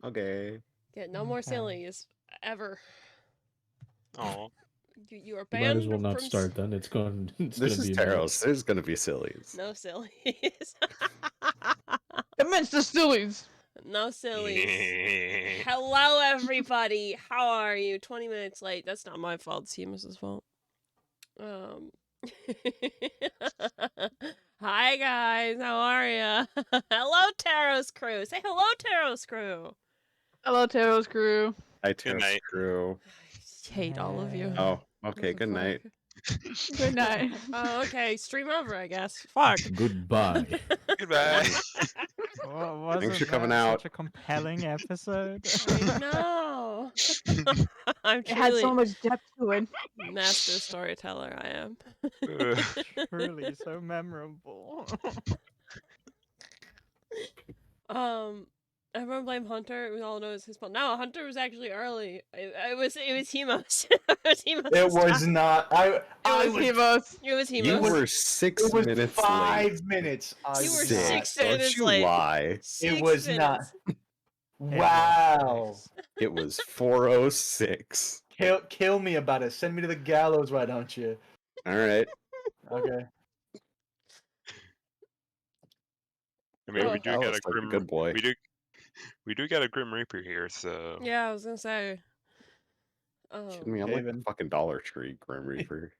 Okay. Yeah, no more Okay. sillies ever. Oh, You are You might as banned well not from start then. It's going. It's This gonna is be a TERROS. mess. There's gonna be sillies. no sillies. Immense the sillies. No sillies. Hello, everybody. How are you? 20 minutes late. That's not my fault. It's Seamus's fault. Hi, guys. How are ya? Hello, TERROS crew. Say hello, TERROS crew. Hello, TERROS crew. Hi, Good TERROS night. crew. I hate all of you. Oh, okay. What the Good night. fuck? Good night. Oh, okay. Stream over, I guess. Fuck. Goodbye. Goodbye. Wasn't for coming that out. such a compelling episode? I know. I'm It had truly so much depth to it. master storyteller. I am. Truly so memorable. Everyone blame Hunter. We all know it's his fault. No, Hunter was actually early. It was Hemos. It was not. I It was was. Hemos. It was You Hemos. were 6 It was minutes 5 late. minutes. I You were was 6 not. Don't minutes you late. lie. 6 was not. minutes. Wow. It was 4:06. Kill me about it. Send me to the gallows, why don't you? All right. Okay. I mean, we do That got a looks like a grim. good boy. We do got a Grim Reaper here, so. Yeah, I was gonna say. Kidding me? I'm like the Haven. fucking Dollar Tree Grim Reaper.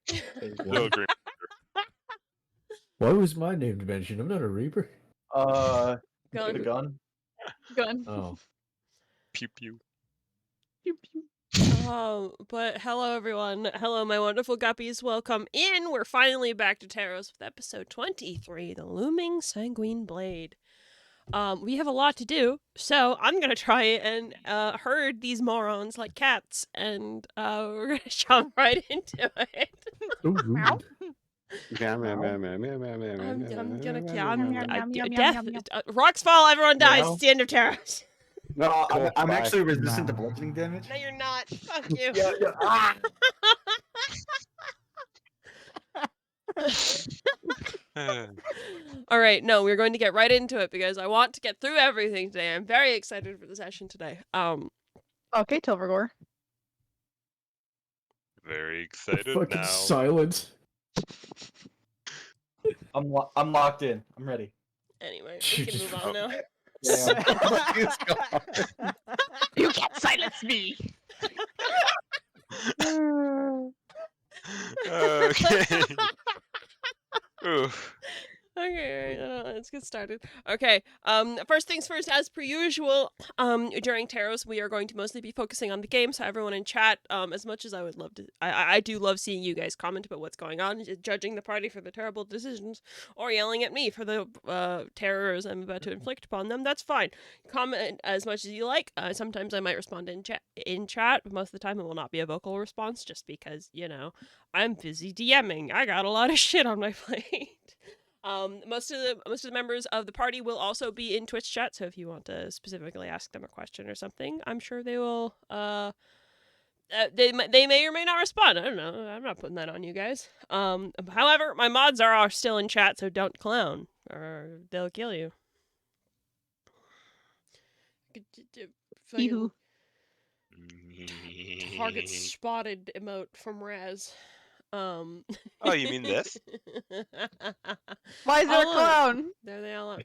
Little Grim. Why was my name mentioned? I'm not a Reaper. The Gun. gun. Gun. Oh. Pew pew. Pew, pew. But hello everyone. Hello my wonderful guppies. Welcome in. We're finally back to TERROS with episode 23, the Looming Sanguine Blade. We have a lot to do, so I'm gonna try and herd these morons like cats, and we're gonna jump right into it. Meow. I'm gonna kill. Yum, Death. yum, yum. Rocks fall. Everyone dies. Meow. It's the end of TERROS. No, Cool, I'm bye. actually resistant to bludgeoning damage. No, you're not. Fuck you. Yeah, yeah. Ah! All right, no, we're going to get right into it because I want to get through everything today. I'm very excited for the session today. Okay, Tilvergore. Very The excited fucking now. silence. I'm locked in. I'm ready. Anyway, we can move on now. Yeah. It's gone. You can't silence me. Okay. Oof. Okay, all right, let's get started. Okay, first things first, as per usual, during TERROS, we are going to mostly be focusing on the game, so everyone in chat, as much as I would love to, I do love seeing you guys comment about what's going on, judging the party for the terrible decisions, or yelling at me for the terrors I'm about to inflict upon them, that's fine. Comment as much as you like. Sometimes I might respond in chat, but most of the time it will not be a vocal response, just because, you know, I'm busy DMing. I got a lot of shit on my plate. Most of the members of the party will also be in Twitch chat, so if you want to specifically ask them a question or something, I'm sure they will. They may or may not respond. I don't know. I'm not putting that on you guys. However, my mods are still in chat, so don't clown or they'll kill you. Ew. Target spotted emote from Raz. Oh, you mean this? Why is there a All of it. clown? There they all are.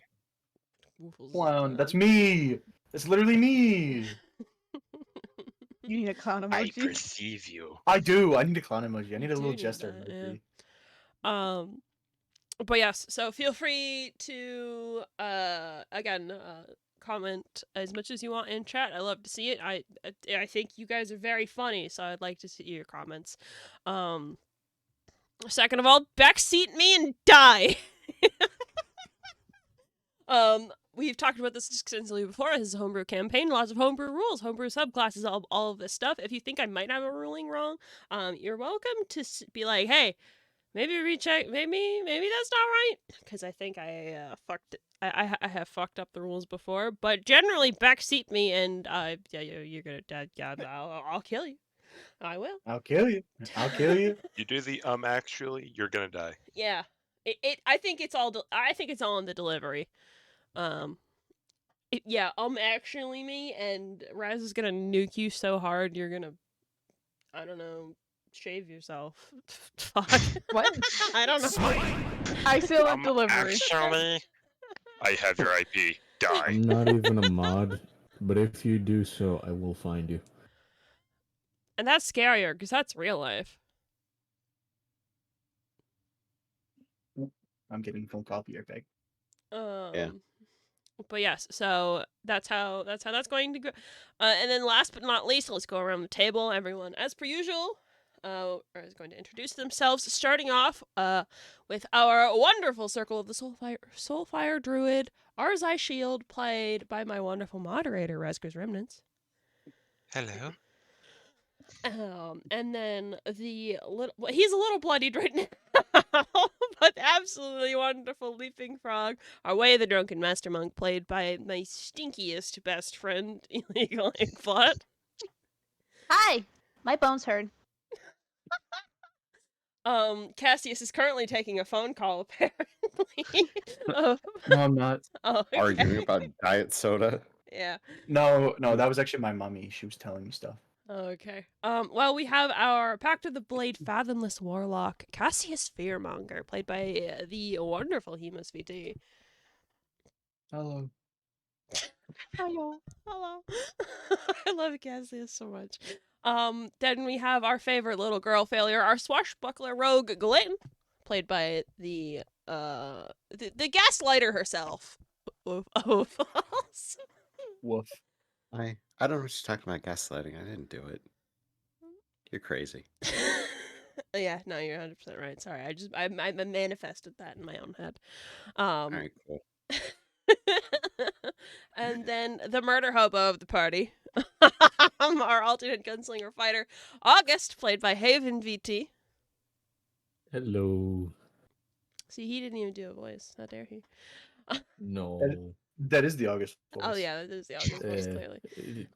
Clown. That's me. It's literally me. You need a clown I emoji. perceive you. I do. I need a clown emoji. I need a do little need jester that, emoji. yeah. But yes, so feel free to again comment as much as you want in chat. I love to see it. I think you guys are very funny, so I'd like to see your comments. Second of all, backseat me and die. We've talked about this extensively before. This is a homebrew campaign, lots of homebrew rules, homebrew subclasses, all of this stuff. If you think I might have a ruling wrong, you're welcome to be like, hey, maybe recheck, maybe that's not right, because I think I have fucked up the rules before. But generally, backseat me and you're gonna die. Yeah, I'll kill you. I will. I'll kill you. I'll kill you. You do the actually, you're gonna die. Yeah. I think it's all. I think it's all in the delivery. Yeah, actually me, and Raz is gonna nuke you so hard you're gonna, I don't know, shave yourself. Fuck. What? I don't know. Excellent delivery. Actually, I have your IP. Die. I'm not even a mod, but if you do so, I will find you. And that's scarier, because that's real life. I'm getting a phone call. Be right back. Yeah. But yes, so that's how that's going to go. And then last but not least, let's go around the table. Everyone, as per usual, is going to introduce themselves. Starting off, with our wonderful circle of the Soulfire Druid, Arzai Shield, played by my wonderful moderator, Resker's Remnants. Hello. And then he's a little bloodied right now, but absolutely wonderful Leaping Frog, our way the Drunken Master Monk, played by my stinkiest best friend, Illegal Inkblot. Hi. My bones hurt. Cassius is currently taking a phone call, apparently. Oh, No, I'm not. okay. Arguing about diet soda. Yeah. No, that was actually my mommy. She was telling me stuff. Okay. Well, we have our Pact of the Blade Fathomless Warlock, Cassius Fearmonger, played by the wonderful Hemus VT. Hello. Hello. Hello. I love Cassius so much. Then we have our favorite little girl failure, our swashbuckler rogue Glenn, played by the gaslighter herself. Of us. Woof. I don't know what you're talking about gaslighting. I didn't do it. You're crazy. Yeah, no, you're 100% right. Sorry, I manifested that in my own head. All right, cool. And then the murder hobo of the party, our alternate gunslinger fighter, August, played by Haven VT. Hello. See, he didn't even do a voice. How dare he? No. That is the August voice. Oh yeah, that is the August voice, clearly.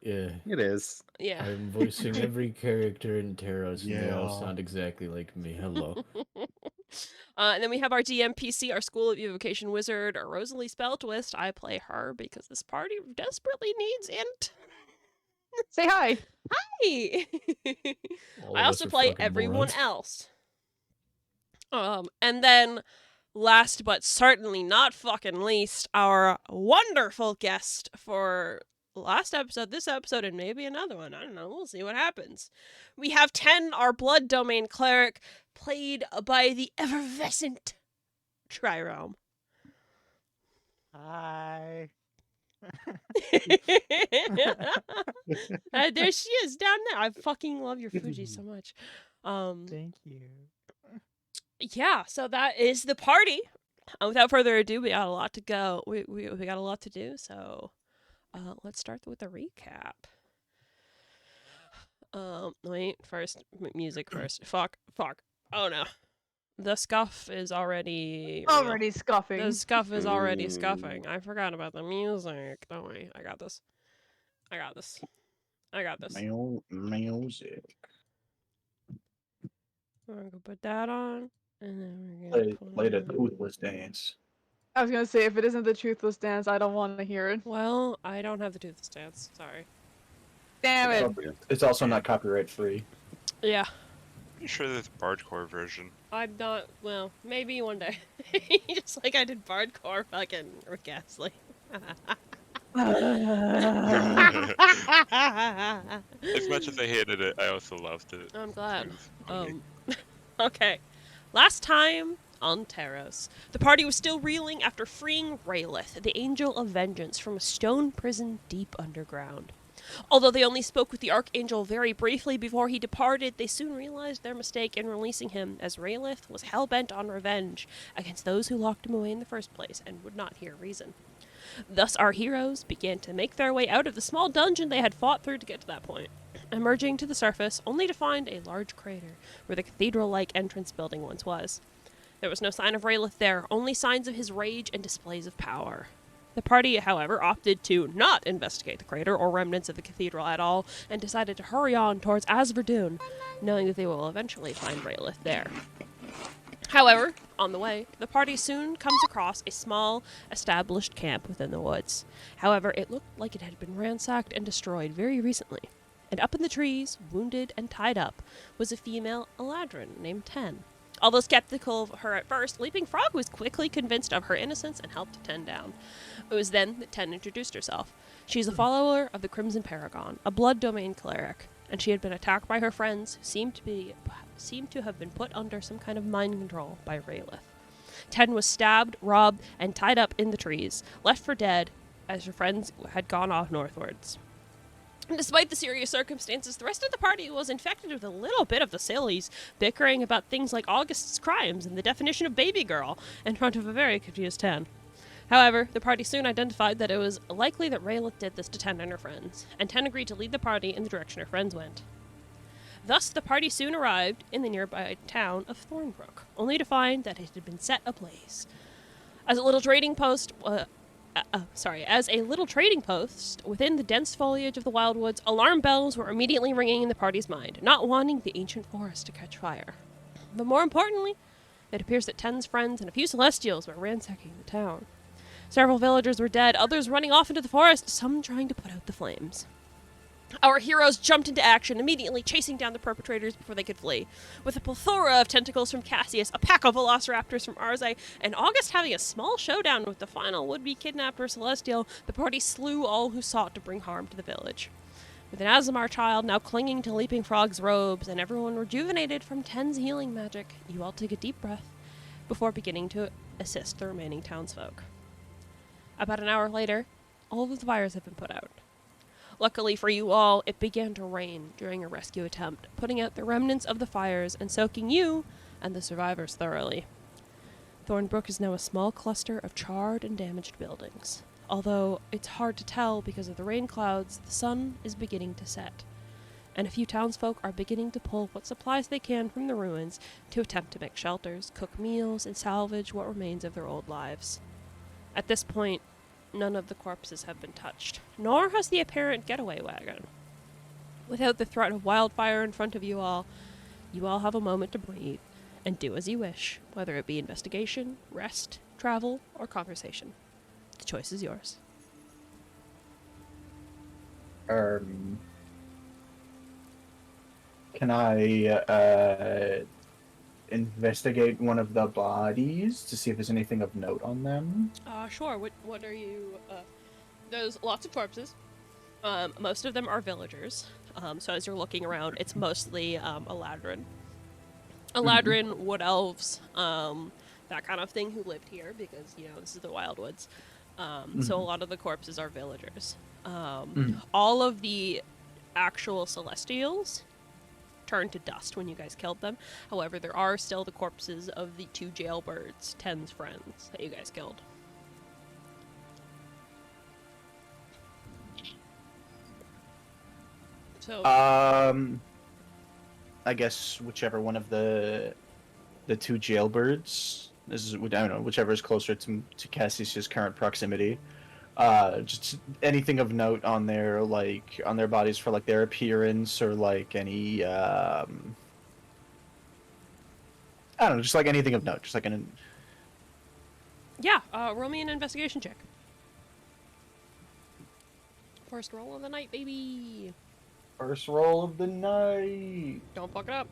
Yeah. It is. Yeah. I'm voicing every character in TERROS, and they all Yeah. sound exactly like me. Hello. And then we have our DMPC, our School of Evocation wizard, Rosalie Spelltwist. I play her because this party desperately needs int. Say hi. Hi! All I of us also are play fucking everyone morons. else. And then, last but certainly not fucking least, our wonderful guest for last episode, this episode, and maybe another one. I don't know. We'll see what happens. We have 10, our Blood Domain cleric, played by the effervescent Trirome. Hi. There she is down there. I fucking love your Fuji so much. Thank you. Yeah, so that is the party. Without further ado, we got a lot to go. We got a lot to do, so let's start with a recap. Wait, first music first. Fuck. Oh no. The scuff is already real. Already scuffing. The scuff is already scuffing. I forgot about the music. Don't worry, I got this. Music. We're gonna put that on, and then we're gonna Play the toothless dance. I was gonna say, if it isn't the Toothless Dance, I don't want to hear it. Well, I don't have the toothless dance. Sorry. Damn it. It's also not copyright free. Yeah. I'm sure there's a bardcore version. I'm not. Well, maybe one day. Just like I did Bardcore fucking Rick Astley. As much as I hated it, I also loved it. I'm glad. It was funny. Okay. Last time on TERROS, the party was still reeling after freeing Raelith, the Angel of Vengeance, from a stone prison deep underground. Although they only spoke with the Archangel very briefly before he departed, they soon realized their mistake in releasing him, as Raelith was hell-bent on revenge against those who locked him away in the first place and would not hear reason. Thus our heroes began to make their way out of the small dungeon they had fought through to get to that point, emerging to the surface only to find a large crater where the cathedral-like entrance building once was. There was no sign of Raelith there, only signs of his rage and displays of power. The party, however, opted to not investigate the crater or remnants of the cathedral at all, and decided to hurry on towards Asverdun, knowing that they will eventually find Raelith there. However, on the way, the party soon comes across a small, established camp within the woods. However, it looked like it had been ransacked and destroyed very recently. And up in the trees, wounded and tied up, was a female Eladrin named Ten. Although skeptical of her at first, Leaping Frog was quickly convinced of her innocence and helped Ten down. It was then that Ten introduced herself. She's a follower of the Crimson Paragon, a blood domain cleric, and she had been attacked by her friends, seemed to have been put under some kind of mind control by Raylith. Ten was stabbed, robbed, and tied up in the trees, left for dead as her friends had gone off northwards. And despite the serious circumstances, the rest of the party was infected with a little bit of the sillies, bickering about things like August's crimes and the definition of baby girl in front of a very confused Ten. However, the party soon identified that it was likely that Raylith did this to Ten and her friends, and Ten agreed to lead the party in the direction her friends went. Thus, the party soon arrived in the nearby town of Thornbrook, only to find that it had been set ablaze. As a little trading post within the dense foliage of the wildwoods, alarm bells were immediately ringing in the party's mind, not wanting the ancient forest to catch fire. But more importantly, it appears that Ten's friends and a few Celestials were ransacking the town. Several villagers were dead, others running off into the forest, some trying to put out the flames. Our heroes jumped into action, immediately chasing down the perpetrators before they could flee. With a plethora of tentacles from Cassius, a pack of velociraptors from Arze, and August having a small showdown with the final would-be kidnapper Celestial, the party slew all who sought to bring harm to the village. With an Azamar child now clinging to Leaping Frog's robes, and everyone rejuvenated from Ten's healing magic, you all take a deep breath before beginning to assist the remaining townsfolk. About an hour later, all of the fires have been put out. Luckily for you all, it began to rain during a rescue attempt, putting out the remnants of the fires and soaking you and the survivors thoroughly. Thornbrook is now a small cluster of charred and damaged buildings. Although it's hard to tell because of the rain clouds, the sun is beginning to set, and a few townsfolk are beginning to pull what supplies they can from the ruins to attempt to make shelters, cook meals, and salvage what remains of their old lives. At this point, none of the corpses have been touched, nor has the apparent getaway wagon. Without the threat of wildfire in front of you all have a moment to breathe and do as you wish, whether it be investigation, rest, travel, or conversation. The choice is yours. Can I investigate one of the bodies to see if there's anything of note on them? Sure. What are you, there's lots of corpses. Most of them are villagers. So as you're looking around, it's mostly, Eladrin. Eladrin, wood elves, that kind of thing who lived here because, this is the Wildwoods. So a lot of the corpses are villagers. All of the actual Celestials turned to dust when you guys killed them. However, there are still the corpses of the two jailbirds, Ten's friends, that you guys killed. So, I guess whichever one of the two jailbirds is, I don't know, whichever is closer to Cassius's current proximity. Just anything of note on their bodies for like their appearance or like any I don't know, just like anything of note, just like an. yeah, roll me an investigation check. First roll of the night, baby. First roll of the night. Don't fuck it up.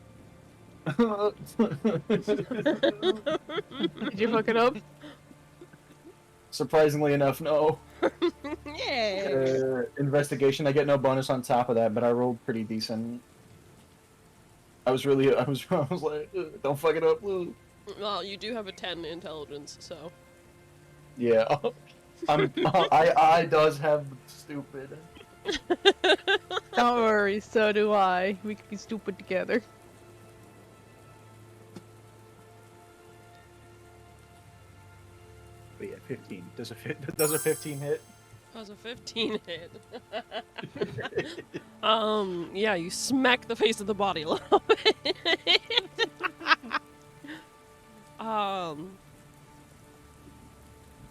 Did you fuck it up? Surprisingly enough, no. Yeah. Investigation, I get no bonus on top of that, but I rolled pretty decent. I was like, don't fuck it up. Well, you do have a 10 intelligence, so. Yeah, I does have stupid. Don't worry, so do I. We can be stupid together. But yeah, 15. Does a 15 hit? That was a 15 hit. Yeah, you smack the face of the body a little bit.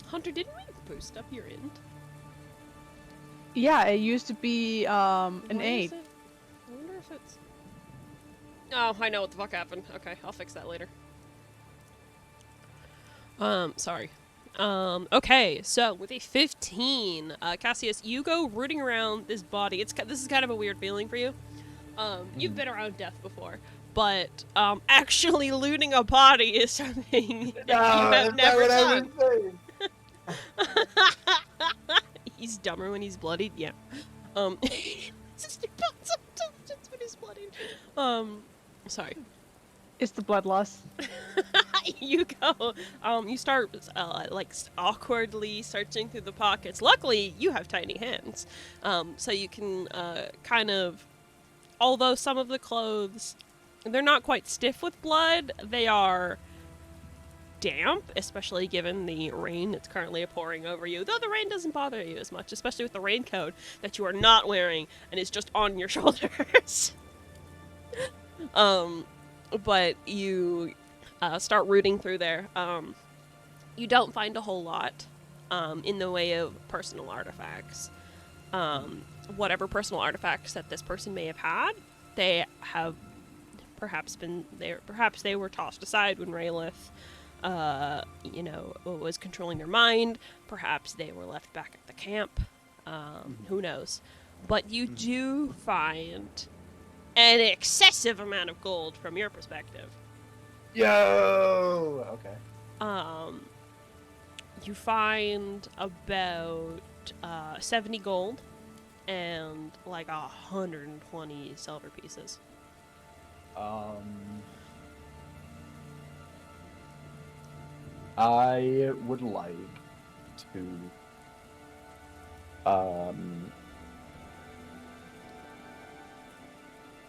Hunter, didn't we boost up your int? Yeah, it used to be an Why 8. is it? I wonder if it's... Oh, I know what the fuck happened. Okay, I'll fix that later. Sorry. Okay, so with a 15, Cassius, you go rooting around this body. This is kind of a weird feeling for you. You've been around death before, but actually looting a body is something that you have never done. He's dumber when he's bloodied. Yeah. It's just when he's bloodied. Sorry. It's the blood loss. You go. You start awkwardly searching through the pockets. Luckily, you have tiny hands, so you can kind of. Although some of the clothes, they're not quite stiff with blood. They are damp, especially given the rain that's currently pouring over you. Though the rain doesn't bother you as much, especially with the raincoat that you are not wearing and is just on your shoulders. But you start rooting through there. You don't find a whole lot in the way of personal artifacts. Whatever personal artifacts that this person may have had, they have perhaps been there. Perhaps they were tossed aside when Raylith, was controlling their mind. Perhaps they were left back at the camp. Who knows? But you do find an excessive amount of gold from your perspective. Yo. Okay. You find about 70 gold and like 120 silver pieces. I would like to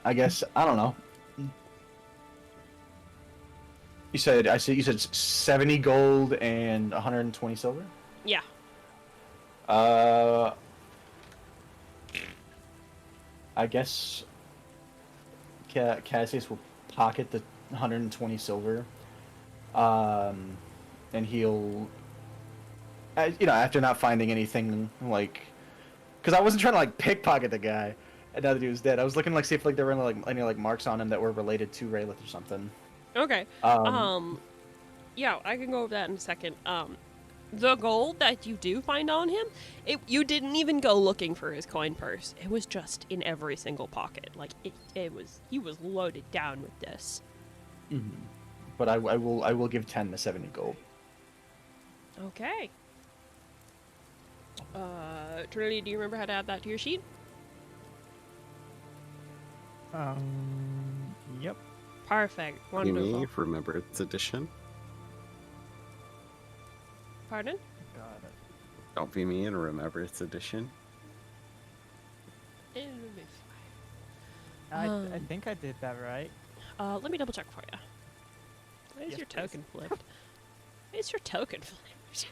I guess I don't know. You said 70 gold and 120 silver? Yeah. I guess Cassius will pocket the 120 silver. And he'll after not finding anything like, because I wasn't trying to like pickpocket the guy, and now that he was dead, I was looking like see if like there were any marks on him that were related to Raylith or something. Okay. Yeah, I can go over that in a second. The gold that you do find on him, you didn't even go looking for his coin purse. It was just in every single pocket. Like he was loaded down with this. Mm-hmm. But I will give 10 to 70 gold. Okay. Trinity, do you remember how to add that to your sheet? Yep. Perfect. You Wonderful. mean Remembrance Edition? Pardon? Got it. Don't be me in Remembrance Edition. It'll be fine. I think I did that right. Let me double check for you. Why is Yes, your please. token flipped? Why is your token flipped?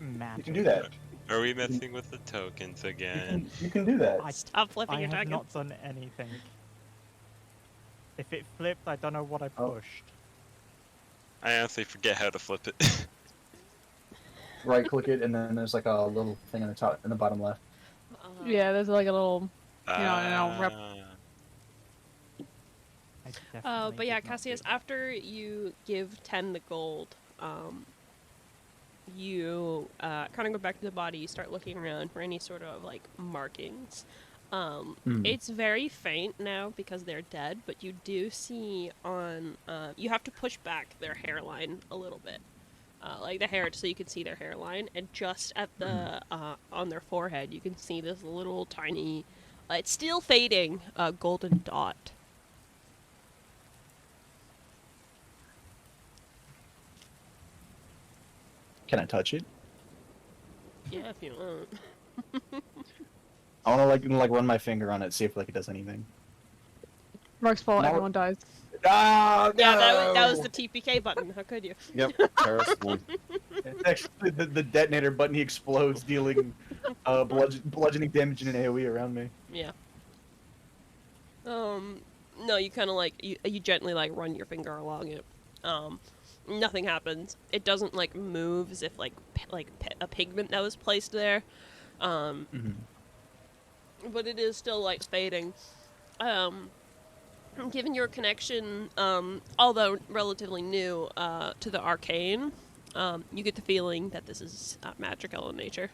Magic. You can do that. Are we messing with the tokens again? You can do that. Stop flipping I your have token. not done anything. If it flipped, I don't know what I pushed. I honestly forget how to flip it. Right click it, and then there's like a little thing in the top, in the bottom left. Yeah, there's like a little. rep- I definitely But yeah, did not do Cassius, that. after you give 10 the gold, you kind of go back to the body, you start looking around for any sort of like markings. It's very faint now because they're dead, but you do see on you have to push back their hairline a little bit, like the hair, so you can see their hairline, and just at the on their forehead you can see this little tiny, it's still fading, golden dot. Can I touch it? Yeah, if you want. I want to like run my finger on it, see if like it does anything. Mark's fault. No. Everyone dies. Ah, Yeah, that was the TPK button. How could you? Yep, TERROS won. It's actually the detonator button. He explodes, dealing bludgeoning damage in an AOE around me. Yeah. No, you kind of like you gently like run your finger along it. Nothing happens. It doesn't like move as if like a pigment that was placed there. But it is still like fading. Given your connection, although relatively new, to the arcane, You get the feeling that this is magical in nature.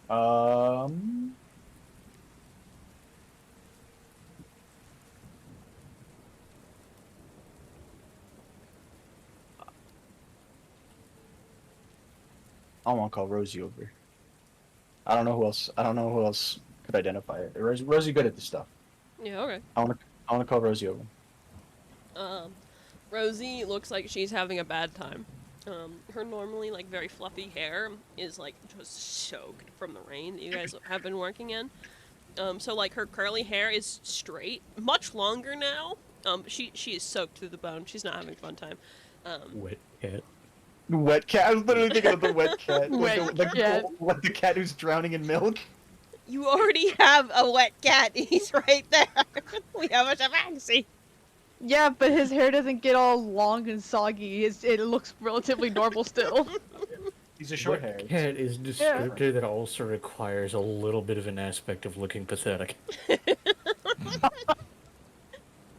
Um. I want to call Rosie over. I don't know who else. I don't know who else could identify it. Rosie good at this stuff. Yeah, okay. I want to. I want to call Rosie over. Rosie looks like she's having a bad time. Her normally like very fluffy hair is like just soaked from the rain that you guys have been working in. So like her curly hair is straight, much longer now. She is soaked through the bone. She's not having a fun time. Wet cat. Wet cat. I was literally thinking of the wet cat. Wet cat. Like the cat who's drowning in milk. You already have a wet cat. He's right there. We have a tabaxi. Yeah, but his hair doesn't get all long and soggy. It looks relatively normal still. He's a short Wet hair. cat is a descriptor that also requires a little bit of an aspect of looking pathetic.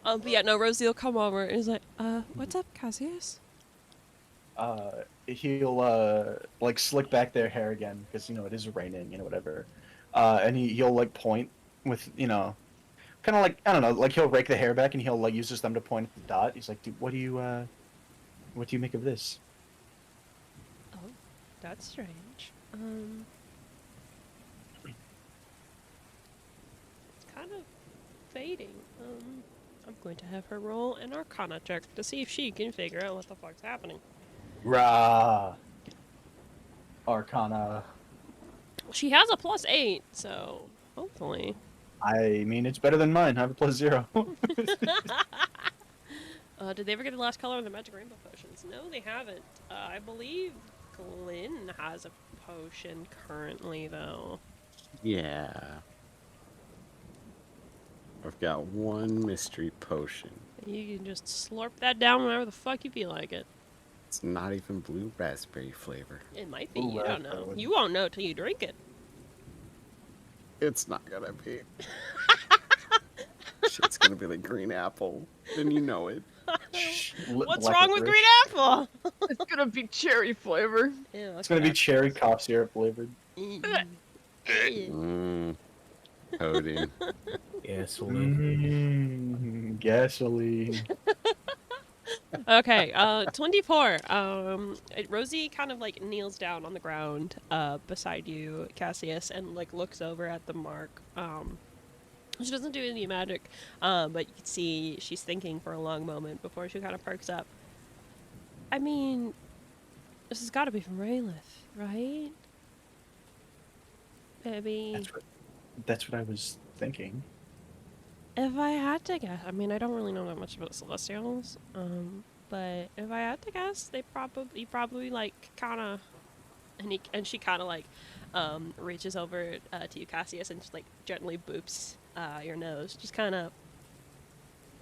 But yeah, no, Rosie will come over and is like, what's up, Cassius? He'll like slick back their hair again because it is raining, whatever. And he'll like point with kind of like I don't know, like he'll rake the hair back and he'll like uses them to point at the dot. He's like, dude, what do you make of this? Oh, that's strange. It's kind of fading. I'm going to have her roll an Arcana check to see if she can figure out what the fuck's happening. Rah. Arcana. She has a +8, so hopefully. I mean, it's better than mine. I have a +0. Did they ever get the last color of the magic rainbow potions? No, they haven't. I believe Glenn has a potion currently, though. Yeah. I've got one mystery potion. You can just slurp that down whenever the fuck you feel like it. It's not even blue raspberry flavor. It might be, Ooh, you don't know. raspberry. You won't know till you drink it. It's not gonna be. Shit's gonna be like green apple, and you know it. What's wrong with green apple? It's gonna be cherry flavor. Ew, It's gonna be cherry cough syrup flavored. Codeine. Gasoline. Gasoline. Okay, 24. Rosie kind of like kneels down on the ground beside you, Cassius, and like looks over at the mark. She doesn't do any magic, but you can see she's thinking for a long moment before she kind of perks up. I mean, this has got to be from Raylith, right? Maybe. That's what I was thinking. If I had to guess, I mean, I don't really know that much about Celestials, but if I had to guess, he probably like kind of, and she kind of like, reaches over to you, Cassius, and just like gently boops your nose, just kind of,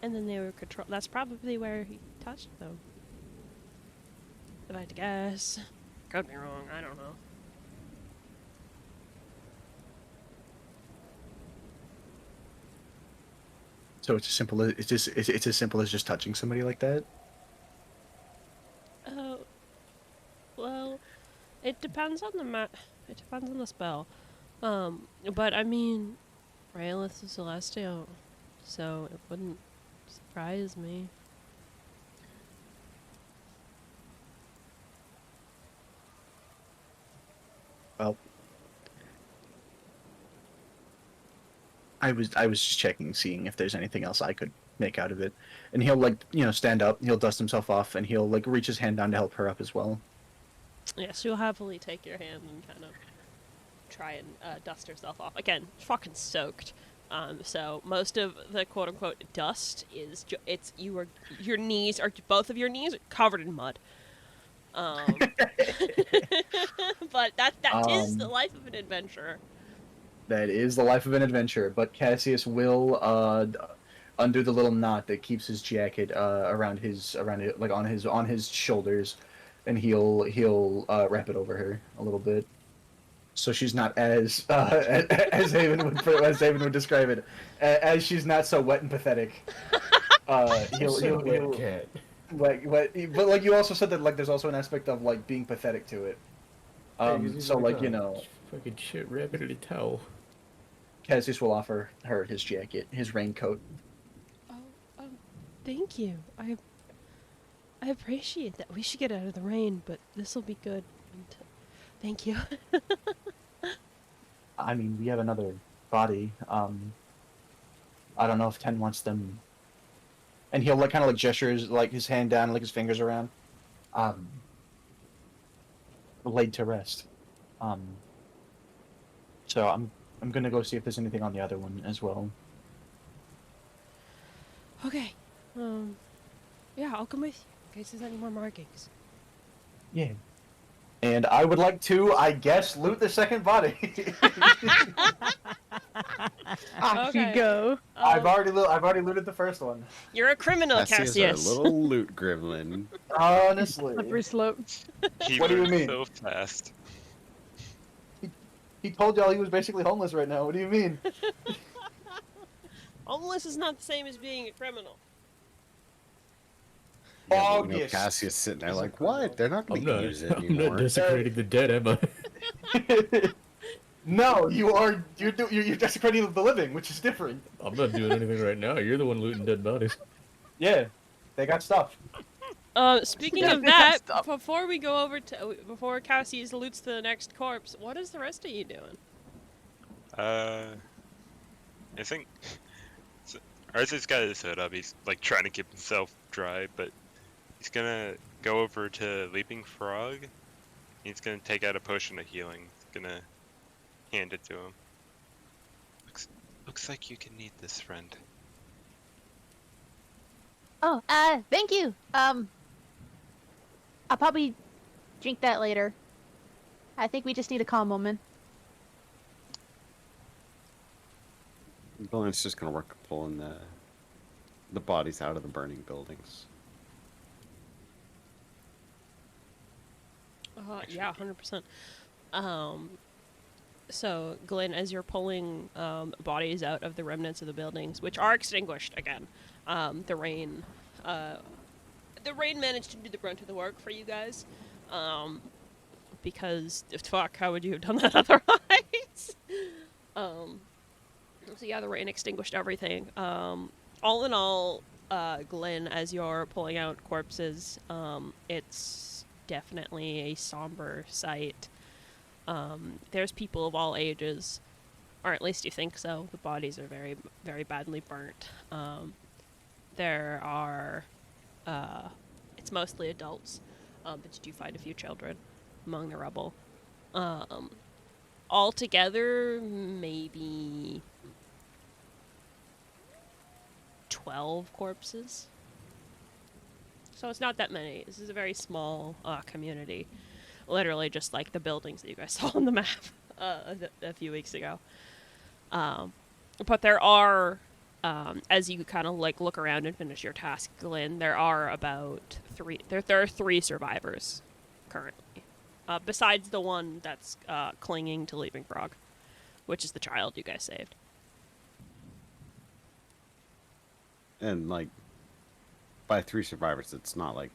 and then they were control. That's probably where he touched them. If I had to guess, could be wrong. I don't know. So it's as simple as it's as simple as just touching somebody like that. Oh, well, it depends on it depends on the spell. But I mean, Raylith is celestial, so it wouldn't surprise me. Well, I was just checking, seeing if there's anything else I could make out of it. And he'll like stand up, he'll dust himself off, and he'll like reach his hand down to help her up as well. Yeah, she'll happily take your hand and kind of try and dust herself off. Again, fucking soaked. So most of the quote unquote dust is your knees are both of your knees are covered in mud. But that is the life of an adventurer. That is the life of an adventurer. But Cassius will undo the little knot that keeps his jacket around it, like on his shoulders, and he'll wrap it over her a little bit, so she's not as as Haven would describe it, as she's not so wet and pathetic. He'll Said he'll wet he'll cat. but like you also said that like there's also an aspect of like being pathetic to it. Yeah, 'cause he's So like, like fucking shit rabbit in a towel. Cassius will offer her his jacket, his raincoat. Oh, thank you. I appreciate that. We should get out of the rain, but this will be good. Thank you. I mean, we have another body. I don't know if Ten wants them, and he'll like kind of like gestures like his hand down, like his fingers around, um, laid to rest. Um, so I'm gonna go see if there's anything on the other one as well. Okay. Yeah, I'll come with you in case there's any more markings. Yeah. And I would like to, I guess, loot the second body. Off Okay. you go. I've already looted the first one. You're a criminal, Cassie is our Cassius. little loot gremlin. Honestly, Slippery slope. He What do you learned mean? so fast. he told y'all he was basically homeless right now. What do you mean? Homeless is not the same as being a criminal. Yeah, Oh, but, yes. Cassius sitting there He's a like, criminal. what? They're not going to use it I'm anymore. not desecrating the dead, am I? No, you're desecrating the living, which is different. I'm not doing anything right now. You're the one looting dead bodies. Yeah, they got stuff. Speaking Yeah, of they got that, stuff. before we go over to before Cassius loots the next corpse, what is the rest of you doing? I think Arthur's got his hood up. He's like trying to keep himself dry, but he's gonna go over to Leaping Frog. He's gonna take out a potion of healing. He's gonna hand it to him. Looks like you can need this, friend. Oh, thank you. I'll probably drink that later. I think we just need a calm moment. Glen's just going to work pulling the bodies out of the burning buildings. Yeah, 100%. So, Glenn, as you're pulling bodies out of the remnants of the buildings, which are extinguished again, the rain managed to do the brunt of the work for you guys, because fuck, how would you have done that otherwise? So yeah, the rain extinguished everything. All in all, Glenn, as you're pulling out corpses, it's definitely a somber sight. There's people of all ages, or at least you think so. The bodies are very, very badly burnt. There are, it's mostly adults, but you do find a few children among the rubble. Altogether, maybe 12 corpses. So it's not that many. This is a very small community. Literally just like the buildings that you guys saw on the map a few weeks ago. But there are, as you kind of like look around and finish your task, Glenn, there are about three. There are 3 survivors currently, besides the one that's clinging to Leaping Frog, which is the child you guys saved. And, like, by 3 survivors, it's not like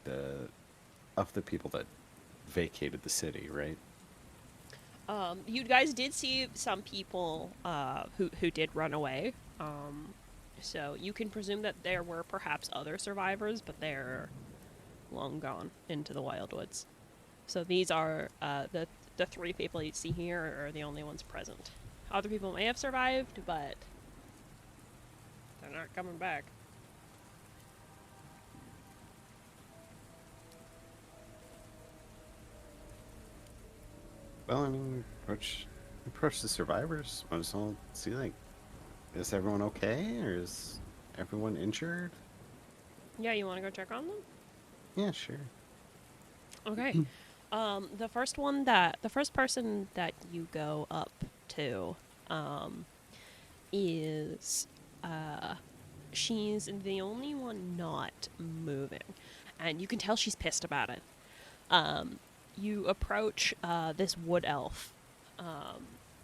of the people that vacated the city, right? You guys did see some people who did run away. So you can presume that there were perhaps other survivors, but they're long gone into the wildwoods. So these are the 3 people you see here are the only ones present. Other people may have survived, but they're not coming back. Well, I mean, approach the survivors. Might as well see, like, is everyone okay, or is everyone injured? Yeah, you want to go check on them? Yeah, sure. Okay. The first person that you go up to, is, she's the only one not moving, and you can tell she's pissed about it. You approach, this wood elf.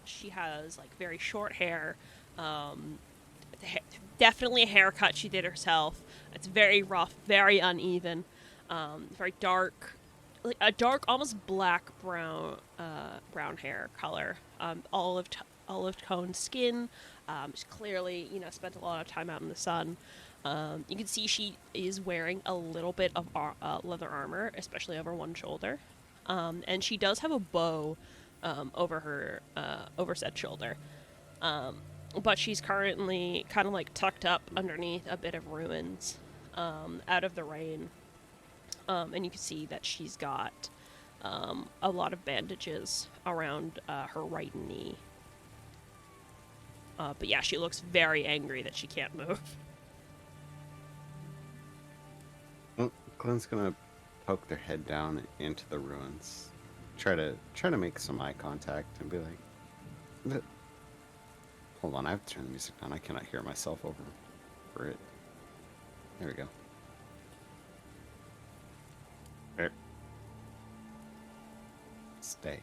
She has, like, very short hair, definitely a haircut she did herself. It's very rough, very uneven, very dark, like a dark, almost black brown hair color. Olive toned skin. She's clearly, spent a lot of time out in the sun. You can see she is wearing a little bit of leather armor, especially over one shoulder. And she does have a bow over her over said shoulder. But she's currently kind of like tucked up underneath a bit of ruins out of the rain. And you can see that she's got a lot of bandages around her right knee. But yeah, she looks very angry that she can't move. Well, Glenn's gonna poke their head down into the ruins, try to make some eye contact, and be like, "Hold on, I have to turn the music down. I cannot hear myself over it." There we go. There. Stay.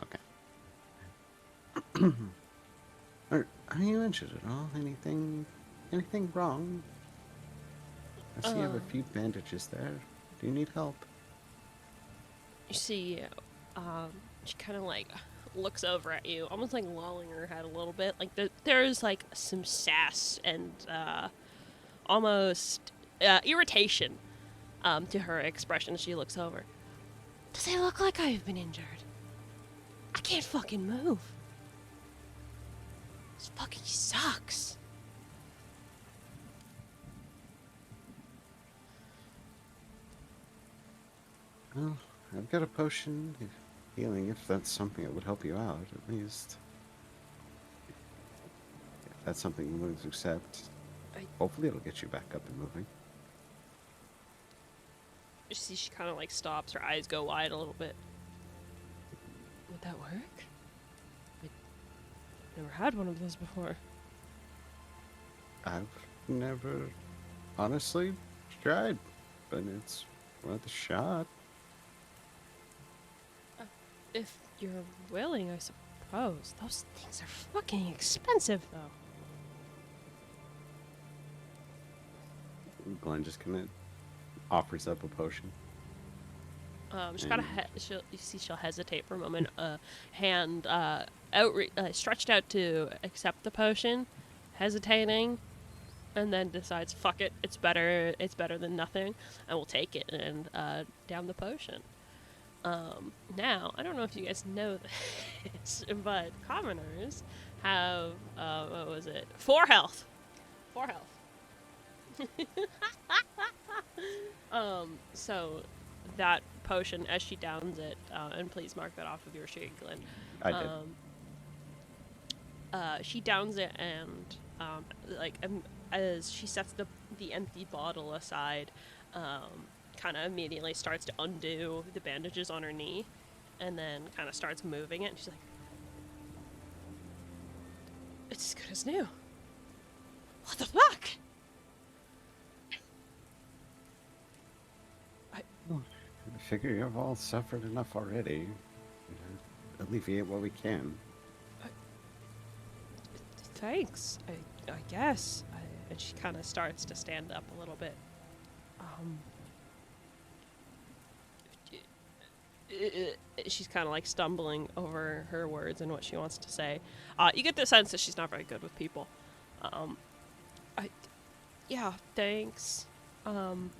Okay. Are you injured at all? Anything wrong? I see you have a few bandages there. Do you need help? You see, she kind of like looks over at you, almost like lolling her head a little bit. Like there's like some sass and almost irritation to her expression as she looks over. Does it look like I've been injured? I can't fucking move. This fucking sucks. Well, I've got a potion of healing if that's something that would help you out, at least. If that's something you're willing to accept, hopefully it'll get you back up and moving. You see, she kind of like stops. Her eyes go wide a little bit. Would that work? I've never had one of those before. I've never honestly tried, but it's worth a shot. If you're willing, I suppose. Those things are fucking expensive, though. Glenn just kind of offers up a potion. She's got she'll hesitate for a moment. Hand stretched out to accept the potion, hesitating, and then decides, "Fuck it, it's better than nothing," and will take it and down the potion. Now, I don't know if you guys know this, but commoners have, 4 health. 4 health. So that potion, as she downs it, and please mark that off of your sheet, Glenn. I did. She downs it and, as she sets the empty bottle aside, kind of immediately starts to undo the bandages on her knee, and then kind of starts moving it. And she's like, "It's as good as new. What the fuck?" I figure you've all suffered enough already. Alleviate what we can. Thanks, I guess. And she kind of starts to stand up a little bit. She's kind of like stumbling over her words and what she wants to say. You get the sense that she's not very good with people. Yeah, thanks. I'm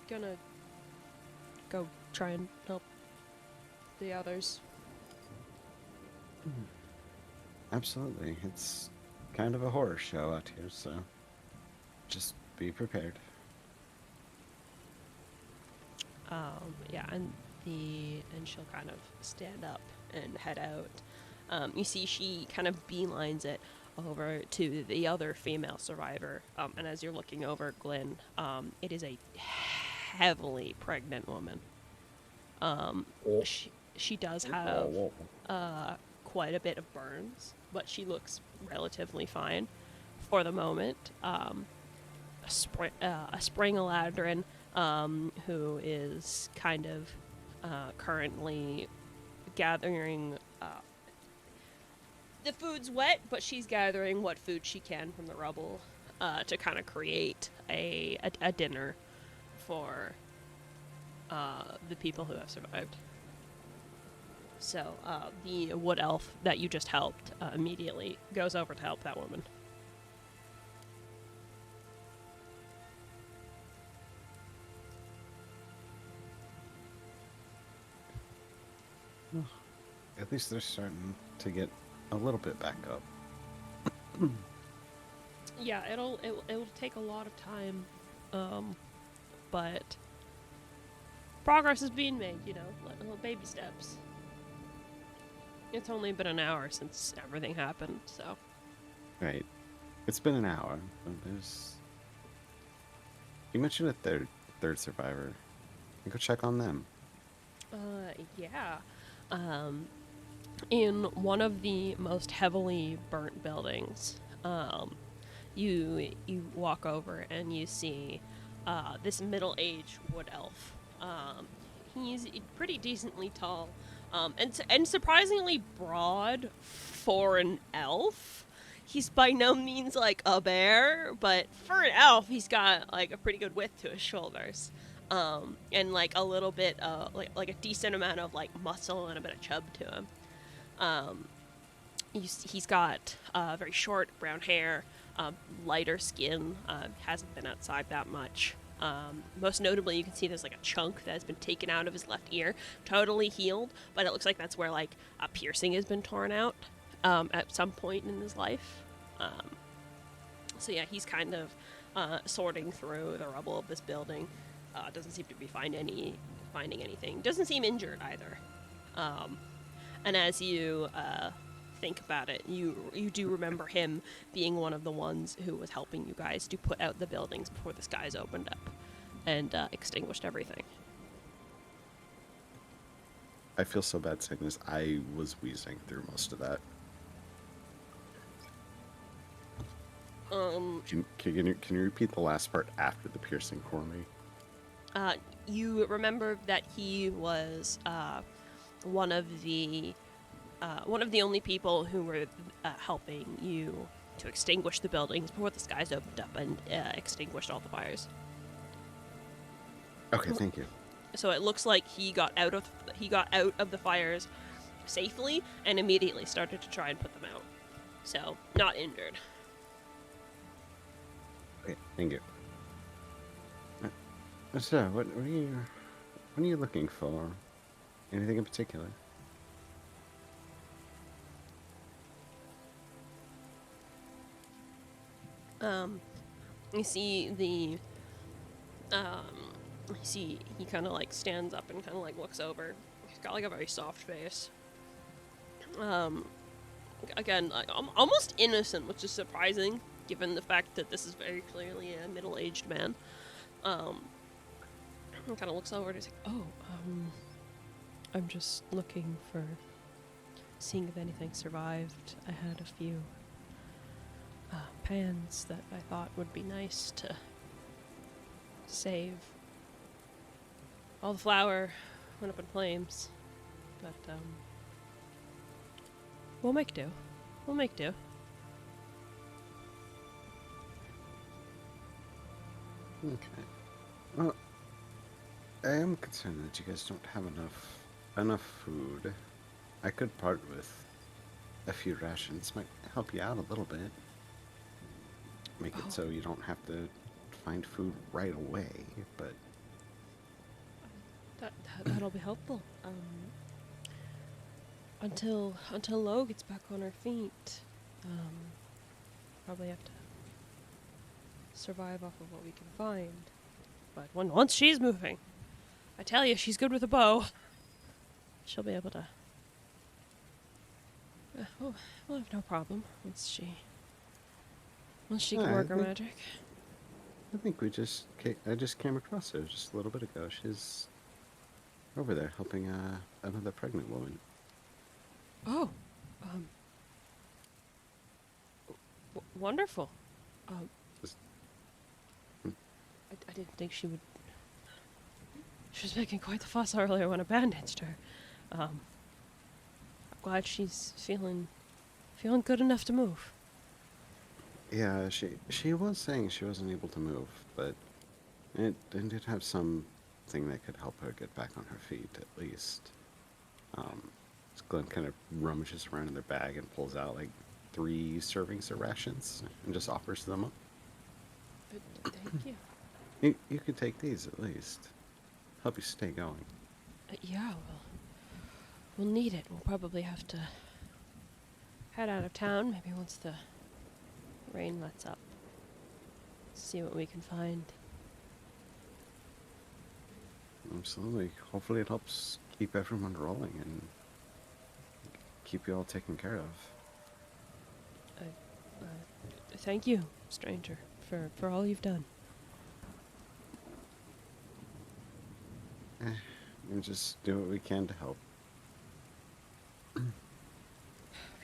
gonna go try and help the others. Absolutely. It's kind of a horror show out here, so just be prepared. Yeah, and she'll kind of stand up and head out. You see, she kind of beelines it over to the other female survivor. And as you're looking over, Glenn, it is a heavily pregnant woman. She does have quite a bit of burns, but she looks relatively fine for the moment. A Spring-Eladrin, who is kind of currently gathering the food's wet, but she's gathering what food she can from the rubble to kind of create a dinner for the people who have survived. So the wood elf that you just helped immediately goes over to help that woman. At least they're starting to get a little bit back up. Yeah, it'll take a lot of time, but progress is being made. You know, little baby steps. It's only been an hour since everything happened, so. Right. It's been an hour, but there's... You mentioned a third survivor. You go check on them. Yeah. In one of the most heavily burnt buildings, you walk over and you see this middle-aged wood elf. He's pretty decently tall, and surprisingly broad for an elf. He's by no means like a bear, but for an elf, he's got like a pretty good width to his shoulders. And like a little bit, like a decent amount of like muscle and a bit of chub to him. He's got very short brown hair, lighter skin, hasn't been outside that much. Most notably, you can see there's like a chunk that has been taken out of his left ear, totally healed, but it looks like that's where like a piercing has been torn out at some point in his life. So yeah, he's kind of sorting through the rubble of this building. Doesn't seem to be finding anything. Doesn't seem injured either. And as you think about it, you do remember him being one of the ones who was helping you guys to put out the buildings before the skies opened up and extinguished everything. I feel so bad saying this. I was wheezing through most of that. Can you repeat the last part after the piercing for me? You remember that he was one of the only people who were helping you to extinguish the buildings before the skies opened up and extinguished all the fires. Okay, thank you. So it looks like he got out of the fires safely and immediately started to try and put them out. So not injured. Okay, thank you. So, what are you looking for? Anything in particular? You see he kind of like stands up and kind of like looks over. He's got like a very soft face. Again, like, almost innocent, which is surprising given the fact that this is very clearly a middle-aged man. He kind of looks over and he's like, I'm just looking for seeing if anything survived. I had a few pans that I thought would be nice to save. All the flour went up in flames, but we'll make do. We'll make do. Okay. Well, I am concerned that you guys don't have enough food. I could part with a few rations. Might help you out a little bit. Make it so you don't have to find food right away, but... That'll be helpful. Until Lo gets back on her feet, probably have to survive off of what we can find. But once she's moving, I tell you, she's good with a bow. She'll be able to. We'll have no problem once she can work her magic. I think I just came across her just a little bit ago. She's over there helping another pregnant woman. Oh, wonderful. I didn't think she would. She was making quite the fuss earlier when I bandaged her. I'm glad she's feeling feeling good enough to move. Yeah, she was saying she wasn't able to move, but it did have some thing that could help her get back on her feet at least. Glenn kind of rummages around in their bag and pulls out like 3 servings of rations and just offers them up. Thank you. You could take these at least. Help you stay going. Yeah, we'll need it. We'll probably have to head out of town maybe once the rain lets up. See what we can find. Absolutely. Hopefully it helps keep everyone rolling and keep you all taken care of. Thank you, stranger, for all you've done. And just do what we can to help. We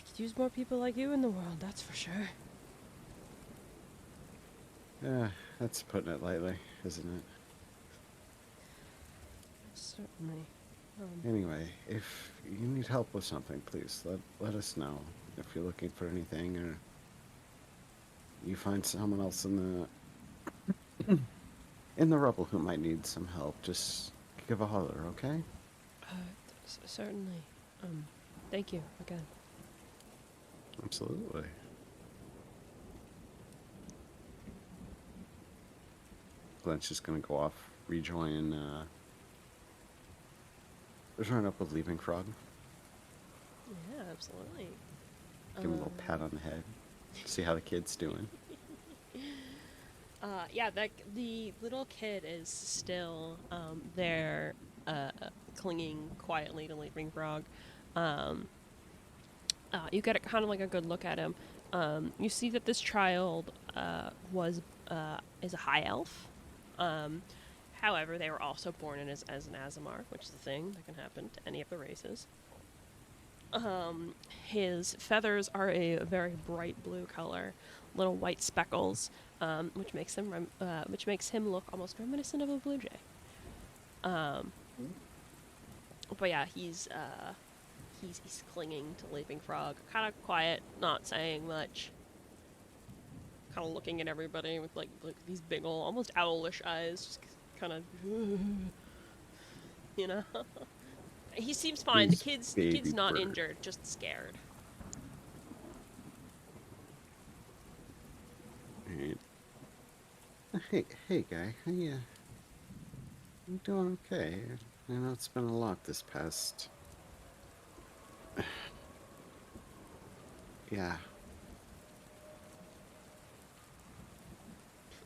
could use more people like you in the world, that's for sure. Yeah, that's putting it lightly, isn't it? Certainly. Anyway, if you need help with something, please let us know. If you're looking for anything or you find someone else in the rubble who might need some help, just give a holler, okay? Certainly. Thank you again. Absolutely. Glenn's just gonna go off, rejoin up with Leaping Frog. Yeah, absolutely. Give him a little pat on the head. See how the kid's doing. Yeah, the little kid is still there, clinging quietly to Leaping Frog. You get kind of like a good look at him. You see that this child is a high elf. However, they were also born in as an Azamar, which is a thing that can happen to any of the races. His feathers are a very bright blue color, little white speckles, which makes him look almost reminiscent of a blue jay. But yeah, he's clinging to Leaping Frog, kind of quiet, not saying much, kind of looking at everybody with like these big ol' almost owlish eyes, just kind of, you know. He seems fine. He's The kid's baby not bird. injured, just scared. Alright. Hey guy, how you? I'm doing okay. I know it's been a lot this past. Yeah.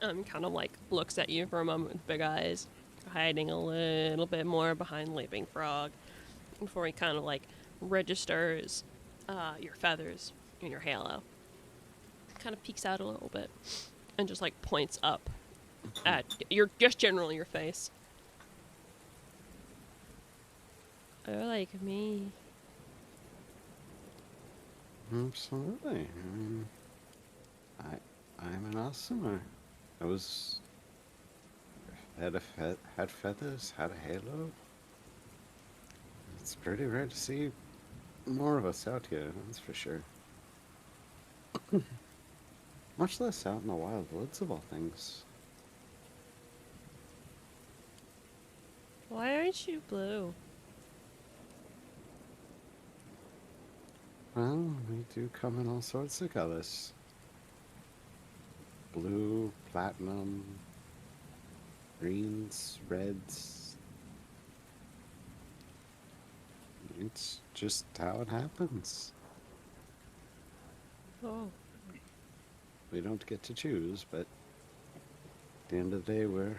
Kind of like looks at you for a moment with big eyes, hiding a little bit more behind Leaping Frog, before he kind of like registers your feathers in your halo. Kind of peeks out a little bit, and just like points up at generally your face. Oh, like me. Absolutely. I mean, I'm an awesomer. I was had feathers, had a halo. It's pretty rare to see more of us out here, that's for sure. Much less out in the wild woods of all things. Why aren't you blue? Well, we do come in all sorts of colors. Blue, platinum, greens, reds. It's just how it happens. Oh. We don't get to choose, but at the end of the day, we're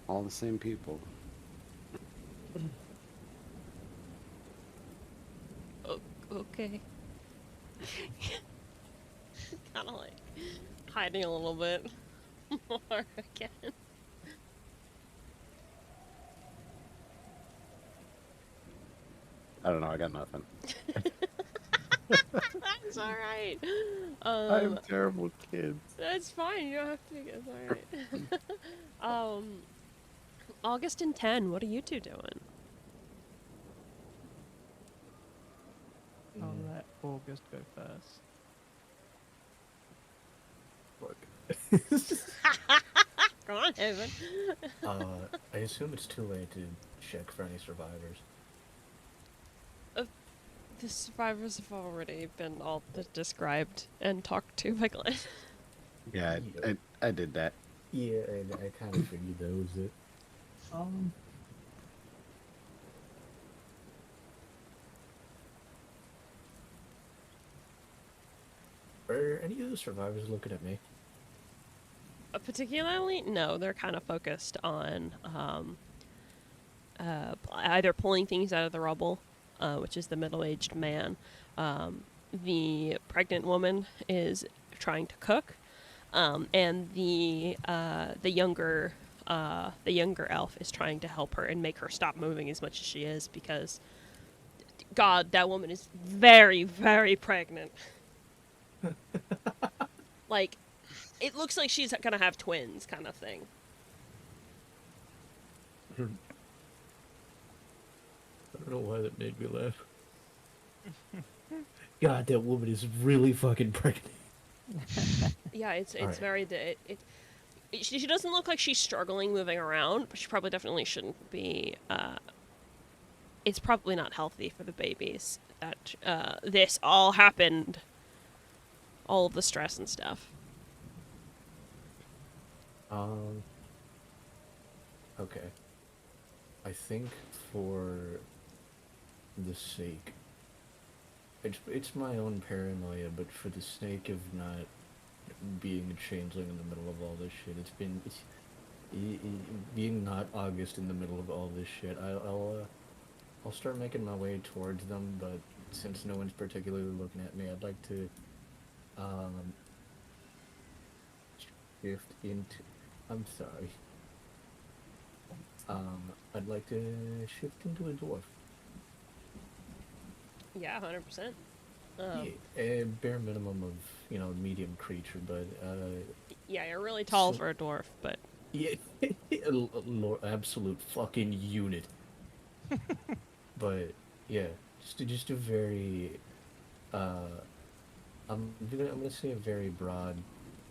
all the same people. Okay. Kind of like hiding a little bit more again. I don't know, I got nothing. That's alright. I'm terrible kids. That's fine, you don't have to. It's alright. August and 10, what are you two doing? let August go first. Come on, Evan. I assume it's too late to check for any survivors. The survivors have already been all described and talked to by Glenn. Yeah, I did that. Yeah, I kind of figured that was it. Are any of the survivors looking at me? Particularly, no, they're kind of focused on either pulling things out of the rubble, which is the middle-aged man. The pregnant woman is trying to cook, and the younger elf is trying to help her and make her stop moving as much as she is, because God, that woman is very, very pregnant. Like, it looks like she's gonna have twins, kind of thing. I don't know why that made me laugh. God, that woman is really fucking pregnant. Yeah, it's Alright. very she doesn't look like she's struggling moving around, but she probably definitely shouldn't be. It's probably not healthy for the babies that this all happened. All of the stress and stuff. Okay. I think for the sake, it's my own paranoia, but for the sake of not being a changeling in the middle of all this shit, being not August in the middle of all this shit. I'll start making my way towards them, but since no one's particularly looking at me, I'd like to shift into. I'm sorry. I'd like to shift into a dwarf. Yeah, 100%. Yeah, a bare minimum of, medium creature, but Yeah, you're really tall So- for a dwarf, but yeah, absolute fucking unit. But yeah, just a very I'm gonna say a very broad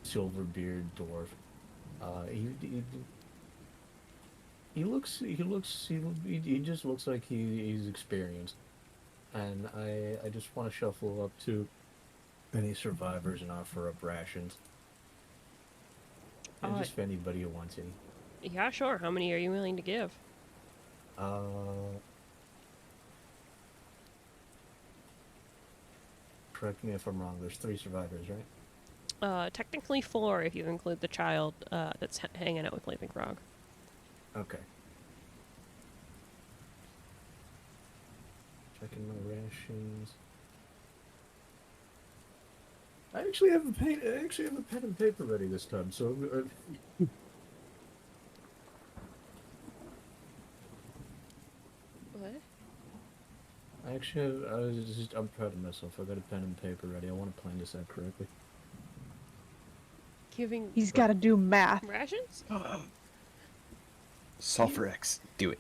silver beard dwarf. He just looks like he's experienced, and I just want to shuffle up to any survivors and offer up rations. And just for anybody who wants any. yeah, sure. How many are you willing to give? Correct me if I'm wrong. There's 3 survivors, right? Technically 4 if you include the child that's hanging out with Leaping Frog. Okay. Checking my rations. I actually have a pen and paper ready this time. So. What? I'm proud of myself. I got a pen and paper ready. I want to plan this out correctly. Giving He's got to do math. rations? Sulfur X, do it.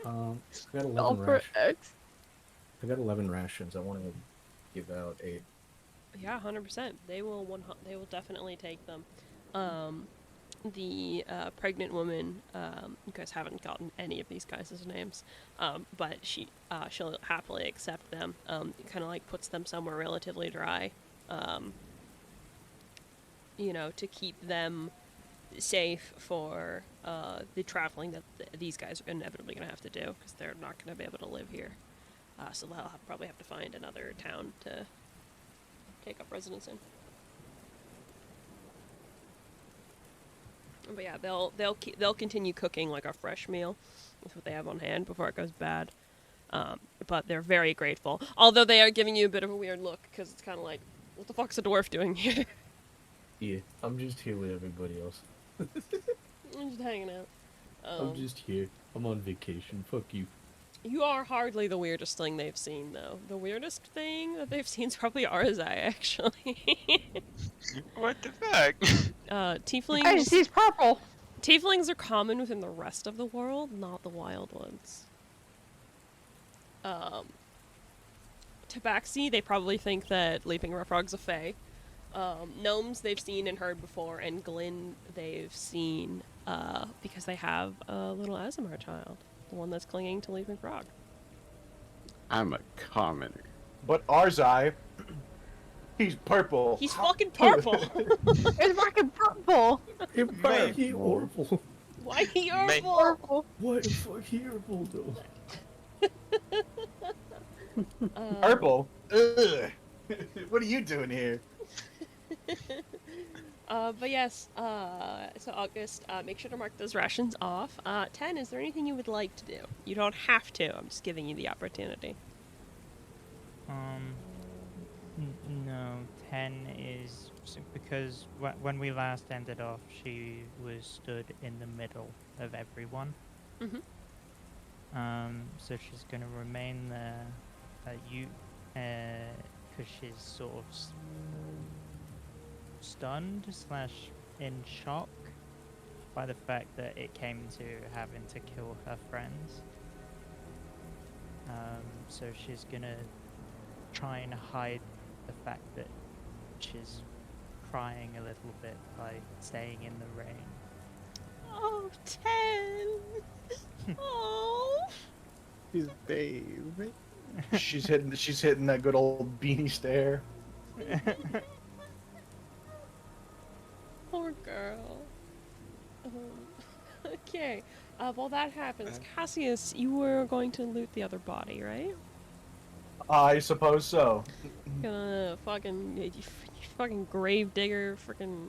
I got 11 Sulfur rations. X. I got 11 rations. I want to give out 8. Yeah, 100%. They will definitely take them. The pregnant woman, you guys haven't gotten any of these guys' names, but she'll happily accept them. It kind of like puts them somewhere relatively dry, to keep them safe for the traveling that these guys are inevitably going to have to do, because they're not going to be able to live here. So they'll probably have to find another town to take up residence in. But yeah, they'll continue cooking like a fresh meal with what they have on hand before it goes bad. But they're very grateful. Although they are giving you a bit of a weird look, because it's kind of like, what the fuck's a dwarf doing here? Yeah, I'm just here with everybody else. I'm just hanging out. I'm just here. I'm on vacation. Fuck you. You are hardly the weirdest thing they've seen, though. The weirdest thing that they've seen is probably Arzai, actually. What the fuck? Tieflings. I just see purple. Tieflings are common within the rest of the world, not the wild ones. Tabaxi, they probably think that Leaping Frog's a fae. Gnomes they've seen and heard before, and Glyn they've seen because they have a little Azamar child, the one that's clinging to Leaping Frog. I'm a commoner. But Arzai, he's purple. He's fucking purple. It's fucking purple. Why he horrible? Why he May- purple? Purple. Why the fuck he horrible though? Purple? Ugh. What are you doing here? But yes, so August, make sure to mark those rations off. 10, is there anything you would like to do? You don't have to, I'm just giving you the opportunity. No, 10 is because when we last ended off, she was stood in the middle of everyone. Mhm. So she's gonna remain there. Because she's sort of stunned / in shock by the fact that it came to having to kill her friends. So she's gonna try and hide the fact that she's crying a little bit by staying in the rain. Oh, 10! Oh! He's baby. She's hitting that good old beanie stare. Poor girl. Okay. While that happens, Cassius, you were going to loot the other body, right? I suppose so. Gonna fucking you fucking grave digger, freaking.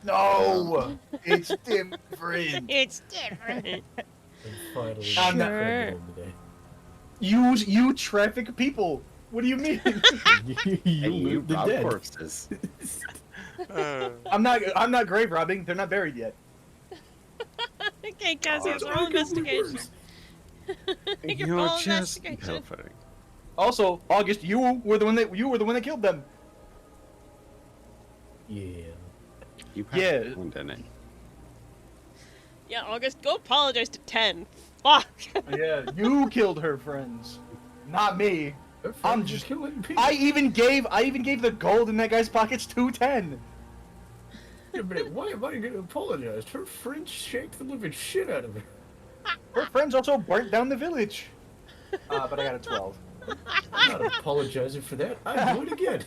No, it's different. It's different. And finally, I'm not- Sure. today. You traffic people. What do you mean? you Hey, you loot the rob dead. corpses. I'm not grave robbing. They're not buried yet. Okay, Cassius, Oh, roll it could be investigation. worse. You're roll just investigation. pilfering. Also, August, you were the one that killed them. Yeah. You Yeah. probably didn't it. Yeah, August, go apologize to 10. Fuck. Yeah, you killed her friends, not me. Her I'm friends are just- killing people. I even gave the gold in that guy's pockets to 10. Yeah, but why am I gonna apologize? Her friends shake the living shit out of her. Her friends also burnt down the village. But I got a 12. I'm not apologizing for that. I'd do it again.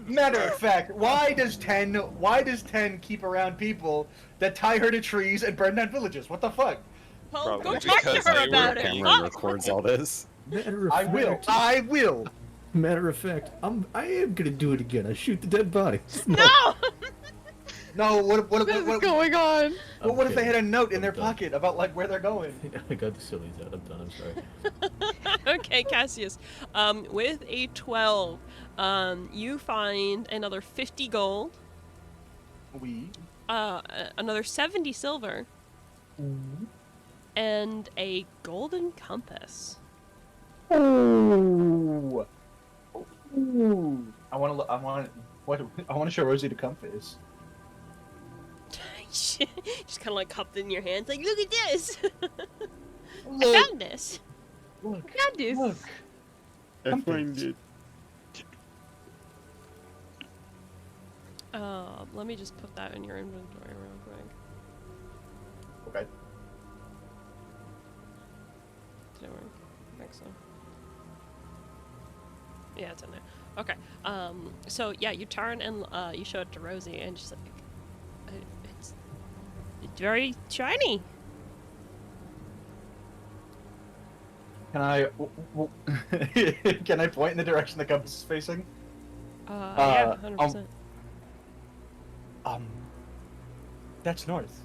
Matter of fact, why does 10 keep around people that tie her to trees and burn down villages? What the fuck? Well, Probably go talk to because her they about were it. Camera Fuck. records all this. Matter of I fact, will. Matter of fact, I am gonna do it again. I shoot the dead body. No! No, what What is going on? what if they had a note in their I'm done. pocket about like where they're going? I got the sillies out. I'm done. I'm sorry. Okay, Cassius. With a 12, you find another 50 gold, another 70 silver, and a golden compass. Ooh. Ooh. I want to show Rosie the compass. Just kind of like cupped in your hands, like, look at this! I Look, found this! look, Got this. look. I Compass. find it. Let me just put that in your inventory real quick. Okay. Did it work? I think so. Yeah, it's in there. Okay. So yeah, you turn and you show it to Rosie, and she's like, "It's very shiny." Can I can I point in the direction the compass is facing? Yeah, 100%. That's north.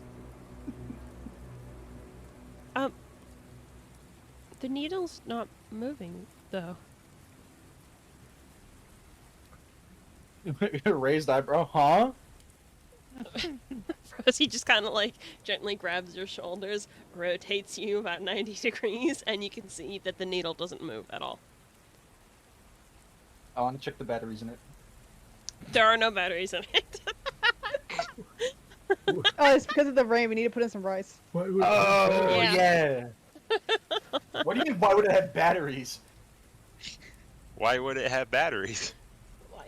The needle's not moving though. Raised eyebrow, huh? Rosie just kind of like gently grabs your shoulders, rotates you about 90 degrees, and you can see that the needle doesn't move at all. I want to check the batteries in it. There are no batteries in it. Oh, it's because of the rain. We need to put in some rice. Why would Oh Yeah. yeah. What do you mean? Why would it have batteries? Why would it have batteries?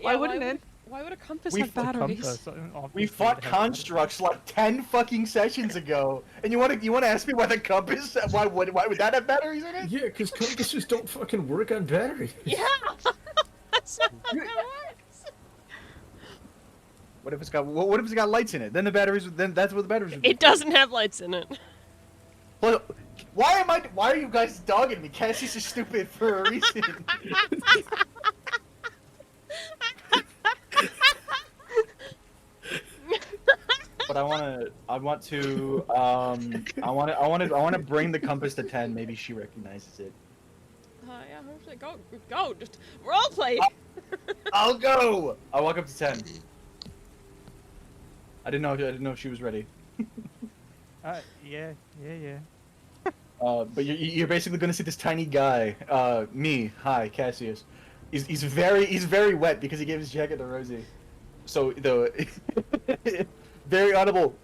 Why wouldn't it? Why would a compass We have fought batteries? Compass, We obviously fought it has batteries. constructs like 10 fucking sessions ago, and you want to ask me why the compass? Why would that have batteries in it? Yeah, because compasses don't fucking work on batteries. Yeah, that's not how that works. What if it's got lights in it? Then that's what the batteries would be. It doesn't have lights in it. Well, why are you guys dogging me? Cassie's is stupid for a reason. But I want to bring the compass to 10. Maybe she recognizes it. Yeah, go, just roleplay. I'll go. I'll walk up to 10. I didn't know if she was ready. Yeah. But you're basically gonna see this tiny guy. Me. Hi, Cassius. He's very wet because he gave his jacket to Rosie. So the very audible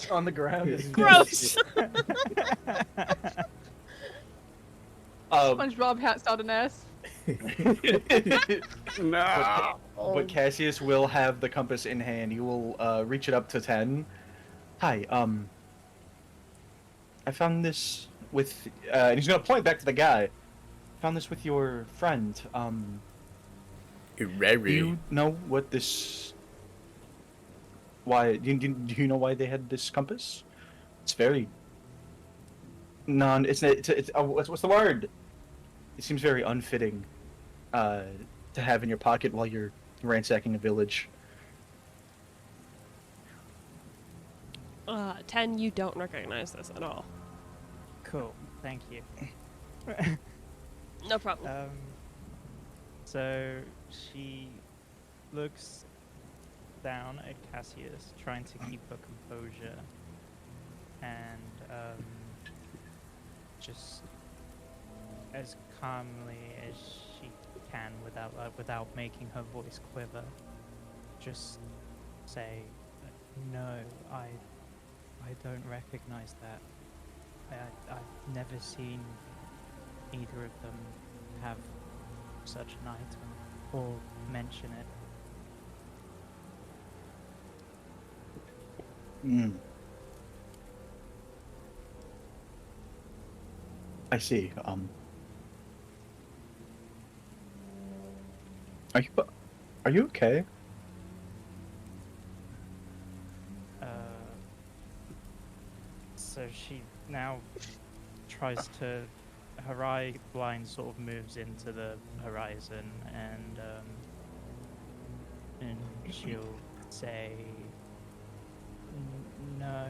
on the ground. Is Gross. SpongeBob hats out an ass. No. But Cassius will have the compass in hand. He will reach it up to 10. Hi. I found this with. And he's gonna point back to the guy. Found this with your friend. Do you know what this? Why? Do you know why they had this compass? It's very. It's what's the word? It seems very unfitting. To have in your pocket while you're ransacking a village. 10, you don't recognize this at all. Cool, thank you. No problem. So she looks down at Cassius, trying to keep her composure, and just as calmly as she can, without making her voice quiver, just say, "No, I don't recognize that. I've never seen either of them have such an item or mention it." I see. Are you okay? So she now tries to, her eye line sort of moves into the horizon, and she'll say, "No,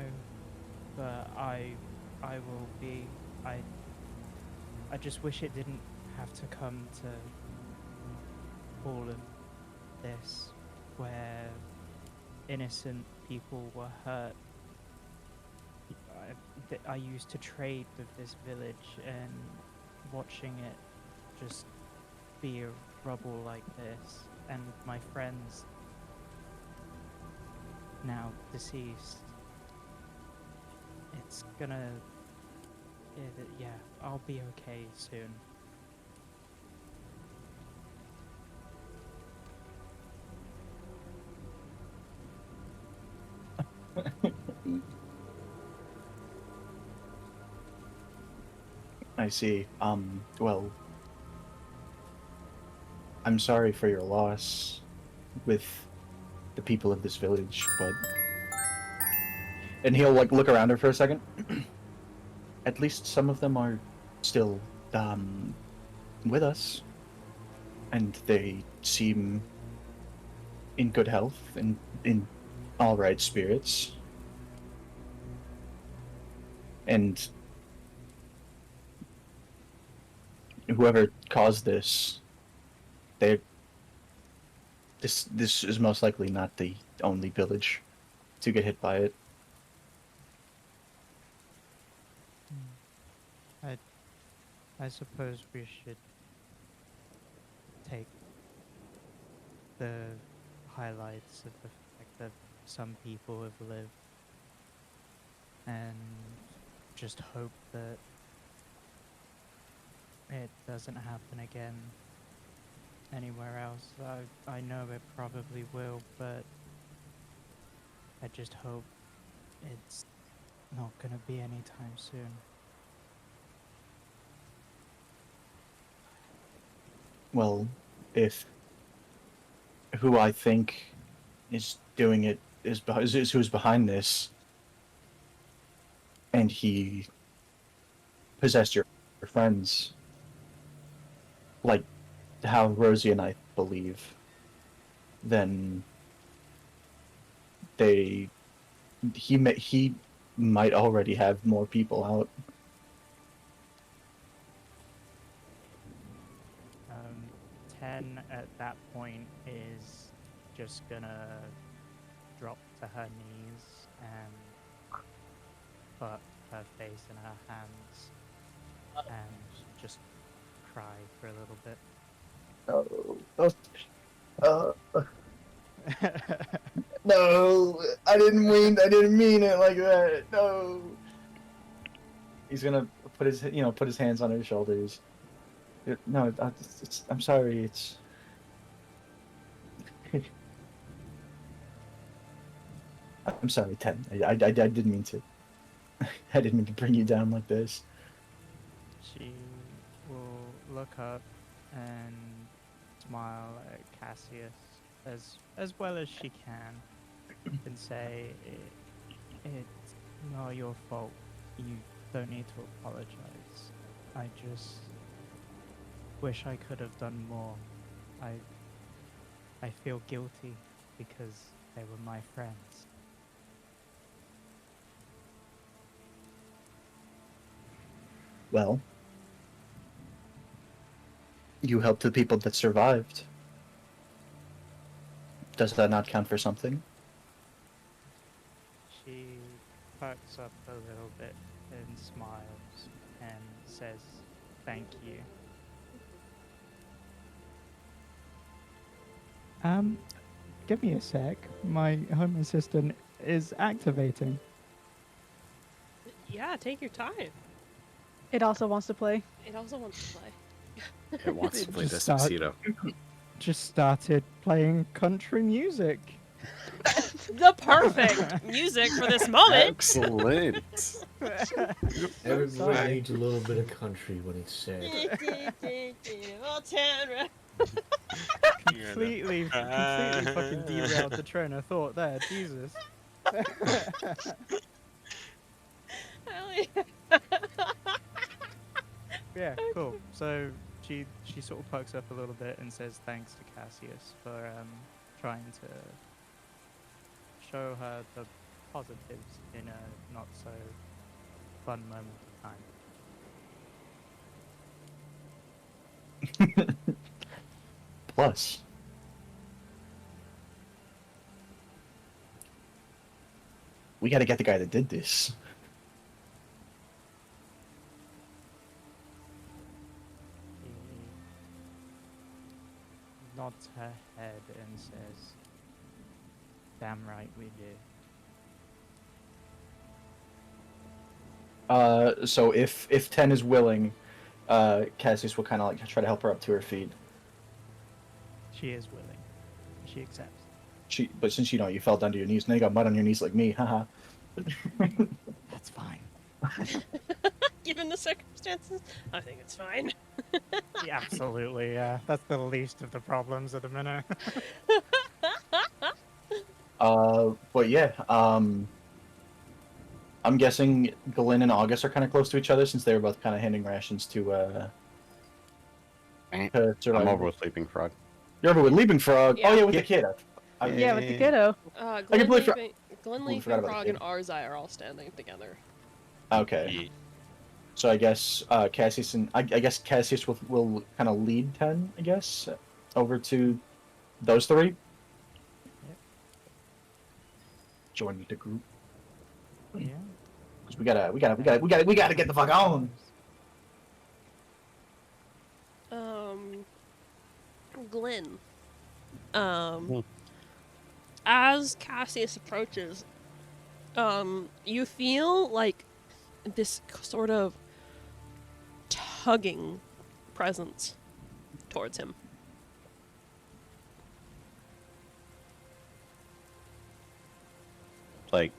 but I will be. I just wish it didn't have to come to all of this, where innocent people were hurt. I used to trade with this village, and watching it just be a rubble like this, and my friends now deceased, it's gonna... Yeah, I'll be okay soon." I see. Well, I'm sorry for your loss with the people of this village, but... And he'll, like, look around her for a second. At least some of them are still, with us. And they seem in good health and in all right spirits. And whoever caused this, this is most likely not the only village to get hit by it. I suppose we should take the highlights of the fact that some people have lived and just hope that it doesn't happen again anywhere else. I know it probably will, but I just hope it's not gonna be anytime soon. Well, if who I think is doing it is who's behind this, and he possessed your friends, like how Rosie and I believe, then he might already have more people out. 10 at that point is just gonna drop to her knees and put her face in her hands and just cry for a little bit. No, I didn't mean it like that. No. He's gonna put his hands on her shoulders. No, I'm sorry. It's. I'm sorry, Ted. I didn't mean to. I didn't mean to bring you down like this. She will look up and smile at Cassius as well as she can and say, it's not your fault. You don't need to apologize. I just wish I could have done more. I feel guilty because they were my friends. Well, you helped the people that survived. Does that not count for something? She perks up a little bit and smiles and says, thank you. Give me a sec. My home assistant is activating. Yeah, take your time. It also wants to play. It also wants to play. It wants to It play just start- Despacito. Just started playing country music. The perfect music for this moment. Excellent. Everybody Sorry. needs a little bit of country when it's sad. Old Town Road. Completely fucking derailed the train of thought there. Jesus. Hell yeah. Yeah, cool. So she sort of perks up a little bit and says thanks to Cassius for trying to show her the positives in a not so fun moment of time. Plus, we got to get the guy that did this. She nods her head and says, damn right we do. So if 10 is willing, Cassius will kind of like try to help her up to her feet. She is willing. She accepts. But since you fell down to your knees, now you got mud on your knees like me, haha. That's fine. Given the circumstances, I think it's fine. Yeah, absolutely, yeah. That's the least of the problems at the minute. But yeah, I'm guessing Glenn and August are kind of close to each other since they were both kind of handing rations to I'm survival. over with Leaping Frog. You're over with Leaping Frog. Yeah. Oh yeah, with the kid. Yeah, with the kiddo. Glenn completely for- Leaping, Glenn Ooh, forgot Leaping about Frog the and Arzai are all standing together. Okay. Yeah. So I guess Cassius and I guess Cassius will kind of lead 10, I guess, over to those three. Yep. Join the group. Yeah. 'Cause we gotta get the fuck on. Glenn. As Cassius approaches, you feel like this sort of tugging presence towards him. Like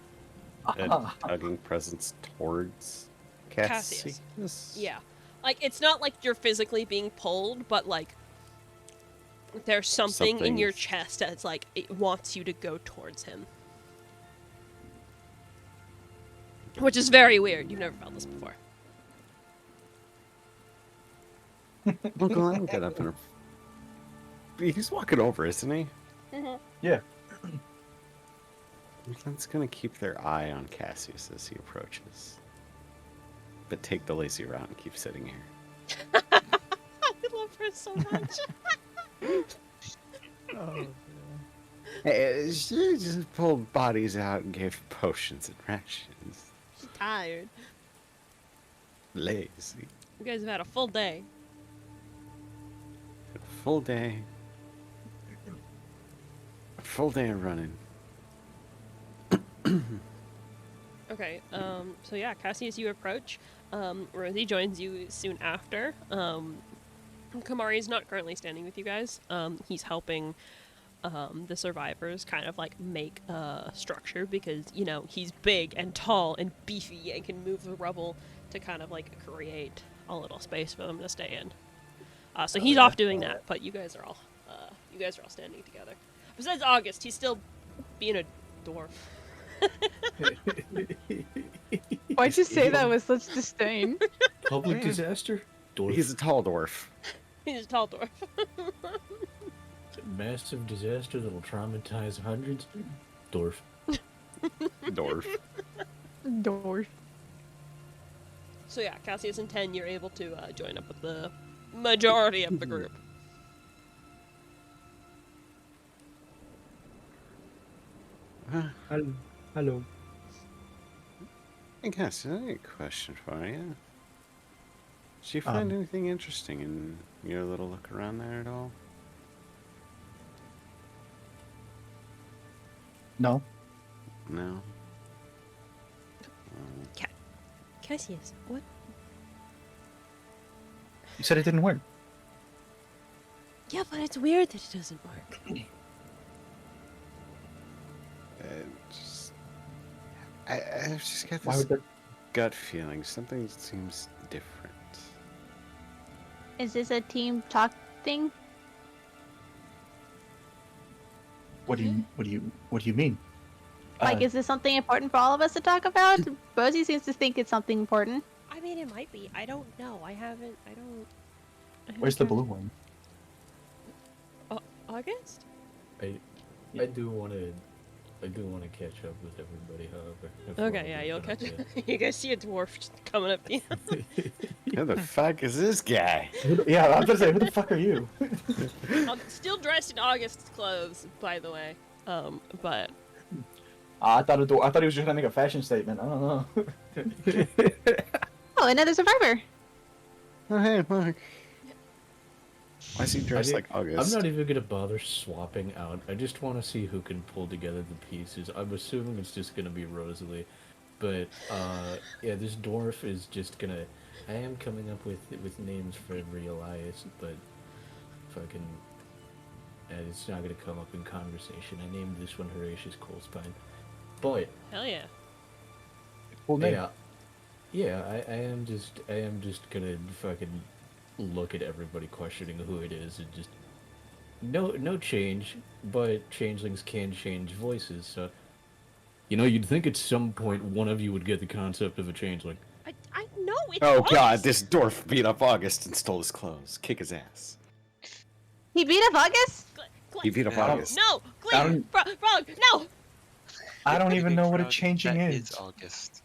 a Ah. tugging presence towards Cassius. Yeah. Like, it's not like you're physically being pulled, but, like, there's something in your chest that's, like, it wants you to go towards him. Which is very weird. You've never felt this before. Well, go ahead and get up and... He's walking over, isn't he? Yeah. That's gonna keep their eye on Cassius as he approaches. But take the lazy route and keep sitting here. I love her so much. Oh, Hey, she just pulled bodies out and gave potions and rations. She's tired. Lazy. You guys have had a full day. A full day. A full day of running. Okay, so yeah, Cassie, as you approach, Rosie joins you soon after. Kamari's not currently standing with you guys. He's helping the survivors kind of like make a structure because, you know, he's big and tall and beefy and can move the rubble to kind of like create a little space for them to stay in. So he's off doing that, but you guys are all standing together. Besides August, he's still being a dwarf. Why'd you say that with such disdain? Public disaster? Dwarf. He's a tall dwarf. He's a tall dwarf. Massive disaster that'll traumatize hundreds? Dwarf. Dwarf. Dwarf. So yeah, Cassius and 10, you're able to join up with the majority of the group. hello. Hey, Cassius, I have a question for you. Did you find anything interesting in your little look around there at all? No. No? Cassius, what? You said it didn't work. Yeah, but it's weird that it doesn't work. I've just got Why this would that? gut feeling. Something seems different. Is this a team talk thing? What do you mean? Like, is this something important for all of us to talk about? Bosie seems to think it's something important. I mean, it might be. I don't know. I haven't Where's the blue one? August? I do want to catch up with everybody, however. before Okay, I yeah, get you'll done catch with it. You guys see a dwarf just coming up to you. Who the fuck is this guy? Yeah, I was gonna say, who the fuck are you? Still dressed in August's clothes, by the way. But I thought he was just gonna make a fashion statement. I don't know. Oh, another survivor. Oh, hey, Mark. Why is he dressed like I'm August? not even gonna bother swapping out. I just want to see who can pull together the pieces. I'm assuming it's just gonna be Rosalie, but yeah, this dwarf is just gonna. I am coming up with names for every Elias, but fucking, it's not gonna come up in conversation. I named this one Horatius Coldspine, but hell yeah. Cool name. yeah, I am just gonna fucking look at everybody questioning who it is and just no change, but changelings can change voices, so you'd think at some point one of you would get the concept of a changeling. I know it's Oh August. god, this dwarf beat up August and stole his clothes. Kick his ass. He beat up August? He beat up August. No! Glenn! Frog! No! I don't even know what a Frog, changing that is. August.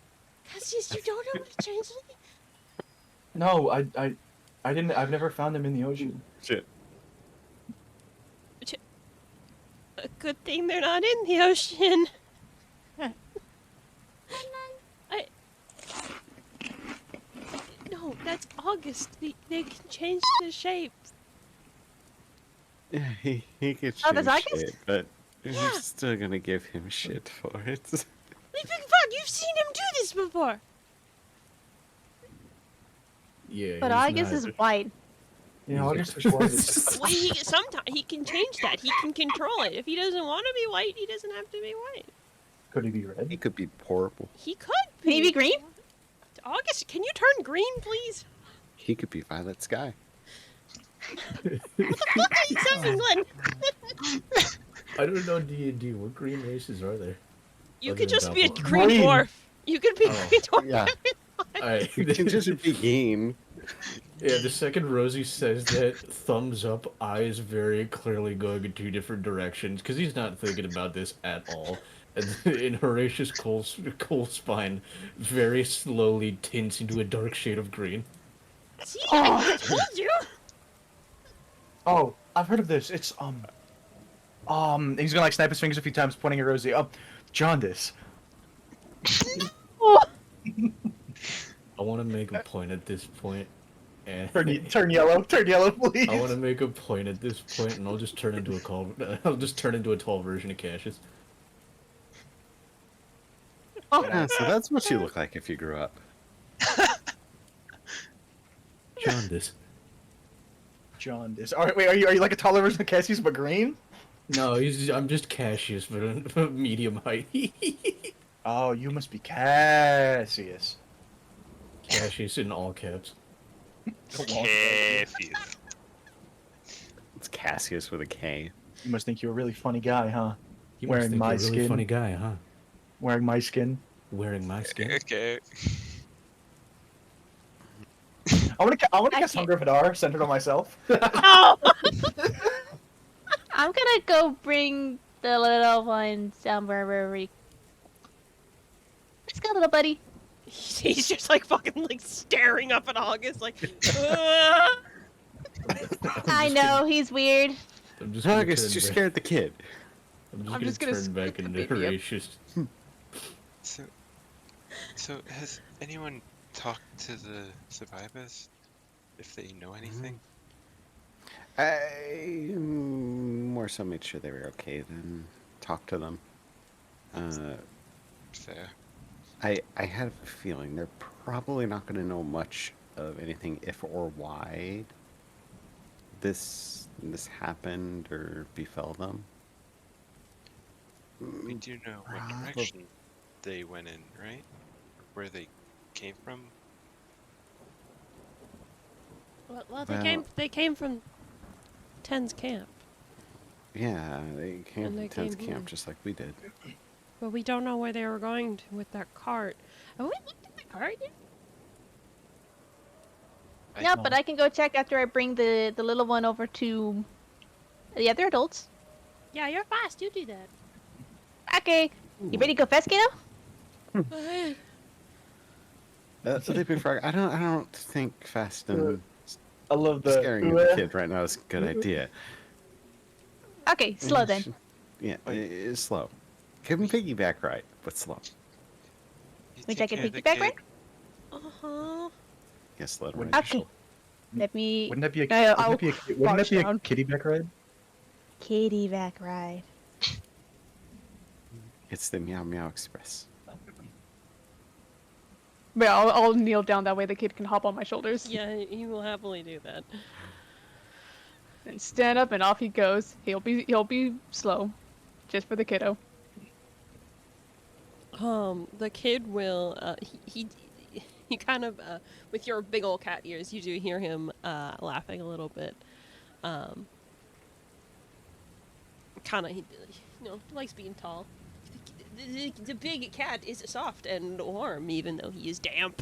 Cassius, you don't know what a changeling is? No, I didn't. I've never found him in the ocean. Shit. A good thing they're not in the ocean. No, that's August. They can change the shapes. Yeah, he could Oh, change that's August? shit, but Yeah. you're still gonna give him shit for it. Leaping Frog, you've seen him do this before. Yeah, But he's August not- is white. Yeah, August was white. Well, sometimes he can change that. He can control it. If he doesn't want to be white, he doesn't have to be white. Could he be He red? could be purple. He could be. Can he be green? August, can you turn green, please? He could be Violet Sky. What the fuck are you saying, Glenn? I don't know D&D. What green races are there? You Other could than just be a Doppel- green Green. dwarf. You could be a Oh. green dwarf. Yeah. Alright. You can just be green. Yeah, the second Rosie says that, thumbs up, eyes very clearly going in 2 different directions, because he's not thinking about this at all. And in Horatius Cole's spine, very slowly tints into a dark shade of green. See, I told you. Oh, I've heard of this. It's he's gonna like snap his fingers a few times, pointing at Rosie. Jaundice. Oh, I want to make a point at this point, and Turn yellow, please. I want to make a point at this point, and I'll just turn into a tall version of Cassius. Yeah, so that's what you look like if you grew up. Jaundice. Jaundice. All right, wait. Are you like a taller version of Cassius but green? No, I'm just Cassius, but medium height. Oh, you must be Cassius. Cassius in all caps. Cassius. It's Cassius with a K. You must think you're a really funny guy, huh? You Wearing must think my you're a really skin. funny guy, huh? Wearing my skin. Wearing my skin. Okay. I want to I cast can't- Hunger of Hadar centered on myself. No. I'm gonna go bring the little one somewhere. Let's go, little buddy. He's just like fucking like staring up at August like. "Ugh." I know he's weird. I'm just gonna August, turn you back- scared the kid. I'm just gonna turn back scoop the into baby up. Horatius. So has anyone talked to the survivors? If they know anything? I more so made sure they were okay than talk to them. Fair. I had a feeling they're probably not going to know much of anything if or why this happened or befell them. We do know what Prob- direction they went in, right? Where they came from? Well, Well- they came from Ten's camp, Yeah, they came And from they Ten's came camp here. just like we did. but we don't know where they were going to with that cart. Have we looked at the cart yet? No, but I can go check after I bring the little one over to the other adults. Yeah, you're fast. You do that. Okay. You ready to go fast, kiddo? Sleeping Frog, I don't think fast and I love the scaring the kid right now is a good idea. Okay, slow then. Yeah, it's slow. Give him piggyback ride, but slow. You Wait, take I can care of the piggyback kid? right? Uh-huh. Yes, let him Wouldn't- ride. Okay. Let me Wouldn't that be a I'll wouldn't that be a down. kitty back ride? kitty back ride. It's the Meow Meow Express. But I'll kneel down that way the kid can hop on my shoulders. Yeah, he will happily do that. And stand up and off he goes. He'll be slow. Just for the kiddo. The kid will, he kind of, with your big old cat ears, you do hear him, laughing a little bit. Kind of, he likes being tall. The big cat is soft and warm, even though he is damp.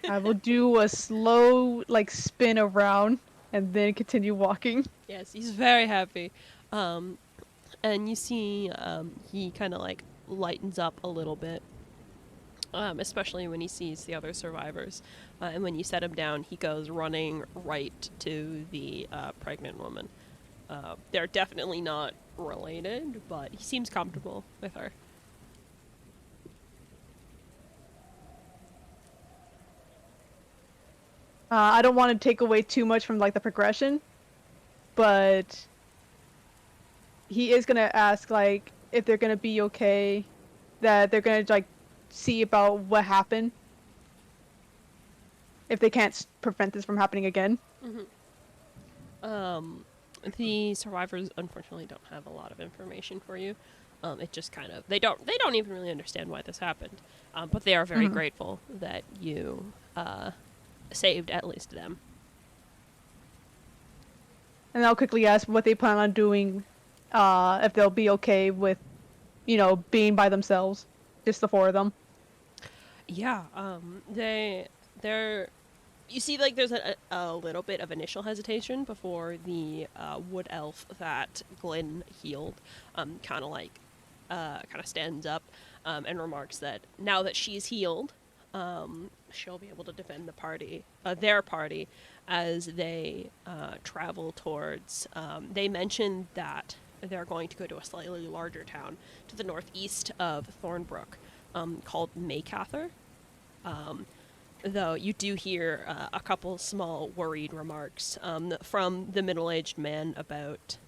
I will do a slow spin around and then continue walking. Yes, he's very happy. And you see, he kind of lightens up a little bit. Especially when he sees the other survivors. And when you set him down, he goes running right to the pregnant woman. They're definitely not related, but he seems comfortable with her. I don't want to take away too much from the progression, but he is gonna ask if they're gonna be okay, that they're gonna see about what happened. if they can't prevent this from happening again. The survivors unfortunately don't have a lot of information for you. It just kind of they don't even really understand why this happened. But they are very grateful that you saved at least them. And I'll quickly ask what they plan on doing, if they'll be okay with, being by themselves, just the four of them. Yeah, they're you see, like, there's a little bit of initial hesitation before the wood elf that Glenn healed kind of stands up and remarks that now that she's healed, she'll be able to defend their party, as they travel towards. They mentioned that they're going to go to a slightly larger town to the northeast of Thornbrook, called Maycather. Though you do hear a couple small worried remarks from the middle-aged man about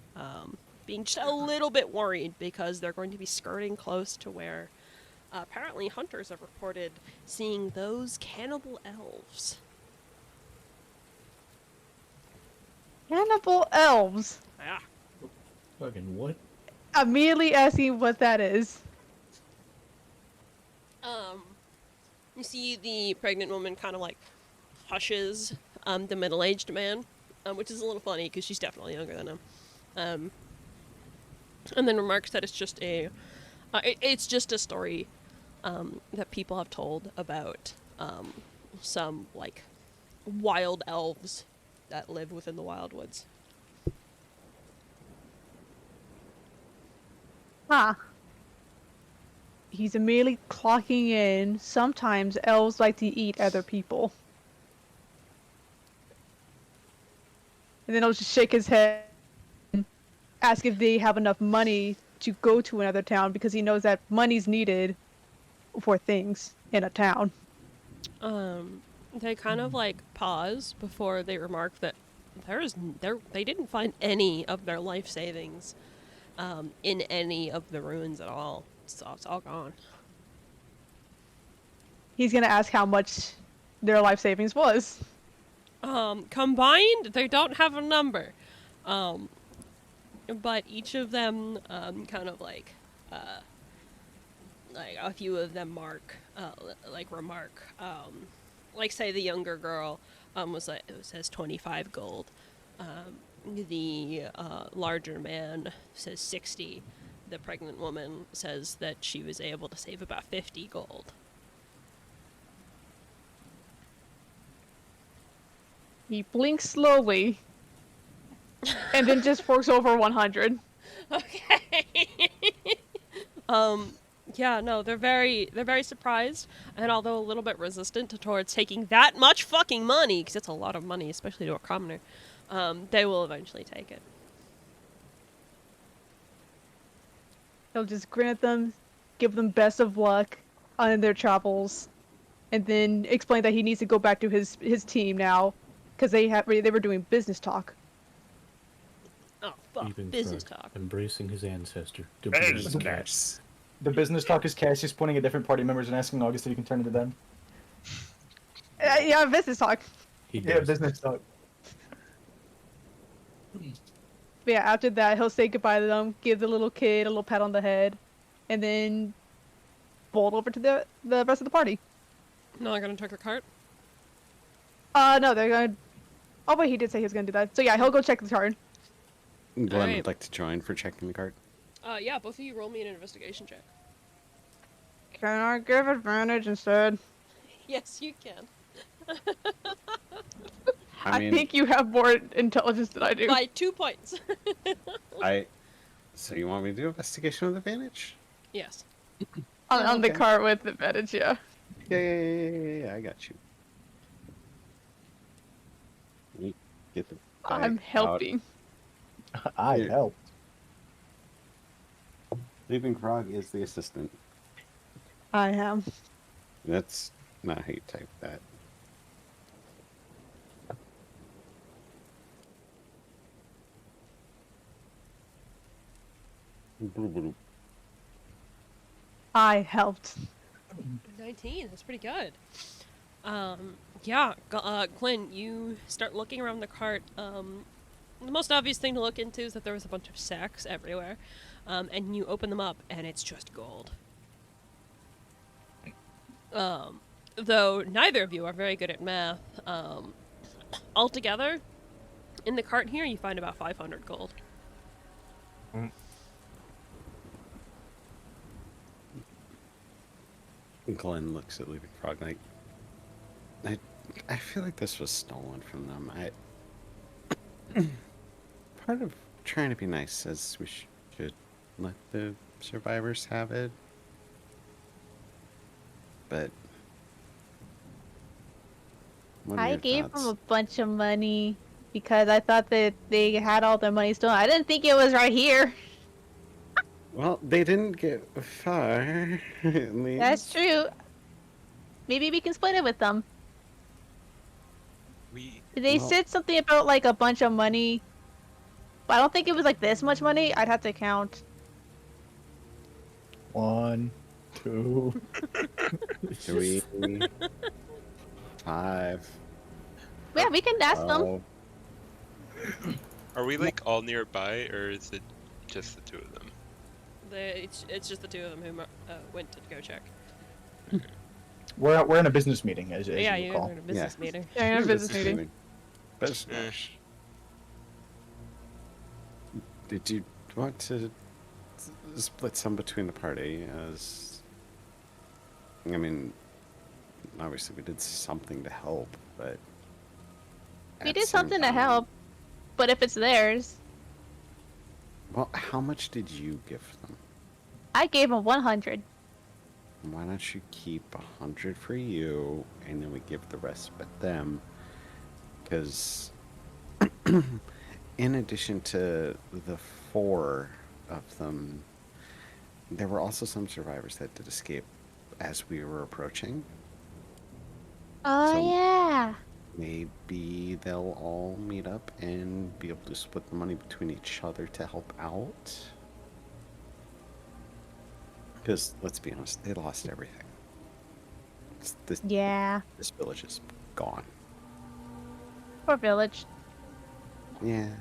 being just a little bit worried because they're going to be skirting close to where apparently hunters have reported seeing those cannibal elves. Cannibal elves. Yeah. Fucking what? Immediately asking what that is. You see the pregnant woman kind of like hushes the middle-aged man, which is a little funny because she's definitely younger than him. And then remarks that it's just it's just a story that people have told about some like wild elves that live within the wild woods. Huh. He's immediately clocking in. Sometimes elves like to eat other people. And then he'll just shake his head and ask if they have enough money to go to another town, because he knows that money's needed for things in a town. They kind of like pause before they remark that they didn't find any of their life savings in any of the ruins at all. So it's all gone. He's gonna ask how much their life savings was. Combined, they don't have a number. But each of them kind of like a few of them remark like say the younger girl says 25 gold. The larger man says 60. The pregnant woman says that she was able to save about 50 gold. He blinks slowly and then just forks over 100. Okay. Yeah, no, they're very surprised, and although a little bit resistant towards taking that much fucking money, because it's a lot of money, especially to a commoner, they will eventually take it. He'll just grin at them, give them best of luck on their travels, and then explain that he needs to go back to his team now, because they were doing business talk. Oh, fuck. Leaping Business frog, talk. embracing his ancestor. Business. The business talk is Cassius pointing at different party members and asking August if he can turn it to them. Yeah, business talk. He Yeah, does. business talk. But yeah, after that, he'll say goodbye to them, give the little kid a little pat on the head, and then bolt over to the rest of the party. No, I'm gonna take a cart. No, they're gonna... Oh, wait, he did say he was gonna do that. So yeah, he'll go check the card. Glenn Alright. would like to join for checking the cart. Yeah, both of you roll me an investigation check. Can I give advantage instead? Yes, you can. I mean, think you have more intelligence than I do. By 2 points. So you want me to do investigation with advantage? Yes. On the okay. cart with advantage, yeah. Yeah, I got you. You get the I'm bag helping. I Here. helped. out. Leaping Frog is the assistant. I am. That's not how you type that. I helped. 19, that's pretty good. Yeah, Glenn, you start looking around the cart. The most obvious thing to look into is that there was a bunch of sacks everywhere. And you open them up, and it's just gold. Though neither of you are very good at math, altogether, in the cart here, you find about 500 gold. Glenn looks at Leaping Frog like, I feel like this was stolen from them. Part of trying to be nice says we should let the survivors have it. But what are I your gave them thoughts? a bunch of money because I thought that they had all their money stolen. I didn't think it was right here. Well, they didn't get far, at least. That's true. Maybe we can split it with them. We They Well- said something about like a bunch of money. But I don't think it was like this much money. I'd have to count. 1, 2. 3, 5. Yeah, we can ask them. 12. are we like all nearby, or is it just the two of them? It's just the two of them who went to go check. We're in a business meeting, as Yeah, you you're recall. in a business meeting. Yeah, in a business meeting. Business. Did you want to split some between the party? As I mean, obviously we did something to help, but We at did the same something to time- help. But if it's theirs, Well, how much did you give them? I gave them 100. Why don't you keep 100 for you, and then we give the rest but them? Because in addition to the 4 of them, there were also some survivors that did escape as we were approaching. Oh, So- yeah. Maybe they'll all meet up and be able to split the money between each other to help out. Because let's be honest, they lost everything. This Yeah. village is gone. Poor village. Yeah.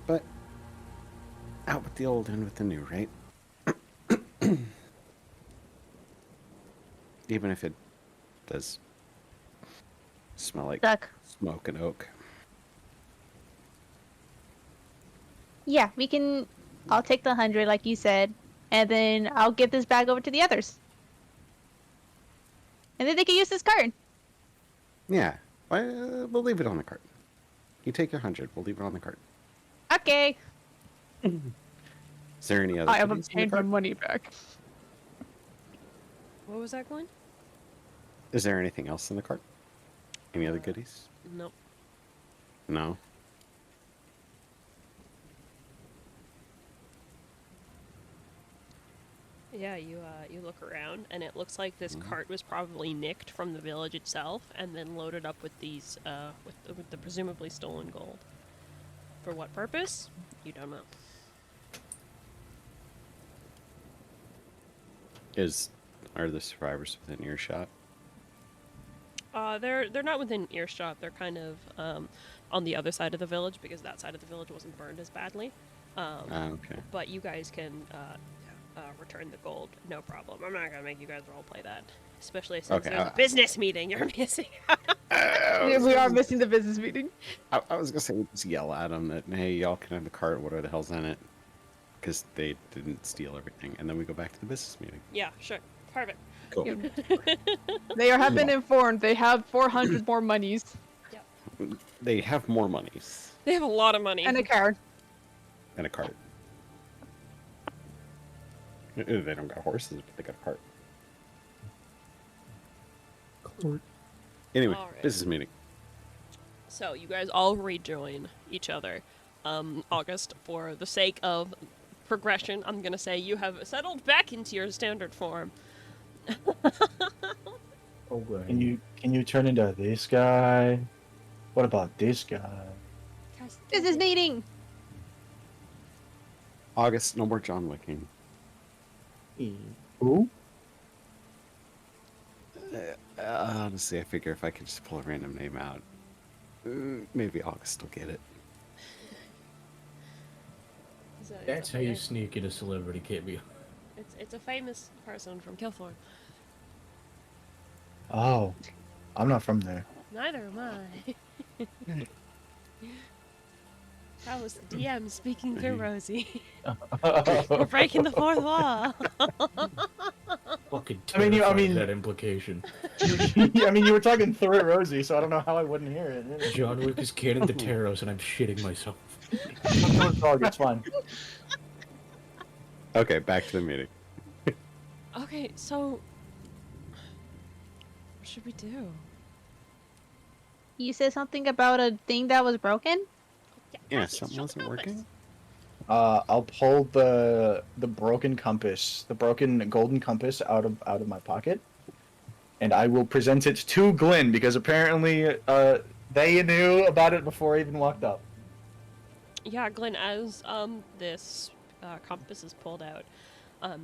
But out with the old, in with the new, right? Even if it does smell like Duck. smoke and oak. Yeah, we can. I'll take the 100, like you said, and then I'll give this bag over to the others. And then they can use this card. Yeah. We'll leave it on the cart. You take your 100. We'll leave it on the cart. Okay. Is there any other? I have goodies in the obtained my cart? money back. What was that, Glenn? Is there anything else in the cart? Any other goodies? Nope. No. Yeah, you look around, and it looks like this Mhm. cart was probably nicked from the village itself, and then loaded up with these with the presumably stolen gold. For what purpose? You don't know. Are the survivors within earshot? They're not within earshot. They're kind of on the other side of the village because that side of the village wasn't burned as badly. Okay. But you guys can return the gold, no problem. I'm not gonna make you guys role play that, especially since Okay, there's a business meeting you're missing. Yeah, we are missing the business meeting. I was gonna say just yell at them that hey, y'all can have the cart. What the hell's in it? Because they didn't steal everything, and then we go back to the business meeting. Yeah, sure, perfect. Cool. They have been informed. They have 400 more monies They have more monies They have a lot of money. and a card. and a cart. They don't got horses, but they got a cart. Anyway, All right. business meeting. So you guys all rejoin each other. August, for the sake of progression, I'm gonna say you have settled back into your standard form. Okay. Can you turn into this guy? What about this guy? Business meeting. August, no more John Wicking. Who? Honestly, I figure if I could just pull a random name out, maybe August will get it. That's how you sneak in a celebrity cameo. It's a famous person from Kilthorne. Oh, I'm not from there. Neither am I. That was the DM speaking through Rosie. We're breaking the fourth wall. Fucking I mean, terrifies that implication. I mean, you were talking through it, Rosie, so I don't know how I wouldn't hear it. John Wick is canon to Terros, and I'm shitting myself. No, it's dog, it's fine. Okay, back to the meeting. Okay, so what should we do? You said something about a thing that was broken? Yeah, Cassius, something show the wasn't compass. working. I'll pull the broken compass, the broken golden compass out of my pocket, and I will present it to Glenn because apparently they knew about it before I even walked up. Yeah, Glenn, as this compass is pulled out,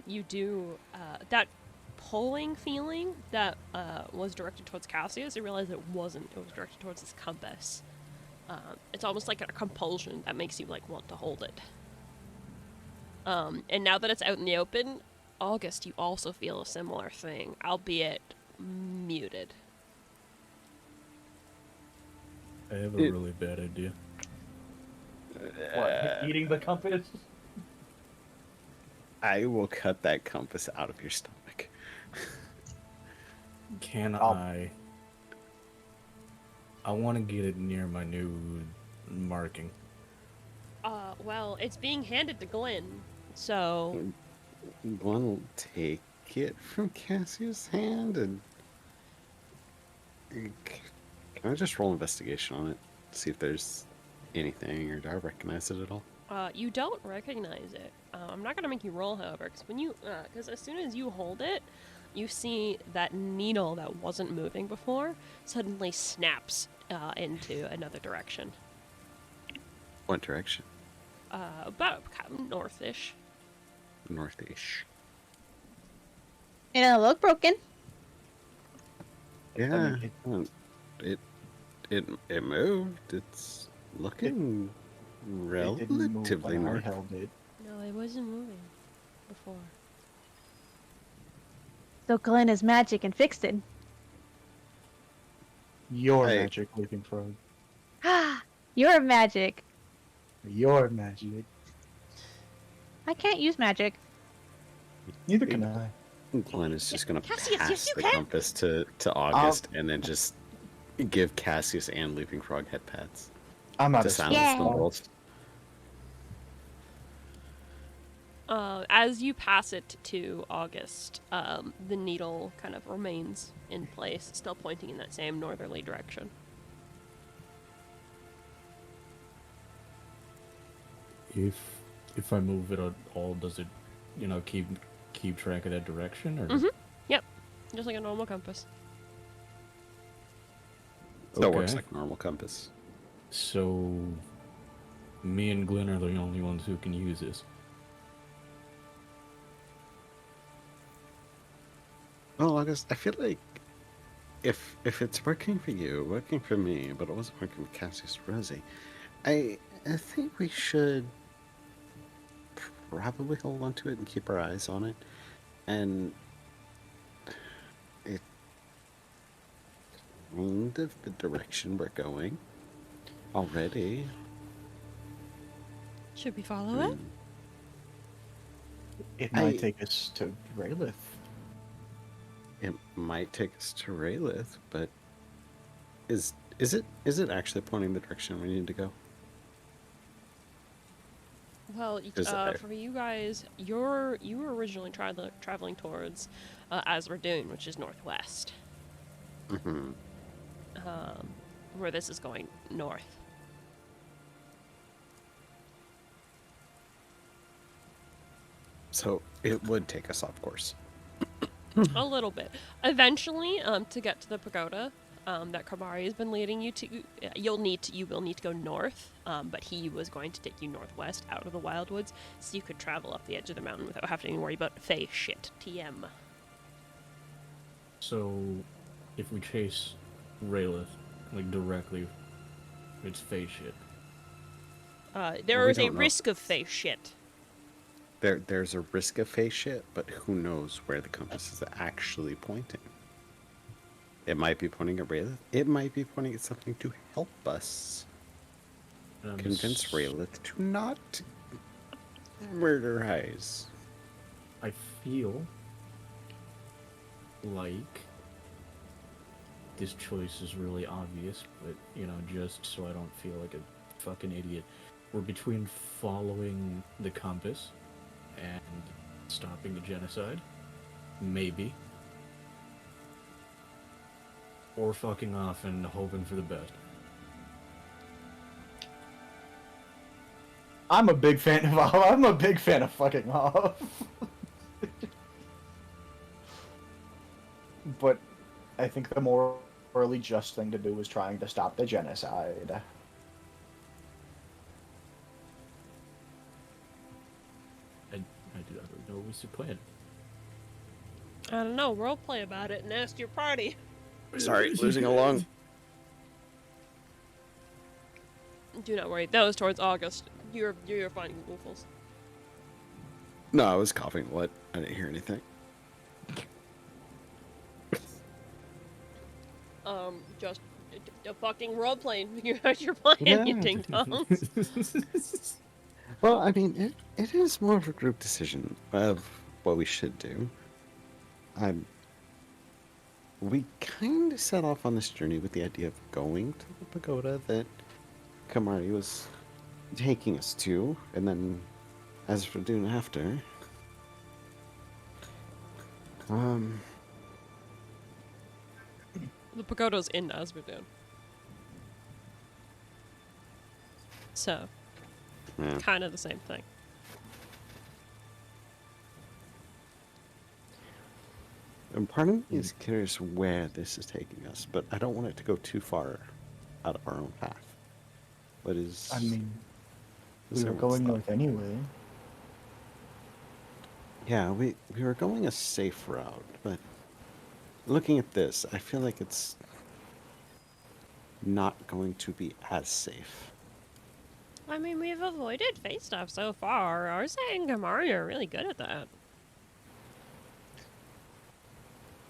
you do that pulling feeling that was directed towards Cassius. You realize it wasn't. It was directed towards this compass. It's almost like a compulsion that makes you like want to hold it. And now that it's out in the open, August, you also feel a similar thing, albeit muted. I have a really bad idea. What? Eating the compass? I will cut that compass out of your stomach. Can I'll- I want to get it near my new marking. Well, it's being handed to Glenn, so Glenn will take it from Cassius' hand and can I just roll investigation on it? See if there's anything, or do I recognize it at all? you don't recognize it. I'm not gonna make you roll, however, because as soon as you hold it, you see that needle that wasn't moving before suddenly snaps into another direction. What direction? About northish. Northish. And it looked broken. Yeah, mean, it moved. It's looking It didn't move relatively when I north. held it. No, it wasn't moving before. So Glenn is magic and fixed it. Your Hey. magic, Leaping Frog. You're magic. Your magic. I can't use magic. Neither can I. Glenn is just gonna Cassius, pass yes, you the can. compass to August, and then just give Cassius and Leaping Frog head pats I'm out to of silence Yeah. them both. As you pass it to August, the needle kind of remains in place, still pointing in that same northerly direction. If I move it at all, does it, keep track of that direction, or? Mhm. Yep, just like a normal compass. Still works Okay. like a normal compass. So, me and Glenn are the only ones who can use this. Well, August, I feel like if it's working for you, working for me, but it wasn't working for Cassius Rosie, I think we should probably hold on to it and keep our eyes on it. And it kind of the direction we're going already. Should we follow I it? mean, It might take us to Raylith. it might take us to Raylith, but is it actually pointing the direction we need to go? Well, for you guys, you were originally traveling towards Aswardoon, which is northwest, Mm-hmm. where this is going north. So it would take us off course. A little bit. Eventually, to get to the pagoda that Kamari has been leading you to, you will need to go north. But he was going to take you northwest out of the wildwoods, so you could travel up the edge of the mountain without having to worry about Fey shit. TM. So, if we chase Raylith, like, directly, it's face shit. There Well, we is a don't know. risk of face shit. There's a risk of face shit, but who knows where the compass is actually pointing? It might be pointing at Raylith. It might be pointing at something to help us convince Raylith to not murder Eyes. I feel like this choice is really obvious, but, you know, just so I don't feel like a fucking idiot, we're between following the compass and stopping the genocide, maybe, or fucking off and hoping for the best. I'm a big fan of fucking off. But I think the morally just thing to do is trying to stop the genocide. I don't know what's the plan. I don't know. Roleplay about it and ask your party. Sorry, losing along. Do not worry. That was towards August. You're finding woofles. No, I was coughing. What? I didn't hear anything. Just a fucking role playing. Figure out your plan, you Yeah. ding dongs. Well, I mean, it is more of a group decision of what we should do. We kind of set off on this journey with the idea of going to the pagoda that Kamari was taking us to, and then as for doing after, The pagoda's in Asmodean. So, yeah. kind of the same thing. And part of me is curious where this is taking us, but I don't want it to go too far out of our own path. What is? I mean, is we were everyone's going thought? north anyway. Yeah, we were going a safe route, but looking at this, I feel like it's not going to be as safe. I mean, we've avoided face stuff so far. Arze and Gamari are really good at that.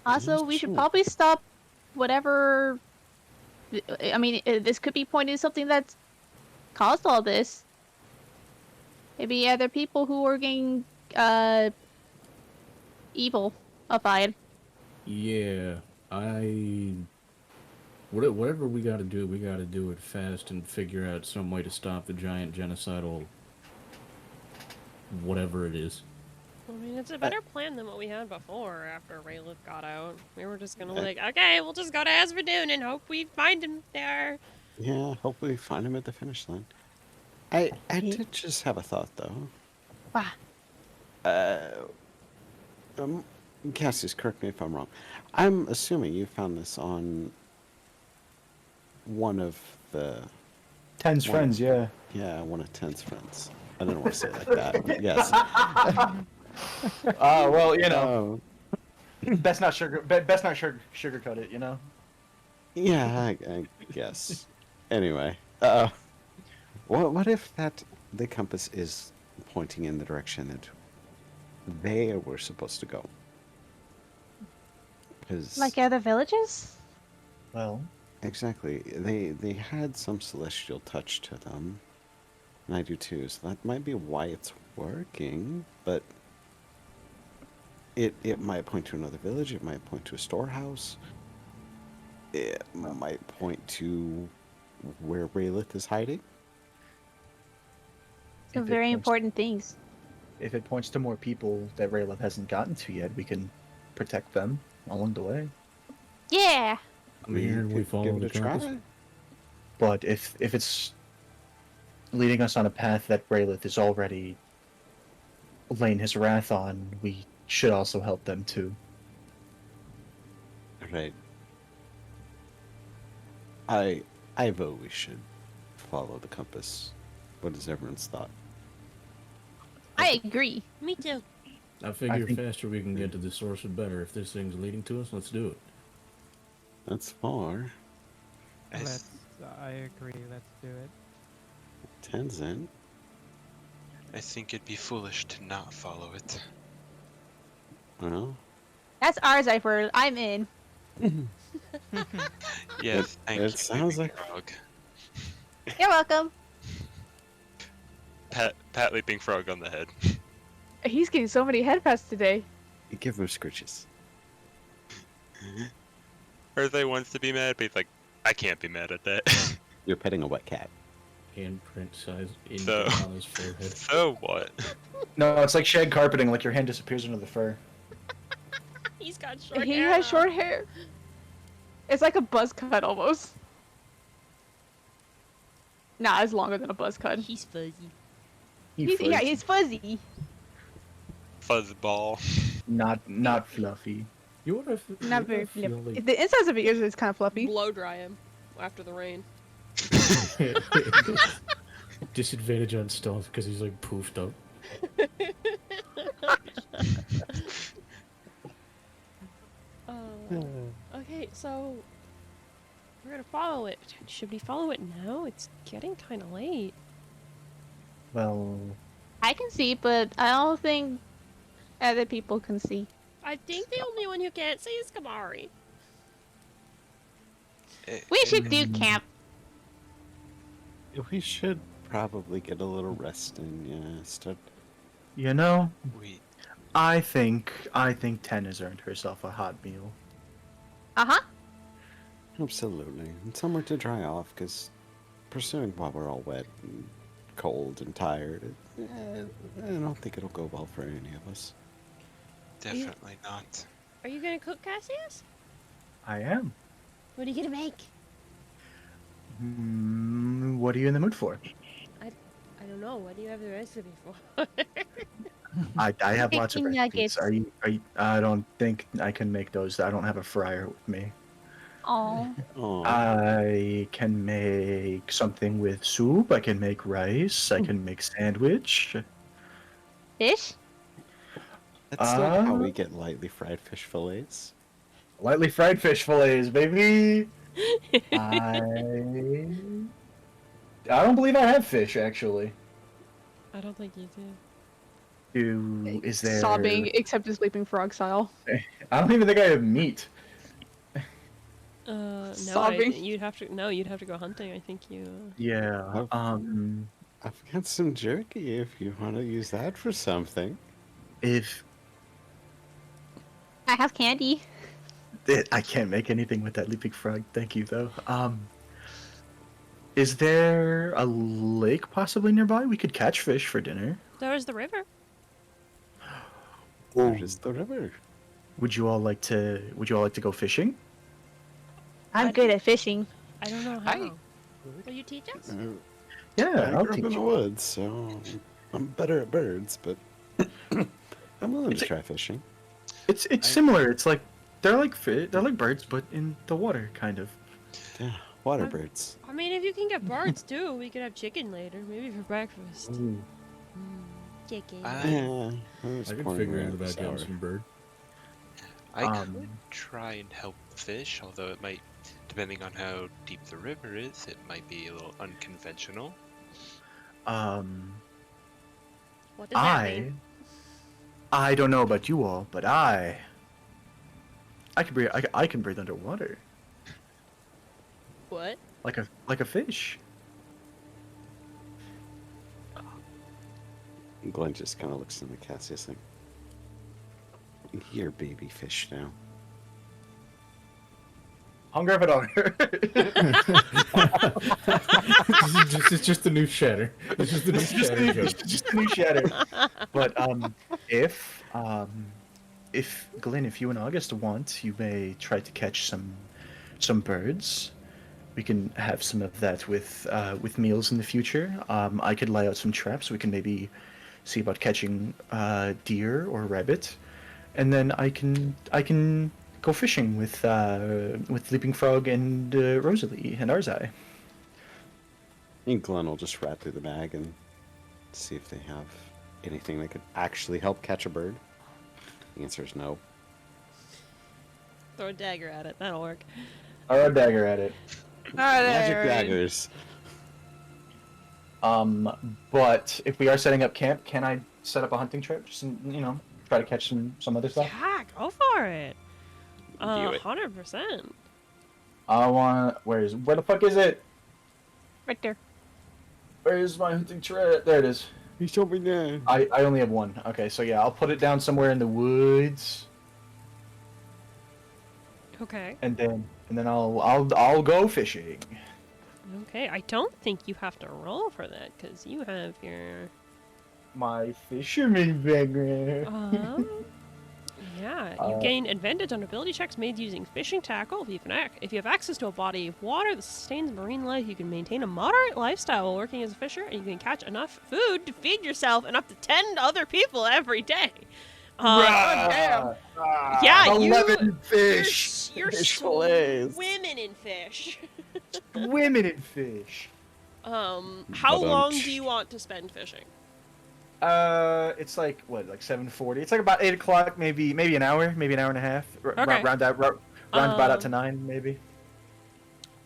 Also, we should probably stop whatever. I mean, this could be pointing to something that's caused all this. Maybe other people who are getting evil-ified. Yeah, whatever we gotta do it fast and figure out some way to stop the giant genocidal whatever it is. I mean, it's a better plan than what we had before after Raylith got out. We were just gonna okay, we'll just go to Asmodean and hope we find him there. Yeah, hopefully we find him at the finish line. I did just have a thought though. Cassius, correct me if I'm wrong. I'm assuming you found this on one of the Ten's friends, yeah. Yeah, one of Ten's friends. I didn't want to say it like that, but yes. Well, you know, best not sugarcoat it, you know. Yeah, I guess. Anyway, what if the compass is pointing in the direction that they were supposed to go? Because Like other villages? Well, exactly, they had some celestial touch to them, and I do too. So that might be why it's working, but it might point to another village. It might point to a storehouse. It might point to where Raylith is hiding. Some very important things. If it points to more people that Raylith hasn't gotten to yet, we can protect them along the way. Yeah. I mean, we could follow give the it a compass. try. But if it's leading us on a path that Raylith has already laying his wrath on, we should also help them too. Right. I vote we should follow the compass. What is everyone's thought? I agree. Me too. I figure think- faster we can get to the source, the better. If this thing's leading to us, let's do it. That's far. I s- Let's. I agree. Let's do it. Tenzin. I think it'd be foolish to not follow it. Well, That's ours, I'm in. Yes, thank you. it sounds Leaping like- Frog. You're welcome. Pat Leaping Frog on the head. He's getting so many head pats today. you give him scritches. Earthly wants to be mad, but he's like, I can't be mad at that. You're petting a wet cat. Handprint size in So- on his forehead. So what? No, it's like shag carpeting. Like your hand disappears under the fur. He's got short He hair. has now. short hair. It's like a buzz cut almost. Nah, it's longer than a buzz cut. He's fuzzy. Yeah, he's fuzzy. Fuzzball. Not fluffy. You would have. Not very feel fluffy. like The insides of his ears is kind of fluffy. Blow dry him after the rain. disadvantage on stealth because he's like poofed up. Okay, so we're gonna follow it. Should we follow it now? It's getting kind of late. Well, I can see, but I don't think other people can see. I think the only one who can't see is Kamari. We should do camp. We should probably get a little rest in, yeah. Start. you know, We I think Ten has earned herself a hot meal. Uh-huh. Absolutely. And somewhere to dry off, because pursuing while we're all wet and cold and tired, I don't think it'll go well for any of us. definitely not. Are you gonna cook, Cassius? I am. What are you gonna make? What are you in the mood for? I don't know. What do you have the recipe for? I have lots of Chicken recipes. nuggets. Are you? I don't think I can make those. I don't have a fryer with me. Oh. Oh, I can make something with soup. I can make rice. I can make sandwich. Fish? that's not how uh, we get lightly fried fish fillets. Lightly fried fish fillets, baby. I don't believe I have fish actually. I don't think you do. Is there? Sobbing, except his leaping frog style. I don't even think I have meat. No, Sobbing. you'd have to. No, you'd have to go hunting. I think you. Yeah. I've got some jerky if you want to use that for something. If I have candy. I can't make anything with that leaping frog. Thank you though. Is there a lake possibly nearby? We could catch fish for dinner. There's the river. Where is the river? Would you all like to? Would you all like to go fishing? I'm good at fishing. I don't know how. Will you teach us? Yeah, I I'll grew up teach in the you. woods, so I'm better at birds, but I'm willing It's to a- try fishing. It's similar. It's like they're like birds, but in the water, kind of. Yeah, water birds. I mean, if you can get birds too, we could have chicken later, maybe for breakfast. Chicken. Yeah, I can figure out about getting some bird. I Um, could try and help the fish, although it might, depending on how deep the river is, it might be a little unconventional. What does that mean? I don't know about you all, but I can breathe. I can breathe underwater What? like a fish. Glenn just kind of looks into Cassius like, "You're baby fish now." Hunger of a dog. It's just a new shatter. It's just a new shatter joke. Just a new shatter. But if Glenn, if you and August want, you may try to catch some birds. We can have some of that with meals in the future. I could lay out some traps. We can maybe see about catching deer or rabbit, and then I can go fishing with Leaping Frog and Rosalie and Arzai. And Glenn will just rat through the bag and see if they have anything that could actually help catch a bird. The answer is no. Throw a dagger at it. That'll work. Throw a dagger at it. Magic daggers. But if we are setting up camp, can I set up a hunting trip? Just try to catch some other stuff. Yeah, go for it. Do it. 100%. Where the fuck is it? Right there. Where is my hunting trip? There it is. He showed me there. I only have one. Okay, so yeah, I'll put it down somewhere in the woods, Okay. and then I'll go fishing. Okay, I don't think you have to roll for that, because you have your... My fisherman background. Yeah, you gain advantage on ability checks made using fishing tackle. If you have access to a body of water that sustains marine life, you can maintain a moderate lifestyle while working as a fisher, and you can catch enough food to feed yourself and up to 10 other people every day. Damn. Yeah, 11 fish. You're Fish fillets. swimming in fish. Women and fish. How long do you want to spend fishing? It's like what, like 7:40. It's like about 8 o'clock, maybe an hour, maybe an hour and a half. Okay. Round about out to 9, maybe.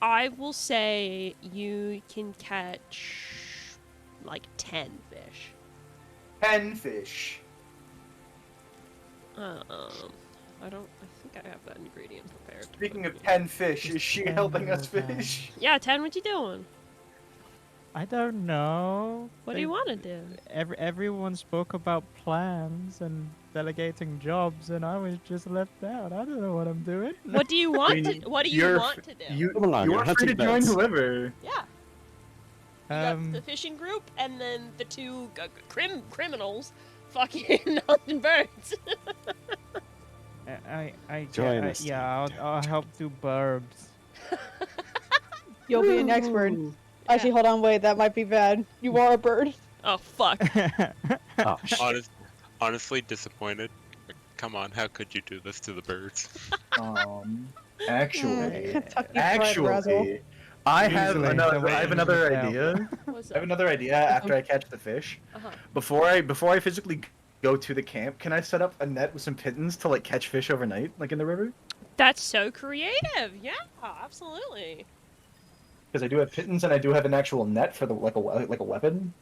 I will say you can catch like 10 fish. 10 fish. I think I have that ingredient prepared. Speaking of 10 fish, is she 10 helping us of them. fish? Yeah, 10, what you doing? I don't know. What do you want to do? Everyone spoke about plans and delegating jobs, and I was just left out. I don't know what I'm doing. What do you want to What do you want to do? Come along, You you're are free to hunting join beds. whoever. Yeah. You got the fishing group and then the two criminals fucking hunting birds. Join us. Yeah, I'll help do burbs. You'll be an expert. Actually, hold on, wait, that might be bad. You are a bird. Oh, fuck. Oh, shit. Honestly disappointed. Come on, how could you do this to the birds? Actually, Kentucky Fried Razzle. I have Usually, another. the I have way another you can idea. What's I have up? another idea after I catch the fish. Uh-huh. Before I physically go to the camp, can I set up a net with some pittons to like catch fish overnight, like in the river? That's so creative. Yeah, absolutely. Because I do have pittons and I do have an actual net for the like a weapon.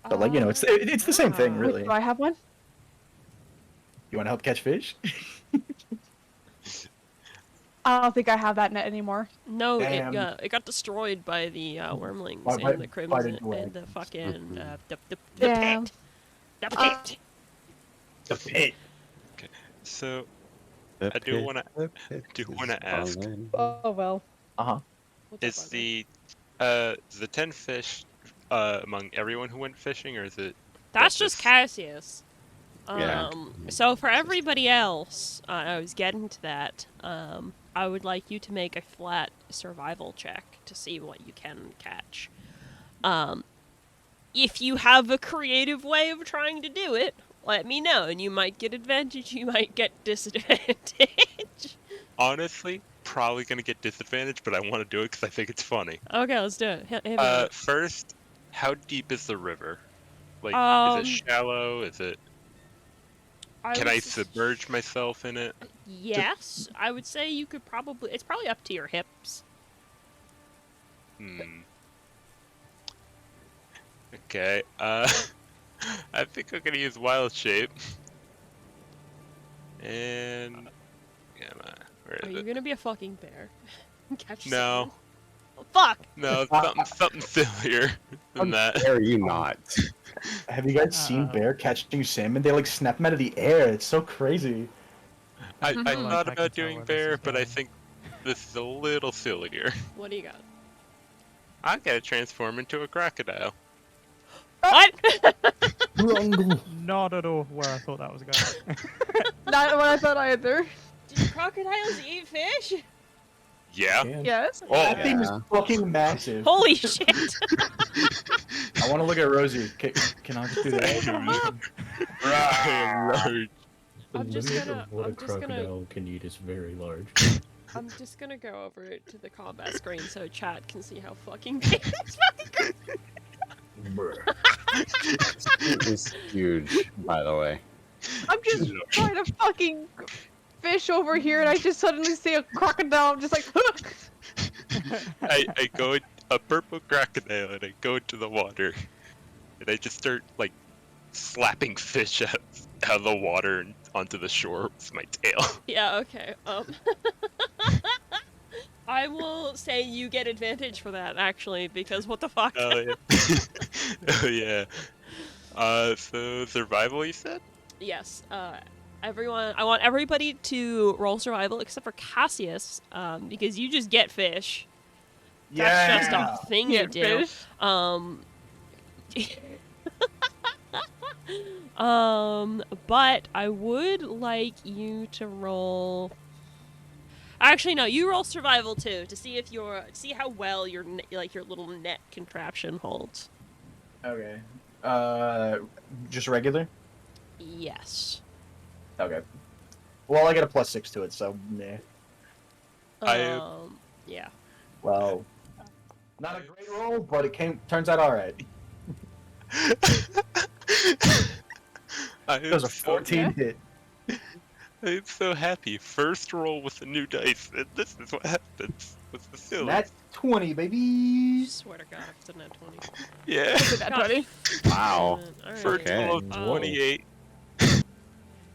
But like it's the same thing, Ah. Wait, really. do I have one? You want to help catch fish? I don't think I have that net anymore. No, Damn. it got destroyed by the wormlings By- and the by crimson the and the fucking the Damn. pit. The pit. The pit. So, The I do pit, wanna- the pit do is wanna ask. falling. Oh well. What's Is up, the 10 fish among everyone who went fishing, or is it? That's just Cassius. Yeah. So for everybody else, I was getting to that. I would like you to make a flat survival check to see what you can catch. If you have a creative way of trying to do it, let me know, and you might get advantage, you might get disadvantage. Honestly, probably gonna get disadvantaged, but I want to do it because I think it's funny. Okay, let's do it. Hit me up. First, how deep is the river? Like, is it shallow? Is it? Can I submerge myself in it? Yes, I would say you could probably. It's probably up to your hips. Okay. I think I'm gonna use wild shape. And where Are is you it? gonna be a fucking bear? Catch No, salmon? Oh, fuck! no, something sillier than that. Dare you not? Have you guys seen bear catching salmon? They like snap them out of the air. It's so crazy. I Mhm. thought Like, I about can tell doing where this bear, is but I going. think this is a little sillier. What do you got? I gotta transform into a crocodile. What? Not at all where I thought that was going. Not what I thought either. Do crocodiles eat fish? Yeah. Yes. Oh, That thing is Yeah. fucking massive. Holy shit! I want to look at Rosie. Can I just do that? I am large. I'm just limit gonna- of what I'm a just gonna- crocodile can eat is very large. I'm just gonna go over it to the combat screen so chat can see how fucking big this fucking It is huge, by the way. I'm just trying to fucking fish over here, and I just suddenly see a crocodile. I'm just like, I go a purple crocodile and I go into the water and I just start like slapping fish out of the water and onto the shore with my tail. Yeah, okay. I will say you get advantage for that, actually, because what the fuck? Oh yeah. Oh yeah. So survival, you said? Yes, everyone, I want everybody to roll survival except for Cassius, because you just get fish. That's just a thing you do. fish. But I would like you to roll. Actually, no, you roll survival too to see if see how well your your little net contraption holds. Okay. Just regular? Yes. Okay. Well, I get a +6 to it, so nah. Yeah. Well, not a great roll, but it turns out alright. It was a 14 hit. I'm so happy. First roll with a new dice, and this is what happens with the silly. Nat 20, baby. Swear to God, if it's a net 20. Yeah. Is it that 20? Wow. Alright. First Okay. roll of 28.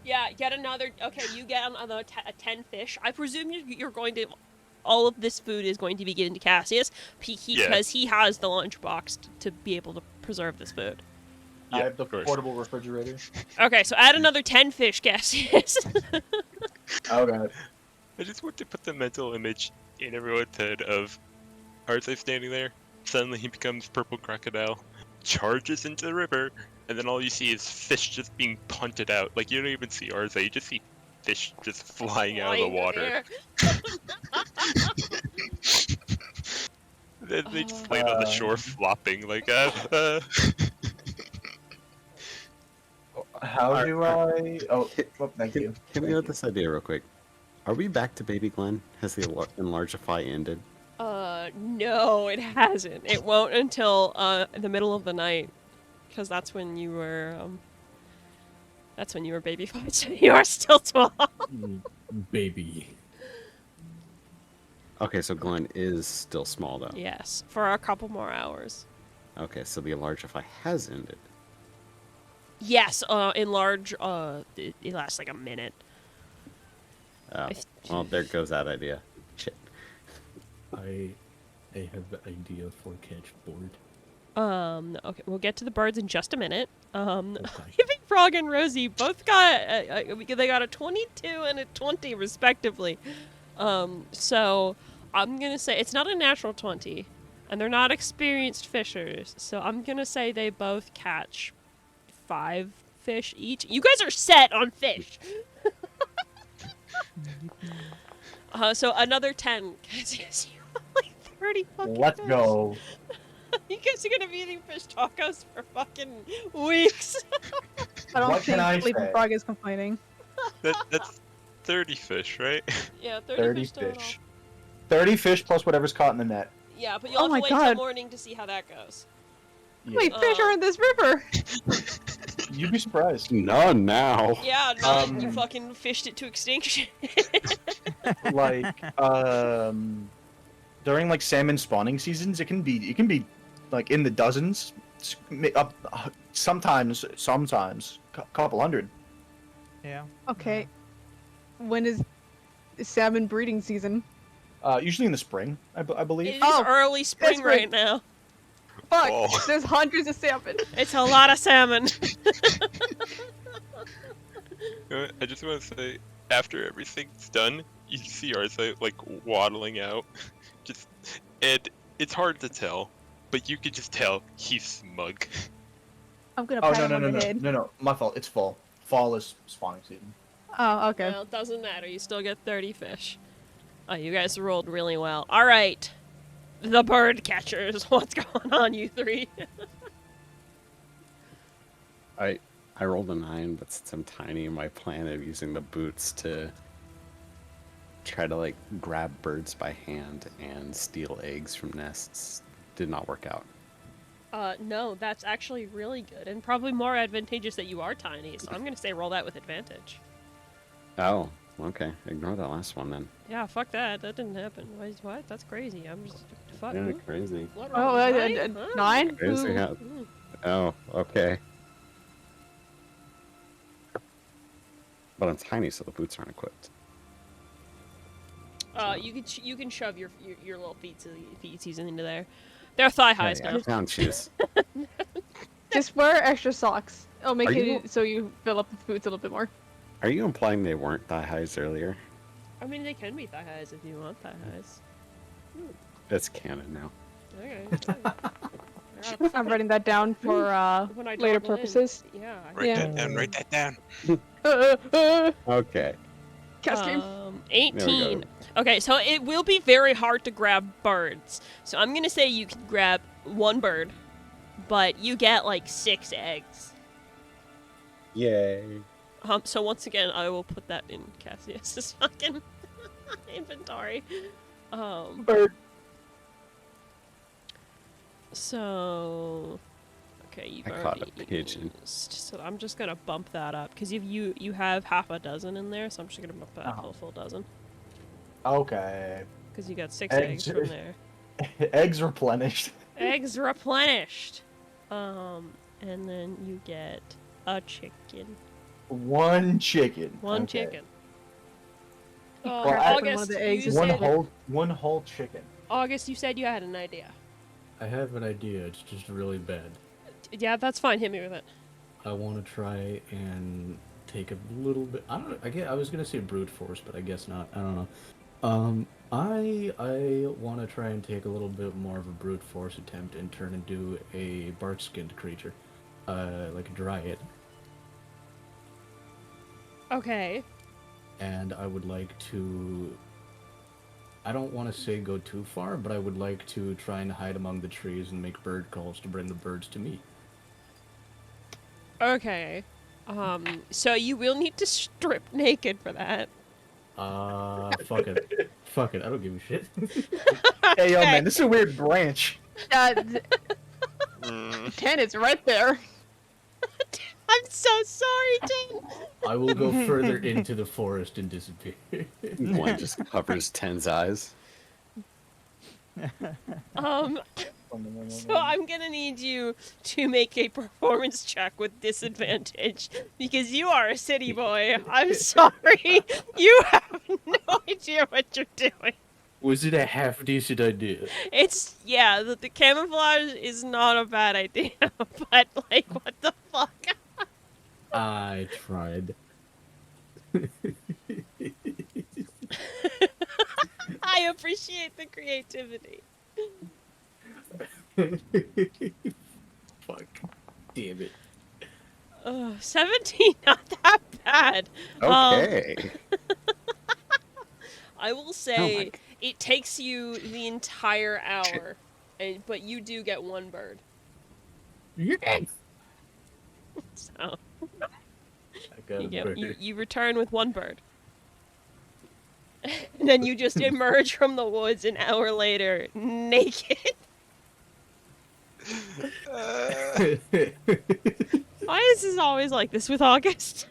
Yeah, get another. Okay, you get another 10 fish. I presume you're going to. All of this food is going to be given to Cassius because he has the lunchbox to be able to preserve this food. I Yeah, have the of course. portable refrigerator. Okay, so add another 10 fish, Cassius. Okay. I just want to put the mental image in everyone's head of Arthur standing there. Suddenly he becomes purple crocodile, charges into the river, and then all you see is fish just being punted out. Like, you don't even see Arthur, you just see fish just flying out of the Flying water. Then they just land on the shore flopping, like, How do I... Oh, well, thank you. Can we Thank get you. this idea real quick? Are we back to Baby Glenn? Has the enlargify ended? No, it hasn't. It won't until the middle of the night, because that's when you were baby fight. So you are still 12. Baby. Okay, so Glenn is still small though. Yes, for a couple more hours. Okay, so the enlargify has ended. Yes, enlarge. It lasts like a minute. Oh, well, there goes that idea. Shit. I have an idea for catch board. Okay, we'll get to the birds in just a minute. Okay. Big Frog and Rosie both got they got a 22 and a 20 respectively. So I'm gonna say it's not a natural 20, and they're not experienced fishers. So I'm gonna say they both catch 5 fish each. You guys are set on fish. So another 10. Guys, you have like 30 fucking Let's fish. go. You guys are gonna be eating fish tacos for fucking weeks. I don't What can I think Sleeping say? Frog is complaining. that's 30 fish, right? Yeah, 30, 30 fish total. fish. 30 fish plus whatever's caught in the net. Yeah, but you'll Oh have my to wait till God. morning to see how that goes. Yeah. Wait, fish are in this river. You'd be surprised. None now. Yeah, no, you Um, fucking fished it to extinction. Like, during like salmon spawning seasons, it can be like in the dozens, up sometimes couple hundred. Yeah. Okay. When is salmon breeding season? Usually in the spring, I It believe. is Oh, early spring that's right. right now. Fuck! Oh. There's hundreds of salmon. It's a lot of salmon. You know what? I just want to say, after everything's done, you see Arthur like waddling out. And it's hard to tell, but you could just tell he's smug. I'm gonna Oh pat no him on the head. no! My fault. It's fall. Fall is spawning season. Oh, okay. Well, it doesn't matter. You still get 30 fish. Oh, you guys rolled really well. All right. The bird catchers. What's going on, you three? I rolled a 9, but since I'm tiny, my plan of using the boots to try to like grab birds by hand and steal eggs from nests did not work out. No, that's actually really good, and probably more advantageous that you are tiny, so I'm gonna say roll that with advantage. Oh, okay. Ignore that last one then. Yeah, fuck that. That didn't happen. What? That's crazy. I'm just... Fuck. Yeah, Ooh. crazy. What Oh, roll? Nine? Huh? 9? Crazy Ooh. how... Oh, okay. But I'm tiny, so the boots aren't equipped. You can shove your little feetsies into there. They're thigh highs Yeah, now. down shoes. Just wear extra socks. It'll make Are you- it so you fill up the boots a little bit more. Are you implying they weren't thigh highs earlier? I mean, they can be thigh highs if you want thigh highs. It's canon now. Okay. I'm writing that down for When I later toggle in. purposes. Yeah. Write Yeah. that down. Write that down. Okay. Cast game. 18. go. Okay, so it will be very hard to grab birds. So I'm gonna say you can grab one bird, but you get like 6 eggs. Yay. So once again, I will put that in Cassius's fucking inventory. Bird. So okay, you've I caught a already pigeon. used, so I'm just gonna bump that up because you have half a dozen in there, so I'm just gonna bump that up to a full dozen Okay. because you got 6 Eggs. eggs from there. Eggs replenished. Eggs replenished. And then you get a chicken. One chicken. One Okay. chicken. Well, I- one of August, the eggs you is One said, whole chicken. August, you said you had an idea. I have an idea. It's just really bad. Yeah, that's fine. Hit me with it. I want to try and take a little bit. I don't. I was gonna say brute force, but I guess not. I don't know. I want to try and take a little bit more of a brute force attempt and turn into a bark-skinned creature, like a dryad. Okay. And I would like to. I don't want to say go too far, but I would like to try and hide among the trees and make bird calls to bring the birds to me. Okay. So you will need to strip naked for that. Fuck it. Fuck it. I don't give a shit. Hey, yo, Okay. man, this is a weird branch. 10 is right there. I'm so sorry, Tim. I will go further into the forest and disappear. One just covers 10's eyes. So I'm gonna need you to make a performance check with disadvantage because you are a city boy. I'm sorry. You have no idea what you're doing. Was it a half decent idea? It's, yeah, the camouflage is not a bad idea, but, like, what the fuck? I tried. I appreciate the creativity. Fuck. Damn it. 17, not that bad. Okay. I will Oh say my it takes you the entire hour, but you do get one bird. Yes. So I got a bird. you return with one bird. And then you just emerge from the woods an hour later, naked. Why is this always like this with August?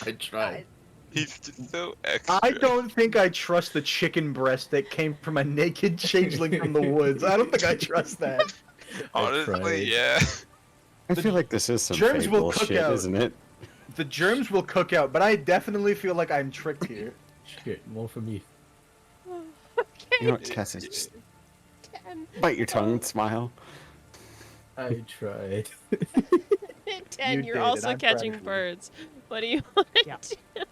I tried. He's just so extra. I don't think I trust the chicken breast that came from a naked changeling from the woods. I don't think I trust that. tried. Honestly, yeah. I feel like this is some germs fake will cook bullshit, out. isn't it? The germs will cook out, but I definitely feel like I'm tricked here. Shit, more for me. Okay. You know what, Cassie? Just bite your tongue and smile. I tried. 10, You you're did, also and I'm proud catching of you. birds. What do you want to Yeah. do?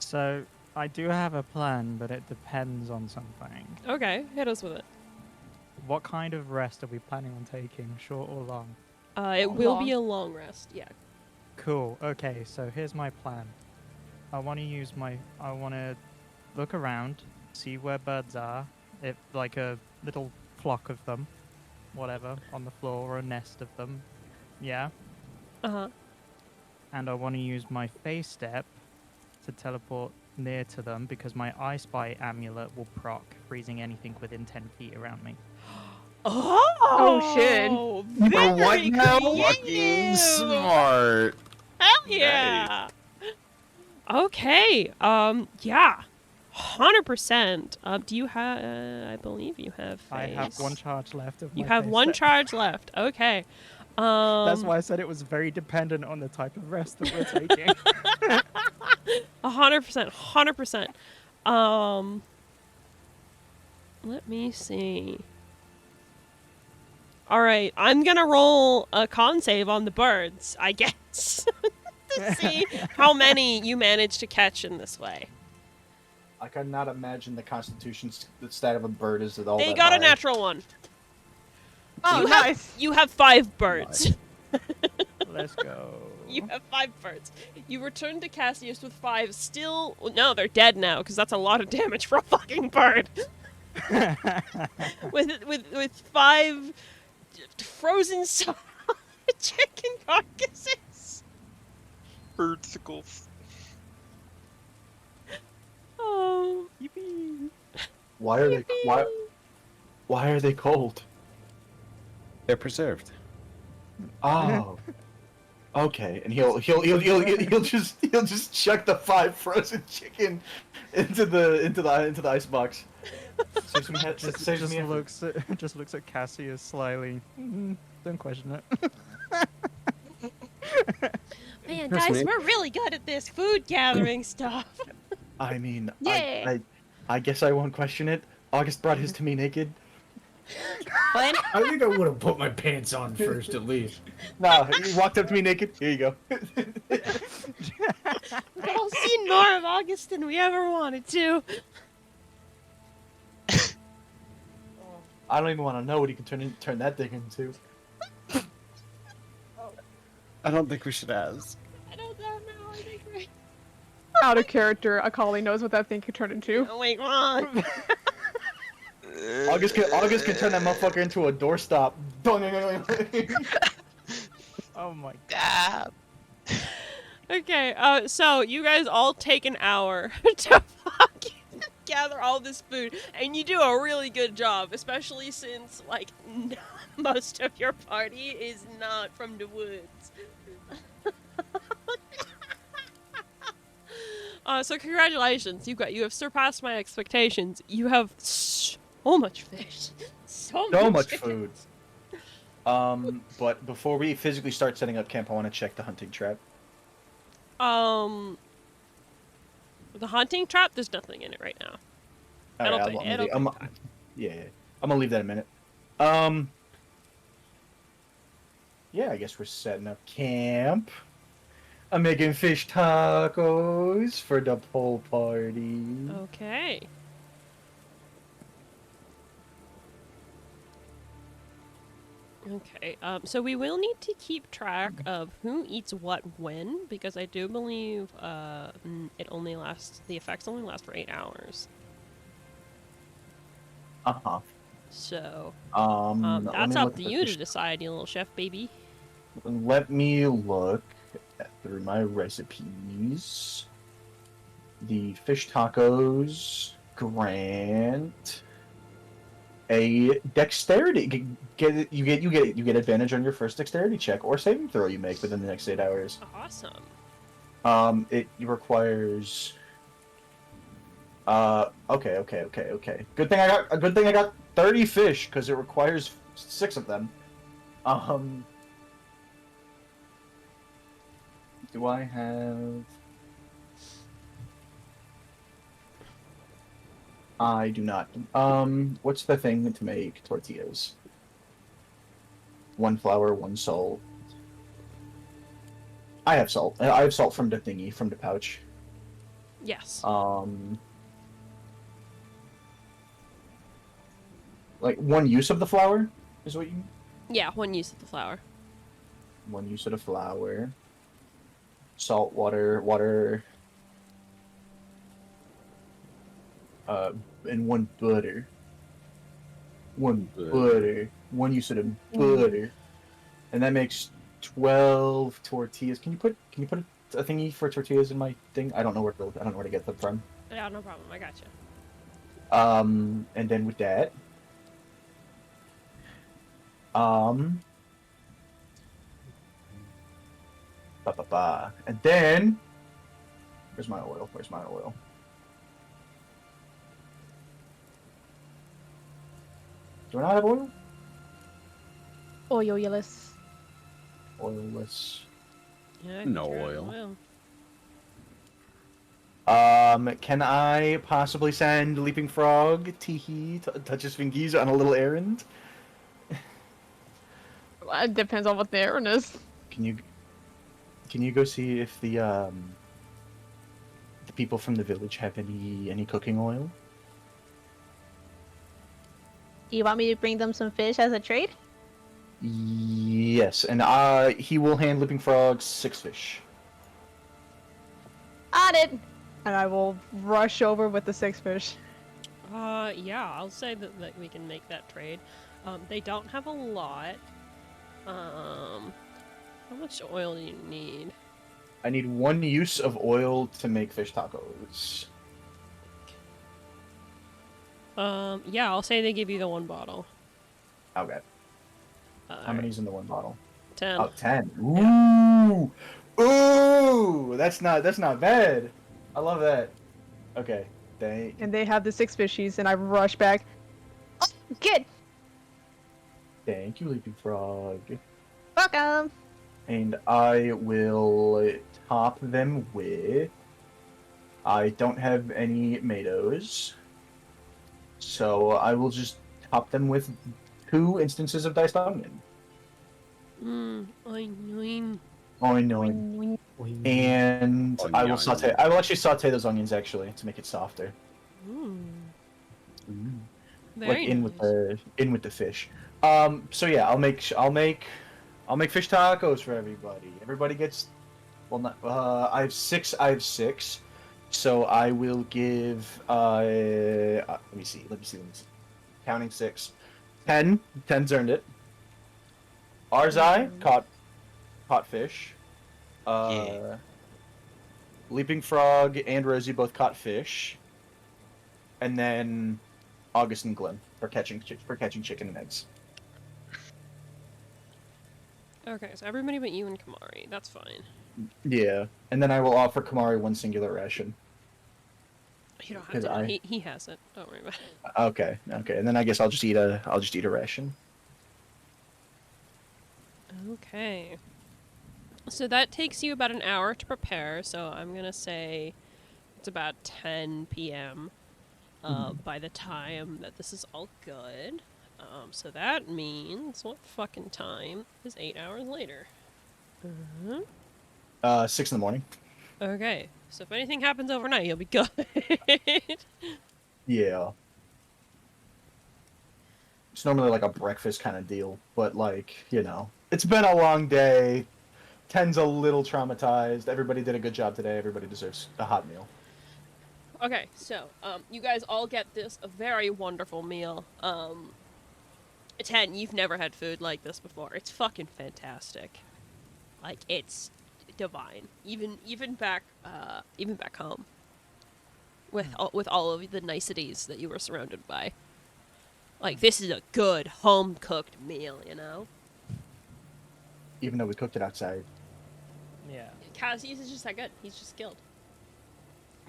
So I do have a plan, but it depends on something. Okay, hit us with it. What kind of rest are we planning on taking, short or long? It will be a long rest, yeah. Cool. Okay, so here's my plan. I want to look around, see where birds are, if like a little flock of them, whatever, on the floor or a nest of them. Yeah. Uh-huh. And I want to use my face step to teleport near to them because my I Spy amulet will proc, freezing anything within 10 feet around me. Oh, shit. For what very now? creative. Fucking smart. Hell yeah. Okay. Yeah. 100%. Do you have? I believe you have. I have Phase. one charge left of my You have phase one step. charge left. Okay. That's why I said it was very dependent on the type of rest that we're taking. 100%. 100%. Let me see. All right, I'm gonna roll a con save on the birds, I guess, to see how many you manage to catch in this way. I cannot imagine the constitution stat of a bird is at all They that got high. a natural one. Oh, you nice. You have 5 birds. Let's go. You have 5 birds. You return to Cassius with 5. Still, no, they're dead now because that's a lot of damage for a fucking bird. with 5 frozen solid chicken carcasses. Birdicles. Oh, Yippee. Why are they why are they cold? They're preserved. Oh. Okay, and he'll just chuck the 5 frozen chicken into the ice box. Saves me, saves me effort. Just looks at Cassius slyly. Don't question it. man, Trust guys, me. we're really good at this food gathering stuff. I mean, Yay. I guess I won't question it. August brought his to me naked. Glenn? I think I would have put my pants on first, at least. No, he walked up to me naked. Here you go. We've all seen more of August than we ever wanted to. I don't even want to know what he can turn that thing into. I don't think we should ask. I don't know. I think we're... Out of character, Akali knows what that thing could turn into. Oh, wait, wrong. August can turn that motherfucker into a doorstop. Oh my god. Okay, so you guys all take an hour to fucking gather all this food, and you do a really good job, especially since, like, most of your party is not from the woods. So congratulations, you have surpassed my expectations. You have so much fish, so much chicken. food. But before we physically start setting up camp, I want to check the hunting trap. The hunting trap, there's nothing in it right now. Yeah, I'm gonna leave that a minute. Yeah, I guess we're setting up camp. I'm making fish tacos for the whole party. Okay. Okay, so we will need to keep track of who eats what when, because I do believe it only lasts, the effects only last for 8 hours. Uh-huh. So, Let that's me up look to at the you to fish- decide, you little chef baby. Let me look through my recipes. The fish tacos grant a dexterity. You get advantage on your first dexterity check or saving throw you make within the next 8 hours. Awesome. It requires. Okay. Good thing I got 30 fish because it requires 6 of them. Do I have? I do not. What's the thing to make tortillas? 1 flour, 1 salt. I have salt. I have salt from the thingy, from the pouch. Yes. Like 1 use of the flour is what you. Yeah, 1 use of the flour. 1 use of the flour. Salt, water. And 1 butter. 1 butter. 1 use of the butter. And that makes 12 tortillas. Can you put a thingy for tortillas in my thing? I don't know where to get them from. Yeah, no problem. I gotcha. And then with that, Um. And then, where's my oil? Where's my oil? Do I not have oil? Oiloless. Oilless. Yeah, I No think you're out of oil. Can I possibly send Leaping Frog, Teehee, touch his fingies on a little errand? It depends on what the errand is. Can you go see if the people from the village have any cooking oil? Do you want me to bring them some fish as a trade? Yes, and he will hand Leaping Frog 6 fish. On it! And I will rush over with the 6 fish. Yeah, I'll say that we can make that trade. They don't have a lot. How much oil do you need? I need 1 use of oil to make fish tacos. Yeah, I'll say they give you the 1 bottle. Okay. How many's in the 1 bottle? 10. Oh, 10. Ooh! Ooh! That's not bad. I love that. Okay. And they have the 6 fishies, and I rush back. Oh, good! Thank you, Leaping Frog. Welcome! And I will top them with... I don't have any tomatoes, so I will just top them with 2 instances of diced onion. Onion. Onion. And I will saute. I will actually saute those onions actually to make it softer. Very Like in nice. with the fish. So yeah, I'll make fish tacos for everybody. Everybody gets. Well, not. I have 6. So I will give. Let me see. Counting 6. 10. 10's earned it. Arzai caught fish. Yeah. Leaping Frog and Rosie both caught fish. And then August and Glenn for catching chicken and eggs. Okay, so everybody but you and Kamari. That's fine. Yeah, and then I will offer Kamari 1 singular ration. You don't have to. I- He has it. Don't worry about it. Okay, and then I guess I'll just eat a ration. Okay. So that takes you about an hour to prepare, so I'm gonna say it's about 10 p.m. By the time that this is all good. So that means what fucking time is 8 hours later? 6 in the morning. Okay, so if anything happens overnight, you'll be good. Yeah. It's normally like a breakfast kind of deal, but like, it's been a long day. 10's a little traumatized. Everybody did a good job today. Everybody deserves a hot meal. Okay, so you guys all get this a very wonderful meal. 10, you've never had food like this before. It's fucking fantastic. Like, it's divine. Even back home. With all of the niceties that you were surrounded by. Like, this is a good home cooked meal, you know? Even though we cooked it outside. Yeah. Cassius is just that good. He's just skilled.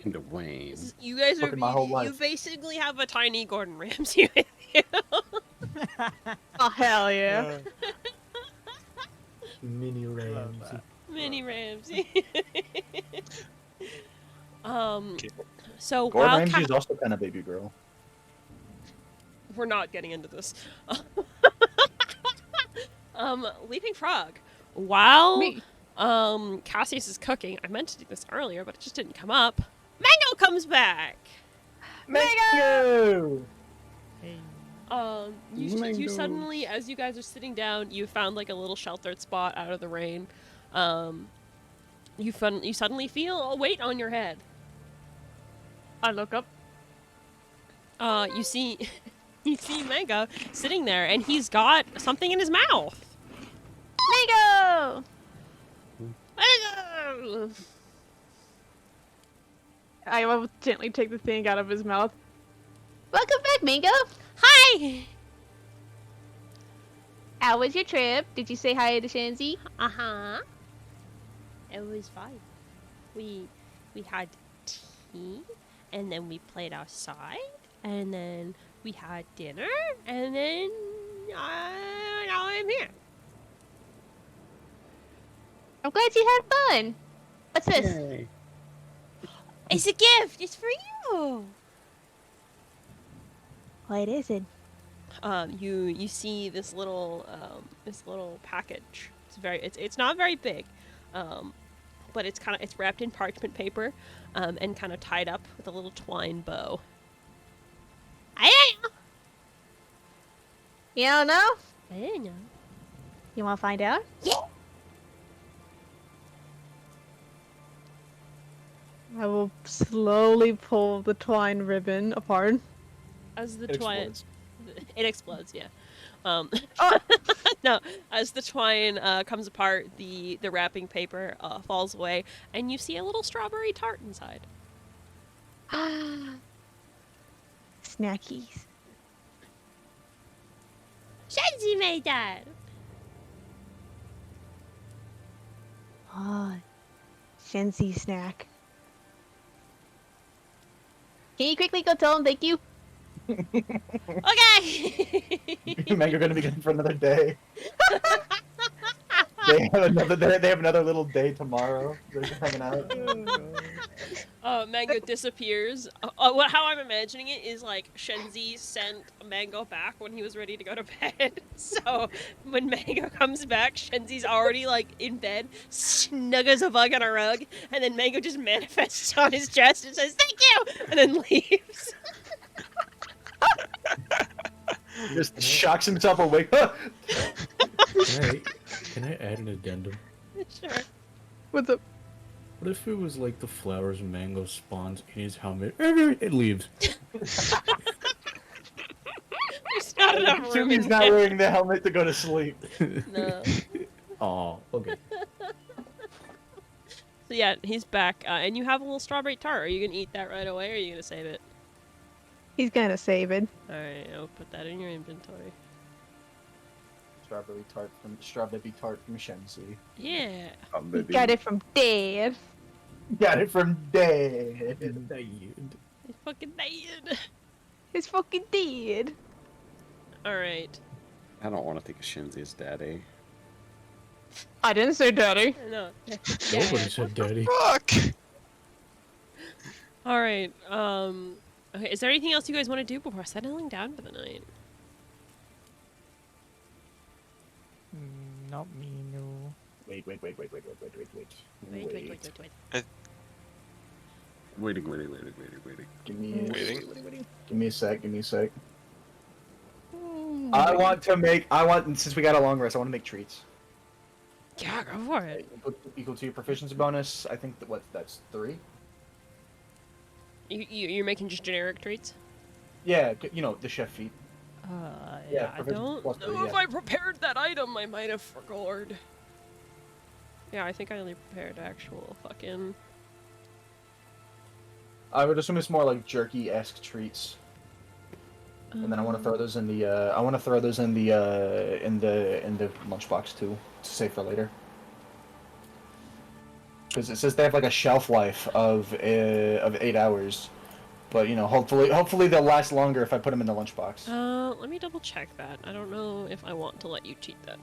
And Dwayne. You guys are Cooking my whole you life. basically have a tiny Gordon Ramsay with you. Oh, hell yeah. Mini Ramsey. Mini Ramsay. So Gordon while Ramsay is also kind of baby girl. we're not getting into this. Leaping Frog. While Me. Cassius is cooking, I meant to do this earlier, but it just didn't come up. Mango comes back. Mango! Hey. You Mangoes. suddenly, as you guys are sitting down, you found like a little sheltered spot out of the rain. You suddenly feel a weight on your head. I look up. You see, you see Mango sitting there, and he's got something in his mouth. Mango! Mango! I will gently take the thing out of his mouth. Welcome back, Mango! Hi. How was your trip? Did you say hi to Shanzi? Uh-huh. It was fine. We had tea, and then we played outside, and then we had dinner, and then now I'm here. I'm glad you had fun. What's this? Yay. It's a gift. It's for you. What is it? You see this little package. It's not very big, but it's wrapped in parchment paper, and kind of tied up with a little twine bow. I don't know. You don't know? I don't know. You want to find out? Yeah. I will slowly pull the twine ribbon apart. As the It twine, explodes. it explodes. Yeah. Oh. Oh. No, as the twine comes apart, the wrapping paper falls away, and you see a little strawberry tart inside. Snackies. Shenzi made that. Oh, Shenzi snack. Can you quickly go tell him thank you? Okay. Mango gonna be gone for another day. They have another little day tomorrow. They're just hanging out. Mango disappears. How I'm imagining it is like Shenzi sent Mango back when he was ready to go to bed. So when Mango comes back, Shenzi's already like in bed, snug as a bug on a rug, and then Mango just manifests on his chest and says "Thank you," and then leaves. Just shocks himself awake. Can I add an addendum? Sure. What's up? What if it was like the flowers Mango spawns in his helmet? It leaves. There's not enough room. Assume he's in not there. wearing the helmet to go to sleep. No. Aw, okay. So yeah, he's back, and you have a little strawberry tart. Are you gonna eat that right away, or are you gonna save it? He's gonna save it. All right, I'll put that in your inventory. Strawberry tart from Shenzi. Yeah. He got it from Dad. Got it from Dad. It's fucking dead. His fucking dad. All right. I don't want to think of Shinzi as daddy. I didn't say daddy. No. Nobody said daddy. Fuck! All right. Okay. Is there anything else you guys want to do before settling down for the night? Not me, no. Wait. Wait. Waiting. Give me Waiting. Give me a sec. I want, since we got a long rest, I want to make treats. Yeah, go for it. Equal to your proficiency bonus. I think that's 3. You're making just generic treats? Yeah, the chef feat. Yeah, I proficiency don't plus 3, know if yeah. I prepared that item. I might have forgot. Yeah, I think I only prepared actual fucking. I would assume it's more like jerky-esque treats. And then I want to throw those in the in the lunchbox too, to save for later. Because it says they have like a shelf life of 8 hours, but hopefully they'll last longer if I put them in the lunchbox. Let me double check that. I don't know if I want to let you cheat that.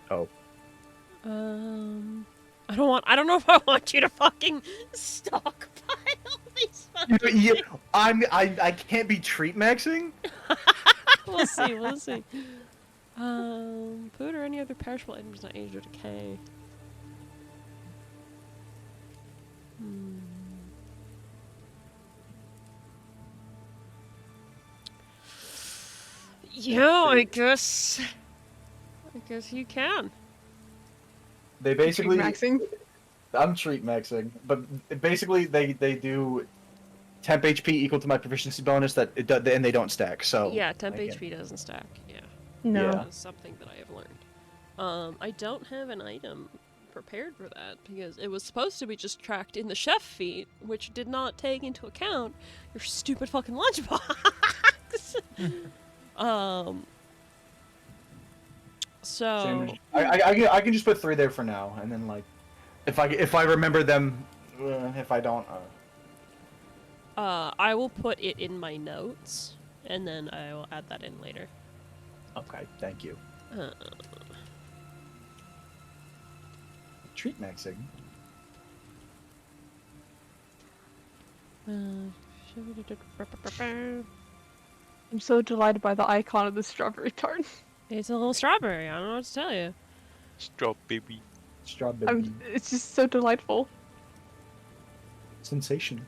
Oh. I don't know if I want you to fucking stockpile these fucking I can't be treat maxing. We'll see. Food or any other perishable items not age or decay. Yeah, I guess you can. They basically. Maxing. I'm treat maxing, but basically they do temp HP equal to my proficiency bonus and they don't stack. So Yeah, temp I can't- HP doesn't stack. Yeah. No. Yeah. That's something that I have learned. I don't have an item prepared for that because it was supposed to be just tracked in the chef feat, which did not take into account your stupid fucking lunchbox. So I can just put 3 there for now, and then like, if I remember them, if I don't, I will put it in my notes, and then I will add that in later. okay, thank you. Uh, Treat maxing. I'm so delighted by the icon of the strawberry tart. It's a little strawberry. I don't know what to tell you. Stop, baby. Strawberry. It's just so delightful. Sensation.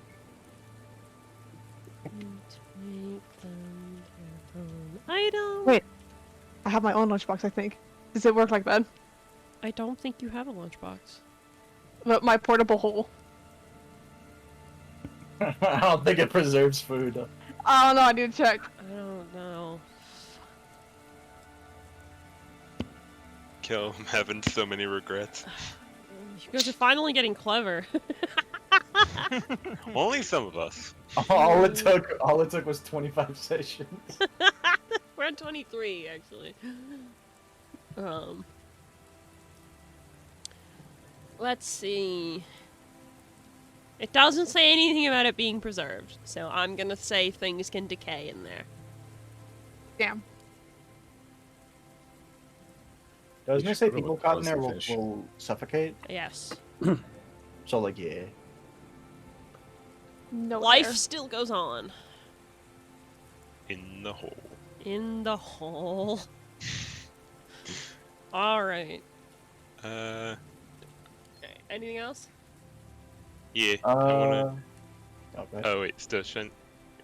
Item. Wait. I have my own lunchbox, I think. Does it work like that? I don't think you have a lunchbox. But my portable hole. I don't think it preserves food. I don't know, I need to check. I don't know. Kill, I'm having so many regrets. You guys are finally getting clever. Only some of us. All it took was 25 sessions. We're at 23, actually. Let's see. It doesn't say anything about it being preserved, so I'm gonna say things can decay in there. Damn. Doesn't You it say should people look caught in there close to fish. will suffocate? Yes. So like, yeah. No. Life still goes on. In the hole. In the hole. Alright. Uh, Anything else? yeah. I wanna. Oh, go ahead. Oh wait, still shouldn't.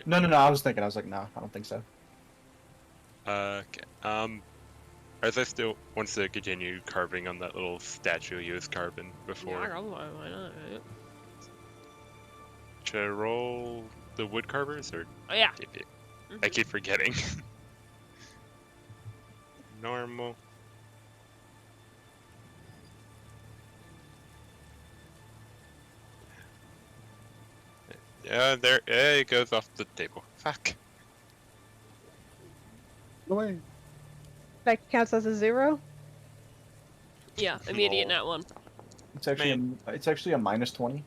No, I was like, no, I don't think so. Okay. Arthur still wants to continue carving on that little statue he was carving before. Yeah, why not, right? Should I roll the wood carvers or? Oh, yeah. I keep forgetting. Normal. Yeah, there. Yeah, it goes off the table. Fuck. No way. That counts as a 0? Yeah, immediate nat 1. It's actually it's actually a minus 20.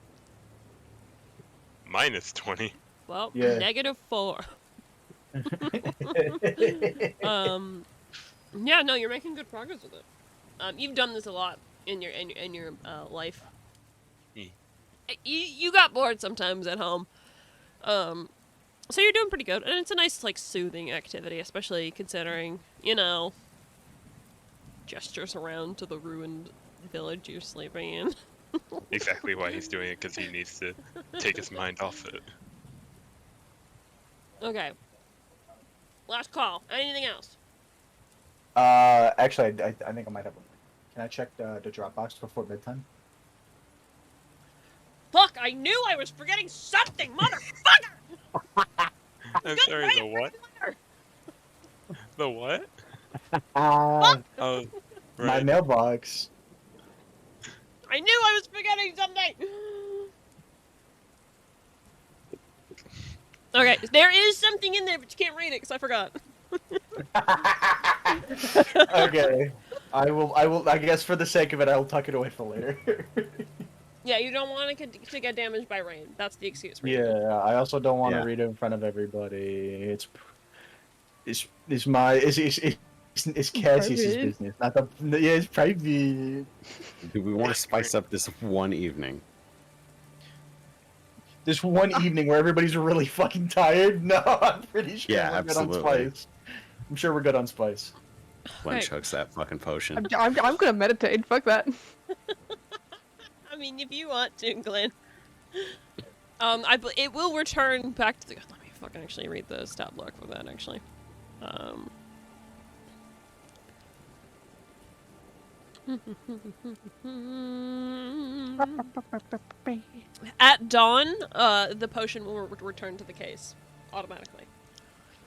Minus 20. Well, Yeah. -4. Yeah, no, you're making good progress with it. You've done this a lot in your life. Hmm. You got bored sometimes at home. So you're doing pretty good, and it's a nice, like, soothing activity, especially considering, you know, gestures around to the ruined village you're sleeping in. Exactly why he's doing it, because he needs to take his mind off it. Okay. Last call. Anything else? Actually, I think I might have one. Can I check the Dropbox before bedtime? Fuck, I knew I was forgetting something, motherfucker! I'm sorry, the what? The what? Ah, Oh, my right. mailbox. I knew I was forgetting something! Okay, there is something in there, but you can't read it because I forgot. Okay, I will. I guess for the sake of it, I will tuck it away for later. Yeah, you don't want to get damaged by rain. That's the excuse. For Yeah, I also don't want to Yeah. read it in front of everybody. It's Cassie's Private. business, not the. Yeah, it's private. Do we want to spice up this one evening? This one evening where everybody's really fucking tired. No, I'm pretty sure Yeah, we're good on absolutely. spice. I'm sure we're good on spice. Glenn Right. chugs that fucking potion. I'm gonna meditate. Fuck that. I mean, if you want to, Glenn. It will return back to the. Let me fucking actually read the stat block for that. Actually, at dawn, the potion will return to the case automatically.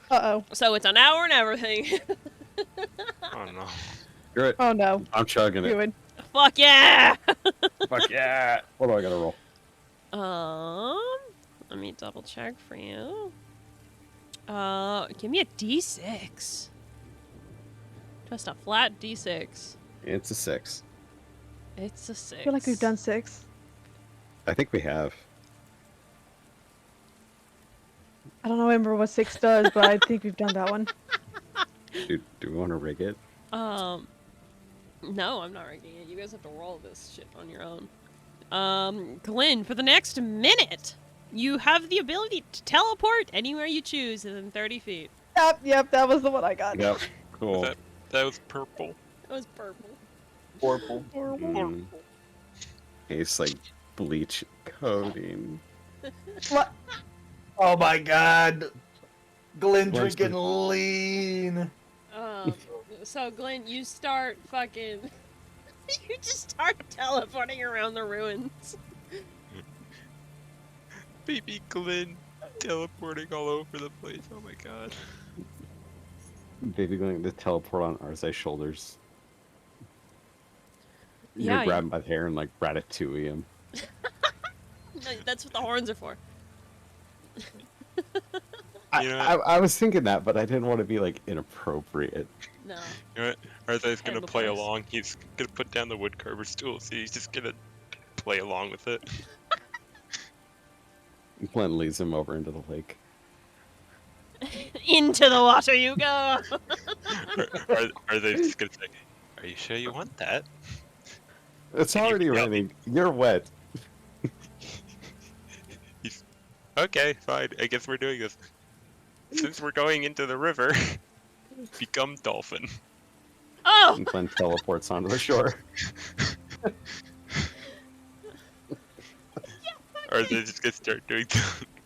Uh-oh. So it's an hour and everything. Oh no. You're it. Oh no. I'm chugging it. Ruin. Fuck yeah! Fuck yeah! What do I gotta roll? Let me double check for you. Give me a D6. Just a flat d6. It's a 6. It's a I 6. feel like we've done 6. I think we have. I don't remember what 6 does, but I think we've done that one. Do we want to rig it? No, I'm not rigging it. You guys have to roll this shit on your own. Glenn, for the next minute, you have the ability to teleport anywhere you choose within 30 feet. Yep, that was the one I got. Yep. Cool. That was purple. It was purple. Horrible. Mm. It's like bleach coating. What? Oh my god. Glenn Where's drinking lean. So Glenn, you start fucking... you just start teleporting around the ruins. Baby Glenn teleporting all over the place. Oh my god. Baby going to teleport on Arzai's shoulders. You're Yeah, gonna grab him by the hair and like ratatouille him. No, that's what the horns are for. You know I was thinking that, but I didn't want to be like inappropriate. No. You know what? Arzai's gonna Handle play place. along. He's gonna put down the wood carver's tool, so he's just gonna play along with it. Glenn leads him over into the lake. Into the water you go! Are they just gonna say, "Are you sure you want that?" It's And you already can yell- raining. You're wet. Okay, fine. I guess we're doing this. Since we're going into the river, become dolphin. Oh! And Glenn teleports onto the shore. Or they just gonna start doing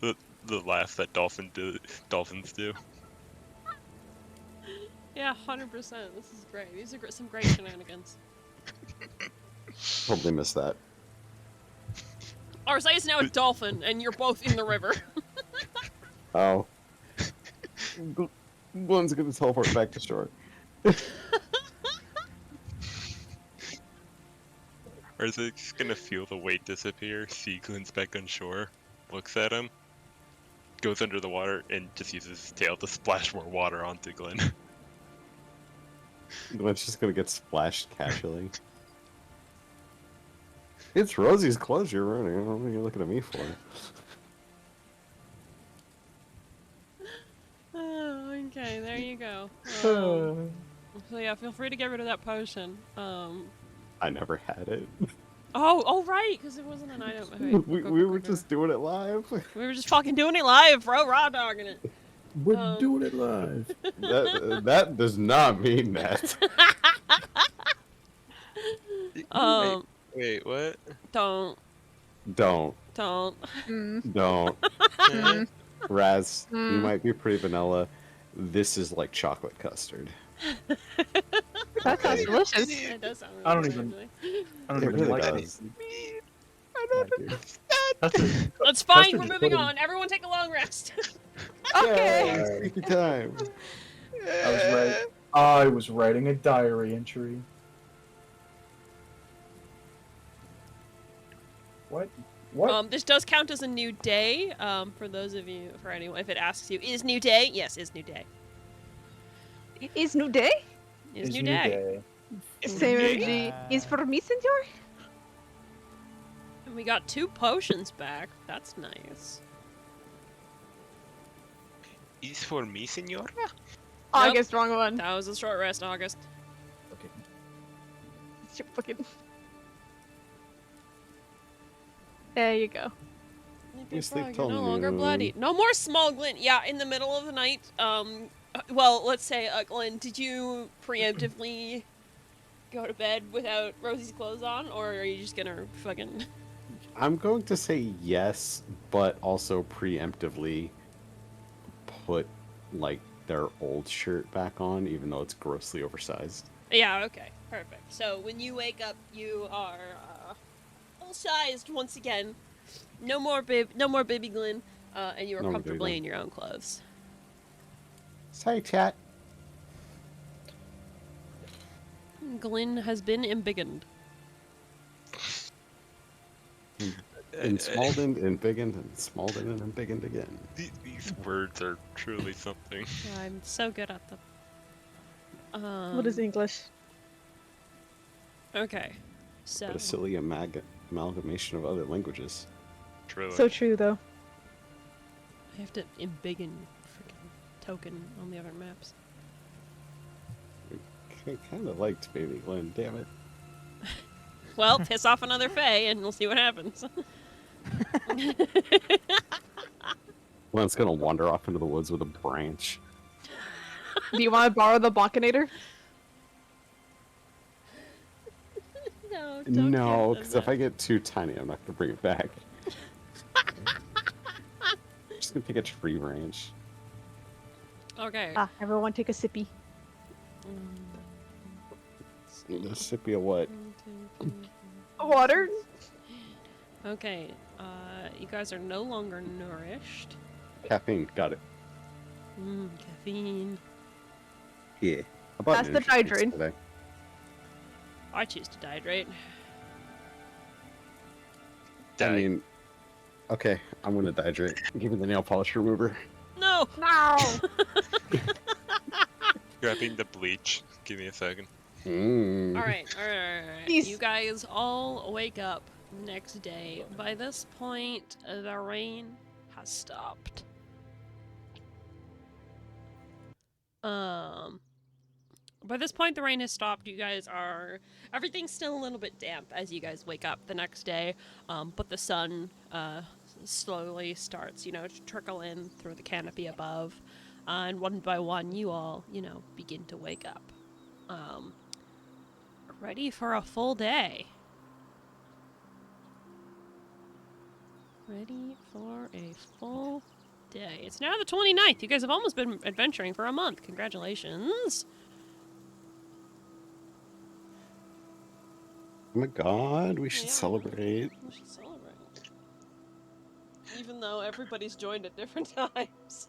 the laugh that dolphins do. Yeah, 100%. This is great. These are some great shenanigans. Totally missed that. Arzai is now a dolphin, and you're both in the river. Oh. Glenn's gonna teleport back to shore. Or is it just gonna feel the weight disappear, see Glenn's back on shore, looks at him, goes under the water, and just uses his tail to splash more water onto Glenn? Glenn's just gonna get splashed casually. It's Rosie's clothes you're wearing. I don't know what you're looking at me for. Oh, okay, there you go. So yeah, feel free to get rid of that potion. I never had it. Oh, right, because it wasn't an item. Okay, We were just doing it live. We were just fucking doing it live, bro. Raw dogging it. We're doing it live. That does not mean that. Wait, what? Don't. Don't. Raz, you might be pretty vanilla. This is like chocolate custard. That sounds delicious. It does sound really I don't good, even- actually. I don't It even really like does. That's fine, Custard we're is moving pudding. on. Everyone take a long rest. Okay. Take your time. I was writing a diary entry. What? This does count as a new day. For those of you, for anyone, if it asks you, is new day? Yes, is new day. Is new day? Is It's new day. Same energy. Is for me, senor? And we got 2 potions back. That's nice. Is for me, senora? August, wrong one. That was a short rest, August. Okay. It's your fucking... There you go. You sleep Frog, till you're no longer noon. bloody. No more small Glenn. Yeah, in the middle of the night. Well, let's say, Glenn, did you preemptively go to bed without Rosie's clothes on, or are you just gonna fucking... I'm going to say yes, but also preemptively put like their old shirt back on, even though it's grossly oversized. Yeah, okay, perfect. So when you wake up, you are full-sized once again. No more baby Glenn, and you are No more baby comfortably Glenn. in your own clothes. Sorry, chat. Glenn has been embiggened. Ensmaldened, embiggened, and smaldened, and embiggened again. These words are truly something. I'm so good at them. What is English? Okay. So. What a silly amalgamation of other languages. Truly. So true, though. I have to embiggen freaking token on the other maps. I kind of liked Baby Glenn, damn it. Well, piss off another Fae and we'll see what happens. Glenn's gonna wander off into the woods with a branch. Do you want to borrow the Bonkinator? No, don't No, give because them if I get too tiny, I'm not gonna bring it back. I'm just gonna pick a tree branch. that. Okay. Ah, everyone take a sippy. A sippy of what? 1, 2, 3, Water? Okay, you guys are no longer nourished. Caffeine, got it. Caffeine. Yeah. I bought That's an the energy drinks hydrate. today. I choose to dehydrate. I mean, okay, I'm gonna dehydrate. Give me the nail polish remover. No! No! Grabbing the bleach. Give me a second. Alright. Please. You guys all wake up next day. By this point, the rain has stopped. By this point, the rain has stopped. You guys are... Everything's still a little bit damp as you guys wake up the next day. But the sun slowly starts, to trickle in through the canopy above. And one by one, you all, begin to wake up. Ready for a full day. Ready for a full day. It's now the 29th. You guys have almost been adventuring for a month. Congratulations. Oh my god, we should Yeah. celebrate. We should celebrate. Even though everybody's joined at different times.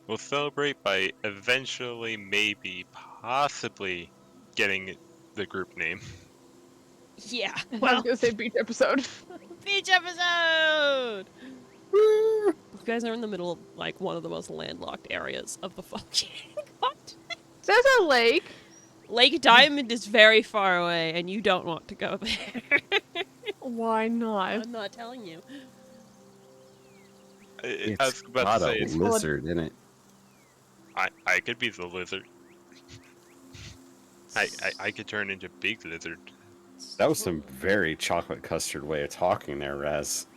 We'll celebrate by eventually, maybe, possibly getting the group name. Yeah. I was Well, gonna say beach episode. beach episode! You guys are in the middle of, one of the most landlocked areas of the fucking continent. There's a lake. Lake Diamond is very far away, and you don't want to go there. Why not? I'm not telling you. I was It's about got to say, a it's, lizard in it. I could be the lizard. I could turn into big lizard. That was some very chocolate custard way of talking there, Raz.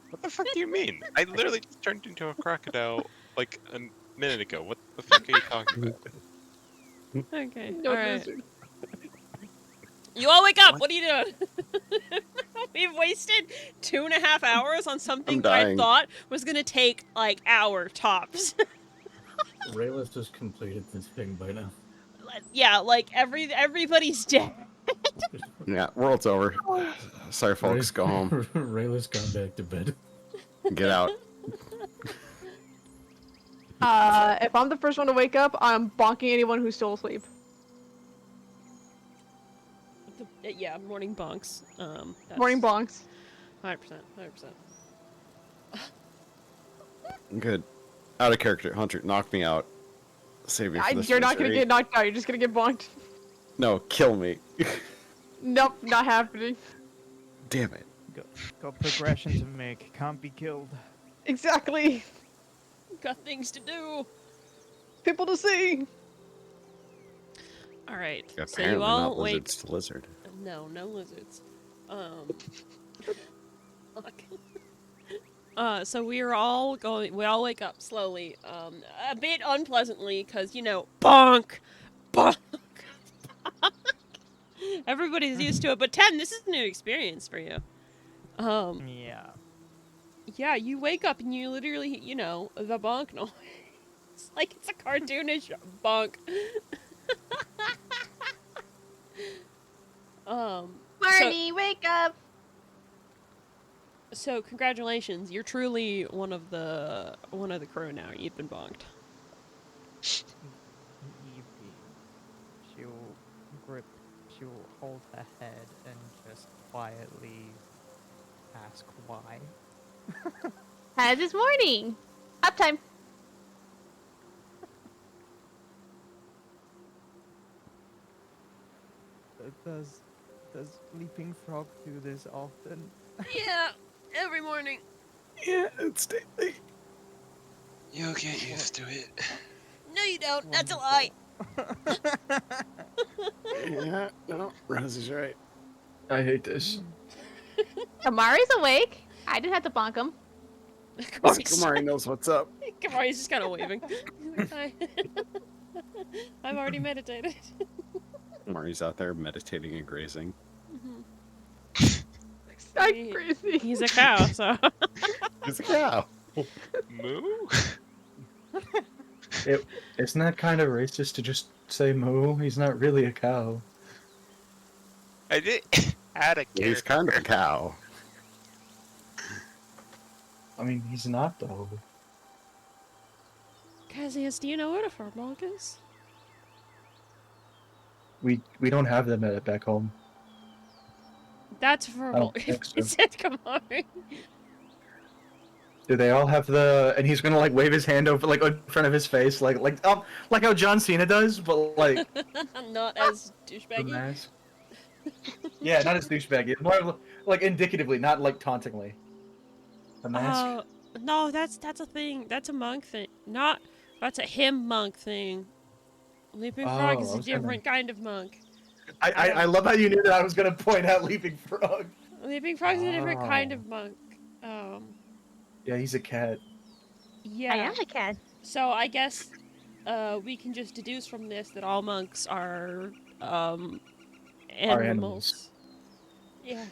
What the fuck do you mean? I literally just turned into a crocodile like a minute ago. What the fuck are you talking about? Okay, No alright. lizard. You all wake up! What are you doing? We've wasted 2.5 hours on something that I dying. thought was gonna take, hour tops. Rayless has completed this thing by now. Yeah, everybody's dead. Yeah, world's over. Sorry, folks, go home. Rayless gone back to bed. Get out. If I'm the first one to wake up, I'm bonking anyone who's still asleep. Yeah, morning bonks. Morning bonks. 100%. Good. Out of character. Hunter, knock me out. Save me from this You're not gonna misery. get knocked out, you're just gonna get bonked. No, kill me. Nope, not happening. Damn it. Got progression to make. Can't be killed. Exactly. Got things to do. People to see. Alright, so Apparently you all not wake... lizards to lizard. No lizards. Fuck. So we all wake up slowly, a bit unpleasantly, because, bonk! Bonk! Bonk! Everybody's used to it, but 10, this is a new experience for you. Yeah. Yeah, you wake up and you literally, the bonk noise. It's like it's a cartoonish bonk. Marty, wake up! So congratulations, you're truly one of the crew now. You've been bonked. She'll hold her head and just quietly ask why. This morning. Uptime. does Leaping Frog do this often? Yeah, every morning. Yeah, it's daily. You'll get used to it. No, you don't. That's a lie. Yeah, no, Rosie's right. I hate this. Kamari's awake. I didn't have to bonk him. Kamari knows what's up. Kamari's just kind of waving. He's like, hi. I've already meditated. Kamari's out there meditating and grazing. I'm He- crazy. He's a cow, so. It's a cow. Moo? Isn't that kind of racist to just say moo? He's not really a cow. I did add a character. He's kind of a cow. I mean, he's not though. Cassius, do you know what a furbolg is? We don't have them back home. That's don't furbolg. think so. It said Kamari. Do they all have the? And he's gonna like wave his hand over like in front of his face, like how John Cena does, but like Not as the douchebaggy. mask. Yeah, not as douchebaggy. More like indicatively, not like tauntingly. The mask. No, that's a thing. That's a monk thing. That's a him monk thing. Leaping Frog is I a was gonna- different kind of monk. I love how you knew that I was gonna point out Leaping Frog. Leaping Frog's a different kind Oh. of monk. Yeah, he's a cat. Yeah. I am a cat. So I guess we can just deduce from this that all monks are animals. animals. Yeah.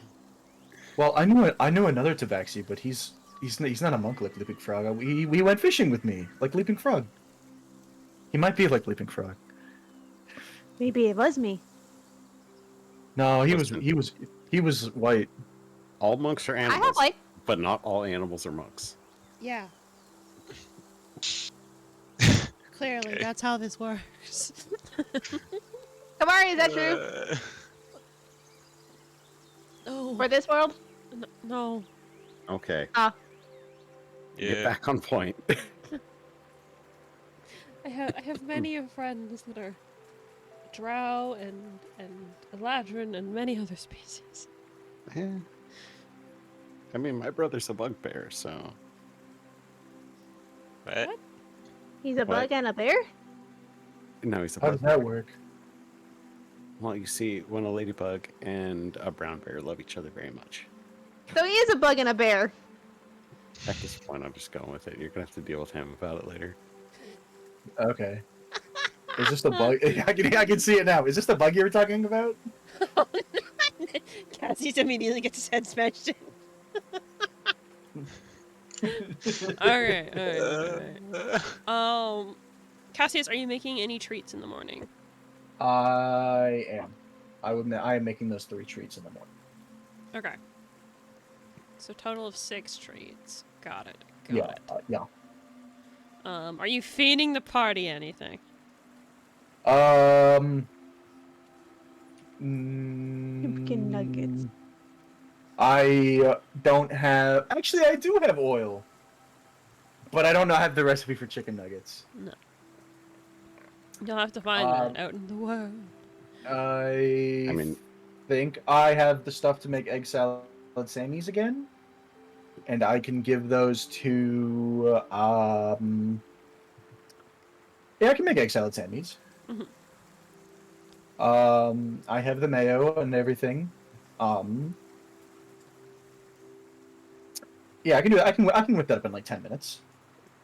Well, I knew another Tabaxi, but he's not a monk like Leaping Frog. We went fishing with me like Leaping Frog. He might be like Leaping Frog. Maybe it was me. No, he was Listen. he was white. All monks are I animals, have like. but not all animals are monks. Yeah. Clearly, Okay. that's how this works. Kamari, is that true? No. For this world? No. Okay, Ah. get Yeah. back on point. I have many of friends that are drow and eladrin and many other species. Yeah. I mean, my brother's a bugbear, so What? He's a What? bug and a bear? no, he's a How does bugbear. that work? Well, you see, when a ladybug and a brown bear love each other very much. So he is a bug and a bear. At this point, I'm just going with it. You're gonna have to deal with him about it later. Okay. Is this the bug? I can see it now. Is this the bug you were talking about? Cassie's immediately gets his head smashed in. Alright. Cassius, are you making any treats in the morning? I am. I am making those 3 treats in the morning. Okay. So total of 6 treats. Got it. Yeah, Got it. yeah. Are you feeding the party anything? Pumpkin nuggets. I don't have. Actually, I do have oil, but I don't know. Have the recipe for chicken nuggets. No. You'll have to find that out in the world. I mean- think I have the stuff to make egg salad Sammys again, and I can give those to. Yeah, I can make egg salad Sammys. Mhm. I have the mayo and everything. Yeah, I can do it. I can whip that up in like 10 minutes.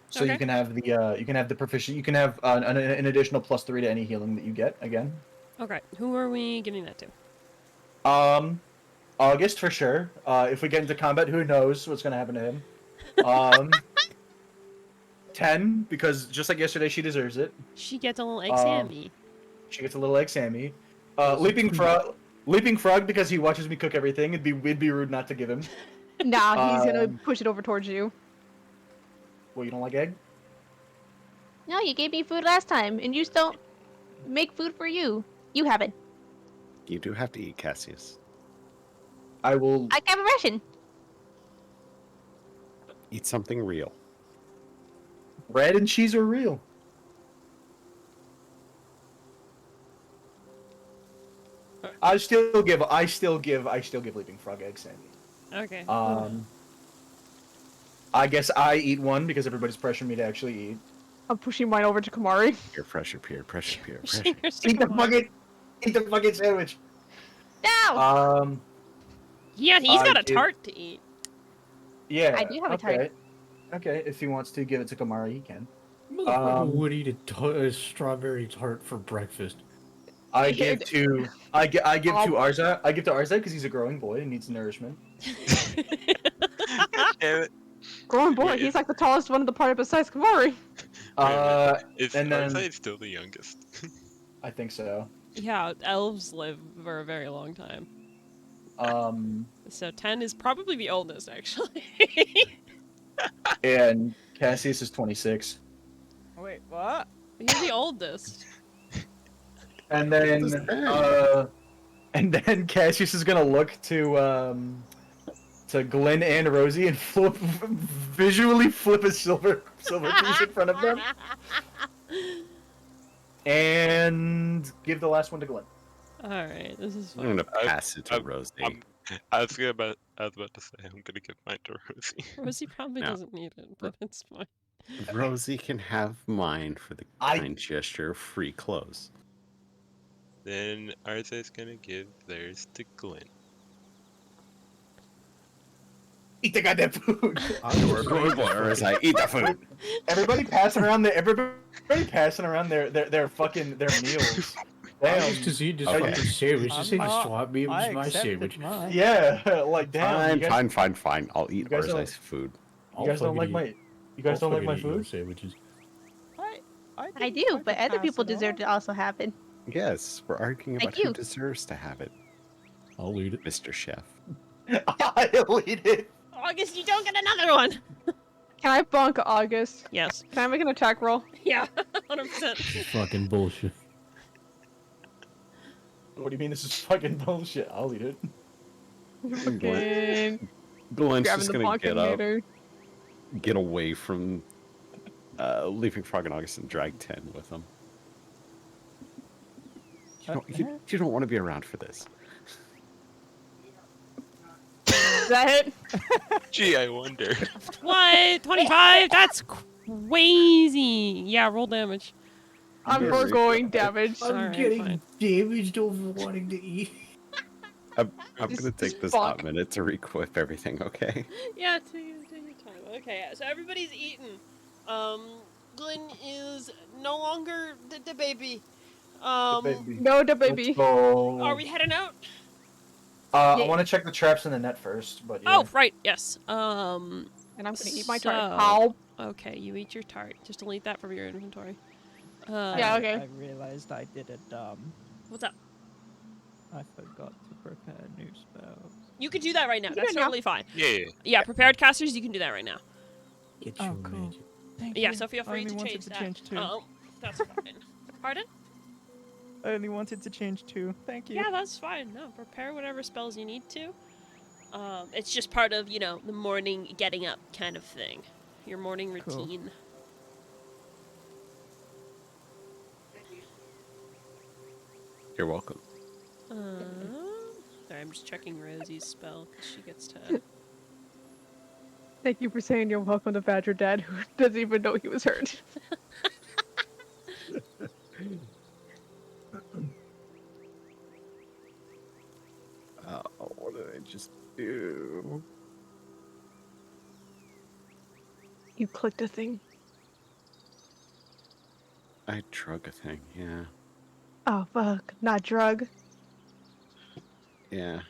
So Okay. you can have the proficient. You can have an additional +3 to any healing that you get again. Okay, who are we giving that to? August for sure. If we get into combat, who knows what's gonna happen to him? 10 because just like yesterday, she deserves it. She gets a little egg Um, Sammy. She gets a little egg Sammy. Leaping frog because he watches me cook everything. It'd be rude not to give him. Nah, he's gonna Um, push it over towards you. Well, you don't like egg? No, you gave me food last time, and you just don't make food for you. You have it. You do have to eat, Cassius. I will. I have a ration. Eat something real. Bread and cheese are real. I still give Leaping Frog eggs, Sandy. Okay. I guess I eat one because everybody's pressuring me to actually eat. I'm pushing mine over to Kamari. Peer pressure, peer pressure, peer pressure. Eat the fucking sandwich. No! Yeah, he's got a give- tart to eat. Yeah. I do have a okay. tart. Okay, if he wants to give it to Kamari, he can. Motherfucker would eat a strawberry tart for breakfast. I give to Arza. I give to Arza because he's a growing boy and needs nourishment. Damn it. Growing boy, Wait, he's like the tallest one of the party besides Kamari. Is and then Arside still the youngest? I think so. Yeah, elves live for a very long time. So 10 is probably the oldest, actually. And Cassius is 26. Wait, what? He's the oldest. And then Cassius is gonna look to Glenn and Rosie and visually flip a silver piece in front of them, and give the last one to Glenn. Alright, this is I'm fine. gonna pass it to Rosie. I was about to say I'm gonna give mine to Rosie. Rosie probably No. doesn't need it, but it's fine. Rosie can have mine for the kind gesture of free clothes. Then Arze's gonna give theirs to Glenn. Eat the goddamn food. Growing boy, or as I eat the food. Everybody passing around their fucking meals. Damn. Just eat this Okay. fucking sandwich. This I'm ain't not- swap me. It was I my accepted sandwich. mine. Yeah, like damn. Fine. I'll eat guys don't- Arzai's food. You guys don't like my. You guys don't like my food? Sandwiches. I do, but other people deserve to also have it. Yes, we're arguing Thank about who you. deserves to have it, I'll eat it. Mr. Chef. I'll eat it. August, you don't get another one! Can I bonk August? Yes. Can I make an attack roll? Yeah, 100%. This is fucking bullshit. What do you mean this is fucking bullshit? I'll eat it. Fucking Glenn's grabbing just the gonna get up, bonking get away from Leaping Frog and August and drag 10 with him. You don't want to be around for this. Is that it? Gee, I wonder. What? 25? That's crazy! Yeah, roll damage. I'm Yes. foregoing damage. Alright, fine. damaged over wanting to eat. I'm Just- gonna take just this bonk. hot minute to re-equip everything, okay? Yeah, take your time. Okay, so everybody's eaten. Glenn is no longer the baby. No, the baby. Let's go. Are we heading out? I Yeah. want to check the traps in the net first, but yeah. Oh, right, yes. And I'm gonna eat my So- tart. How? Okay, you eat your tart. Just delete that from your inventory. Yeah, okay. I realized I did a dumb. What's up? I forgot to prepare new spells. You can do that right now. You can That's do it now. totally fine. Yeah. Yeah, prepared casters, you can do that right now. Get Oh, your cool. magic. Thank Yeah, you. so feel I free only to wanted change to that. change two. That's fine. Pardon? I only wanted to change two. Thank you. Yeah, that's fine. No, prepare whatever spells you need to. It's just part of, the morning getting up kind of thing. Your morning Cool. routine. You're welcome. Sorry, I'm just checking Rosie's spell because she gets to. Thank you for saying you're welcome to Badger Dad, who doesn't even know he was hurt. What did I just do? You clicked a thing. I drug a thing, yeah. Oh fuck, not drug. Yeah.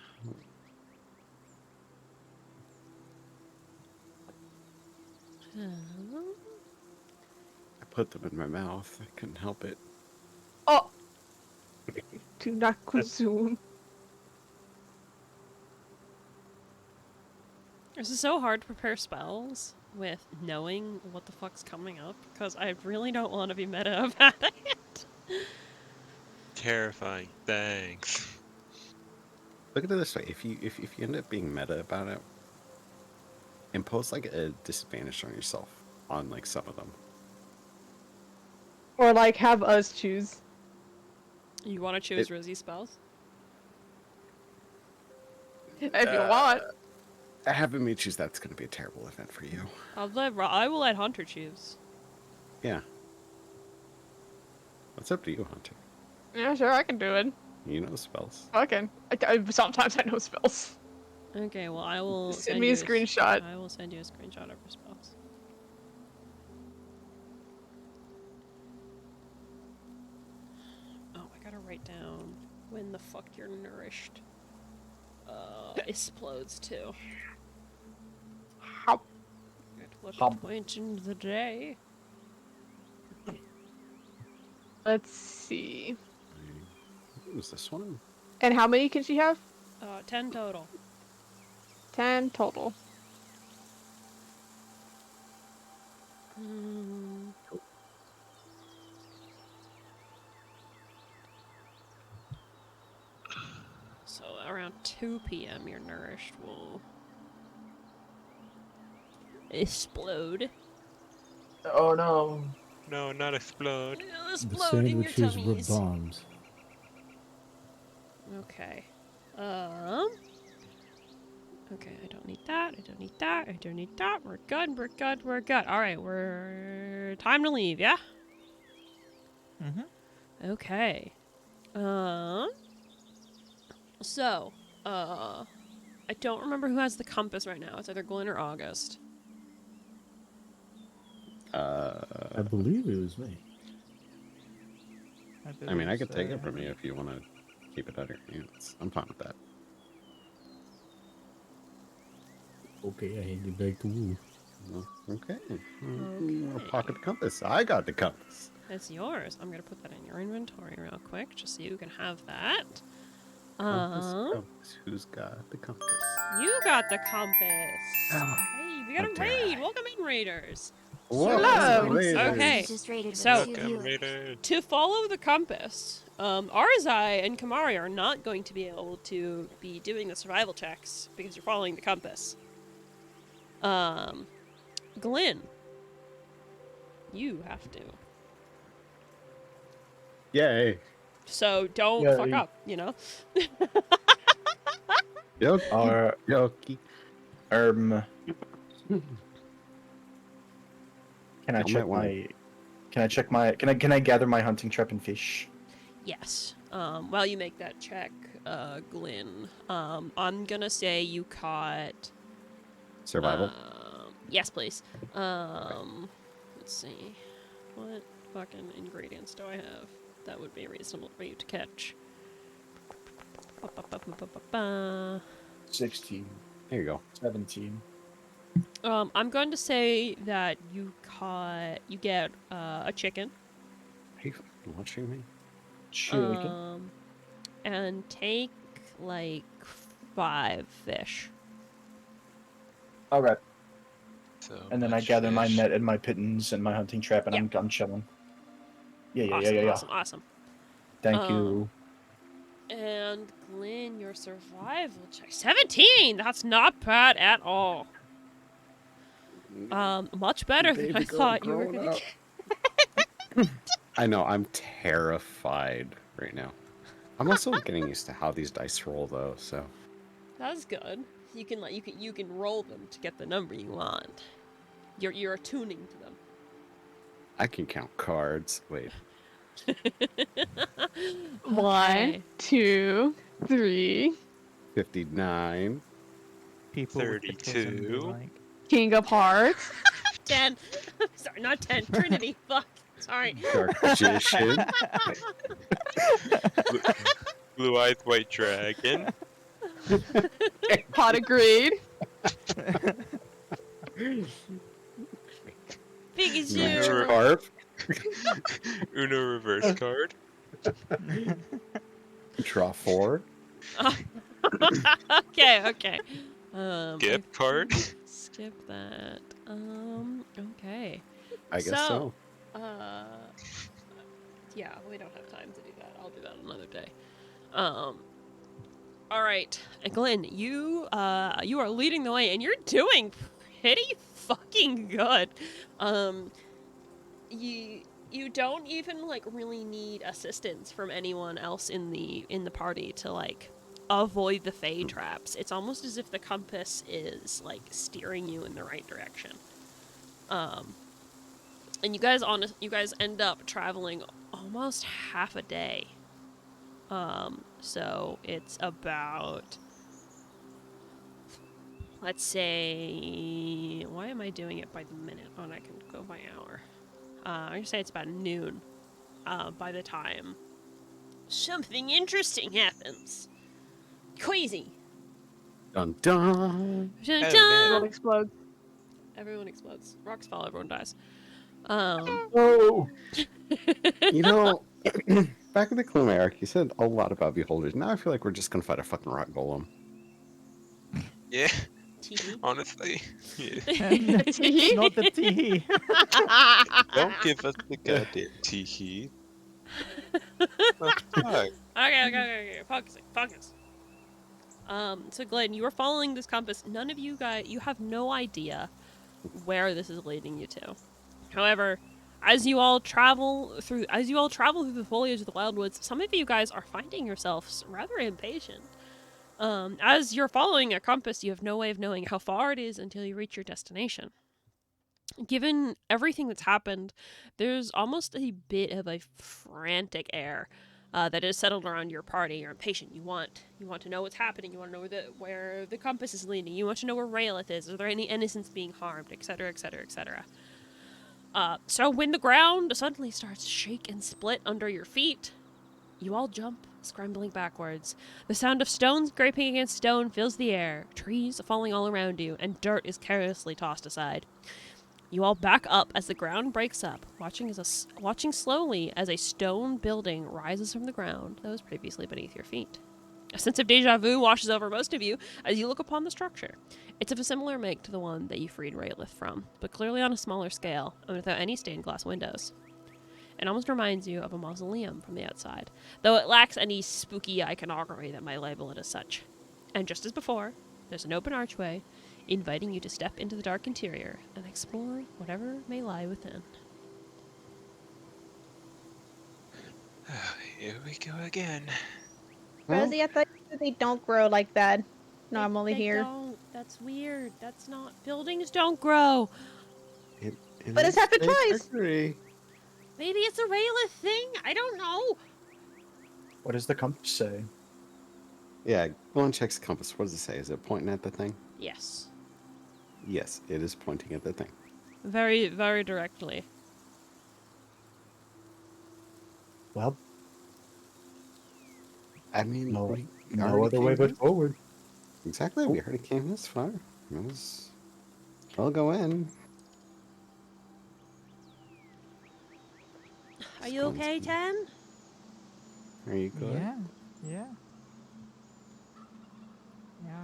I put them in my mouth. I couldn't help it. Oh! Do not consume. This is so hard to prepare spells with knowing what the fuck's coming up because I really don't want to be meta about it. Terrifying. Thanks. Look at it this way: if you end up being meta about it, impose like a disadvantage on yourself on like some of them. Or like have us choose. You want to choose Rosie's spells? If you want. Having me choose that's going to be a terrible event for you. I will let Hunter choose. Yeah. What's up to you, Hunter? Yeah, sure, I can do it. You know spells. Fucking. Sometimes I know spells. Okay, well I will Send me a screenshot. I will send you a screenshot of her spells. Oh, I gotta write down when the fuck you're nourished. Explodes too. How? At what Hum. point in the day? Let's see. Who's this one? And how many can she have? 10 total. 10 total. Hmm. So around 2 p.m. your nourished will explode. Oh no. No, not explode. It'll The explode in your sandwiches were tummies. bombs. Okay. Okay, I don't need that. I don't need that. I don't need that. We're good. We're good. We're good. All right, we're time to leave. Yeah. Mm-hmm. Okay. So, I don't remember who has the compass right now. It's either Glenn or August. I believe it was me. I mean, I could take it from you if you want to keep it at your hands. I'm fine with that. Okay, I hand it back to you. Well, okay. Okay. Pocket the compass. I got the compass. It's yours. I'm gonna put that in your inventory real quick, just so you can have that. Compass. Who's got the compass? You got the compass. Oh, Hey, we got how a dare raid. I. Welcome in, raiders. Hello. Okay. So- Welcome, Raider. To follow the compass, Arzai and Kamari are not going to be able to be doing the survival checks because you're following the compass. Glenn, you have to. Yay. So don't Yeah, fuck you- up, you know? Yoki. Or Yoki. Can I Y'all check might wanna- my? Can I check my? Can I gather my hunting trap and fish? Yes. While you make that check, Glenn, I'm gonna say you caught... Survival. Yes, please. Let's see. What fucking ingredients do I have that would be reasonable for you to catch? 16, There you go. 17. I'm going to say that you get a chicken. Are you fucking watching me? Chicken. And take like 5 fish. Okay. So And then I much gather my fish. net and my pittance and my hunting trap, and Yeah. I'm chilling. Yeah, yeah, Awesome, yeah, yeah, yeah. awesome. Thank you. And Glenn, your survival check 17. That's not bad at all. Much better than I Baby girl thought you were growing gonna up. get. I know, I'm terrified right now. I'm also getting used to how these dice roll though, so That's good. You can roll them to get the number you want. You're attuning to them. I can count cards. Wait. 1, Okay. 2, 3. 59. People with the tism be 32. like, King of Hearts. 10. Sorry, not 10. Trinity. Fuck. Sorry. Dark Magician. Blue-eyed white dragon. Pot of Greed. Pikachu. Harp. Uno reverse card. Draw 4. Okay. Gift card. Skip that. Okay. I guess so. Yeah, we don't have time to do that. I'll do that another day. All right, Glenn, you are leading the way, and you're doing pretty fucking good. You don't even like really need assistance from anyone else in the party to like avoid the Fey traps. It's almost as if the compass is like steering you in the right direction. And you guys end up traveling almost half a day. So it's about, let's say, why am I doing it by the minute when I can go by hour? I'm gonna say it's about noon. By the time something interesting happens. Crazy. Dun dun. Dun, Oh, dun. no. Everyone explodes. Everyone explodes. Rocks fall, everyone dies. Oh, You know, back in the Clume arc, you said a lot about beholders. Now I feel like we're just gonna fight a fucking rock golem. Yeah, Teehee. honestly. Yeah. Not the tea. Don't give us the goddamn teehee. What the fuck? Okay. Focus. So Glenn, you are following this compass. None of you guys, you have no idea where this is leading you to. However, as you all travel through the foliage of the wildwoods, some of you guys are finding yourselves rather impatient. As you're following a compass, you have no way of knowing how far it is until you reach your destination. Given everything that's happened, there's almost a bit of a frantic air that is settled around your party. You're impatient. You want to know what's happening. You want to know where the compass is leading. You want to know where Raelith is. Are there any innocents being harmed, etc., etc., etc. So when the ground suddenly starts to shake and split under your feet, you all jump, scrambling backwards. The sound of stones scraping against stone fills the air, trees falling all around you, and dirt is carelessly tossed aside. You all back up as the ground breaks up, watching slowly as a stone building rises from the ground that was previously beneath your feet. A sense of deja vu washes over most of you as you look upon the structure. It's of a similar make to the one that you freed Raelith from, but clearly on a smaller scale and without any stained glass windows. It almost reminds you of a mausoleum from the outside, though it lacks any spooky iconography that might label it as such. And just as before, there's an open archway inviting you to step into the dark interior and explore whatever may lie within. Here we go again. Rosie, I thought you said they don't grow like that normally they here. Don't. That's weird. That's not. Buildings don't grow. But it's happened twice. Victory. Maybe it's a Raelith thing. I don't know. what does the compass say? Yeah, go and check the compass. What does it say? Is it pointing at the thing? Yes. Yes, it is pointing at the thing. Very, very directly. Well, I mean, no, we no already other way came but this- forward. Exactly, we already came this far. I'll go in. Are you okay, Ten? Are you good? Yeah,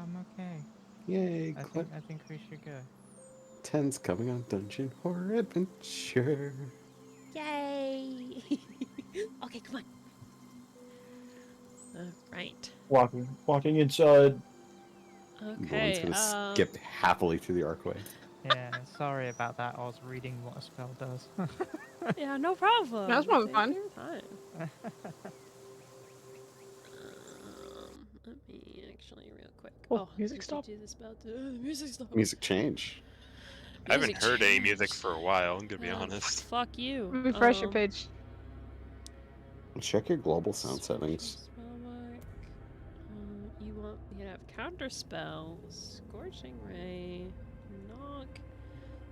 I'm okay. Yay, I think we should go. 10's coming on Dungeon Horror Adventure. Yay! Okay, come on. Right. Walking inside. Lauren's Okay. gonna skip happily through the archway. Yeah, sorry about that. I was reading what a spell does. Yeah, no problem. That's probably Take fun. your time. Let me actually real quick. Oh, music did stop. you do the spell too? Music stop. Music change. I haven't Music heard any music changed. for a while, I'm gonna be Yeah, honest. Fuck you. Refresh your page. Check your global sound Switch settings. spellwork. You want me to have counter spell, scorching ray, knock,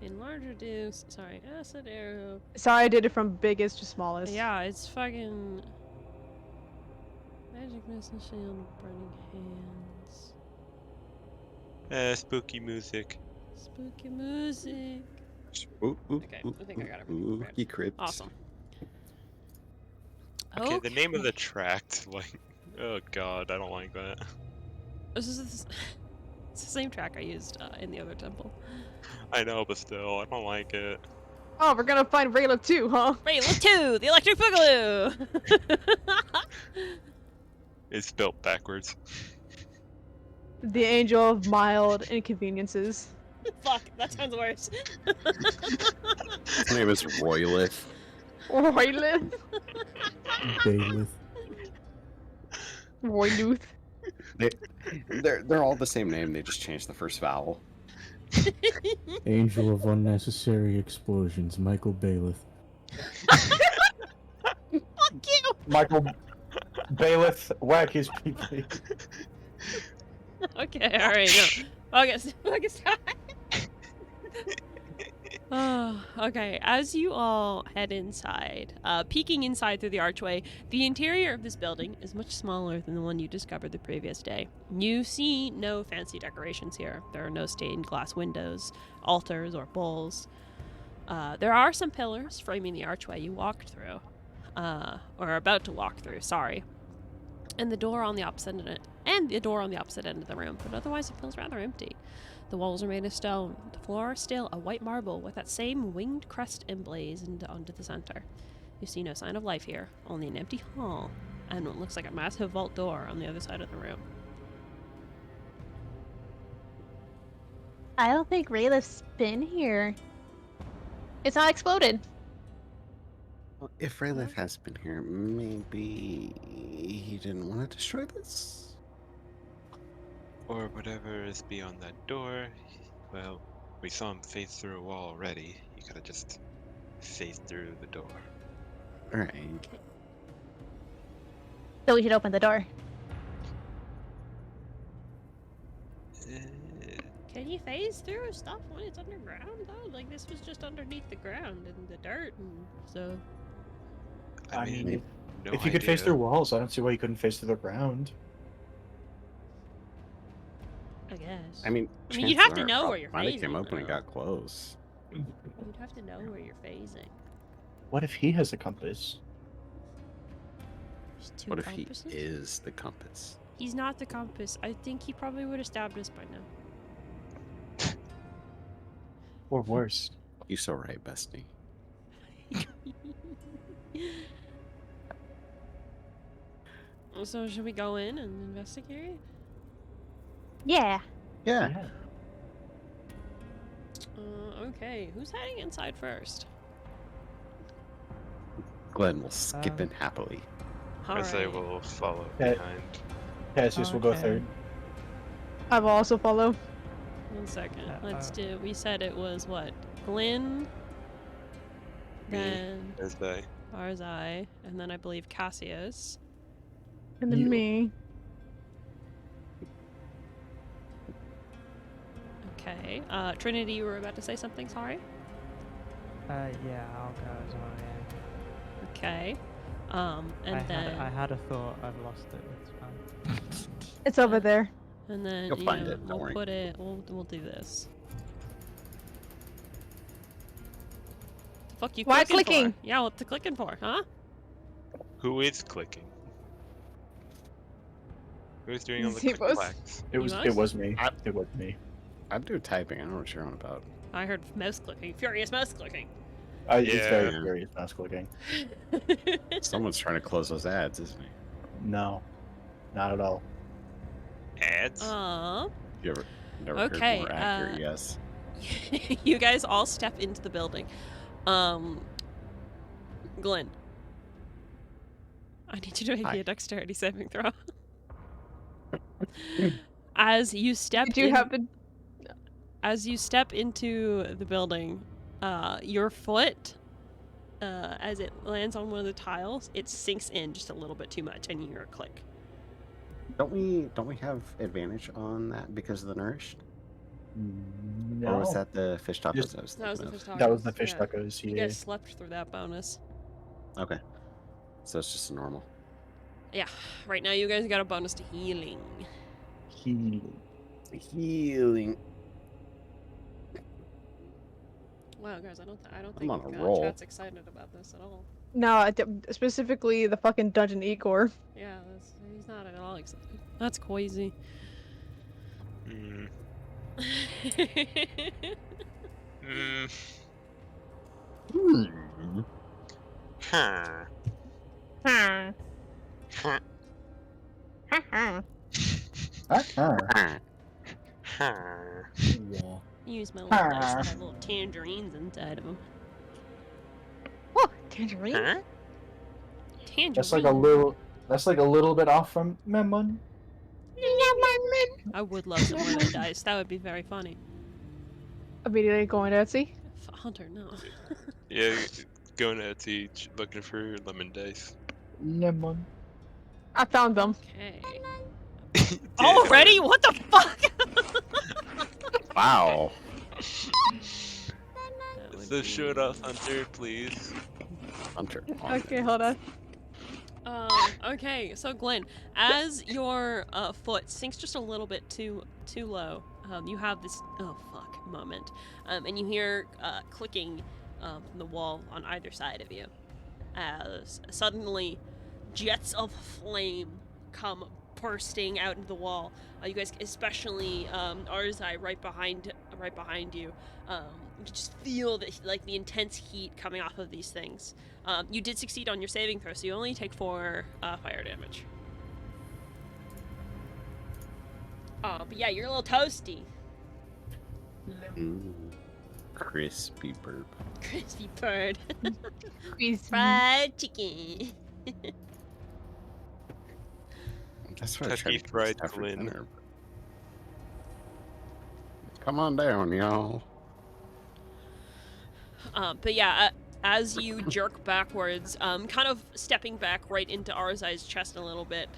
enlarge reduce. Sorry, acid arrow. Sorry, I did it from biggest to smallest. Yeah, it's fucking magic missile shield, burning hands, Spooky music. spooky music. Okay, I think I got everything prepared. Spooky crypt. Awesome. Okay, the name of the tract, like, oh god, I don't like that. This is it's the same track I used in the other temple. I know, but still, I don't like it. Oh, we're gonna find Rayla too, huh? Rayla 2, the Electric Boogaloo! It's spelled backwards. The angel of mild inconveniences. Fuck, that sounds worse. His name is Roylith. Roylith. Bailiff. Royluth. They're all the same name. They just changed the first vowel. Angel of unnecessary explosions, Michael Bailiff. Fuck you! Michael Bailiff, whack his PP. Okay, alright, no. Focus time. Oh, okay. As you all head inside, peeking inside through the archway, the interior of this building is much smaller than the one you discovered the previous day. You see no fancy decorations here. There are no stained glass windows, altars, or bowls. There are some pillars framing the archway you walked through, or are about to walk through, sorry. And the door on the opposite end of the room, but otherwise it feels rather empty. The walls are made of stone, the floor still a white marble with that same winged crest emblazoned onto the center. You see no sign of life here, only an empty hall, and what looks like a massive vault door on the other side of the room. I don't think Rayliff's been here. It's not exploded. Well, if Rayleigh has been here, maybe he didn't want to destroy this? Or whatever is beyond that door. Well, we saw him phase through a wall already. He could have just phased through the door. Alright. So we should open the door. Can you phase through stuff when it's underground, though? Like, this was just underneath the ground and the dirt, and so... I mean, no if you could phase idea. through walls, I don't see why you couldn't phase through the ground. I guess. I mean, you'd have to chances know are where you're Probably came phasing, open and though. got close. You'd have to know where you're phasing. What if he has a compass? There's two What if compasses? he is the compass? He's not the compass. I think he probably would have stabbed us by now. Or worse. You so right, bestie. So should we go in and investigate? Yeah. Yeah. Okay. Who's heading inside first? Glenn will skip in happily. I say Alright. we'll follow Okay. behind. Cassius will go Okay. third. I will also follow. 1 second. Yeah, Let's do. We said it was what? Glenn, then As they. Barzai, and then I believe Cassius. And then You. me. Okay. Trinity, you were about to say something. Sorry. Yeah, I'll go as well. Yeah. Okay. And I then had a thought. I've lost it. It's fine. It's over there. and then You'll you find know, it, don't we'll worry. put it. We'll do this. Fuck you Why clicking clicking? for? Yeah, what the clicking for, huh? Who is clicking? Who's doing all the He click was. clacks? It was. was? It was me. I- It was me. I'm doing typing. I don't know what you're on about. I heard mouse clicking. Furious mouse clicking. It's very Yeah. curious mouse clicking. Someone's trying to close those ads, isn't he? No, not at all. Ads? You ever never Okay, heard more accurate? Yes. you guys all step into the building. Glenn, I need you to make me Hi. a dexterity saving throw. As you step Did you in, have the? as you step into the building, your foot, as it lands on one of the tiles, it sinks in just a little bit too much, and you hear a click. Don't we have advantage on that because of the nourished? No. Or was that the fish tacos? Just- I was That was the thinking fish of? tacos. That was the fish yeah. tacos. You Yeah. guys slept through that bonus. Okay. So it's just a normal. Yeah, right now you guys got a bonus to healing. Healing. Wow, guys, I don't I'm think on a roll. chat's excited about this at all. No, specifically the fucking dungeon Igor. Yeah, he's not at all excited. That's crazy. Mm. Mm. Hmm. Huh. Hmm. Huh. Ah, Ah. Huh. Yeah. Use my little dice that have little tangerines inside of them. Oh, tangerine. Huh? Tangerine. That's like a little. That's like a little bit off from Memon. Lemon! I would love some more than dice. That would be very funny. Immediately going to Etsy. Hunter, no. Yeah, going to Etsy looking for lemon dice. Lemon. I found them. Okay. Did it Already? What the fuck? Wow. That would So show it be- off, Hunter, please. Hunter. Okay, hold on. Okay, so Glenn, as your foot sinks just a little bit too low, you have this oh fuck moment, and you hear clicking from the wall on either side of you, as suddenly jets of flame come bursting out into the wall. You guys, especially Arzai, right behind you, you just feel the intense heat coming off of these things. You did succeed on your saving throw, so you only take 4 fire damage. But yeah, you're a little toasty. Crispy burp. Crispy bird. Fried. Fried chicken. That's what I tried Kentucky to keep Fried stuff for Glen. dinner. Come on down, y'all. But yeah, as you jerk backwards, kind of stepping back right into Arzai's chest a little bit,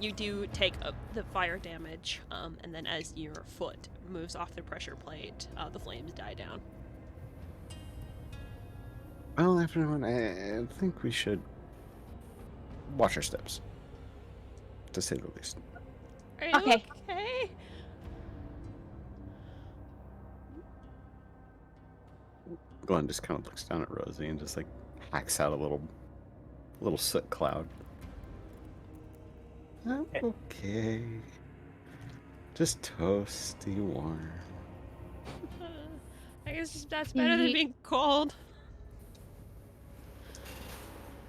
you do take the fire damage, and then as your foot moves off the pressure plate, the flames die down. Well, everyone, I think we should watch our steps, to say the least. Are you Okay. okay? Glenn just kind of looks down at Rosie and just like hacks out a little soot cloud. I'm okay. Just toasty warm. I guess that's better than being cold.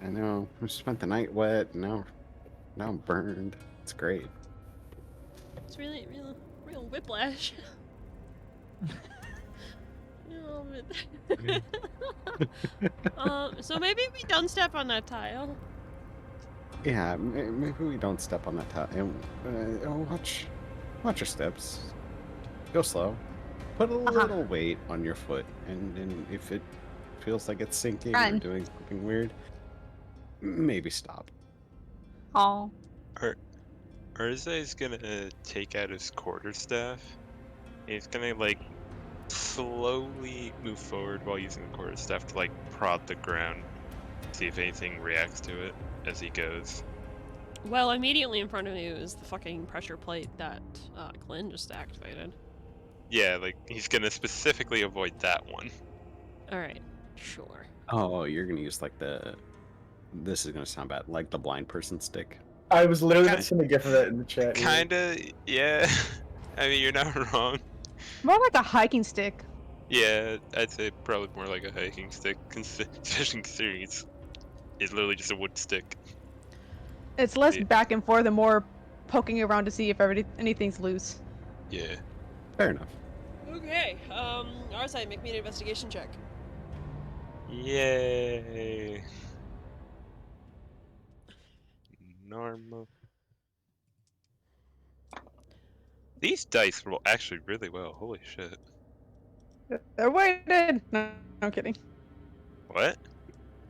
I know. We spent the night wet. And now I'm burned. It's great. It's really, real whiplash. So maybe we don't step on that tile. Yeah, maybe we don't step on that tile. And watch your steps. Go slow. Put a little weight on your foot, and if it feels like it's sinking or Run. doing something weird, maybe stop. Oh. Urzai's gonna take out his quarterstaff. He's gonna like slowly move forward while using the quarterstaff to like prod the ground, see if anything reacts to it as he goes. Well, immediately in front of you is the fucking pressure plate that Glenn just activated. Yeah, like he's gonna specifically avoid that one. Alright, sure. Oh, you're gonna use like this is gonna sound bad, like the blind person stick. I was literally going to send a gif of that in the chat. yeah. Kinda, yeah. I mean, you're not wrong. More like a hiking stick. Yeah, I'd say probably more like a hiking stick, especially considering it's literally just a wood stick. It's less Yeah. back and forth and more poking around to see if anything's loose. Yeah. Fair enough. Okay, Arzai, make me an investigation check. Yay. Normal. These dice roll actually really well. Holy shit. They're weighted. No, I'm kidding. What?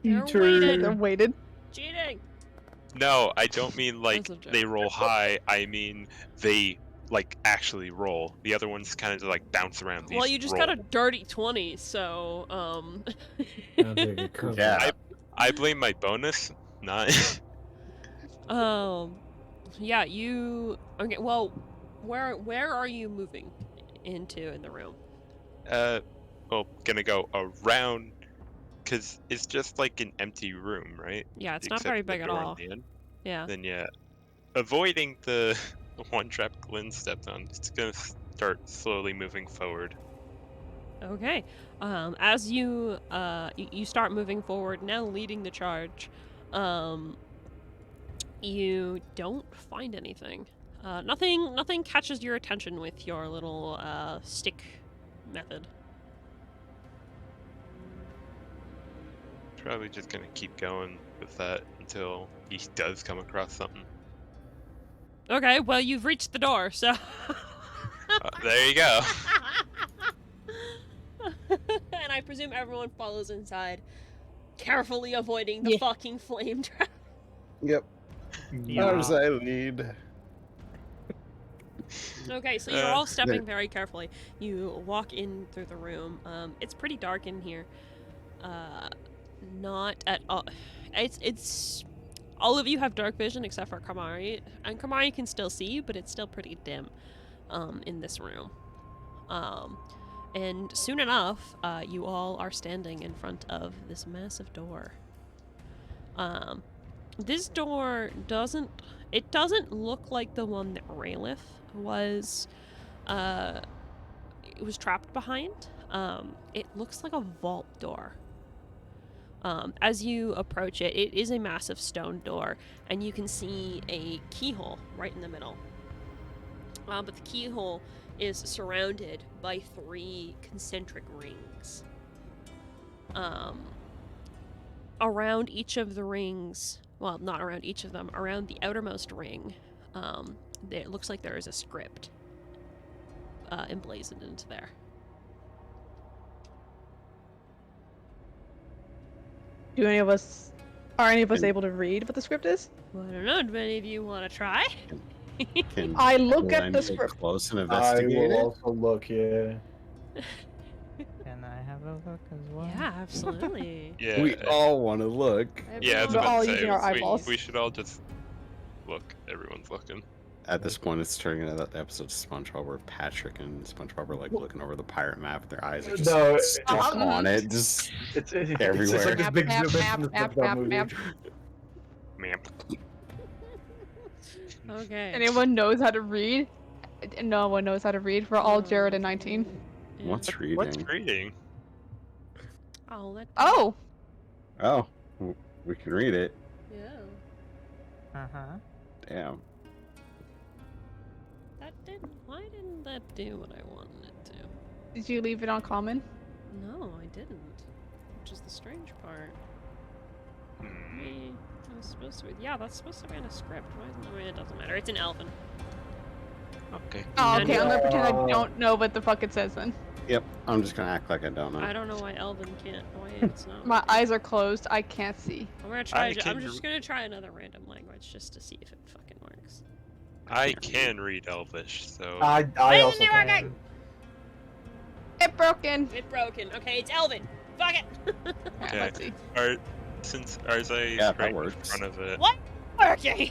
They're Eater. weighted. They're weighted. Cheating! No, I don't mean like That's a joke. they roll high. I mean they like actually roll. The other ones kind of like bounce around. Well, These you just roll. got a dirty 20, so, I'll take a cover. Yeah. I blame my bonus, not. Yeah, you... Okay, well, where are you moving into in the room? Well, gonna go around, cause it's just like an empty room, right? Yeah, it's not Except very for the big at door on all. the end. Yeah. Then yeah, avoiding the one trap Glenn stepped on. It's gonna start slowly moving forward. Okay. As you you start moving forward, now leading the charge, you don't find anything. Nothing catches your attention with your little stick method. Probably just gonna keep going with that until he does come across something. Okay, well, you've reached the door, so. There you go. And I presume everyone follows inside, carefully avoiding the Yeah. fucking flame trap. Yep. Yeah. Ours I lead. Okay, so you're all stepping very carefully. You walk in through the room. It's pretty dark in here. Not at all. It's all of you have dark vision except for Kamari, and Kamari can still see you, but it's still pretty dim. In this room. And soon enough, you all are standing in front of this massive door. This door doesn't look like the one that Raelith was trapped behind. It looks like a vault door. As you approach it, it is a massive stone door, and you can see a keyhole right in the middle. But the keyhole is surrounded by 3 concentric rings. Around each of the rings, well, not around each of them, around the outermost ring, it looks like there is a script emblazoned into there. Are any of us able to read what the script is? Well, I don't know. Do any of you want to try? Can I look at Glenn the get script. close and I investigate will it? also look, yeah. Can I have a look as well? Yeah, absolutely. Yeah. We all want to look. Yeah, I was We're about all to say, using our eyeballs. we should all just look. Everyone's looking. At this point, it's turning into that episode of SpongeBob where Patrick and SpongeBob are like looking over the pirate map. Their eyes are just No, stuck on it, just it's everywhere. like this big Map, zoom in map, from the map, SpongeBob map, movie. map. Man. Okay. Anyone knows how to read? No one knows how to read. We're all Jared and 19. Yeah. What's reading? What's reading? I'll let. Oh, Oh, we can read it. Yeah. Uh-huh. Damn. Why didn't that do what I wanted it to? did you leave it on common? No, I didn't. Which is the strange part. Hmm. I was supposed to. Yeah, that's supposed to be in a script. Why isn't it? It doesn't matter. It's in Elven. Okay. Oh, And okay. I'm gonna pretend I No. don't know what the fuck it says then. Yep, I'm just gonna act like I don't know. I don't know why Elven can't. Why it's not. My working. eyes are closed. I can't see. I'm gonna try. I I'm can just gonna try another random language just to see if it fucking works. I can read Elvish, so. I Why isn't also it can. working? It broken. It's broken. Okay, it's Elven. Fuck it. Yeah, Okay. let's see. Since Arzai Yeah, that right in works. front of it. What? Working.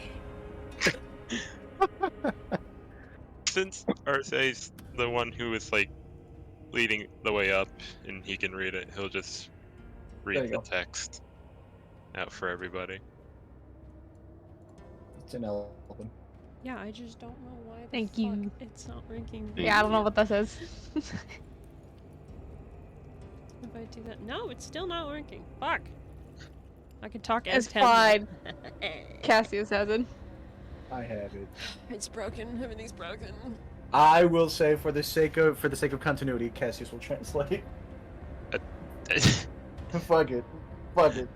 Since Arzai's the one who is like leading the way up and he can read it, he'll just There read you the go. text out for everybody. It's an Elven. Yeah, I just don't know why. Thank fuck you. It's not working. Thank Yeah, I don't know you. what that says. If I do that, no, it's still not working. Fuck. I can talk as It's 10 now. fine. Cassius has it. I have it. It's broken. Everything's broken. I will say, for the sake of continuity, Cassius will translate. Fuck it. Fuck it.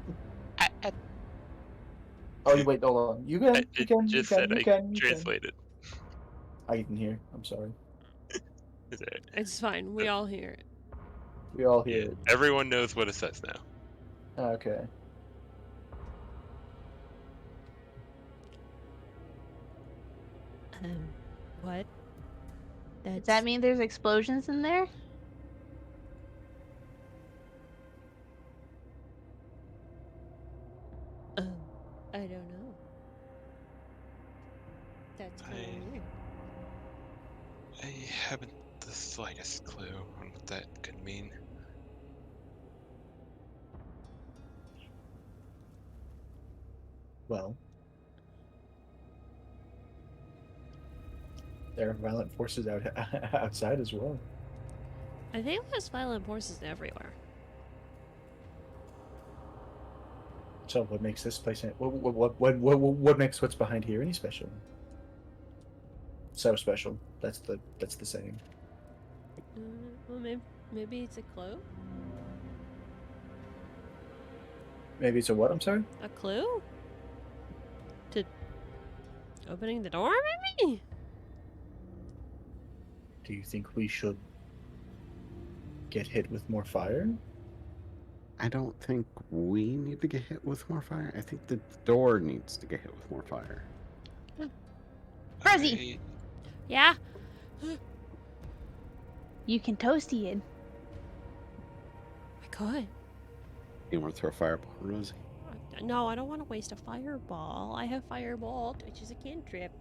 Oh, wait, hold on. You can. It You can. You just can. said You I can. You can. translated. I didn't hear. I'm sorry. Is it? It's fine. We all hear it. We all hear Yeah, it. everyone knows what it says now. Okay. What? Does that mean there's explosions in there? I don't know. That's kind I- of weird. I haven't the slightest clue on what that could mean. Well. There are violent forces outside as well. I think there's violent forces everywhere. So what makes this place? What makes what's behind here any special? So special. That's the saying. Well, maybe it's a clue. Maybe it's a what? I'm sorry. A clue? Opening the door, maybe? Do you think we should get hit with more fire? I don't think we need to get hit with more fire. I think the door needs to get hit with more fire. Rosie! Yeah? You can toasty it. I could. You want to throw a fireball, Rosie? No, I don't want to waste a fireball. I have Firebolt, which is a cantrip.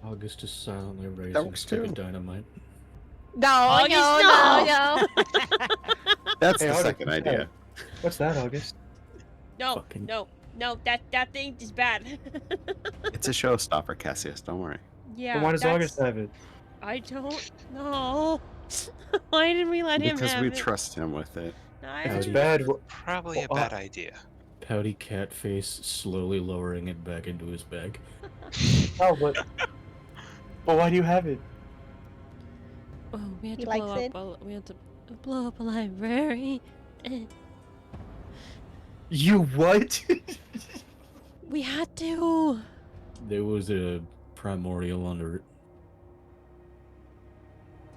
August is silently That raising a works stick too. of dynamite. No, August, no. That's Hey, the August, second what's idea. that? What's that, August? No, Fucking- no, that thing is bad. It's a showstopper, Cassius. Don't worry. Yeah, Then why does August that's- have it? I don't know. Why did we let him Because have we it? trust him with it. If it's I- bad, Probably a Well, bad idea. Pouty cat face slowly lowering it back into his bag. oh, but why do you have it? Oh, we had He to likes blow it. up. We had to blow up a library. You what? We had to. There was a primordial under it.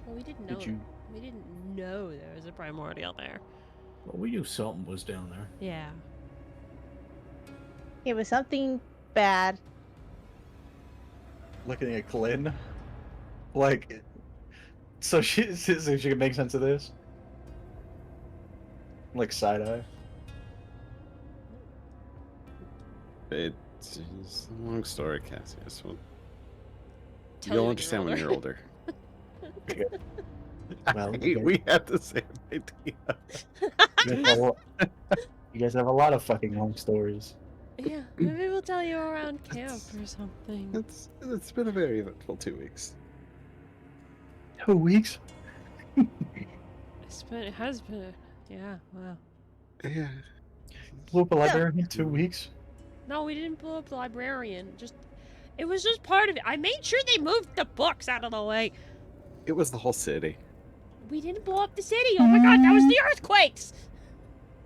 Well, we didn't know. Did you? We didn't know there was a primordial there. Well, we knew something was down there. Yeah. It was something bad. Looking at Glenn, like, so she can make sense of this, like side eye. It's a long story, Cassius. Well, Tell you'll you when understand when you're older. Well, Hey, okay. we had the same idea. You guys have a lot of fucking long stories. Yeah, maybe we'll tell you around camp or something. It's been a very eventful 2 weeks. 2 weeks? It has been. Yeah, wow. Yeah. Blew up a library in 2 weeks? No, we didn't blow up the librarian. It was just part of it. I made sure they moved the books out of the way. It was the whole city. We didn't blow up the city. Oh my god, that was the earthquakes.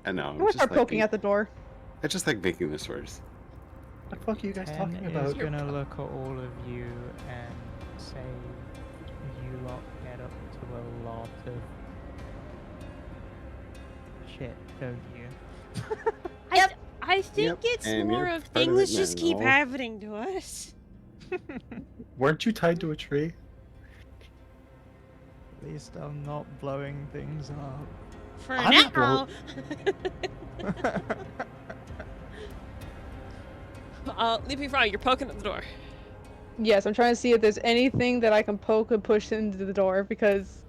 I know. I'm gonna start poking at the door. I just like making this worse. What the fuck are you guys Ken talking is about? gonna look at all of you and say you lot get up to a lot of shit, don't you? I think Yep, it's and more you're of part of things it just keep now. happening to us. Weren't you tied to a tree? At least I'm not blowing things up. For I'm not now. Leaping Frog, you're poking at the door. Yes, I'm trying to see if there's anything that I can poke and push into the door because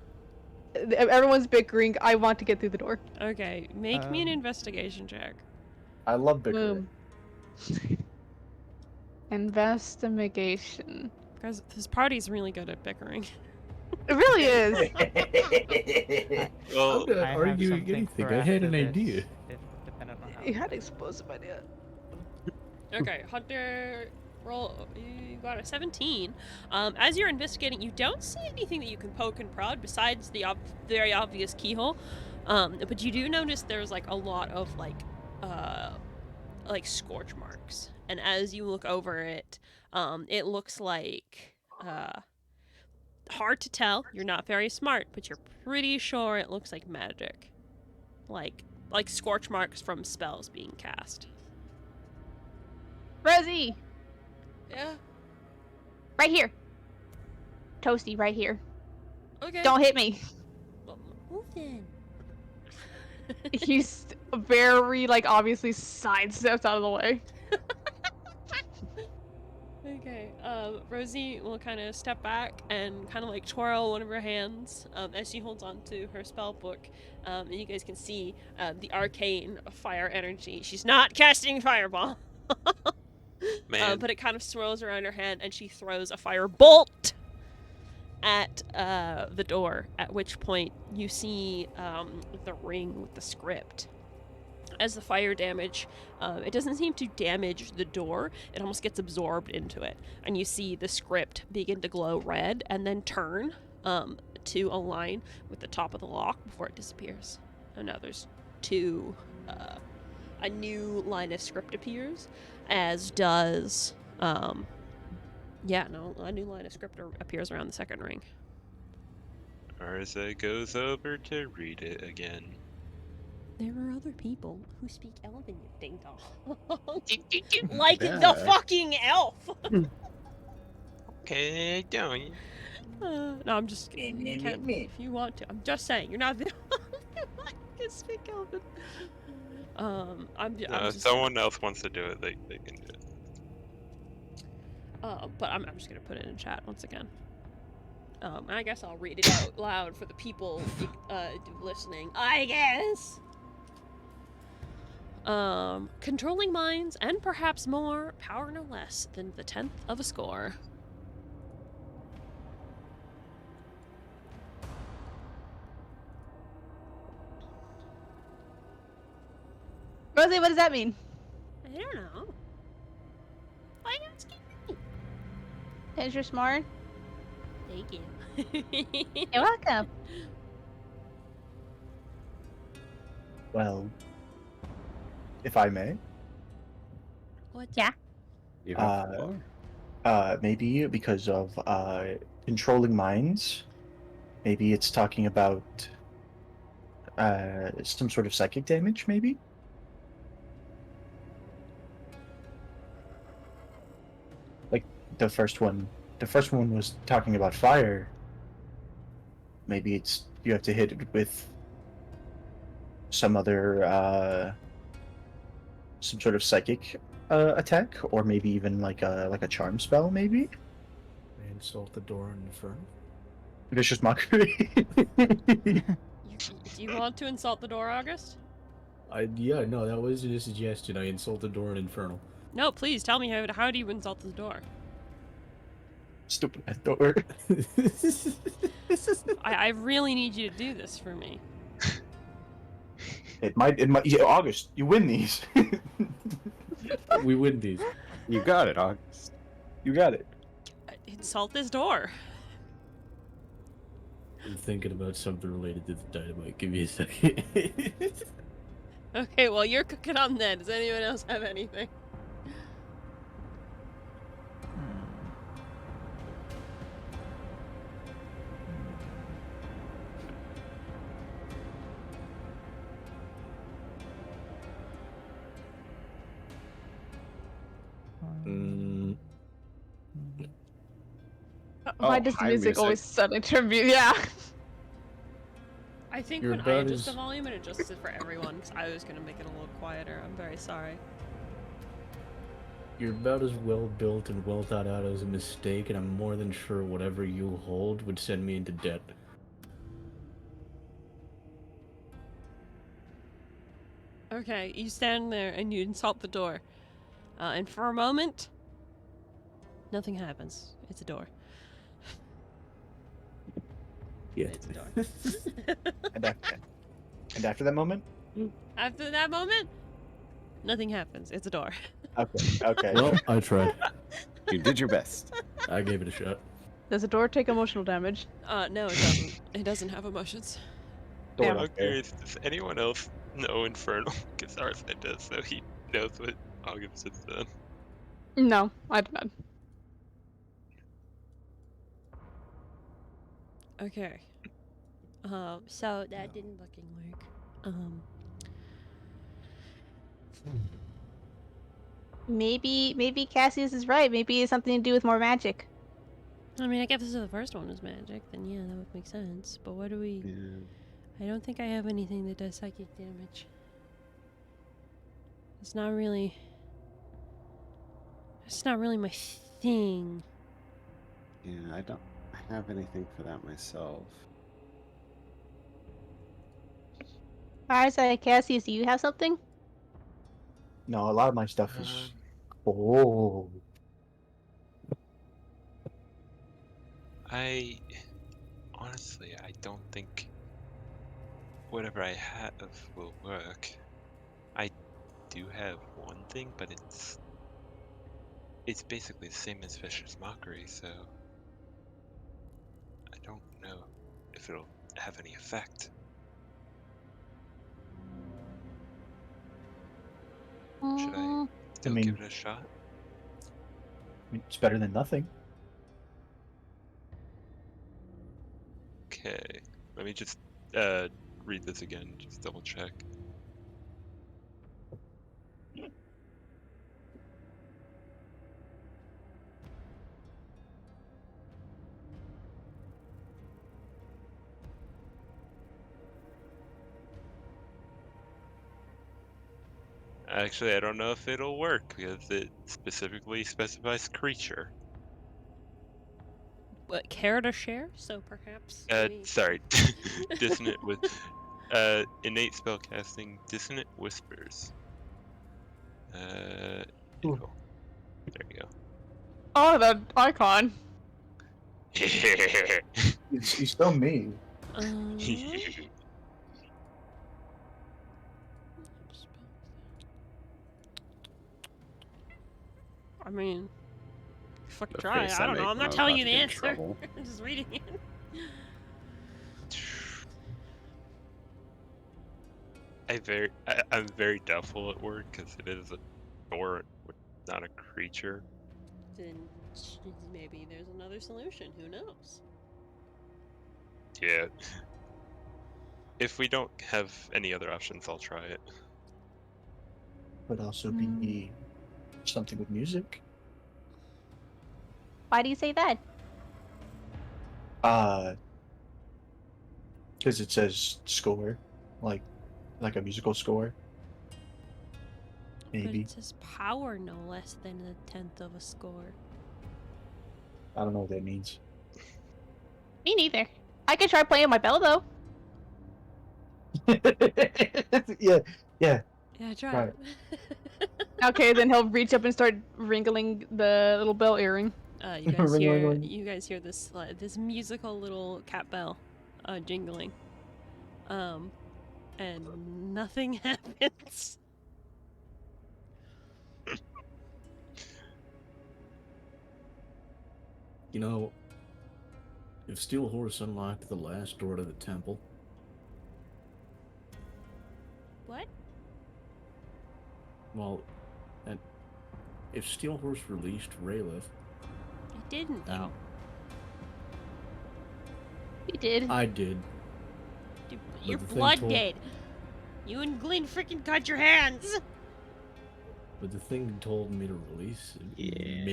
everyone's bickering. I want to get through the door. Okay, make me an Um, investigation check. I love bickering. Boom. Investigation. Because this party's really good at bickering. It really is. Well, I'm not I have arguing something anything. for I had after an this, idea. depending on how You it had an goes. explosive idea. Okay, Hunter, roll. You got a 17. As you're investigating, you don't see anything that you can poke and prod besides the very obvious keyhole. But you do notice there's like a lot of like scorch marks, and as you look over it, it looks like hard to tell. You're not very smart, but you're pretty sure it looks like magic, like scorch marks from spells being cast. Rosie, Yeah. right here. Toasty, right here. Okay. Don't hit me. Well, move then. He's very, like, obviously sidesteps out of the way. Okay, Rosie will kind of step back and kind of like twirl one of her hands as she holds on to her spell book. And you guys can see the arcane fire energy. She's not casting fireball, man. but it kind of swirls around her hand, and she throws a fire bolt at the door. At which point you see the ring with the script. As the fire damage, it doesn't seem to damage the door. It almost gets absorbed into it. And you see the script begin to glow red and then turn to align with the top of the lock before it disappears. And now there's a new line of script appears, as does Yeah, no, a new line of script appears around the second ring. Arza goes over to read it again. There are other people who speak Elven, you ding dong. Like the Yeah. fucking elf. Okay, don't. No, I'm just kidding. You can if you want to. I'm just saying, you're not the only one who can speak Elven. I'm If just. someone else wants to do it, they can do it. But I'm just gonna put it in chat once again. I guess I'll read it out loud for the people listening. I guess. Controlling minds and perhaps more, power no less than the 10th of a score. Rosie, what does that mean? I don't know. Why not asking me? Because you're smart. Thank you. You're welcome. Well, if I may, What's Yeah. You have the floor. maybe because of controlling minds, maybe it's talking about some sort of psychic damage, maybe? Like the first one was talking about fire. Maybe it's you have to hit it with some other some sort of psychic attack, or maybe even like a charm spell, maybe? Insult the door in Inferno. Vicious mockery. Do you want to insult the door, August? Yeah, no, that was a suggestion. I insult the door in Infernal. No, please tell me how do you insult the door? Stupid ass door. I really need you to do this for me. It might. Yeah, August, you win these. We win these. You got it, August. You got it. Insult this door. I'm thinking about something related to the dynamite. Give me a second. Okay, well, you're cooking on that. Does anyone else have anything? Mm, Why Oh, does the high music always music. suddenly turn mute? Yeah. I think You're when I about adjust the as- volume, it adjusts it for everyone, because I was going to make it a little quieter. I'm very sorry. you're about as well built and well thought out as a mistake, and I'm more than sure whatever you hold would send me into debt. Okay, you stand there and you insult the door. And for a moment, nothing happens. It's a door. Yeah. It's a door. And after that moment. After that moment, nothing happens. It's a door. Okay. Okay. Well, I tried. You did your best. I gave it a shot. Does the door take emotional damage? No, it doesn't. It doesn't have emotions. Door Damn. don't I'm care. curious, does anyone else know Infernal? Because Arsene does, so he knows what August has done. No, I did not. Okay. So that didn't fucking work. Maybe Cassius is right. Maybe it's something to do with more magic. I mean, I guess if the first one was magic, then yeah, that would make sense. But what do we... Yeah. I don't think I have anything that does psychic damage. It's not really my thing. Yeah, I don't have anything for that myself. Alright, Cassius, do you have something? No, a lot of my stuff is. Oh. Honestly, I don't think whatever I have will work. I do have one thing, but it's basically the same as Fisher's Mockery, so I don't know if it'll have any effect. Should I still mean- give it a shot? It's better than nothing. Okay, let me just read this again, just double check. Actually, I don't know if it'll work because it specifically specifies creature. What, care to share? So perhaps. Sorry, dissonant with innate spellcasting, dissonant whispers. Ooh. Ew. There you go. Oh, the icon. You still me. I mean, fucking The try. face I don't know. make I'm when I not was telling about you to the get in answer. trouble. I'm just reading it. I'm very doubtful it worked because it is a or not a creature. Then maybe there's another solution. Who knows? Yeah. If we don't have any other options, I'll try it. Could also be something with music. Why do you say that? Because it says score, like a musical score. But Maybe. it says power no less than a tenth of a score. I don't know what that means. Me neither. I could try playing my bell though. Yeah, yeah. Yeah, try Right. it. Okay, then he'll reach up and start ringling the little bell earring. You guys Ring, hear ring, ring. this this musical little cat bell jingling. And nothing happens. You know, if Steel Horse unlocked the last door to the temple, What? well, and if Steel Horse released Raylith, It didn't though. You did. I did. Your the thing blood told- did. You and Glenn freaking cut your hands. But the thing told me to release it. Yeah.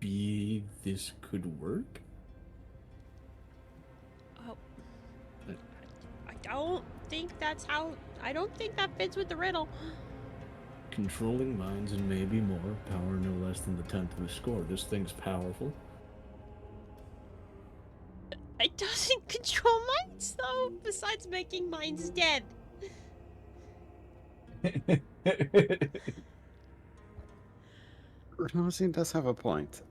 Maybe this could work? Oh. I don't think that's how. I don't think that fits with the riddle. Controlling minds and maybe more. Power no less than the 10th of a score. This thing's powerful. It doesn't control minds though, besides making minds dead. He does have a point.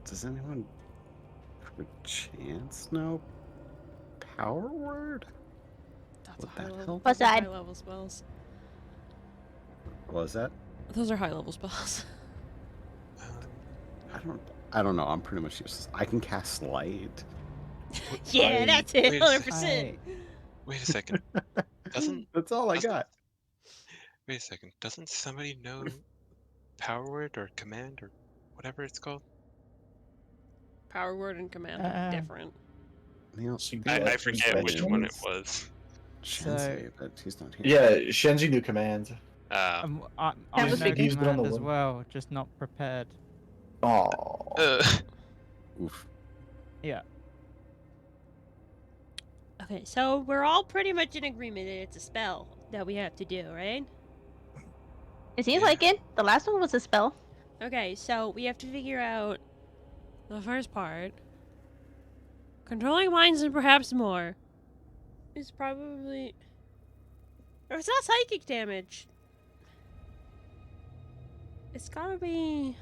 Does anyone perchance know power word? That's Would a high that level. help? What's Those are that? high level spells. What was that? Those are high level spells. I don't know. I'm pretty much useless. I can cast slide. Yeah, that's it. wait a 100%. Wait a second. That's all I doesn't- got. Wait a second. Doesn't somebody know power word or command or whatever it's called? Power word and command are different. Neil, I forget which one it Suggestions? was. Shenzi, but he's not here. Yeah, Shenzi knew command. I That was know big. He's been on command the as one. well, just not prepared. Oh. Oof. Yeah. Okay, so we're all pretty much in agreement that it's a spell that we have to do, right? It seems Yeah. like it. The last one was a spell. Okay, so we have to figure out the first part. Controlling minds and perhaps more is probably. Or it's not psychic damage. It's gotta be.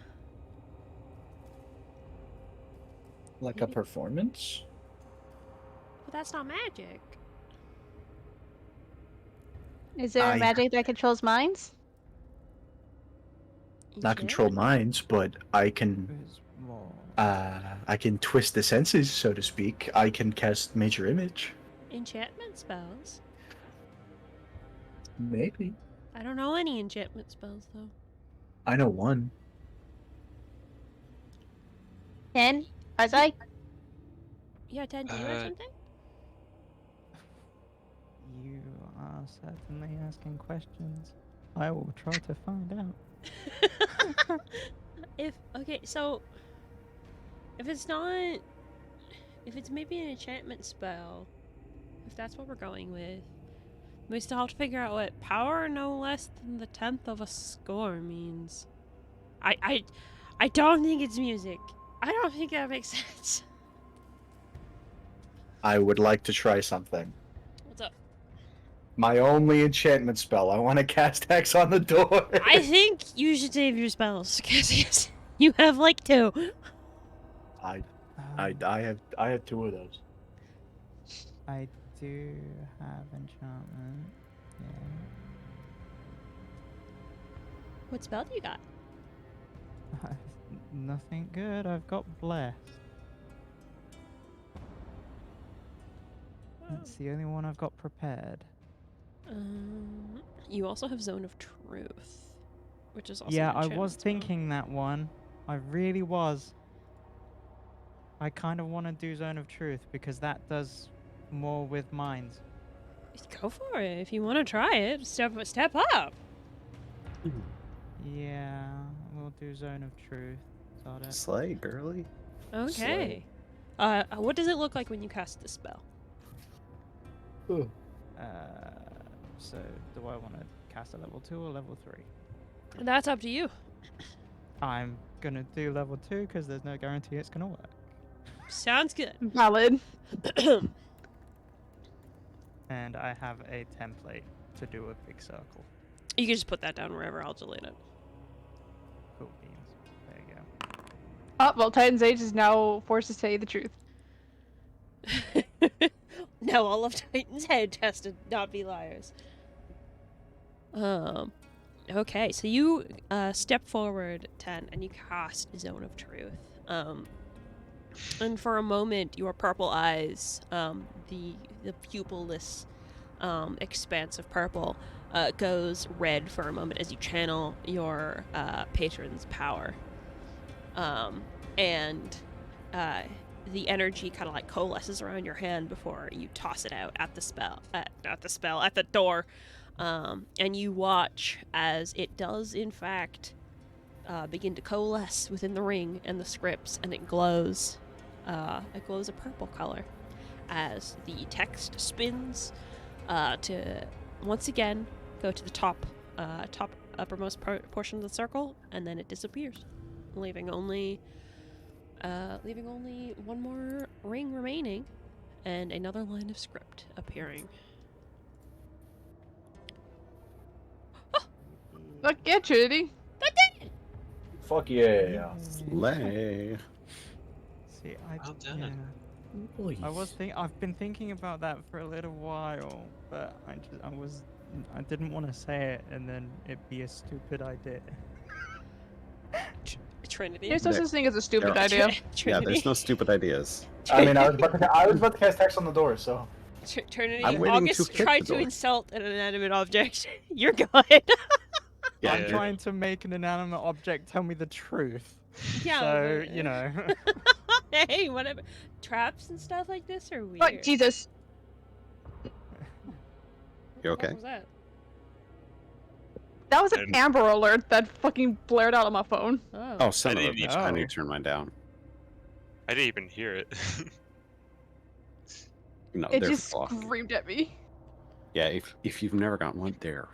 Like a performance? But that's not magic. Is there a magic that controls minds? Not control minds, but I can There's more. I can twist the senses, so to speak. I can cast major image. Enchantment spells. Maybe. I don't know any enchantment spells though. I know one. 10? Arzai? Yeah, Ted, do you have Uh, something? You are certainly asking questions. I will try to find out. So if it's not, if it's maybe an enchantment spell, if that's what we're going with, we still have to figure out what power no less than the 10th of a score means. I don't think it's music. I don't think that makes sense. I would like to try something. What's up? My only enchantment spell. I want to cast Hex on the door. I think you should save your spells because you have like 2. I Um, have 2 of those. I do have enchantment. Yeah. What spell do you got? Nothing good. I've got blessed. That's the only one I've got prepared. You also have Zone of Truth, which is also Yeah, an I was enchantment spell. thinking that one. I really was. I kind of want to do Zone of Truth because that does more with minds. Go for it if you want to try it. Step up. Yeah, we'll do Zone of Truth. Got it. Slay, girly. Okay. What does it look like when you cast the spell? So do I want to cast a level 2 or level 3? That's up to you. I'm gonna do level 2 because there's no guarantee it's gonna work. Sounds good. Valid. And I have a template to do a big circle. You can just put that down wherever. I'll delete it. Cool beans. There you go. Oh, well, Titan's Age is now forced to say the truth. No, all of Titan's Head has to not be liars. Okay, so you step forward 10 and you cast Zone of Truth. And for a moment, your purple eyes, the pupilless expanse of purple, goes red for a moment as you channel your patron's power. And the energy kind of like coalesces around your hand before you toss it out at the door. And you watch as it does, in fact, begin to coalesce within the ring and the scripts, and it glows. It glows a purple color as the text spins to once again go to the top uppermost portion of the circle, and then it disappears, leaving only one more ring remaining and another line of script appearing. Look, yeah, Trinity. Fuck yeah. Slay. See, Well done. I've been thinking about that for a little while, but I didn't want to say it and then it'd be a stupid idea. Trinity. There's no such thing as a stupid There- idea. Yeah, Trinity. there's no stupid ideas. I mean, I was about to cast Hex on the door, so. Trinity. I'm waiting August to hit tried the to door. insult an inanimate object. You're good. Yeah, I'm Yeah. trying to make an inanimate object tell me the truth. Yeah, So, but- you know. Hey, whatever. Traps and stuff like this are weird. Fuck, Jesus. You okay? What was that? That was an And- Amber Alert that fucking blared out on my phone. Oh, son of a didn't bitch. even- I need Oh. to turn mine down. I didn't even hear it. No, It they're just fucking. screamed at me. Yeah, if you've never gotten one, they're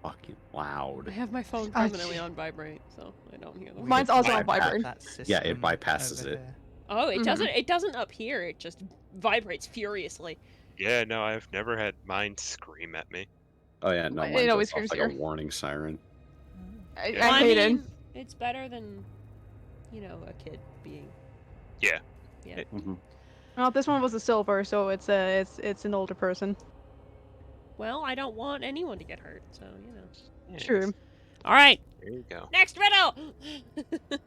fucking I loud. have my phone Ah, permanently on vibrate, so I don't hear them. Mine's also on bypass- vibrate. That Yeah, it system bypasses over it. here. Oh, it Mhm. doesn't. It doesn't up here. It just vibrates furiously. Yeah, no, I've never had mine scream at me. Oh yeah, no, It mine always goes off screams like here. a warning siren. I, Yeah. Well, I hate it. mean, it's better than, a kid being. Yeah. Yeah. Mm-hmm. Well, this one was a silver, so it's an older person. Well, I don't want anyone to get hurt, so Yeah, True. All right, There you go. next riddle.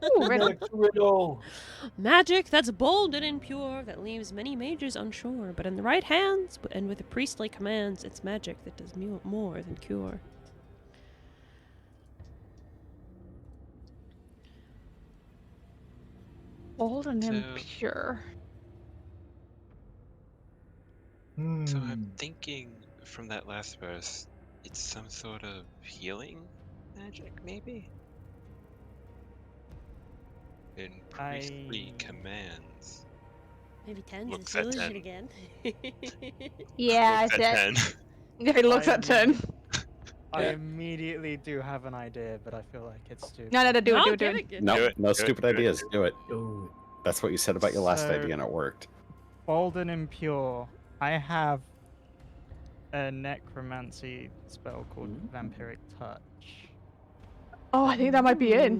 Ooh, riddle. Riddle. Magic that's bold and impure, that leaves many mages unsure, but in the right hands and with the priestly commands, it's magic that does more than cure. Bold and So- impure. So I'm thinking from that last verse, it's some sort of healing magic, maybe? In priestly I- commands. Maybe 10's Looks the at solution 10. again. Yeah, Looks at 10. Yeah, he looks I at 10. I immediately do have an idea, but I feel like it's stupid. No, do No, it, do give it. it, give No, Do it, no do it, stupid do it, ideas. do it. Do it. Oh, That's what you said about your last So- idea, and it worked. Bold and impure. I have a necromancy spell called Vampiric Touch. Oh, I think that might be it.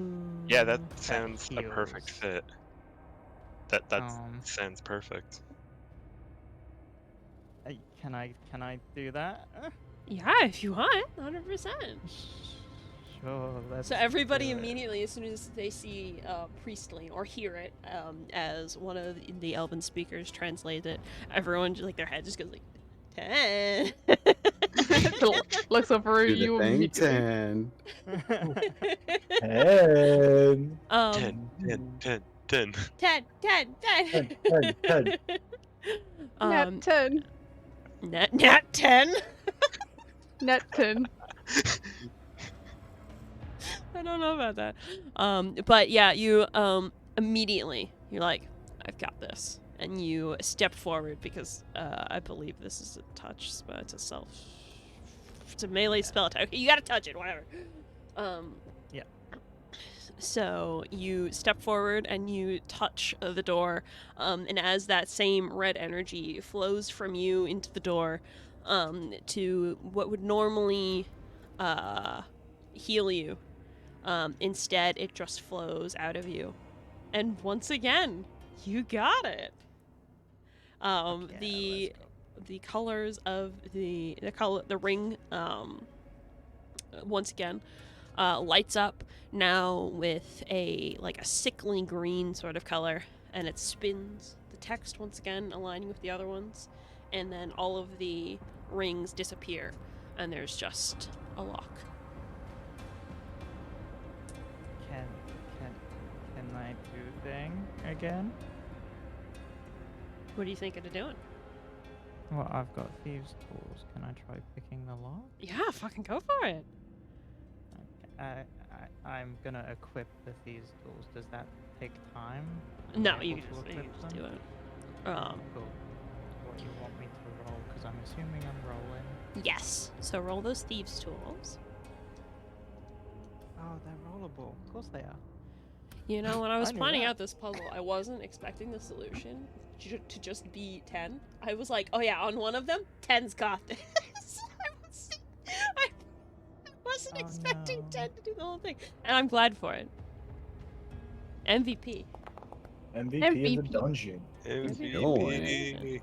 Yeah, that sounds a heals. perfect fit. That Um, sounds perfect. Can I do that? Yeah, if you want, 100%. Sure. Let's So everybody do it. immediately, as soon as they see priestly or hear it, as one of the elven speakers translates it, everyone like their head just goes like 10. Looks over Do you the thing, immediately. 10. And 10, 10, 10, 10. 10, 10, 10. 10, 10. Net 10. Nat 10. Net 10. I don't know about that. But yeah, you immediately you're like, I've got this, and you step forward because I believe this is a touch spell. It's a melee spell attack. Okay, you gotta touch it, whatever. Yeah. So you step forward and you touch the door, and as that same red energy flows from you into the door, to what would normally heal you. Instead, it just flows out of you. And once again, you got it. The colors of the ring once again lights up now with a sickly green sort of color, and it spins the text once again, aligning with the other ones, and then all of the rings disappear, and there's just a lock. Can I do thing again? What are you thinking of doing? Well, I've got thieves' tools. Can I try picking the lock? Yeah, fucking go for it. I'm gonna equip the thieves' tools. Does that take time? No, Am I you able can to just, equip them? do it. Cool. What you want me to roll? Because I'm assuming I'm rolling. Yes. So roll those thieves' tools. Oh, they're rollable. Of course they are. You know, when I was I knew planning that. out this puzzle, I wasn't expecting the solution to just be 10. I was like, oh yeah, on one of them, 10's got this. I wasn't Oh, expecting no. 10 to do the whole thing. And I'm glad for it. MVP. MVP of the dungeon. MVP.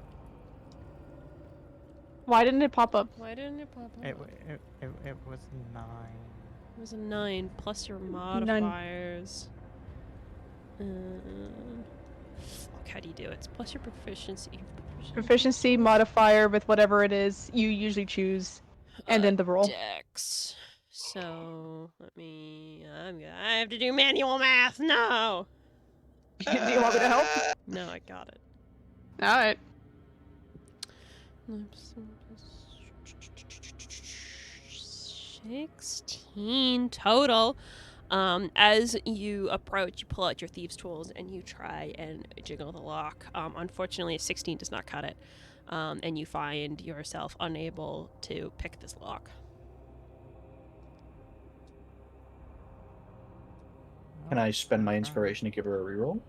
Why didn't it pop up? Why didn't it pop up? It was 9. It was a 9 plus your modifiers. Fuck, how do you do it? It's plus your proficiency. Proficiency modifier with whatever it is you usually choose, and then the roll. Dex. So I have to do manual math. No. Do you want me to help? No, I got it. All right. 16 total. As you approach, you pull out your thieves' tools and you try and jiggle the lock. Unfortunately, a 16 does not cut it, and you find yourself unable to pick this lock. Can I spend my inspiration to give her a reroll?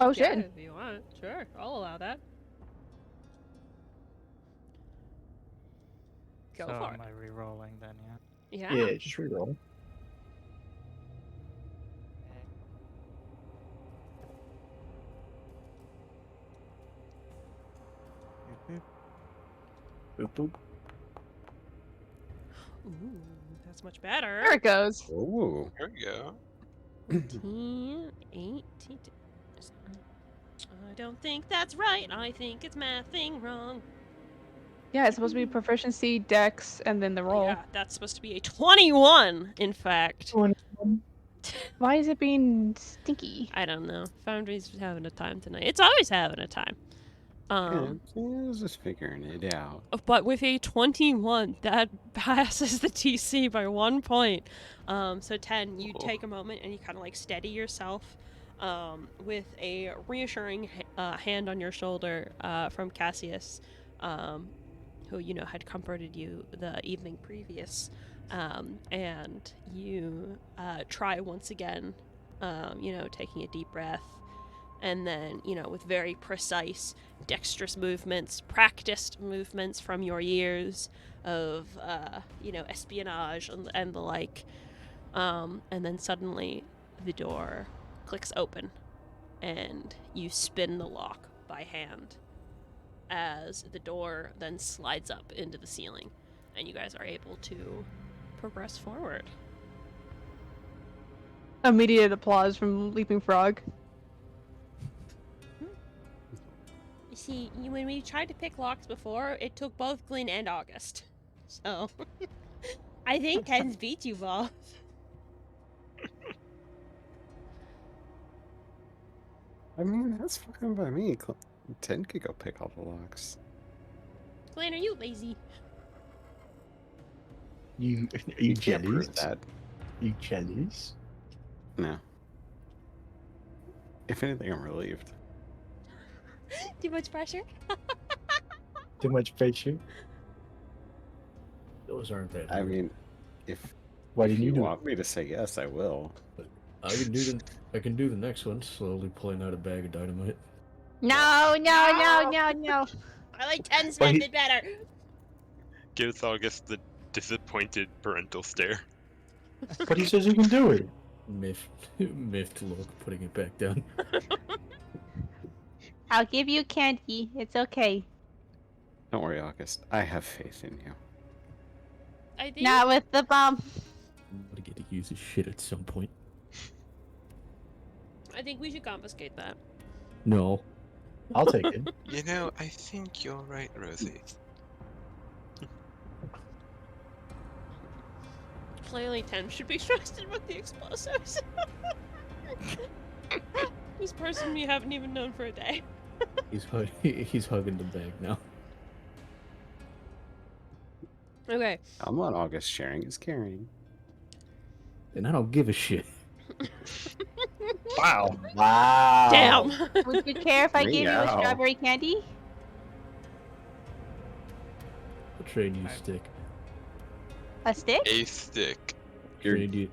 Oh Yeah, shit. if you want, sure, I'll allow that. Go So for am it. I re-rolling then? Yeah. Yeah. Yeah, just reroll. Boop boop. Ooh, that's much better. There it goes. Ooh. There we go. 18, 18. I don't think that's right. I think it's mathing wrong. Yeah, it's supposed to be proficiency, dex, and then the roll. Yeah, that's supposed to be a 21, in fact. Why is it being stinky? I don't know. Foundry's having a time tonight. It's always having a time. Yeah, I was just figuring it out. But with a 21, that passes the TC by 1 point. So 10, you take a moment and you kind of like steady yourself with a reassuring hand on your shoulder from Cassius, who, you know, had comforted you the evening previous. And you try once again, you know, taking a deep breath. And then, you know, with very precise, dexterous movements, practiced movements from your years of, you know, espionage and the like. And then suddenly the door clicks open and you spin the lock by hand as the door then slides up into the ceiling and you guys are able to progress forward. Immediate applause from Leaping Frog. You see, when we tried to pick locks before, it took both Glenn and August. So, I think 10's beat you both. I mean, that's fine by me. 10 could go pick all the locks. Glenn, are you lazy? Are you You can't jealous? prove that. You jealous? No. If anything, I'm relieved. Too much pressure? Too much pressure? Those aren't that I hard. mean, if Why if didn't you do it? want me to say yes, I will. I can do the next one, slowly pulling out a bag of dynamite. No, no, no, no, no. I like 10's But he- method better. Gives August the disappointed parental stare. But he says you can do it. Miffed look, putting it back down. I'll give you candy. It's okay. Don't worry, August. I have faith in you. I think Not with the bomb. I'm gonna get to use his shit at some point. we should confiscate that. No. I'll take it. You know, I think you're right, Rosie. Clearly 10 should be trusted with the explosives. This person we haven't even known for a day. He's hugging the bag now. Okay. I'm on August. Sharing is caring. And I don't give a shit. Wow. Wow. Damn. Would you care if I gave you a Meow. strawberry candy? I'll trade you a stick. A stick? A stick. You're- Trade you.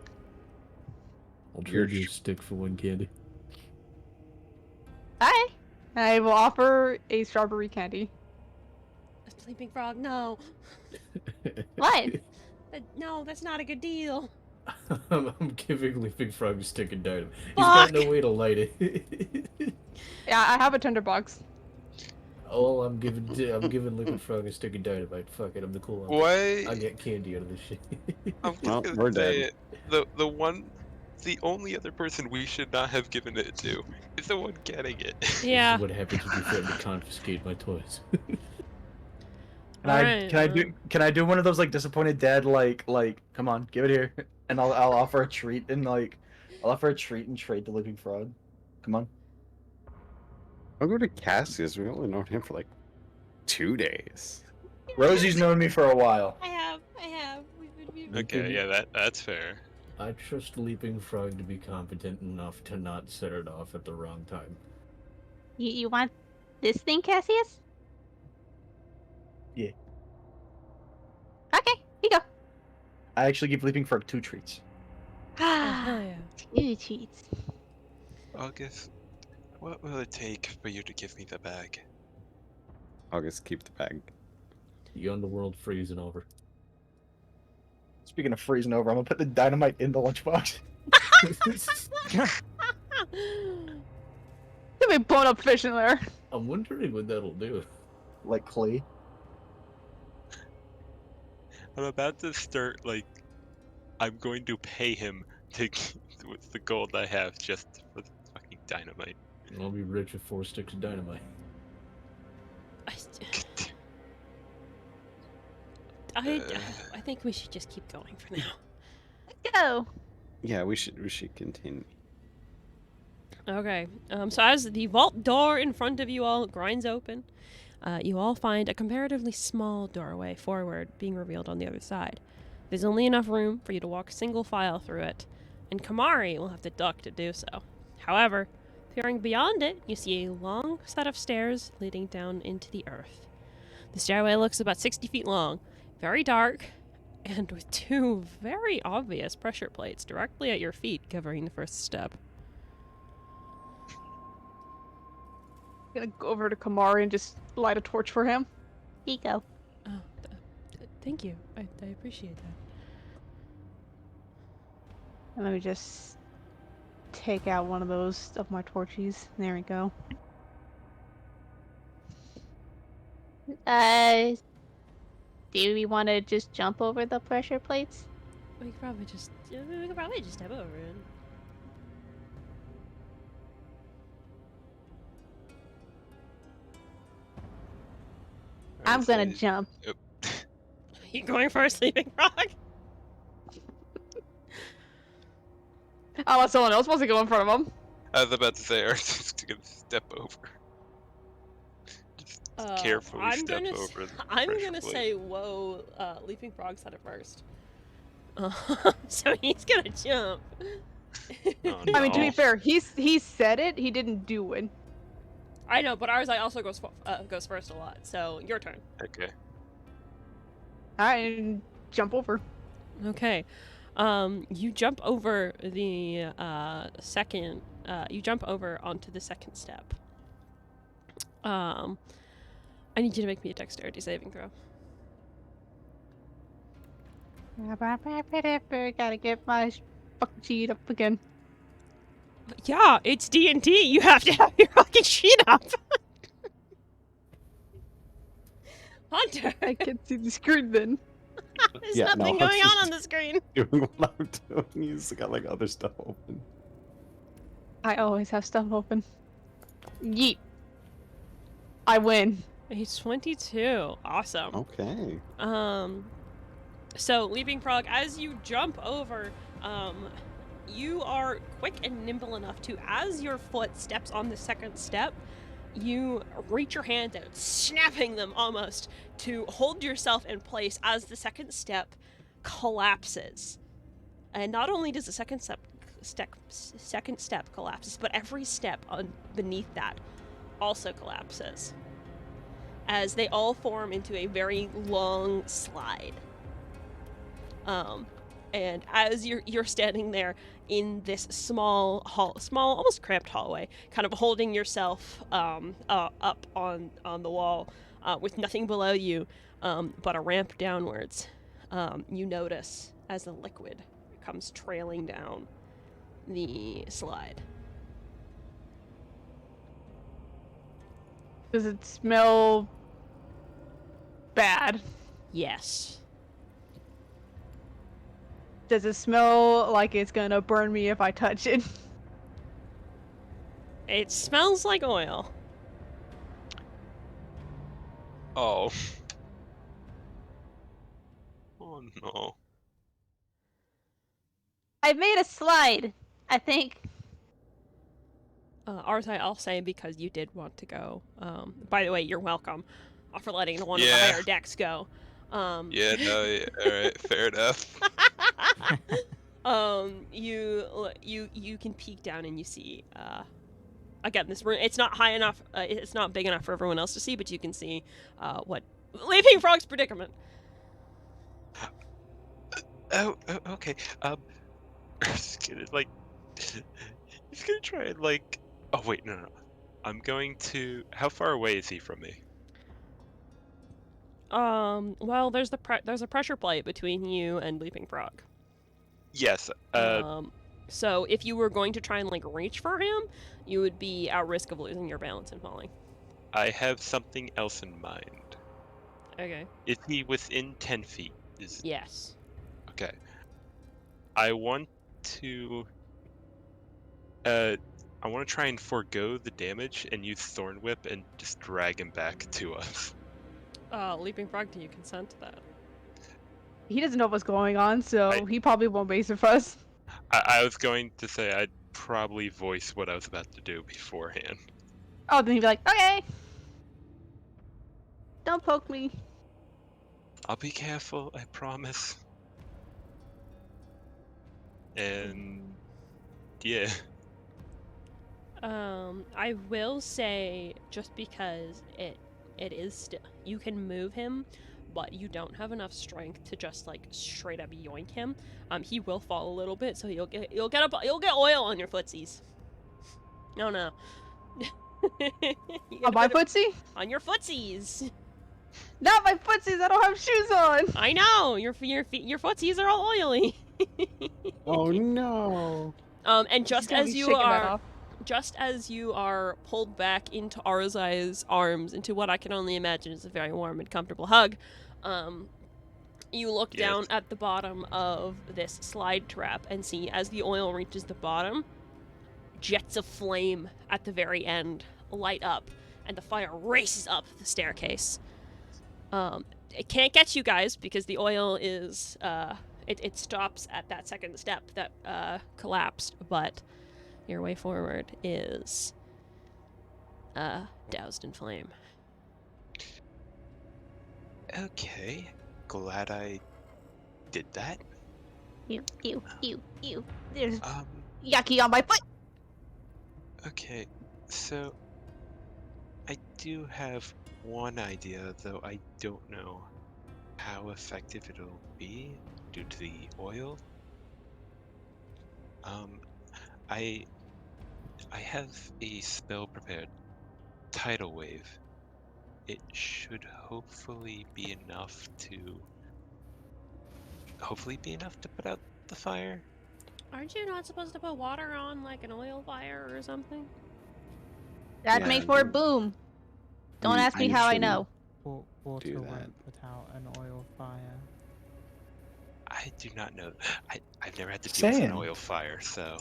I'll you're trade you a stick for one candy. Alright. I will offer a strawberry candy. Sleeping frog, no. What? No, that's not a good deal. I'm giving Leaping Frog a stick of dynamite. He's Fuck! got no way to light it. Yeah, I have a tinderbox. Oh, I'm giving Leaping Frog a stick of dynamite. Fuck it, I'm the cool one. What? I get candy out of this shit. I'm just Well, gonna we're say the only other person we should not have given it to is the one getting it. Yeah. This is what happens when you threaten to confiscate my toys. Can I do one of those like disappointed dad like come on, give it here, and I'll offer a treat and I'll offer a treat and trade the living frog. Come on. I'll go to Cassius. We only known him for like 2 days. Rosie's known me for a while. I have. Okay, yeah, that's fair. I trust Leaping Frog to be competent enough to not set it off at the wrong time. You want this thing, Cassius? Yeah. Okay, here you go. I actually give Leaping Frog 2 treats. Ah, yeah. 2 treats. August, what will it take for you to give me the bag? August, keep the bag. The underworld freezing over. Speaking of freezing over, I'm gonna put the dynamite in the lunchbox. There'll be blown up fish in there. I'm wondering what that'll do. Like clay. I'm about to start, I'm going to pay him to with the gold I have just for the fucking dynamite. I'll be rich with 4 sticks of dynamite. I think we should just keep going for now. Let's go. Yeah, we should continue. Okay. So as the vault door in front of you all grinds open, you all find a comparatively small doorway forward being revealed on the other side. There's only enough room for you to walk single file through it, and Kamari will have to duck to do so. However, peering beyond it, you see a long set of stairs leading down into the earth. The stairway looks about 60 feet long, very dark, and with two very obvious pressure plates directly at your feet covering the first step. Gonna go over to Kamari and just light a torch for him. Here you go. Oh, thank you. I appreciate that. And let me just take out one of those of my torches. There we go. Do we want to just jump over the pressure plates? We could probably just step over it. I'm gonna jump. You going for a sleeping frog? I'll let someone else wants to go in front of him. I was about to say, Arthur's gonna step over. Just carefully step over. I'm gonna say, whoa, Leaping Frog said it first. So he's gonna jump. Oh, I mean, to be no. fair, he said it. He didn't do it. I know, but ours also goes first a lot. So your turn. Okay. I jump over. Okay. You jump over the second. You jump over onto the second step. I need you to make me a dexterity saving throw. Gotta get my fucking sheet up again. Yeah, it's D&D. You have to have your fucking sheet up. Hunter, I can't see the screen then. there's Yeah, nothing no, going it's on the screen. Doing what I'm doing, he's got like other stuff open. I always have stuff open. Yeet. I win. He's 22. Awesome. Okay. So Leaping Frog, as you jump over, you are quick and nimble enough to, as your foot steps on the second step, you reach your hands out, snapping them almost, to hold yourself in place as the second step collapses. And not only does the second step collapses, but every step beneath that also collapses, as they all form into a very long slide. And as you're standing there in this small, almost cramped hallway, kind of holding yourself up on the wall, with nothing below you but a ramp downwards, you notice as the liquid comes trailing down the slide. Does it smell bad? Yes. Does it smell like it's gonna burn me if I touch it? It smells like oil. Oh. Oh no. I made a slide, I think. Arthai, I'll say, because you did want to go. By the way, you're welcome for letting one of Yeah. the higher decks go. Yeah, no, yeah, alright, fair enough. You can peek down and you see, again, this room, it's not high enough, it's not big enough for everyone else to see, but you can see, what Leaping Frog's predicament. Oh, okay. Just gonna, like, he's gonna try and, like, oh wait, no. I'm going to, how far away is he from me? Well, there's a pressure plate between you and Leaping Frog. Yes, So if you were going to try and, like, reach for him, you would be at risk of losing your balance and falling. I have something else in mind. Okay. Is he within 10 feet? Yes. Okay. I want to try and forego the damage and use Thorn Whip and just drag him back to us. Leaping Frog, do you consent to that? He doesn't know what's going on, so he probably won't base it for us. I was going to say I'd probably voice what I was about to do beforehand. Oh, then he'd be like, okay. Don't poke me. I'll be careful, I promise. And yeah. I will say, just because it is still, you can move him, but you don't have enough strength to just like straight up yoink him. He will fall a little bit, so you'll get oil on your footsies. No. You get On a my bit of- footsie? on your footsies. Not my footsies. I don't have shoes on. I know your footsies are all oily. Oh no! And She's gonna be shaking that off. just as you are pulled back into Arzai's arms, into what I can only imagine is a very warm and comfortable hug, you look Yes. down at the bottom of this slide trap and see, as the oil reaches the bottom, jets of flame at the very end light up, and the fire races up the staircase. It can't get you guys because the oil is, it stops at that second step that collapsed, but your way forward is doused in flame. Okay. Glad I did that. Ew. There's Um, yucky on my foot. okay. So I do have one idea, though I don't know how effective it'll be due to the oil. I have a spell prepared, Tidal Wave. It should hopefully be enough to put out the fire. Aren't you not supposed to put water on like an oil fire or something? That Yeah, makes for a you- boom. Don't ask me how I know. Water Do won't that. put out an oil fire. I do not know. I've never had to deal with an Saying. oil fire, so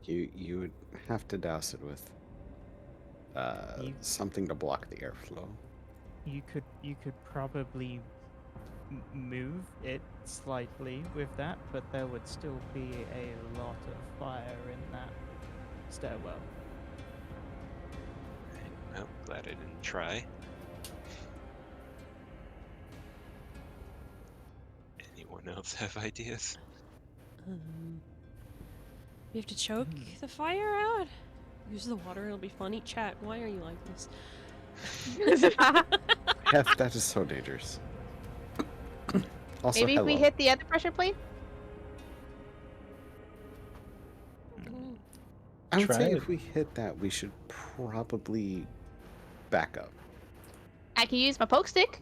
You would have to douse it with You- something to block the airflow. You could probably move it slightly with that, but there would still be a lot of fire in that stairwell. well, glad I didn't try. Anyone else have ideas? You have to choke the fire out? Use the water, it'll be funny. Chat, why are you like this? Hef, that is so dangerous. Also, Maybe if we hello. hit the other pressure plate? I would Try say it. if we hit that, we should probably back up. I can use my poke stick.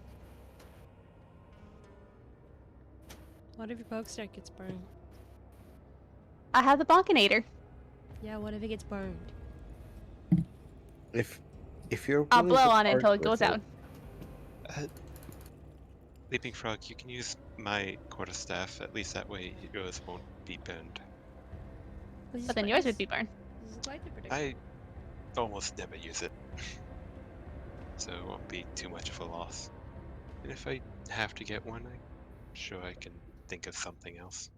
What if your poke stick gets burned? I have the Bonkinator. Yeah, what if it gets burned? If you're I'll willing blow to on it until part it goes with out. Leaping Frog, you can use my quarterstaff. At least that way yours won't be burned. But then yours would be burned. This is quite the prediction. I almost never use it, so it won't be too much of a loss. And if I have to get one, I'm sure I can think of something else.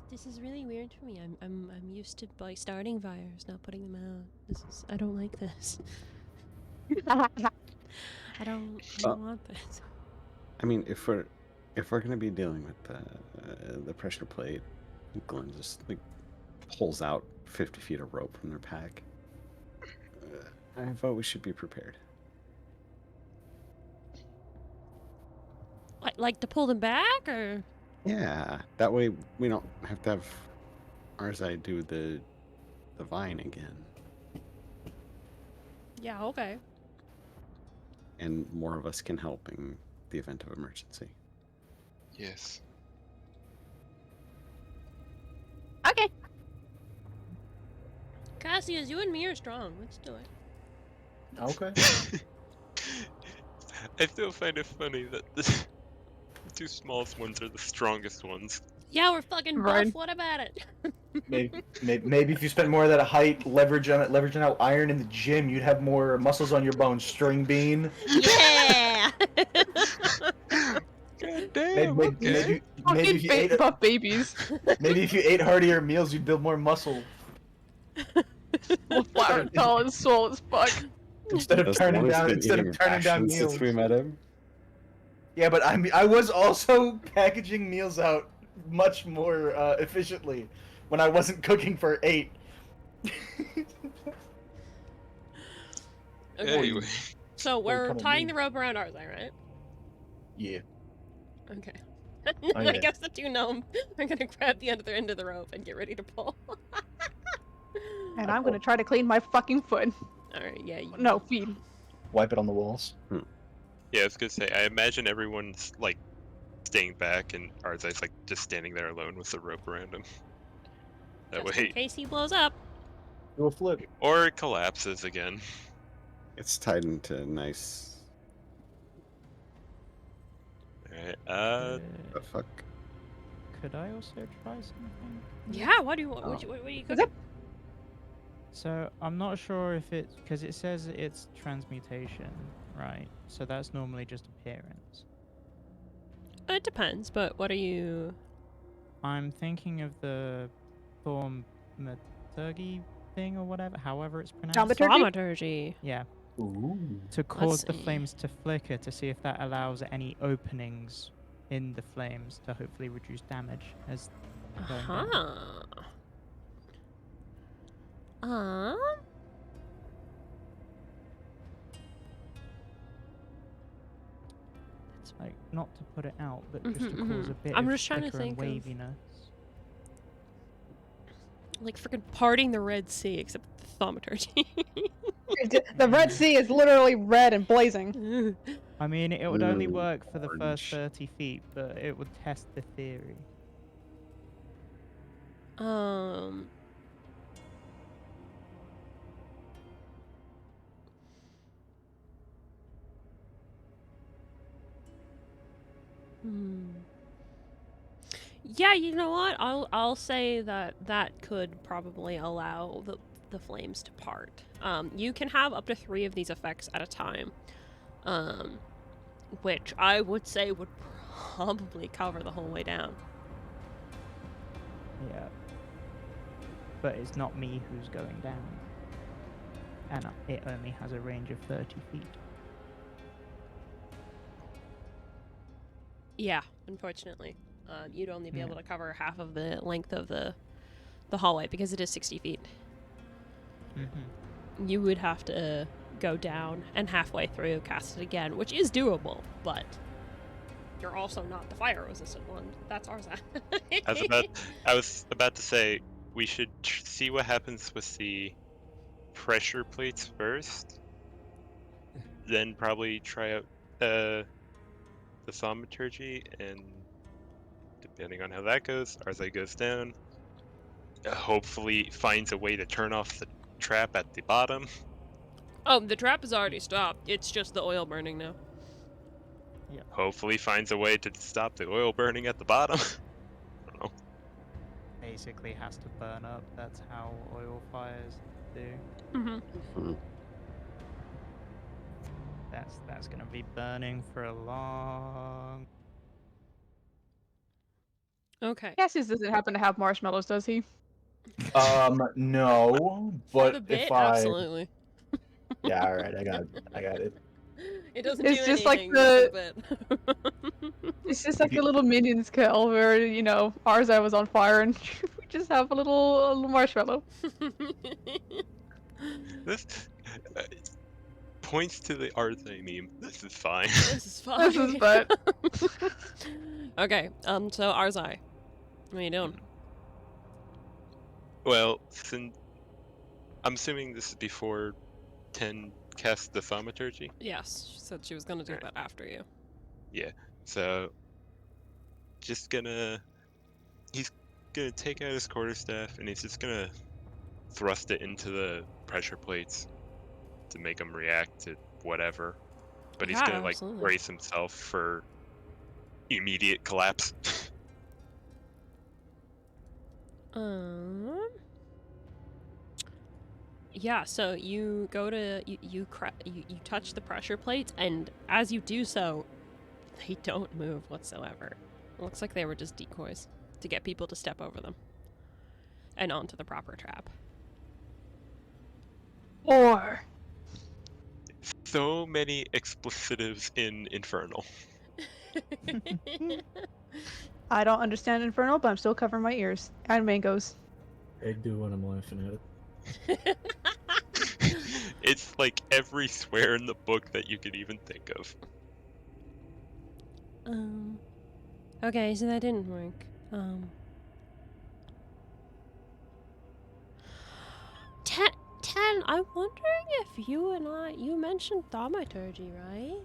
This is really weird for me. I'm used to like starting fires, not putting them out. I don't like this. I don't want this. I mean, if we're gonna be dealing with the pressure plate, Glenn just like pulls out 50 feet of rope from their pack. I vote we should be prepared. Like to pull them back, or Yeah, that way we don't have to have Arzai do the vine again, yeah, okay. and more of us can help in the event of emergency. Yes. Okay. Cassius, you and me are strong. Let's do it. Okay. I still find it funny that the two smallest ones are the strongest ones. Yeah, we're fucking buff. Right. What about it? Maybe if you spent more of that height leveraging out iron in the gym, you'd have more muscles on your bones. String bean. Yeah. God damn. Maybe, Okay. maybe if you ate buff babies. maybe if you ate heartier meals, you'd build more muscle Well, flower tall and swole as fuck. instead of This turning Long's down been eating rations meals. since we met him. Yeah, but I was also packaging meals out much more efficiently when I wasn't cooking for 8. Okay. Anyway, So we're kinda tying mean. the rope around Arzai, right? Yeah. Okay. Oh, I yeah. guess the two gnome are gonna grab the other end of the rope and get ready to pull. And I'm gonna try to clean my fucking foot. Alright, yeah. No, feet. Wipe it on the walls. yeah, I was gonna say, I imagine everyone's like staying back, and Arzai's like just standing there alone with the rope around him. That Just in way, case he blows up. Do a flip. or it collapses again. It's tied into nice. Alright, The fuck. Could I also try something? Yeah, what do you what are you Is cooking? it- So I'm not sure if it's because it says it's transmutation, right? So that's normally just appearance. It depends, but what are you I'm thinking of the thaumaturgy thing or whatever, however it's pronounced. Thaumaturgy? Thaumaturgy. Yeah, Ooh. to cause the see. flames to flicker to see if that allows any openings in the flames to hopefully reduce damage as going down. Uh-huh. It's like not to put it out, but just to Mhm, cause a mhm. bit I'm of just trying to flicker and think of- waviness. Like freaking parting the Red Sea, except the thaumaturgy. The Red Sea is literally red and blazing. I mean, it would only Ooh, work for the first orange. 30 feet, but it would test the theory. um. Hmm. Yeah, you know what? I'll say that that could probably allow the flames to part. You can have up to 3 of these effects at a time, which I would say would probably cover the whole way down. Yeah. But it's not me who's going down. And it only has a range of 30 feet. Yeah, unfortunately, you'd only be Yeah. able to cover half of the length of the hallway because it is 60 feet. Mm-hmm. You would have to go down and halfway through cast it again, which is doable, but you're also not the fire resistant one. That's ours. I was about to say we should see what happens with the pressure plates first, then probably try out the thaumaturgy, and depending on how that goes, Arzai goes down. Hopefully finds a way to turn off the trap at the bottom. Oh, the trap is already stopped. It's just the oil burning now. Hopefully finds a way to stop the oil burning at the bottom. I don't know. Basically has to burn up. That's how oil fires do. Mm-hmm. That's gonna be burning for a long. Okay. Cassius doesn't happen to have marshmallows, does he? No, For but the bit, if I absolutely. Yeah, all right, I got it. It doesn't It's do just like anything just for the bit. It's just like the little minions kill where, Arzai was on fire and we just have a little marshmallow. This points to the Arzai meme. This is fine. This is fine. This is but Okay, so Arzai. What are you doing? Well, since I'm assuming this is before 10 cast the thaumaturgy. Yes, she said she was gonna do Alright. that after you. So he's gonna take out his quarterstaff and he's just gonna thrust it into the pressure plates to make them react to whatever. But he's Yeah, gonna like absolutely. brace himself for immediate collapse. Yeah, so you go to you touch the pressure plates, and as you do so, they don't move whatsoever. Looks like they were just decoys to get people to step over them and onto the proper trap. Or So many explicitives in Infernal. I don't understand Infernal, but I'm still covering my ears. And mangoes. I do when I'm laughing at it. It's like every swear in the book that you could even think of. Okay, so that didn't work. Ten, I'm wondering if you mentioned thaumaturgy, right?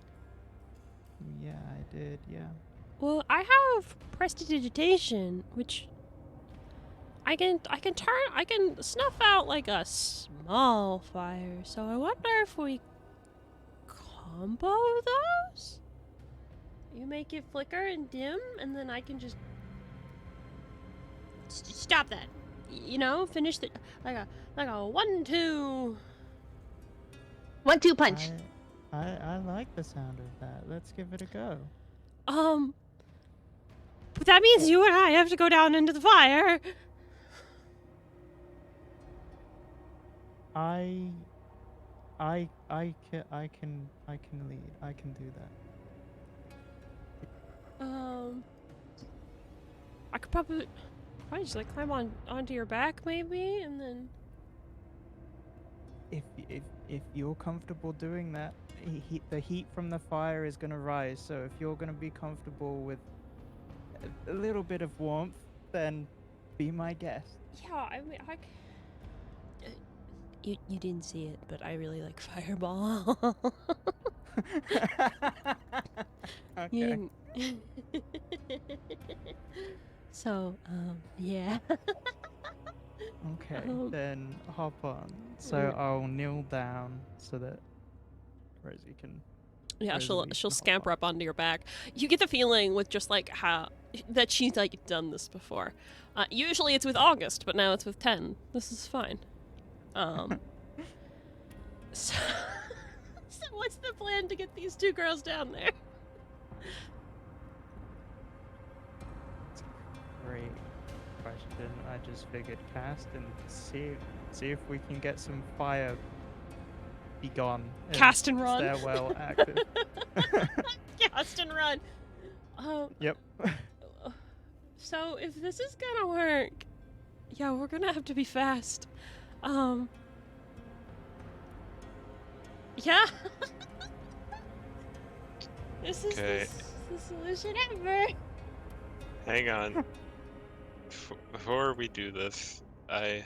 Yeah, I did. Yeah. Well, I have prestidigitation, which I can snuff out like a small fire. So I wonder if we combo those? You make it flicker and dim, and then I can just stop that. You know, finish the like a 1-2. 1-2 punch. I like the sound of that. Let's give it a go. But that means you and I have to go down into the fire. I can lead. I can do that. I could probably just like climb onto your back maybe, and then If you're comfortable doing that, the heat from the fire is gonna rise. So if you're gonna be comfortable with a little bit of warmth, then be my guest. yeah, I mean you didn't see it, but I really like Fireball. Okay. So, yeah. Okay, then hop on. So Yeah. I'll kneel down so that Rosie can. Yeah, Rosie she'll can hop scamper up onto your back. You get the feeling with just like how that she's like done this before. Usually it's with August, but now it's with 10. This is fine. So, so what's the plan to get these two girls down there? Great question. I just figured cast and see if we can get some fire begun. Cast and run. Stairwell active. Cast and run. Yep. So if this is gonna work, yeah, we're gonna have to be fast. Yeah. This is Okay. the solution ever. Hang on. Before we do this, I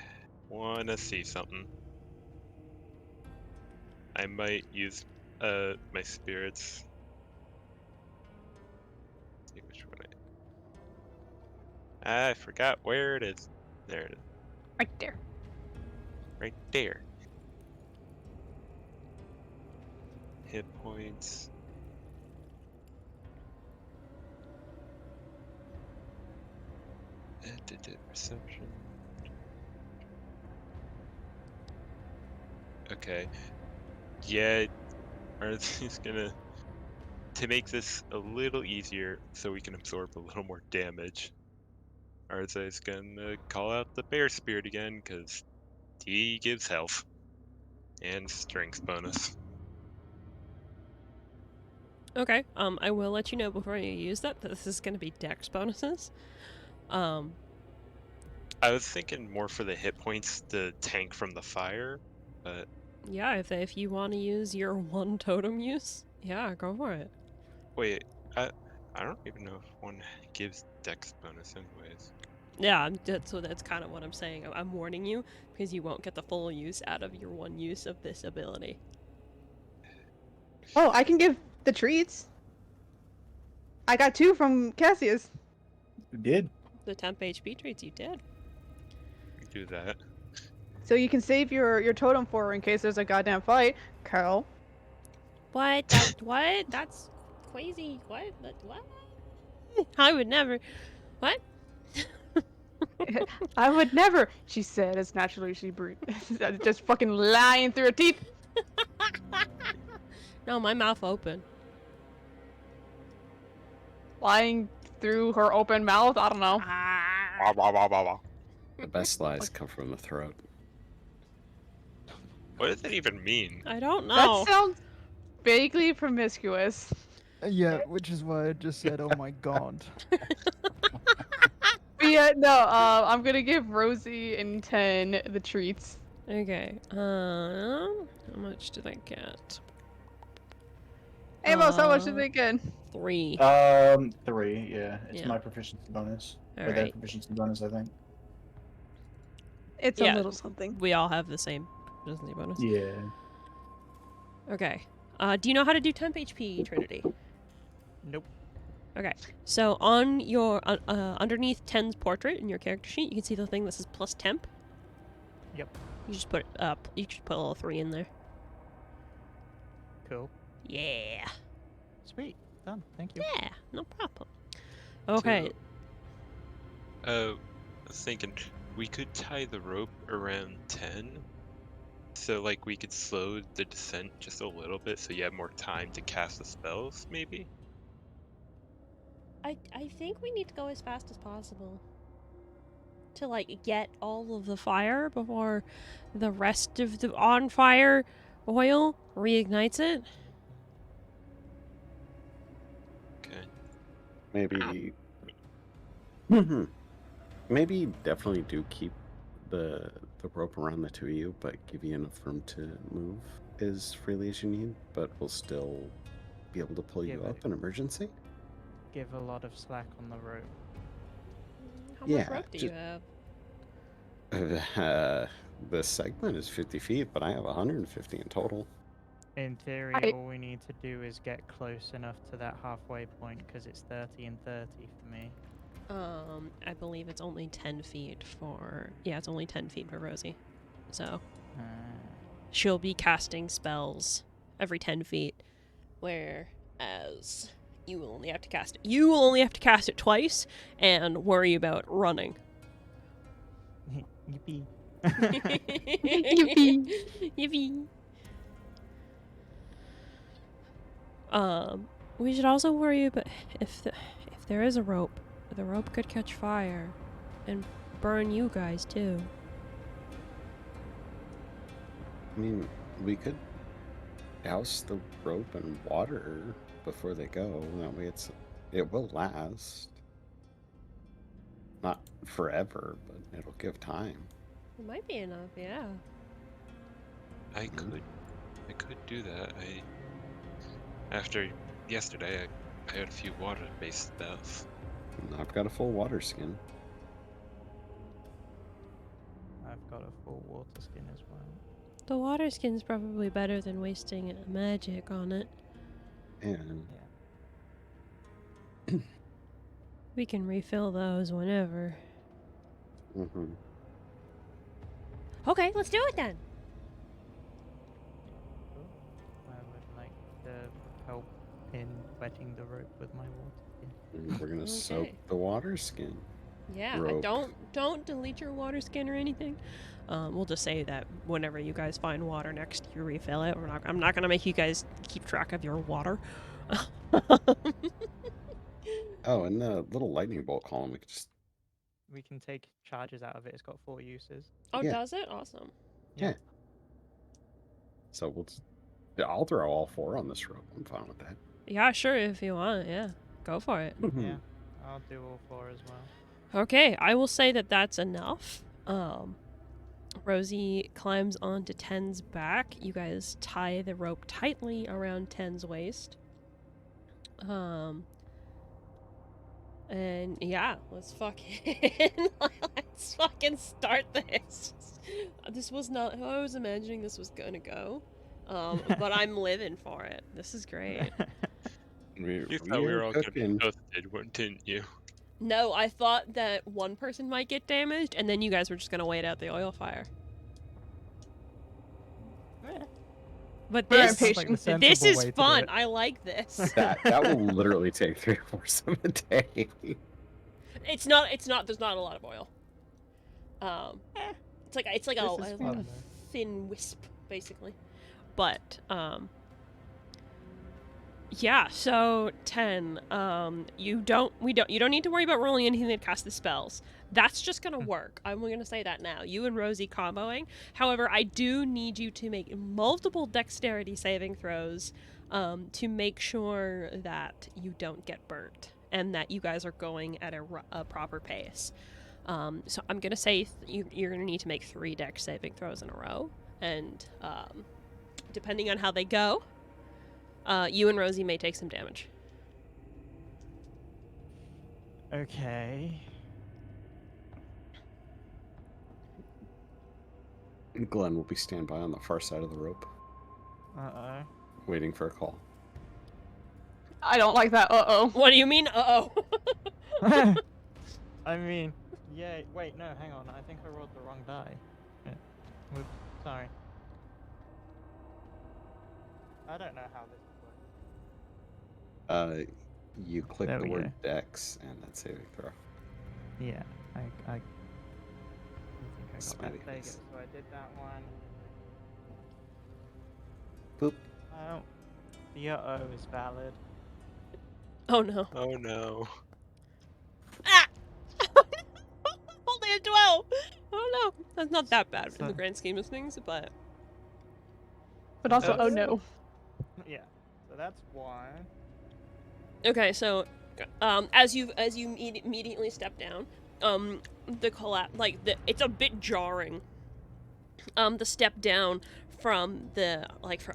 want to see something. I might use my spirits. See which one I forgot where it is. There it is. Right there. Right there. Hit points. Perception. Okay. Yeah, Artsy's gonna to make this a little easier so we can absorb a little more damage. Artsy's gonna call out the bear spirit again because he gives health and strength bonus. Okay. I will let you know before you use that this is gonna be dex bonuses. I was thinking more for the hit points to tank from the fire, but Yeah, if you want to use your one totem use, yeah, go for it. wait, I don't even know if one gives dex bonus anyways. Yeah, that's kind of what I'm saying. I'm warning you because you won't get the full use out of your one use of this ability. Oh, I can give the treats. I got 2 from Cassius. You did. The temp HP treats you did. Do that. So you can save your totem for her in case there's a goddamn fight, Carl. What? What? That's crazy. What? What? I would never. What? I would never, she said as naturally as she breathed. Just fucking lying through her teeth. No, my mouth open. Lying through her open mouth. I don't know. Wah, wah, wah, wah, wah. The best lies come from the throat. What does that even mean? I don't That know. sounds vaguely promiscuous. Yeah, which is why I just said, "Oh my god." But yeah, no. I'm gonna give Rosie and 10 the treats. Okay. How much did I get? Amos, how much did they get? 3. 3. Yeah, it's Yeah. my proficiency bonus All or their right. proficiency bonus, I think. It's Yeah. a little something. We all have the same Disney bonus. Yeah. Okay. Do you know how to do temp HP, Trinity? Nope. Okay. So on your underneath 10's portrait in your character sheet, you can see the thing that says plus temp. Yep. You just put you just put a little 3 in there. Cool. Yeah. Sweet. Done. Thank you. Yeah. No problem. Okay. I was thinking we could tie the rope around 10, so like we could slow the descent just a little bit, so you have more time to cast the spells, maybe. I think we need to go as fast as possible to like get all of the fire before the rest of the on fire oil reignites it. Okay. Maybe. Maybe definitely do keep the rope around the two of you, but give you enough room to move as freely as you need, but we'll still be able to pull you Give up it- in emergency. Give a lot of slack on the rope. How Yeah, much rope do you just- have? The segment is 50 feet, but I have 150 in total. In theory, I- all we need to do is get close enough to that halfway point because it's 30 and 30 for me. I believe it's only 10 feet for... Yeah, it's only 10 feet for Rosie. So, she'll be casting spells every 10 feet, whereas you will only have to cast it. You will only have to cast it twice and worry about running. Yippee. Yippee. Yippee. We should also worry about if there is a rope. The rope could catch fire and burn you guys too. I mean, we could douse the rope in water before they go. That way it will last. Not forever, but it'll give time. It might be enough, yeah. I could do that. After yesterday, I had a few water-based spells. And I've got a full water skin. I've got a full water skin as well. The water skin's probably better than wasting magic on it. And We can refill those whenever. Okay, let's do it then. I would like to help in wetting the rope with my water skin. and we're gonna soak Okay. the water skin. Yeah, Rope. don't delete your water skin or anything. We'll just say that whenever you guys find water next, you refill it. I'm not gonna make you guys keep track of your water. Oh, and the little lightning bolt column, we could just We can take charges out of it. It's got 4 uses. Oh, Yeah. does it? Awesome. so we'll just, yeah, I'll throw all 4 on this rope. I'm fine with that. Yeah, sure, if you want. Yeah, go for it. Yeah, I'll do all 4 as well. Okay, I will say that that's enough. Rosie climbs onto Ten's back. You guys tie the rope tightly around Ten's waist. And yeah, let's fucking start this. This was not how I was imagining this was gonna go. But I'm living for it. This is great. You thought we were all gonna be toasted, didn't you? No, I thought that one person might get damaged, and then you guys were just gonna wait out the oil fire. But We're this, impatient. this is fun. I like this. that will literally take 3 or 4 some a day. It's not. There's not a lot of oil. It's like This is a fun, though. thin wisp, basically. But Yeah, so 10. You don't need to worry about rolling anything that casts the spells. That's just gonna work. I'm gonna say that now. You and Rosie comboing. However, I do need you to make multiple dexterity saving throws to make sure that you don't get burnt and that you guys are going at a proper pace. So I'm gonna say you're gonna need to make 3 dex saving throws in a row, and depending on how they go, you and Rosie may take some damage. Okay. Glenn will be standby on the far side of the rope, Uh waiting for a call. I don't like that. What do you mean? Uh-oh. oh. I mean, yeah. Wait, no, hang on. I think I rolled the wrong die. Whoops, sorry. I don't know how this works. You click There the we word go. dex and then saving throw. Yeah, I think I got Smiley that. There you go. face. So I did that one. Boop. Oh, the uh-oh is valid. Oh no. Oh no. Ah! Only a 12! Oh no. That's not that bad in the grand scheme of things, but... But also, oh That's- no. Yeah. So that's one. Okay, so as you immediately step down, the collapse, it's a bit jarring. The step down from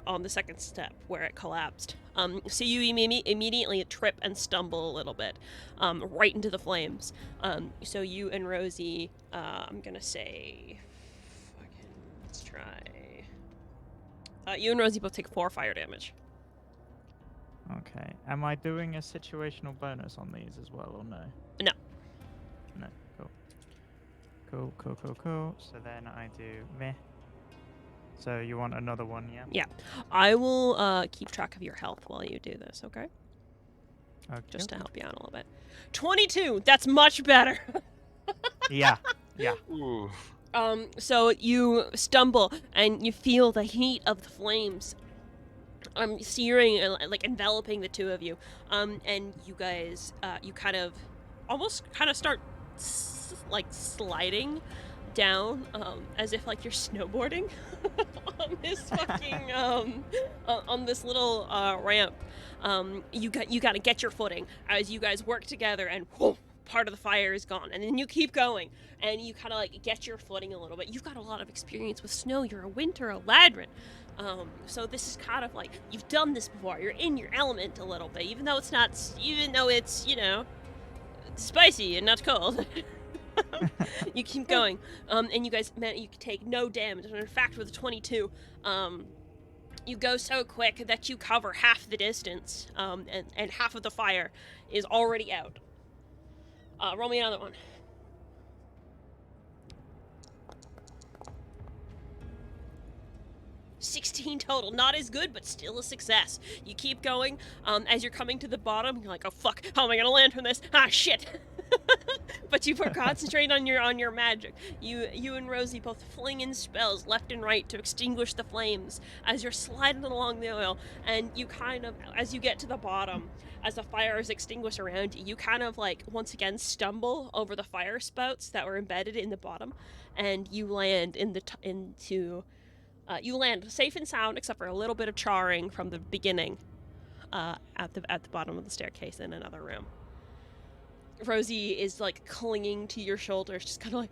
on the second step where it collapsed. So you immediately trip and stumble a little bit, right into the flames. So you and Rosie, I'm gonna say, let's try. You and Rosie both take 4 fire damage. Okay. Am I doing a situational bonus on these as well, or no? No. No. Cool. So then I do meh. So you want another one, yeah? Yeah. I will keep track of your health while you do this, okay? Okay. Just to help you out a little bit. 22! That's much better! Yeah. Ooh. So you stumble and you feel the heat of the flames searing and enveloping the two of you. And you guys, you kind of start sliding down, as if you're snowboarding on this fucking on this little ramp. You gotta get your footing as you guys work together, and whoa, part of the fire is gone, and then you keep going, and you kind of get your footing a little bit. You've got a lot of experience with snow. You're a winter ladrin. So this is kind of you've done this before. You're in your element a little bit, even though it's spicy and not cold. You keep going, and you guys, you take no damage. And in fact, with a 22, you go so quick that you cover half the distance, and half of the fire is already out. Roll me another one. 16 total. Not as good, but still a success. You keep going. As you're coming to the bottom, you're like, oh fuck, how am I gonna land from this? Ah, shit. But you concentrate on your magic. You and Rosie both fling in spells left and right to extinguish the flames as you're sliding along the oil, and you kind of, as you get to the bottom, as the fire is extinguished around you, you kind of once again stumble over the fire spouts that were embedded in the bottom, and you land you land safe and sound, except for a little bit of charring from the beginning, at the bottom of the staircase in another room. Rosie is clinging to your shoulders, just kind of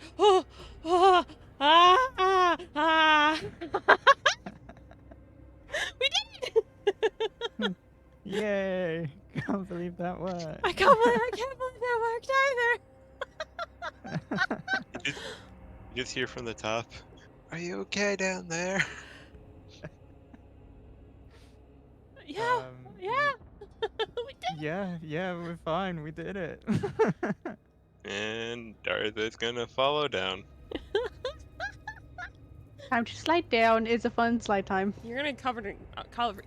We did it! Yay! Can't believe that worked. I can't believe that worked either. You just hear from the top. Are you okay down there? Yeah. We did. Yeah, we're fine. We did it. And Dartha's gonna follow down. Time to slide down. It's a fun slide time. You're gonna cover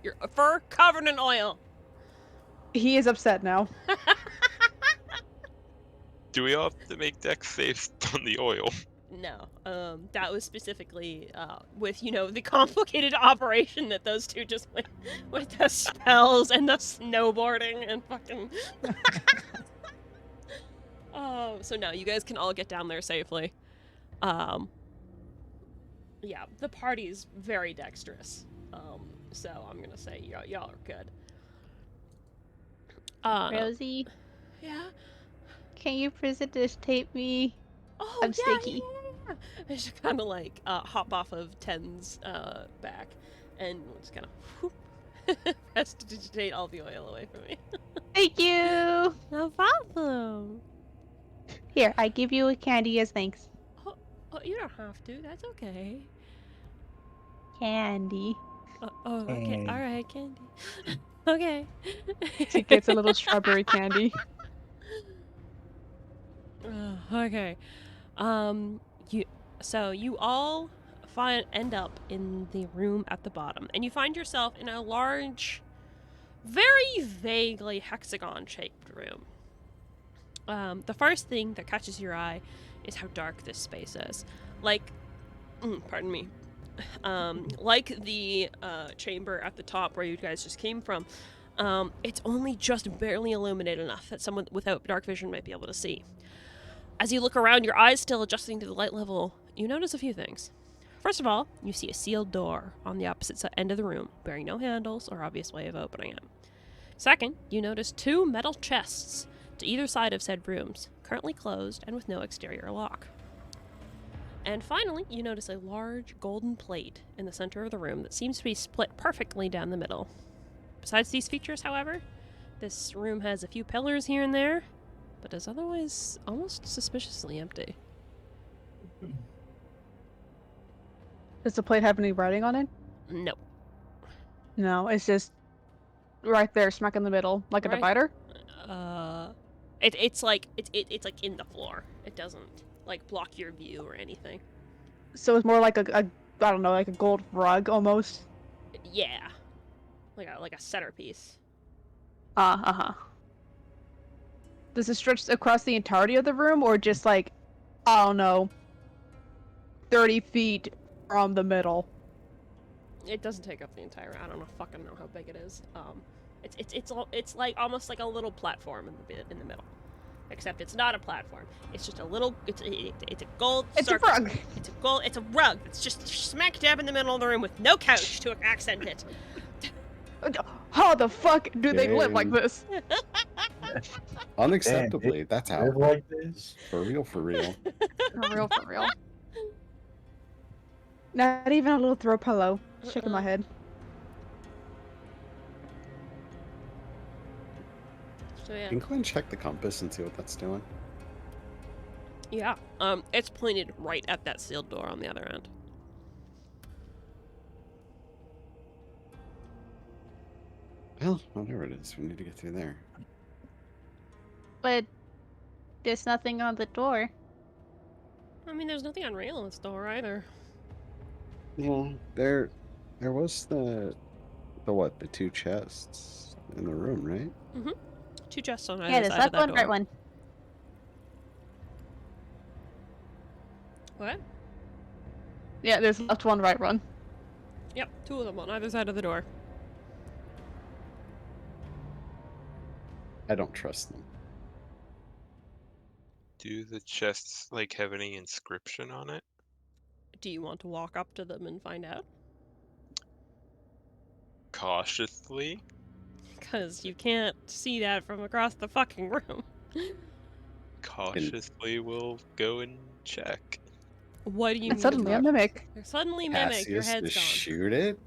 your fur covered in oil. He is upset now. Do we all have to make dex saves on the oil? No. That was specifically with the complicated operation that those two just went with the spells and the snowboarding and fucking. So no, you guys can all get down there safely. Yeah, the party's very dexterous. So I'm gonna say y'all are good. Rosie, Yeah. can you precipitate me? Oh I'm sticky. yeah. I just kind of like hop off of Ten's back, and just kind of prestidigitate all the oil away from me. Thank you. No problem. Here, I give you a candy as thanks. Oh, you don't have to. That's okay. Candy. Oh, okay. And- All right, candy. Okay. She gets a little strawberry candy. Okay. You all end up in the room at the bottom, and you find yourself in a large, very vaguely hexagon-shaped room. The first thing that catches your eye is how dark this space is. Pardon me. Like the chamber at the top where you guys just came from, it's only just barely illuminated enough that someone without dark vision might be able to see. As you look around, your eyes still adjusting to the light level, you notice a few things. First of all, you see a sealed door on the opposite end of the room, bearing no handles or obvious way of opening it. Second, you notice 2 metal chests to either side of said rooms, currently closed and with no exterior lock. And finally, you notice a large golden plate in the center of the room that seems to be split perfectly down the middle. Besides these features, however, this room has a few pillars here and there, but is otherwise almost suspiciously empty. Does the plate have any writing on it? No. No, it's just right there, smack in the middle, like a Right. divider. It's like in the floor. It doesn't like block your view or anything. So it's more like a I don't know, like a gold rug almost. Yeah, like a centerpiece. Uh-huh. Does it stretch across the entirety of the room, or just like, I don't know, 30 feet from the middle? It doesn't take up the entire. I don't fucking know how big it is. It's like almost like a little platform in the middle, except it's not a platform. It's just a little. It's a gold. It's circle. a rug. It's a rug. It's just smack dab in the middle of the room with no couch to accent it. How the fuck do they live like Dang. this? Unacceptably. That's how. Live like this. For real, for real. For real, for real. Not even a little throw pillow. Shaking my head. So yeah. Can Glenn check the compass and see what that's doing? Yeah. It's pointed right at that sealed door on the other end. Well, whatever it is, we need to get through there. But there's nothing on the door. I mean, there's nothing on Raylan's door either. Well, there was the what? The 2 chests in the room, right? 2 chests on Yeah, either there's side left of that one, door. right one. What? Yeah, there's left one, right one. Yep, 2 of them on either side of the door. I don't trust them. Do the chests like have any inscription on it? Do you want to walk up to them and find out? Cautiously. Because you can't see that from across the fucking room. Cautiously, we'll go and check. What do you And mean? suddenly a mimic. Suddenly mimic, your Cassius head's to gone. shoot it?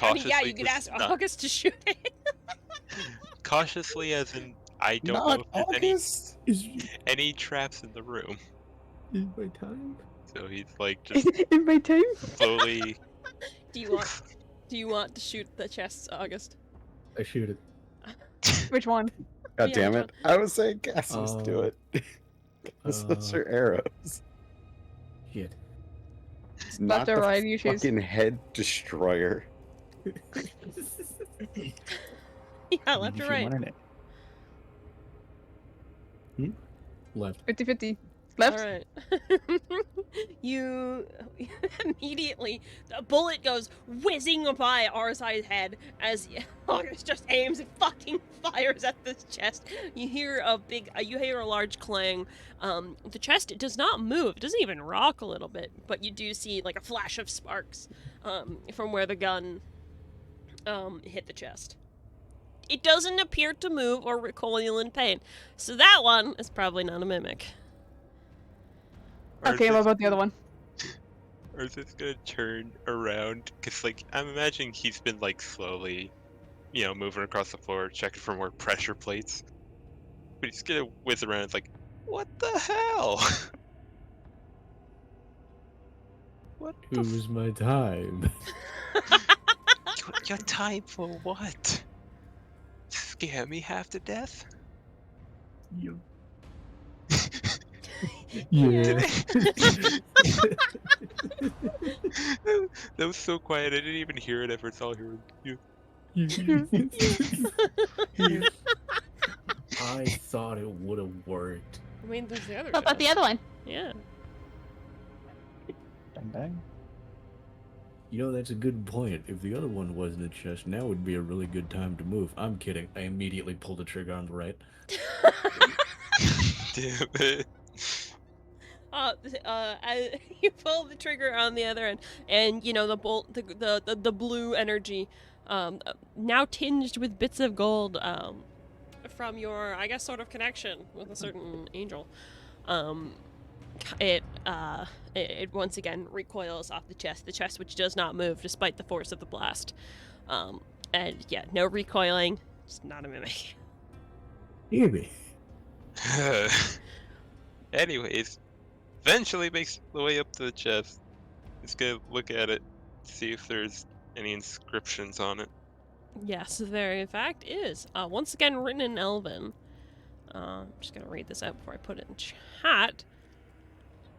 I mean, yeah, you Cautiously could was ask not- August to shoot it. Cautiously, as in I don't Not know if there's August. any traps in the room. Is my time? So he's like just In my time? slowly. Do you want to shoot the chests, August? I shoot it. Which one? God Yeah, damn John. it. I was saying Cassius do it. Those are arrows. Shit. Not Left or the right, you choose. fucking head destroyer. Yeah, left If or you right? wanted it. Left. 50-50. Left. All right. You immediately, the bullet goes whizzing by Arsai's head as August just aims and fucking fires at this chest. You hear a large clang. The chest, it does not move. It doesn't even rock a little bit, but you do see like a flash of sparks, from where the gun, hit the chest. It doesn't appear to move or recoil in pain, so that one is probably not a mimic. Or is Okay, what this about the other one? Or is this gonna turn around? Cause like I'm imagining he's been like slowly, moving across the floor, checking for more pressure plates. But he's gonna whiz around. It's like, what the hell? What It was my time. your time for what? Scare me half to death? Yep. Yeah. That was so quiet. I didn't even hear it at first. All I heard. I thought it would have worked. I mean, there's the other What about the chest. other one? Yeah. Bang bang. You know, that's a good point. If the other one wasn't a chest, now would be a really good time to move. I'm kidding. I immediately pulled the trigger on the right. Damn it. You pull the trigger on the other end, and the bolt, the blue energy, now tinged with bits of gold, from your, I guess, sort of connection with a certain angel, it once again recoils off the chest which does not move despite the force of the blast, and yeah, no recoiling, just not a mimic. Hear me. Anyways, eventually makes the way up to the chest. He's gonna look at it, see if there's any inscriptions on it. Yes, there in fact is. Once again written in Elven. I'm just gonna read this out before I put it in chat.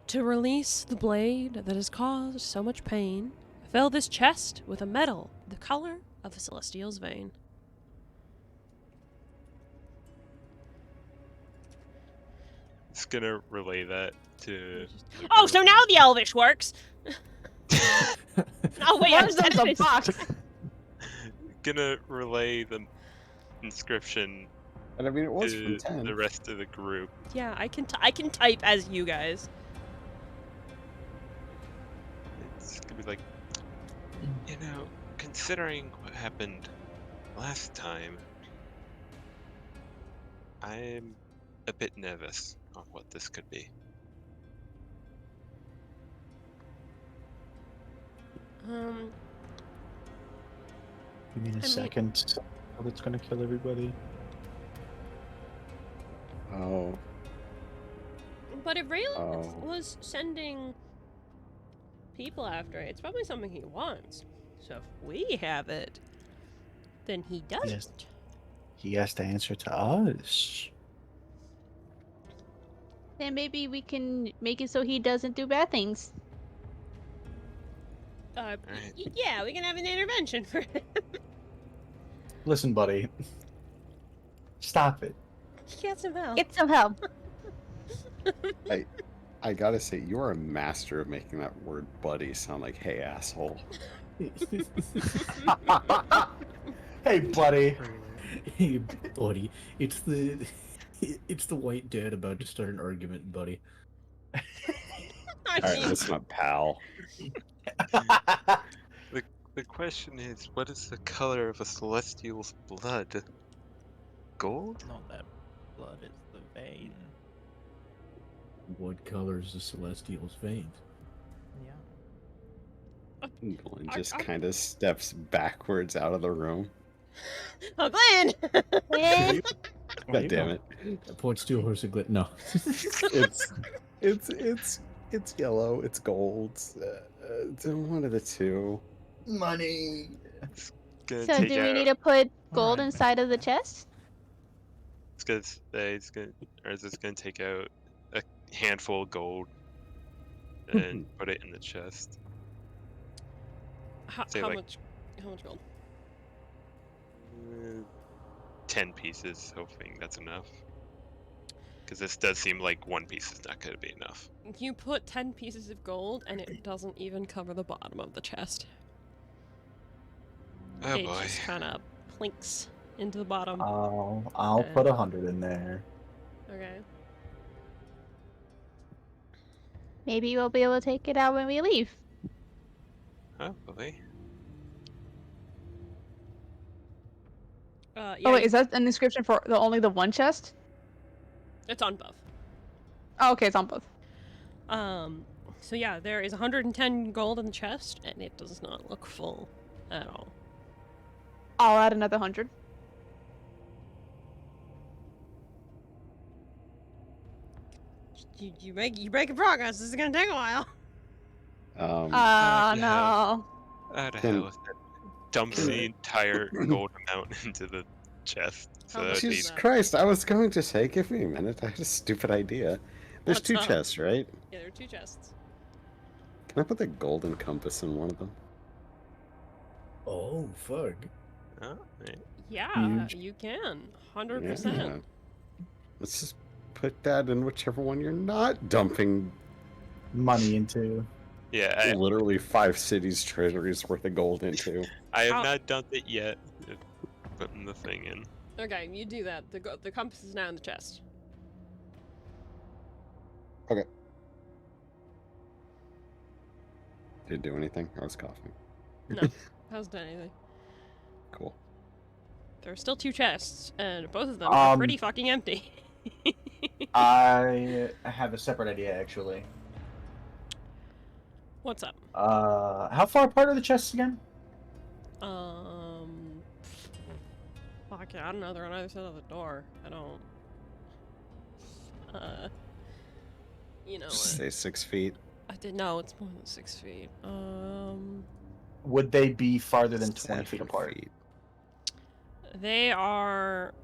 To release the blade that has caused so much pain, fill this chest with a metal the color of a celestial's vein. It's gonna relay that to. Oh, so now the Elvish works! Oh wait, What I is said the it. box? Gonna relay the inscription And I mean, it was from to 10. the rest of the group. Yeah, I can type as you guys. It's gonna be like, considering what happened last time, I'm a bit nervous on what this could be. You mean a second? That's gonna kill everybody. Oh. But if Raylan Oh. was sending people after it, it's probably something he wants. So if we have it, then he doesn't. Yes. He has to answer to us. Then maybe we can make it so he doesn't do bad things. Alright. Yeah, we can have an intervention for him. Listen, buddy. Stop it. Get some help. Get some help. I gotta say, you are a master of making that word buddy sound like, hey, asshole. Hey, buddy. Hey, buddy. It's the white dad about to start an argument, buddy. I Alright, mean, that's my pal. The question is, what is the color of a celestial's blood? Gold? Not that blood, it's the vein. What color is the celestial's veins? Yeah. Nolan just kind of steps backwards out of the room. oh, Glenn! Eh, God damn it. Points to a horse and no. It's yellow. It's gold. It's one of the two. Money. Gonna So take do we out- need to put gold Alright. inside of the chest? It's gonna say it's gonna take out a handful of gold and put it in the chest. How Say, like- much gold? 10 pieces, hoping that's enough. Because this does seem like one piece is not going to be enough. You put 10 pieces of gold, and it doesn't even cover the bottom of the chest. Oh It boy. just kind of plinks into the bottom. I'll put 100 in there. Okay. Maybe we'll be able to take it out when we leave. Hopefully. Yeah, Oh wait, is that an inscription for only the one chest? it's on both. Oh, okay, it's on both. So yeah, there is 110 gold in the chest, and it does not look full at all. I'll add another 100. You making progress. This is gonna take a while. No. Out of Can- hell with that. Dumps the entire gold amount into the chest. So How that much would be Jesus Christ, I was going to say, give me a minute. I had a stupid idea. There's What's two up? chests, right? Yeah, there are 2 chests. Can I put the golden compass in one of them? Oh, fuck. Oh, yeah. Yeah, Huge. you can. 100%. Yeah. Let's just put that in whichever one you're not dumping Money into. Yeah, literally 5 cities' treasuries worth of gold into. I have How- not dumped it yet. Putting the thing in. Okay, you do that. The compass is now in the chest. Did it do anything? I was coughing. No, hasn't done anything. Cool. There are still 2 chests, and both of them are pretty Um, fucking empty. I have a separate idea, actually. What's up? How far apart are the chests again? Fuck it, I don't know. They're on either side of the door. I don't. You know Just what? say 6 feet. I did no. It's more than 6 feet. Would they be farther than 20 feet 7 apart? feet. They are.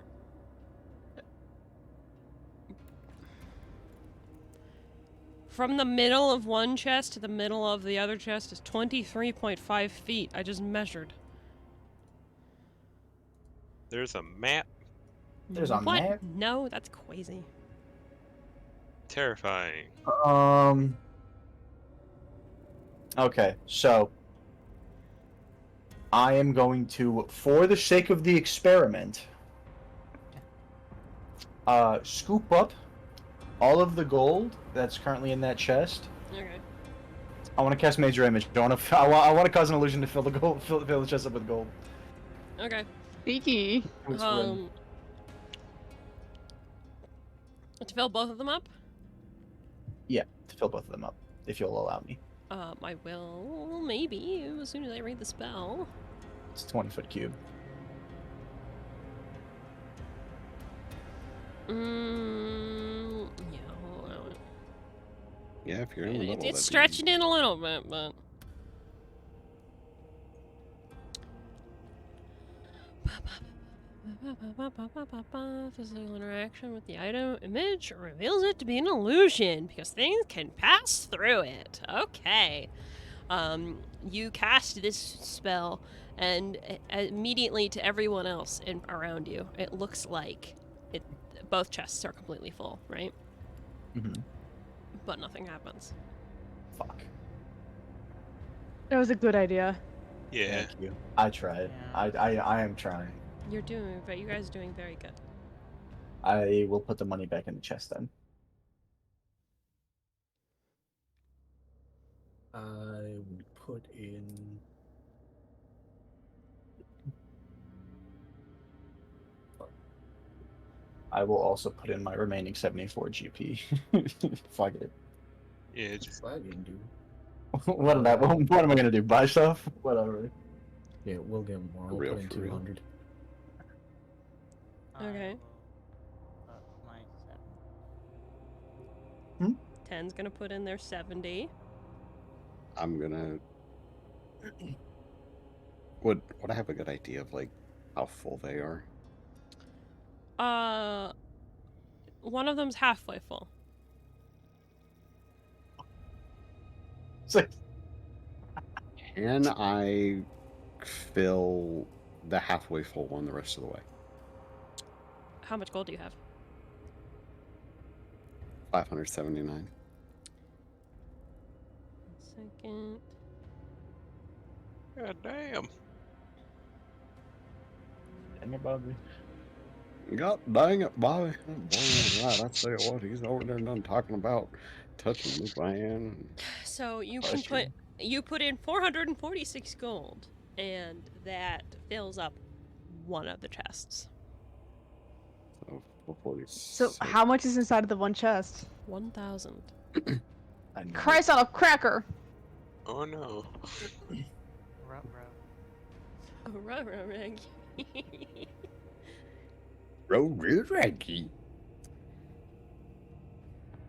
From the middle of one chest to the middle of the other chest is 23.5 feet. I just measured. There's a map. There's a What? map? No, that's crazy. Terrifying. Okay, so I am going to, for the sake of the experiment, scoop up all of the gold that's currently in that chest. Okay. I want to cast Major Image. I want to cause an illusion to fill the chest up with gold. Okay. Sneaky. Which one? To fill both of them up? Yeah, to fill both of them up, if you'll allow me. I will, maybe, as soon as I read the spell. It's a 20-foot cube. Yeah, I'll allow it. Yeah, if you're in the middle, It's stretching in a little bit, but... Physical interaction with the item image reveals it to be an illusion because things can pass through it. Okay. You cast this spell, and immediately to everyone else around you, it looks like both chests are completely full, right? Mm-hmm. But nothing happens. Fuck. That was a good idea. Yeah. Thank you. I tried. Yeah. I am trying. You guys are doing very good. I will put the money back in the chest then. I would put in. I will also put in my remaining 74 GP. Fuck it. Yeah, just Flagging, dude. What am I gonna do? Buy stuff? Whatever. Yeah, we'll get more. I'll Real put in for real. 200. Okay. My 10's gonna put in their 70. I'm gonna. Would I have a good idea of like how full they are? One of them's halfway full. So, Can I fill the halfway full one the rest of the way? How much gold do you have? 579. Second. God damn. Damn it, Bobby. God dang it, Bobby. Right, I tell you what, he's over there done talking about touching the land. So you Oh, can that's true. put in 446 gold, and that fills up one of the chests. So 446. So how much is inside of the one chest? 1,000. I knew it. Christ on a cracker! Oh no. Raggy. Raggy.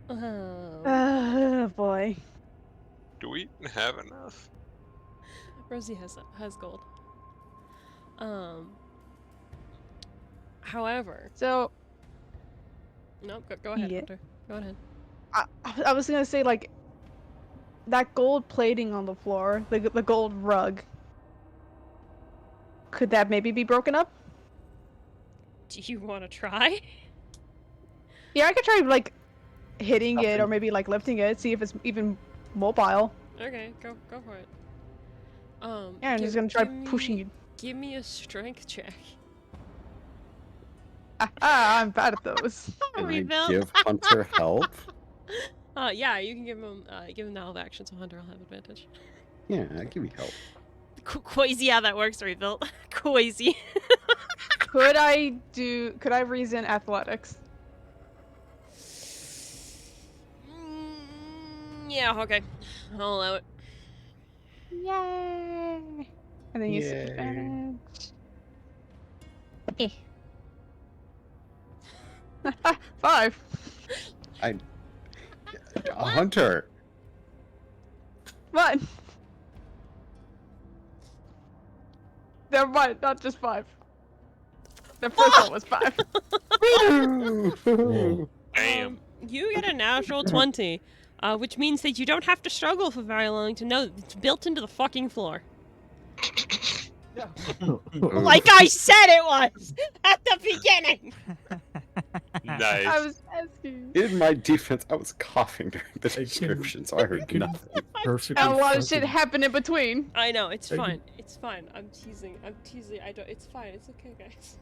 Oh. Boy. Do we even have enough? Rosie has gold. However, So no, go ahead, Yeah. Hunter. Go ahead. I was gonna say, like, that gold plating on the floor, the gold rug. Could that maybe be broken up? Do you want to try? Yeah, I could try, like, hitting it Nothing. or maybe, like, lifting it, see if it's even mobile. Okay, go for it. Yeah, I'm just gonna try pushing it. Give me a strength check. I'm bad at those. Can I Rebuild. give Hunter help? Yeah, you can give him the elf action, so Hunter will have advantage. Yeah, I give you help. Quasi, how that works, rebuilt. Quasi. Could I reason athletics? Yeah, okay. I'll allow it. Yay! And then use Yay. advantage. Eh. 5. Hunter. What? Never mind, not just 5. The first one was 5. Whoa. Damn. You get a natural 20, which means that you don't have to struggle for very long to know that it's built into the fucking floor. Like I said it was at the beginning! Nice. I was asking. In my defense, I was coughing during the can- description, so I heard can- nothing. Perfectly And a lot of shit fucking- happened in between. I know, it's I can- fine. It's fine. I'm teasing. I don't. It's fine. It's okay, guys.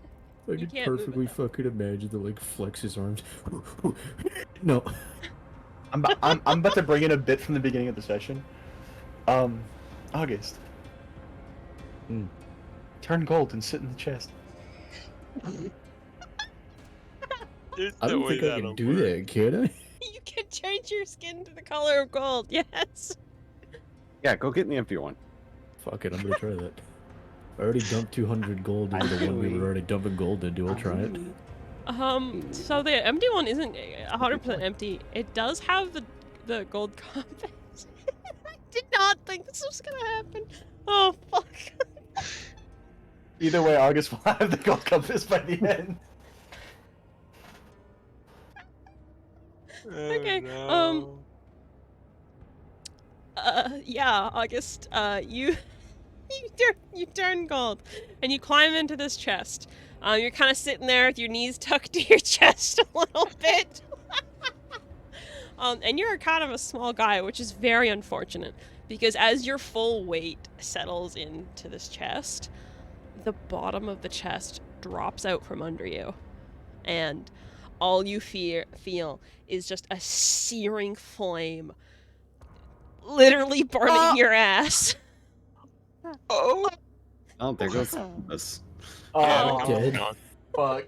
I You could can't move it, perfectly though. fucking imagine the like flex his arms. No. I'm about to bring in a bit from the beginning of the session. August. Hmm. Turn gold and sit in the chest. There's I no don't way think I that'll can do work. that, can I? You can change your skin to the color of gold. Yes. Yeah, go get in the empty one. Fuck it, I'm gonna try that. I already dumped 200 gold into the one we were already dumping gold into. I'll try it. So the empty one isn't 100% empty. It does have the gold compass. I did not think this was gonna happen. Oh fuck. Either way, August will have the gold compass by the end. Okay, No. Yeah, August, you you turn gold, and you climb into this chest. You're kind of sitting there with your knees tucked to your chest a little bit. And you're kind of a small guy, which is very unfortunate, because as your full weight settles into this chest, the bottom of the chest drops out from under you, and all you feel is just a searing flame literally burning your ass. Oh. Oh, there goes this. Oh, I'm dead. fuck.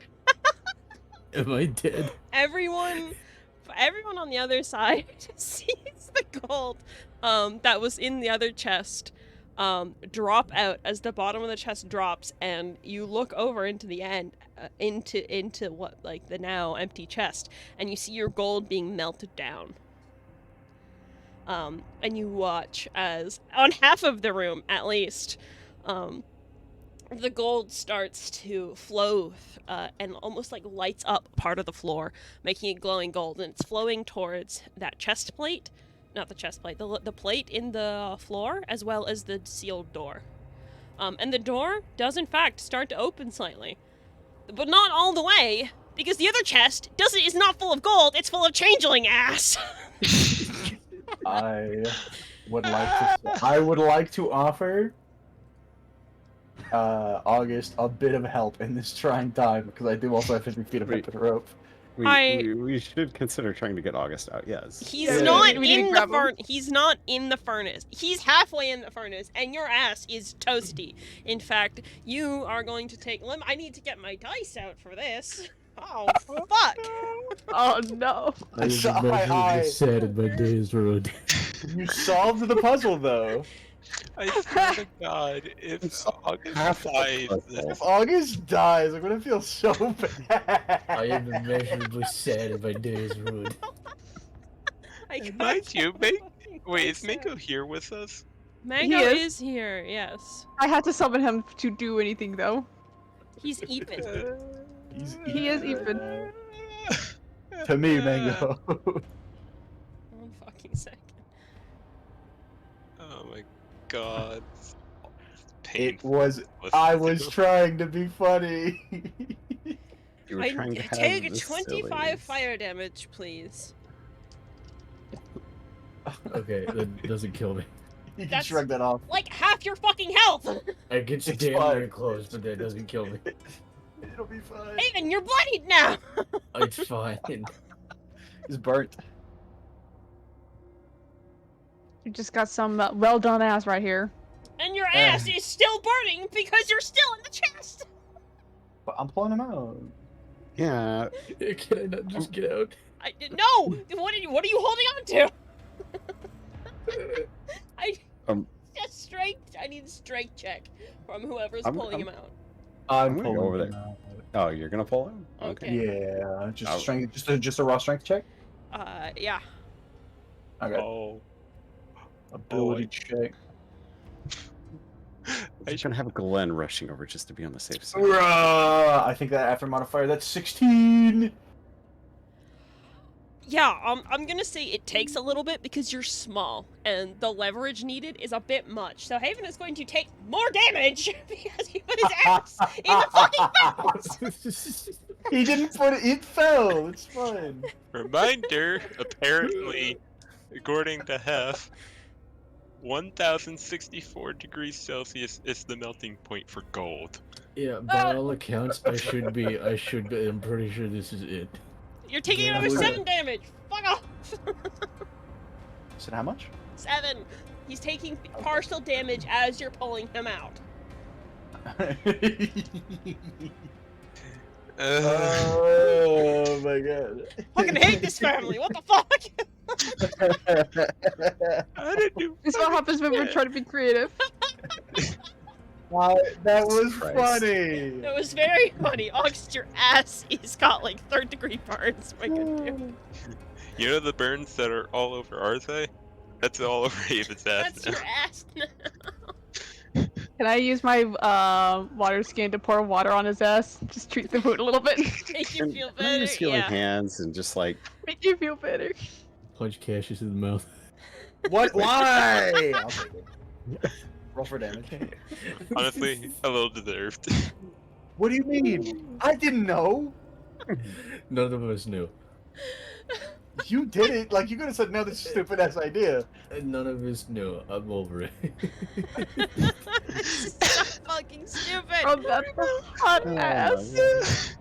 Am I dead? Everyone on the other side sees the gold that was in the other chest drop out as the bottom of the chest drops, and you look over into the end into what, like, the now empty chest, and you see your gold being melted down. And you watch as on half of the room, at least, the gold starts to flow and almost like lights up part of the floor, making it glowing gold, and it's flowing towards that chest plate. Not the chest plate, the plate in the floor, as well as the sealed door. And the door does in fact start to open slightly. But not all the way, Because the other chest is not full of gold, it's full of changeling ass. I would like to offer August a bit of help in this trying time because I do also have 50 feet of Wait. rope. We should consider trying to get August out. Yes. He's Yeah, not we need to in the grab him. furnace. He's not in the furnace. He's halfway in the furnace, and your ass is toasty. In fact, you are going to take. I need to get my dice out for this. Oh fuck! Oh no. I So am immeasurably sad in my days road. You solved the puzzle though. I swear to God, if August half the dies, puzzle. If August dies, I'm gonna feel so bad. I am immeasurably sad in my days road. mind you, wait, is Mako here with us? Mango He is here. Yes, I had to summon him to do anything though. he's even. He is even. To me, Mango. 1 fucking second. Oh my God. It was. I was trying to be funny. You were trying to have Take the 25 sillies. fire damage, please. Okay, that doesn't kill me. You can That's- shrug that off. Like half your fucking health. I get you It's damn fine. near close, but that doesn't kill me. It'll be fine. Haven, you're bloodied now. It's fine. It's burnt. You just got some well done ass right here. And your ass is still burning because you're still in the chest. But I'm pulling him out. Yeah. Can I not just get out? No. What are you holding on to? Just strength. I need a strength check from whoever's pulling him out. I'm gonna go over there. Oh, you're gonna pull him? Okay. Yeah, just Oh. strength, just a raw strength check. Yeah. Okay. Oh. Ability check. I'm just gonna have Glenn rushing over just to be on the safe side. I think that after modifier, that's 16. Yeah, I'm gonna say it takes a little bit because you're small, and the leverage needed is a bit much. So Haven is going to take more damage because he put his ass in the fucking mouth. He didn't put it. It fell. It's fine. Reminder, apparently, according to Hef, 1064 degrees Celsius is the melting point for gold. Yeah, by all accounts, I should be. I'm pretty sure this is it. You're taking Yeah. another 7 damage. Fuck off. Said how much? 7. He's taking partial damage as you're pulling him out. Oh my god. Fucking hate this family. What the fuck? How did you? This is what happens when we're trying to be creative. That was Christ. funny. That was very funny. August, your ass is got like 3rd degree burns. My good dude. You know the burns that are all over Arze? That's all over Haven's ass That's now. your ass now. Can I use my water skin to pour water on his ass? Just treat the wound a little bit. Make you feel Can I better. use healing Yeah. hands and just like Make you feel better. Punch Cassius in the mouth. What? Why? I'll take it. Roll for damage. Honestly, a little deserved. What do you mean? I didn't know. None of us knew. You did it. Like, you could have said, no, this is a stupid ass idea. And none of us knew. I'm over it. Stop fucking stupid. Oh, that's a hot ass.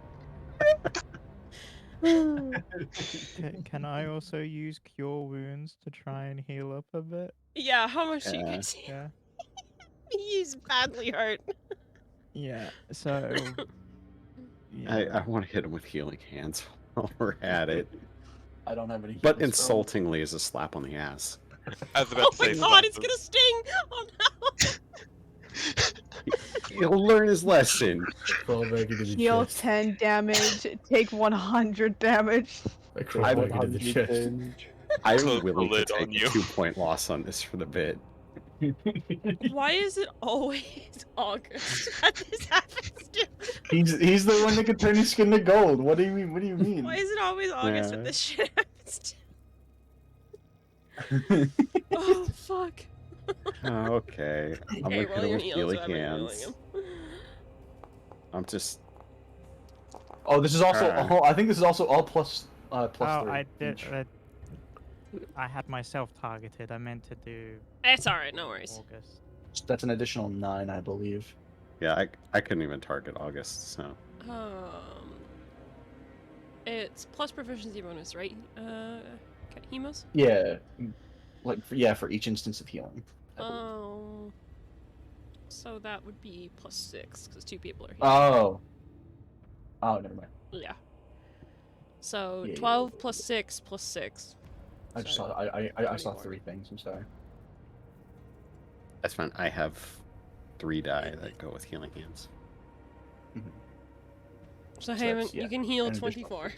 Can I also use Cure Wounds to try and heal up a bit? Yeah, how much do you Yeah. guys see? Yeah. He's badly hurt. Yeah. So. I want to hit him with healing hands while we're at it. I don't have any. But healing spells. insultingly as a slap on the ass. I was about Oh to my say god, it's something. gonna sting! Oh no! He'll learn his lesson. Fall back into the Heal chest. 10 damage, take 100 damage. I crawl back into the chest. I'm Close the willing to lid on take you. a 2-point loss on this for the bit. Why is it always August that this happens to? He's the one that could turn his skin to gold. What do you mean? What do you mean? Why is it always August Yeah. that this shit happens to? Oh fuck. Okay. I'm gonna Okay, hit roll him your with heals. healing I've been healing hands. him. I'm just... Oh, this is also Alright. all. I think this is also all plus Oh, 3. I did. each. I had myself targeted. I meant to do It's alright, no worries. August. That's an additional 9, I believe. Yeah, I couldn't even target August, so. It's plus proficiency bonus, right? Hemos? Yeah, for each instance of healing. I believe. Oh. So that would be plus 6, because 2 people are here. Oh, never mind. Yeah. So Yeah, 12 plus 6 plus 6. I just So saw. I saw 24. 3 things. I'm sorry. That's fine. I have 3 die that go with healing hands. So So Haven, that's- yeah, you can heal an additional 24.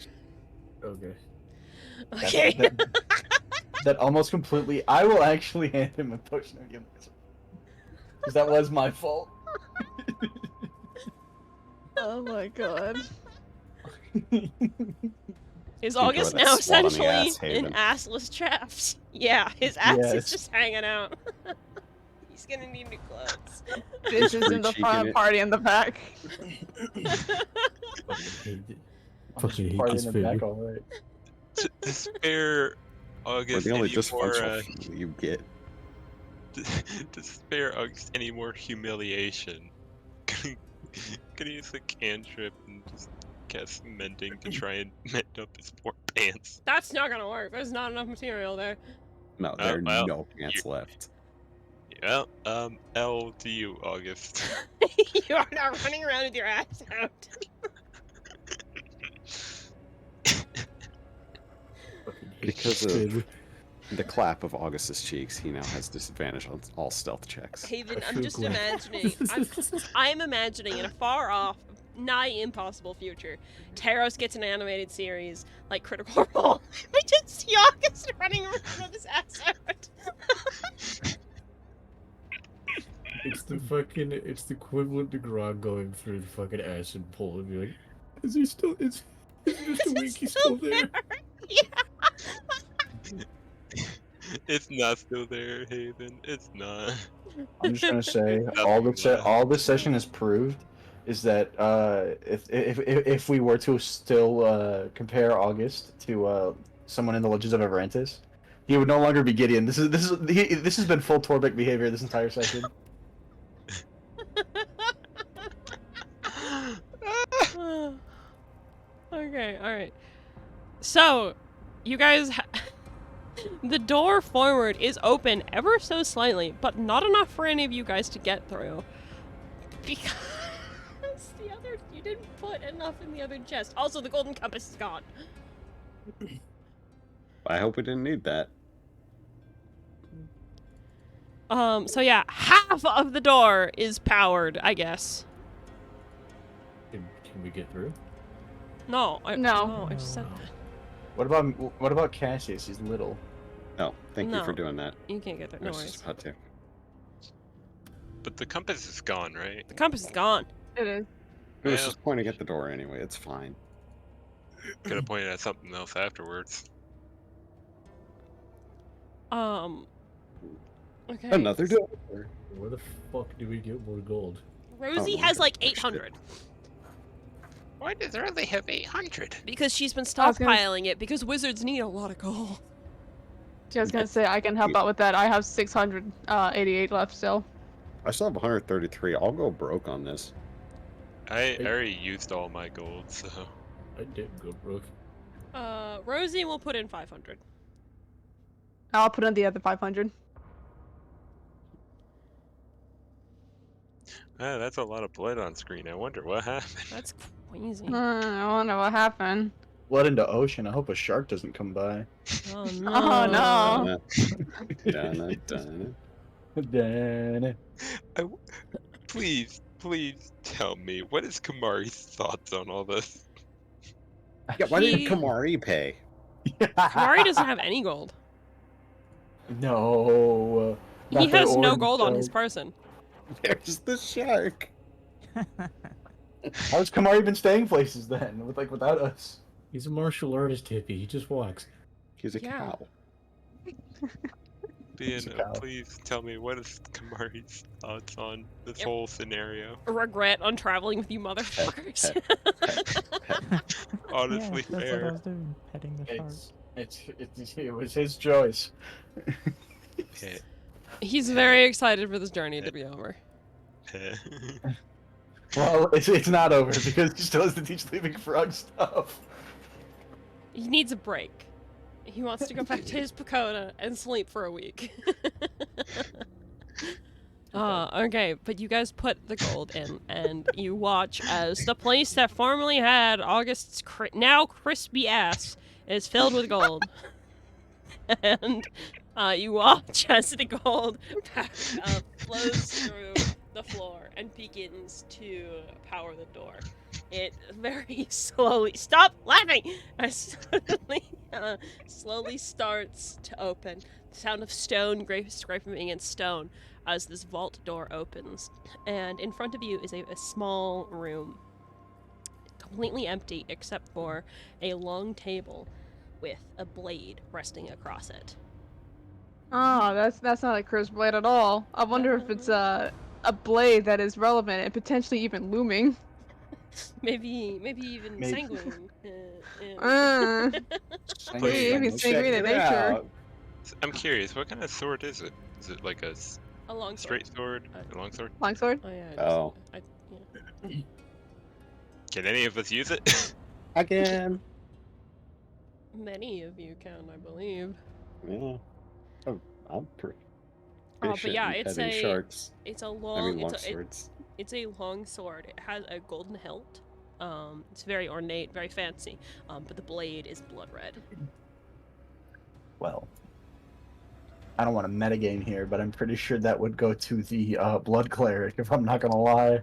Okay. Okay. That almost completely. I will actually hand him a potion of healing. Because that was my fault. Oh my god. Is Enjoy August that now swat on the essentially ass, an Haven. assless chaps? Yeah, his ass is Yes. just hanging out. He's gonna need new clothes. This is in the cheeking front, it. party in the back. Fucking hate it. I'm Fucking just hate partying this in the back, baby. all right. To spare We're August the only any more, dysfunctional people you get. to spare August any more humiliation, gonna use a cantrip and just cast mending to try and mend up his poor pants. That's not gonna work. There's not enough material there. No, Oh, there are well, no pants left. Well, L to you, August. You are not running around with your ass out. Fucking hate Because this of baby. the clap of August's cheeks, he now has disadvantage on all stealth checks. Haven, I I'm feel just glad. imagining. I'm imagining in a far off, nigh impossible future, TERROS gets an animated series like Critical Role. We just see August running around with his ass out. It's the equivalent to Grog going through the fucking acid pool and be like, is Mr. Is it Winky still still there? Yeah. It's not still there, Haven. It's not. I'm just gonna say Nothing left. all this session has proved is that if we were to still compare August to someone in the Legends of Everantis, he would no longer be Gideon. This has been full Torbeck behavior this entire session. Okay, alright. So, you guys. The door forward is open ever so slightly, but not enough for any of you guys to get through. Because you didn't put enough in the other chest. Also, the golden compass is gone. I hope we didn't need that. So yeah, half of the door is powered, I guess. Can we get through? No, I just said that. What about Cassius? He's little. No, thank you for No. doing that. You can't get there. I No was worries. just about to. But the compass is gone, right? The compass is gone. It is. It was Well- just pointing at the door anyway. It's fine. Could have pointed at something else afterwards. Okay. Another door. Where the fuck do we get more gold? Rosie Oh, has like shit. 800 Why does Riley have 800? because she's been I was gonna- stockpiling it because wizards need a lot of gold. I was gonna say I can help out with that. I have 688 left still. I still have 133. I'll go broke on this. I already used all my gold, so. I didn't go broke. Rosie will put in 500. I'll put in the other 500. That's a lot of blood on screen. I wonder what happened. That's crazy. I wonder what happened. Blood into ocean. I hope a shark doesn't come by. Oh no. Oh no. Dun, dun, Dun. Please tell me, what is Kamari's thoughts on all this? Yeah, why didn't He- Kamari pay? Kamari doesn't have any gold. No. He not the has no orange gold on his shark. person. There's the shark. How's Kamari been staying places then, without us? He's a martial artist hippie. He just walks. He's a Yeah. cow. Zuko. please tell me what is Kamari's thoughts on this Yep. whole scenario. Regret on traveling with you motherfuckers. Honestly, yeah, that's what I fair. was doing, petting the shark. It was his choice. Pet, He's very excited for this journey to be over. pet. Well, it's not over because he still has to teach Leaping Frog stuff. He needs a break. He wants to go back to his pagoda and sleep for a week. Okay, but you guys put the gold in, and you watch as the place that formerly had August's now crispy ass is filled with gold. And you watch as the gold flows through the floor and begins to power the door. It very slowly, stop laughing! Suddenly, slowly starts to open. The sound of stone scraping against stone as this vault door opens. And in front of you is a small room. Completely empty except for a long table with a blade resting across it. Oh, that's not a cursed blade at all. I wonder if it's a blade that is relevant and potentially even looming. Maybe even Maybe. Sanguine. Maybe Please, sanguine in nature. I'm curious, what kind of sword is it? Is it like a A long straight sword? A long sword? Longsword? Oh yeah. Oh. Yeah. Can any of us use it? Again. Many of you can, I believe. Yeah. Oh, I'm pretty. But yeah, it's petting a sharks. it's a I long mean, long it's a swords. it's a long sword. It has a golden hilt. It's very ornate, very fancy. But the blade is blood red. Well, I don't want to metagame here, but I'm pretty sure that would go to the Blood Cleric, if I'm not gonna lie.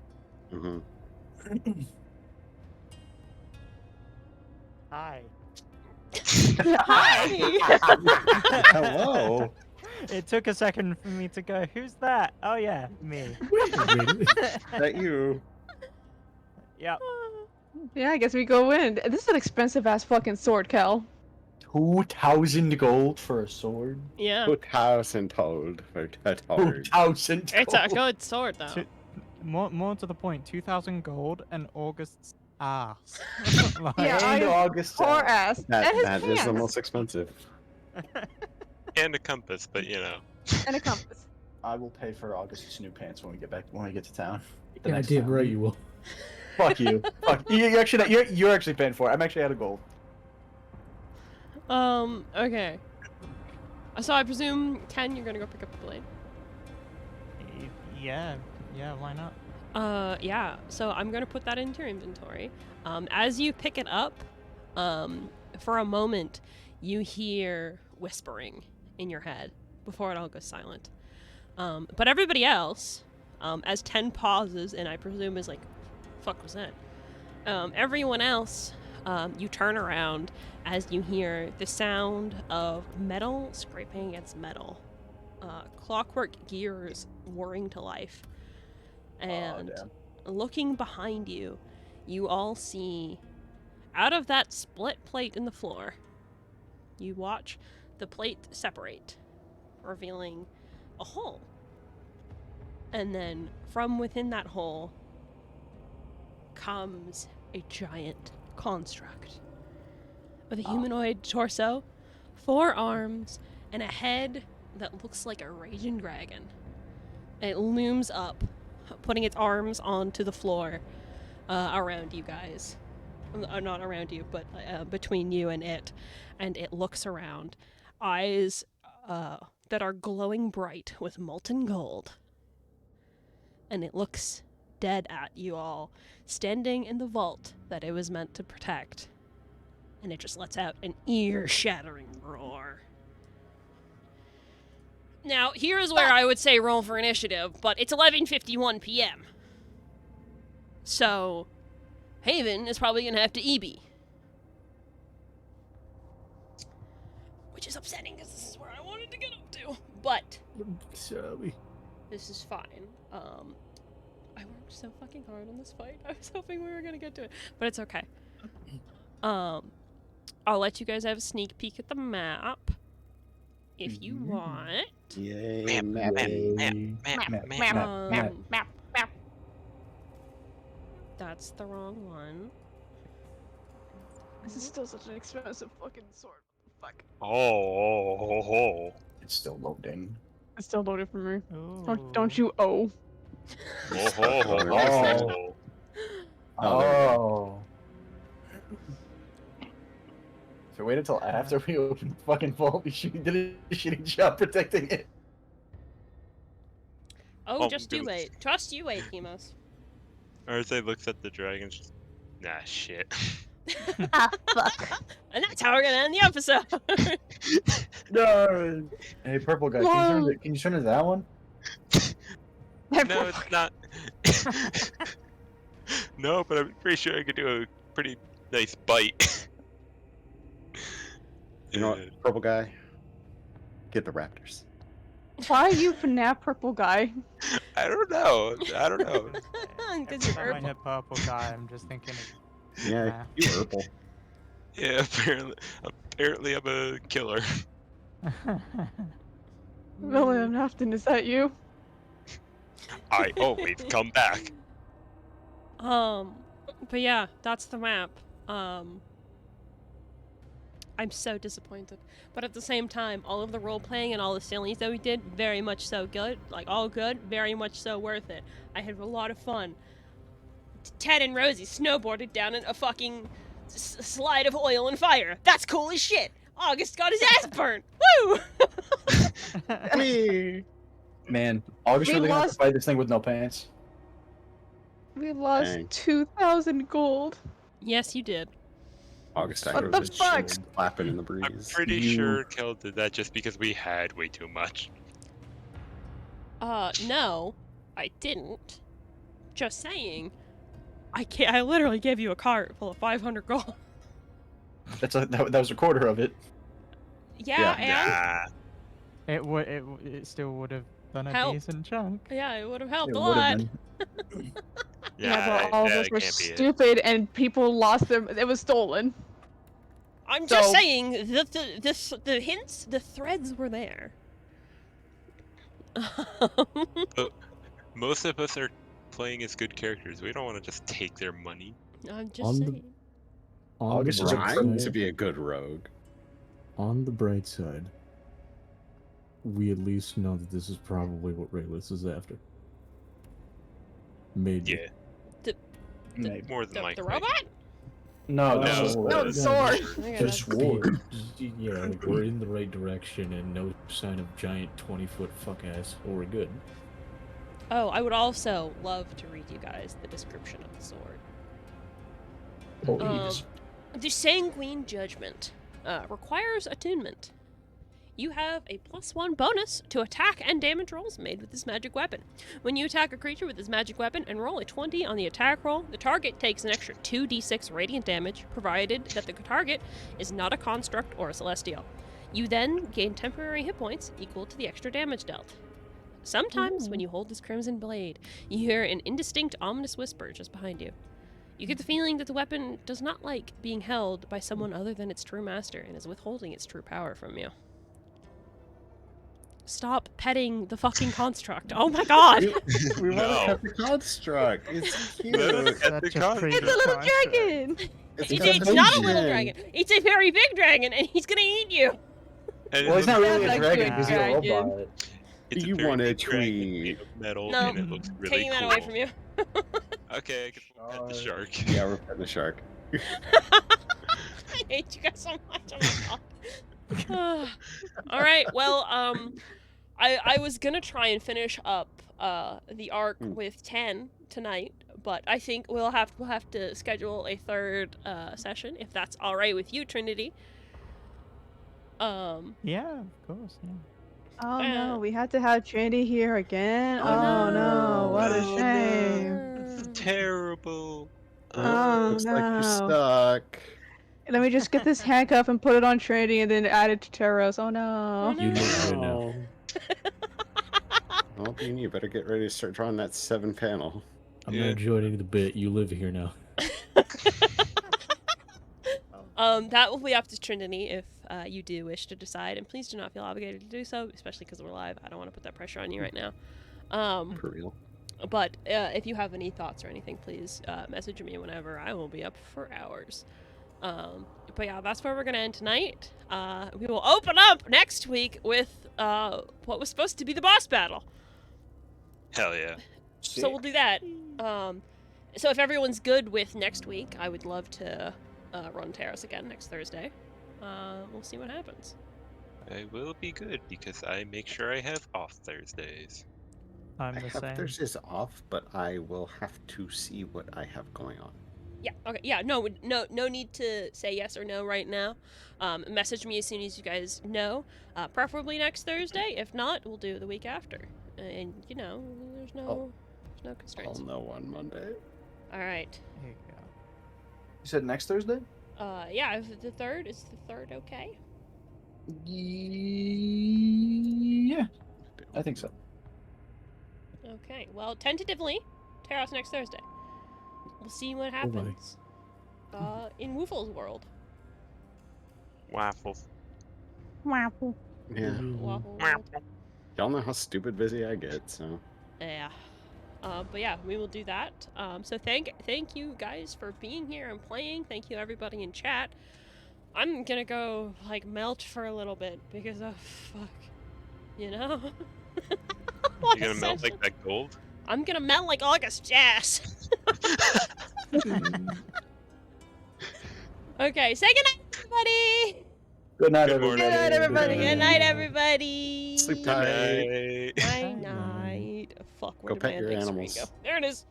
Mm-hmm. Hi. Hi. Hello. It took a second for me to go, who's that? Oh yeah, me. That you? Yep. Yeah, I guess we go in. This is an expensive ass fucking sword, Kel. 2,000 gold for a sword? Yeah. 2,000 told for a sword. 2,000 gold. It's a good sword though. More to the point, 2,000 gold and August's ass. Like- Yeah, And I August. poor ass. That and his is pants. the most expensive. And a compass, but you know. And a compass. I will pay for August's new pants when we get to town. The Yeah, next damn town. right you will. Fuck you. Fuck you. You're actually paying for it. I'm actually out of gold. Okay. So I presume, Ken, you're gonna go pick up the blade. Yeah, why not? Yeah. So I'm gonna put that into your inventory. As you pick it up, for a moment, you hear whispering in your head before it all goes silent. But everybody else, as 10 pauses, and I presume is like, fuck was that? Everyone else, you turn around as you hear the sound of metal scraping against metal. Clockwork gears whirring to life. And looking behind you, you all see, out of that split plate in the floor, you watch the plate separate, revealing a hole. And then from within that hole comes a giant construct with a humanoid torso, 4 arms, and a head that looks like a raging dragon. It looms up, putting its arms onto the floor around you guys. Not around you, but between you and it looks around. Eyes that are glowing bright with molten gold. And it looks dead at you all, standing in the vault that it was meant to protect. And it just lets out an ear-shattering roar. Now, here's where I would say roll for initiative, but it's 11:51 p.m. So, Haven is probably gonna have to EB. Which is upsetting, because this is where I wanted to get up to. But, Shall we? this is fine. I worked so fucking hard on this fight. I was hoping we were gonna get to it, but it's okay. I'll let you guys have a sneak peek at the map. if you want. Yay, Map, mapping. Map. That's the wrong one. This is still such an expensive fucking sword. What the fuck? Oh. It's still loading. It's still loaded for me. Don't Ooh. you owe? Oh. Oh. So wait until after we open the fucking vault. We did a shitty job protecting it. Oh, Oh, just you goodness. wait. Trust you wait, Hemos. Arze looks at the dragons. Just, nah, shit. Ah, fuck. And that's how we're gonna end the episode. No. Hey, purple guy, can you turn to that one? No, it's not. No, but I'm pretty sure I could do a pretty nice bite. You know what, purple guy? Get the raptors. Why are you FNAF purple guy? I don't know. Because you're Every time I purple. hit purple guy, I'm just thinking of Yeah, math. you purple. Yeah, apparently I'm a killer. William Afton, is that you? I always come back. But yeah, that's the map. I'm so disappointed. But at the same time, all of the role playing and all the ceilings that we did, very much so good. Like, all good, very much so worth it. I had a lot of fun. Ted and Rosie snowboarded down a fucking slide of oil and fire. That's cool as shit. August got his ass burnt. Woo! Man, August We really gonna have to lost- fight this thing with no pants. We lost Dang. 2,000 gold. Yes, you did. August What the fuck? Flapping in the I'm breeze. pretty sure Kel did that just because we had way too much. No, I didn't. Just saying. I literally gave you a cart full of 500 gold. That was a quarter of it. Yeah, Yeah. and It still would have done a Helped. decent chunk. yeah, it would have helped It a would've lot. been. But all of us that were can't be it. stupid and people lost them. It was stolen. I'm just So- saying the hints, the threads were there. Most of us are playing as good characters. We don't want to just take their money. I'm just On the- saying. August is a Trying criminal. to be a good rogue. On the bright side, we at least know that this is probably what Rayless is after. Maybe. Yeah, Maybe. more than The likely. robot? No, No. No, the sword. Okay, Just that's- yeah, like we're in the right direction and no sign of giant 20-foot fuck ass, or we're good. Oh, I would also love to read you guys the description of the sword. Please. The Sanguine Judgment requires attunement. You have a +1 bonus to attack and damage rolls made with this magic weapon. When you attack a creature with this magic weapon and roll a 20 on the attack roll, the target takes an extra 2d6 radiant damage, provided that the target is not a construct or a celestial. You then gain temporary hit points equal to the extra damage dealt. Sometimes, when you hold this crimson blade, you hear an indistinct, ominous whisper just behind you. You get the feeling that the weapon does not like being held by someone other than its true master and is withholding its true power from you. Stop petting the fucking construct. Oh my god! We want to No. cut the construct. It's cute. Let us cut the Such a con- pretty It's a little construct. dragon! It's not a little dragon. It's a very big dragon, and he's gonna eat you. And Well, he's not really a That's dragon actually because he's a dragon. robot. It's You very want a big dragon tweet. made of metal, No. and it looks really Taking cool. that away from you. Okay, I guess we'll pet the shark. Yeah, we're petting the shark. I hate you guys so much. Oh my god. All right. Well, I was gonna try and finish up the arc with 10 tonight, but I think we'll have to schedule a third session if that's all right with you, Trinity. Yeah, of course. Yeah. Oh no, we had to have Trinity here again. Oh, Oh, no. no, what a Oh, shame. This is terrible. Oh, Looks like you're no. stuck. Let me just get this handcuff and put it on Trinity and then add it to TERROS. Oh Oh, no. no. You look good now. Well, Bean, you better get ready to start drawing that 7 panel. I'm Yeah. not joining the bit. You live here now. That will be up to Trinity if you do wish to decide, and please do not feel obligated to do so, especially because we're live. I don't want to put that pressure on you right now. For real. But if you have any thoughts or anything, please message me whenever. I will be up for hours. But yeah, that's where we're gonna end tonight. We will open up next week with what was supposed to be the boss battle. Hell yeah. So we'll do that. So if everyone's good with next week, I would love to run Terrace again next Thursday. We'll see what happens. I will be good because I make sure I have off Thursdays. I'm I the have same. Thursdays off, but I will have to see what I have going on. Yeah. Okay. Yeah. No need to say yes or no right now. Message me as soon as you guys know. Preferably next Thursday. If not, we'll do the week after. And there's no constraints. I'll know on Monday. All right. Here you go. You said next Thursday? Yeah. Is the third okay? Yeah, I think so. Okay. Well, tentatively, Terros next Thursday. We'll see what happens. In Woofle's world. Waffle. Waffle. Yeah. Waffle world. Y'all know how stupid busy I get, so. Yeah. But yeah, we will do that. So thank you guys for being here and playing. Thank you everybody in chat. I'm gonna go melt for a little bit because fuck. You gonna melt like that gold? I'm gonna melt like August Jazz. Okay, say goodnight, everybody. Good night, Good everybody. morning. Good night, everybody. Good night, everybody. Sleep Good tight. night. Night Night. night. Fuck, where Go did pet my your big screen animals. go? There it is.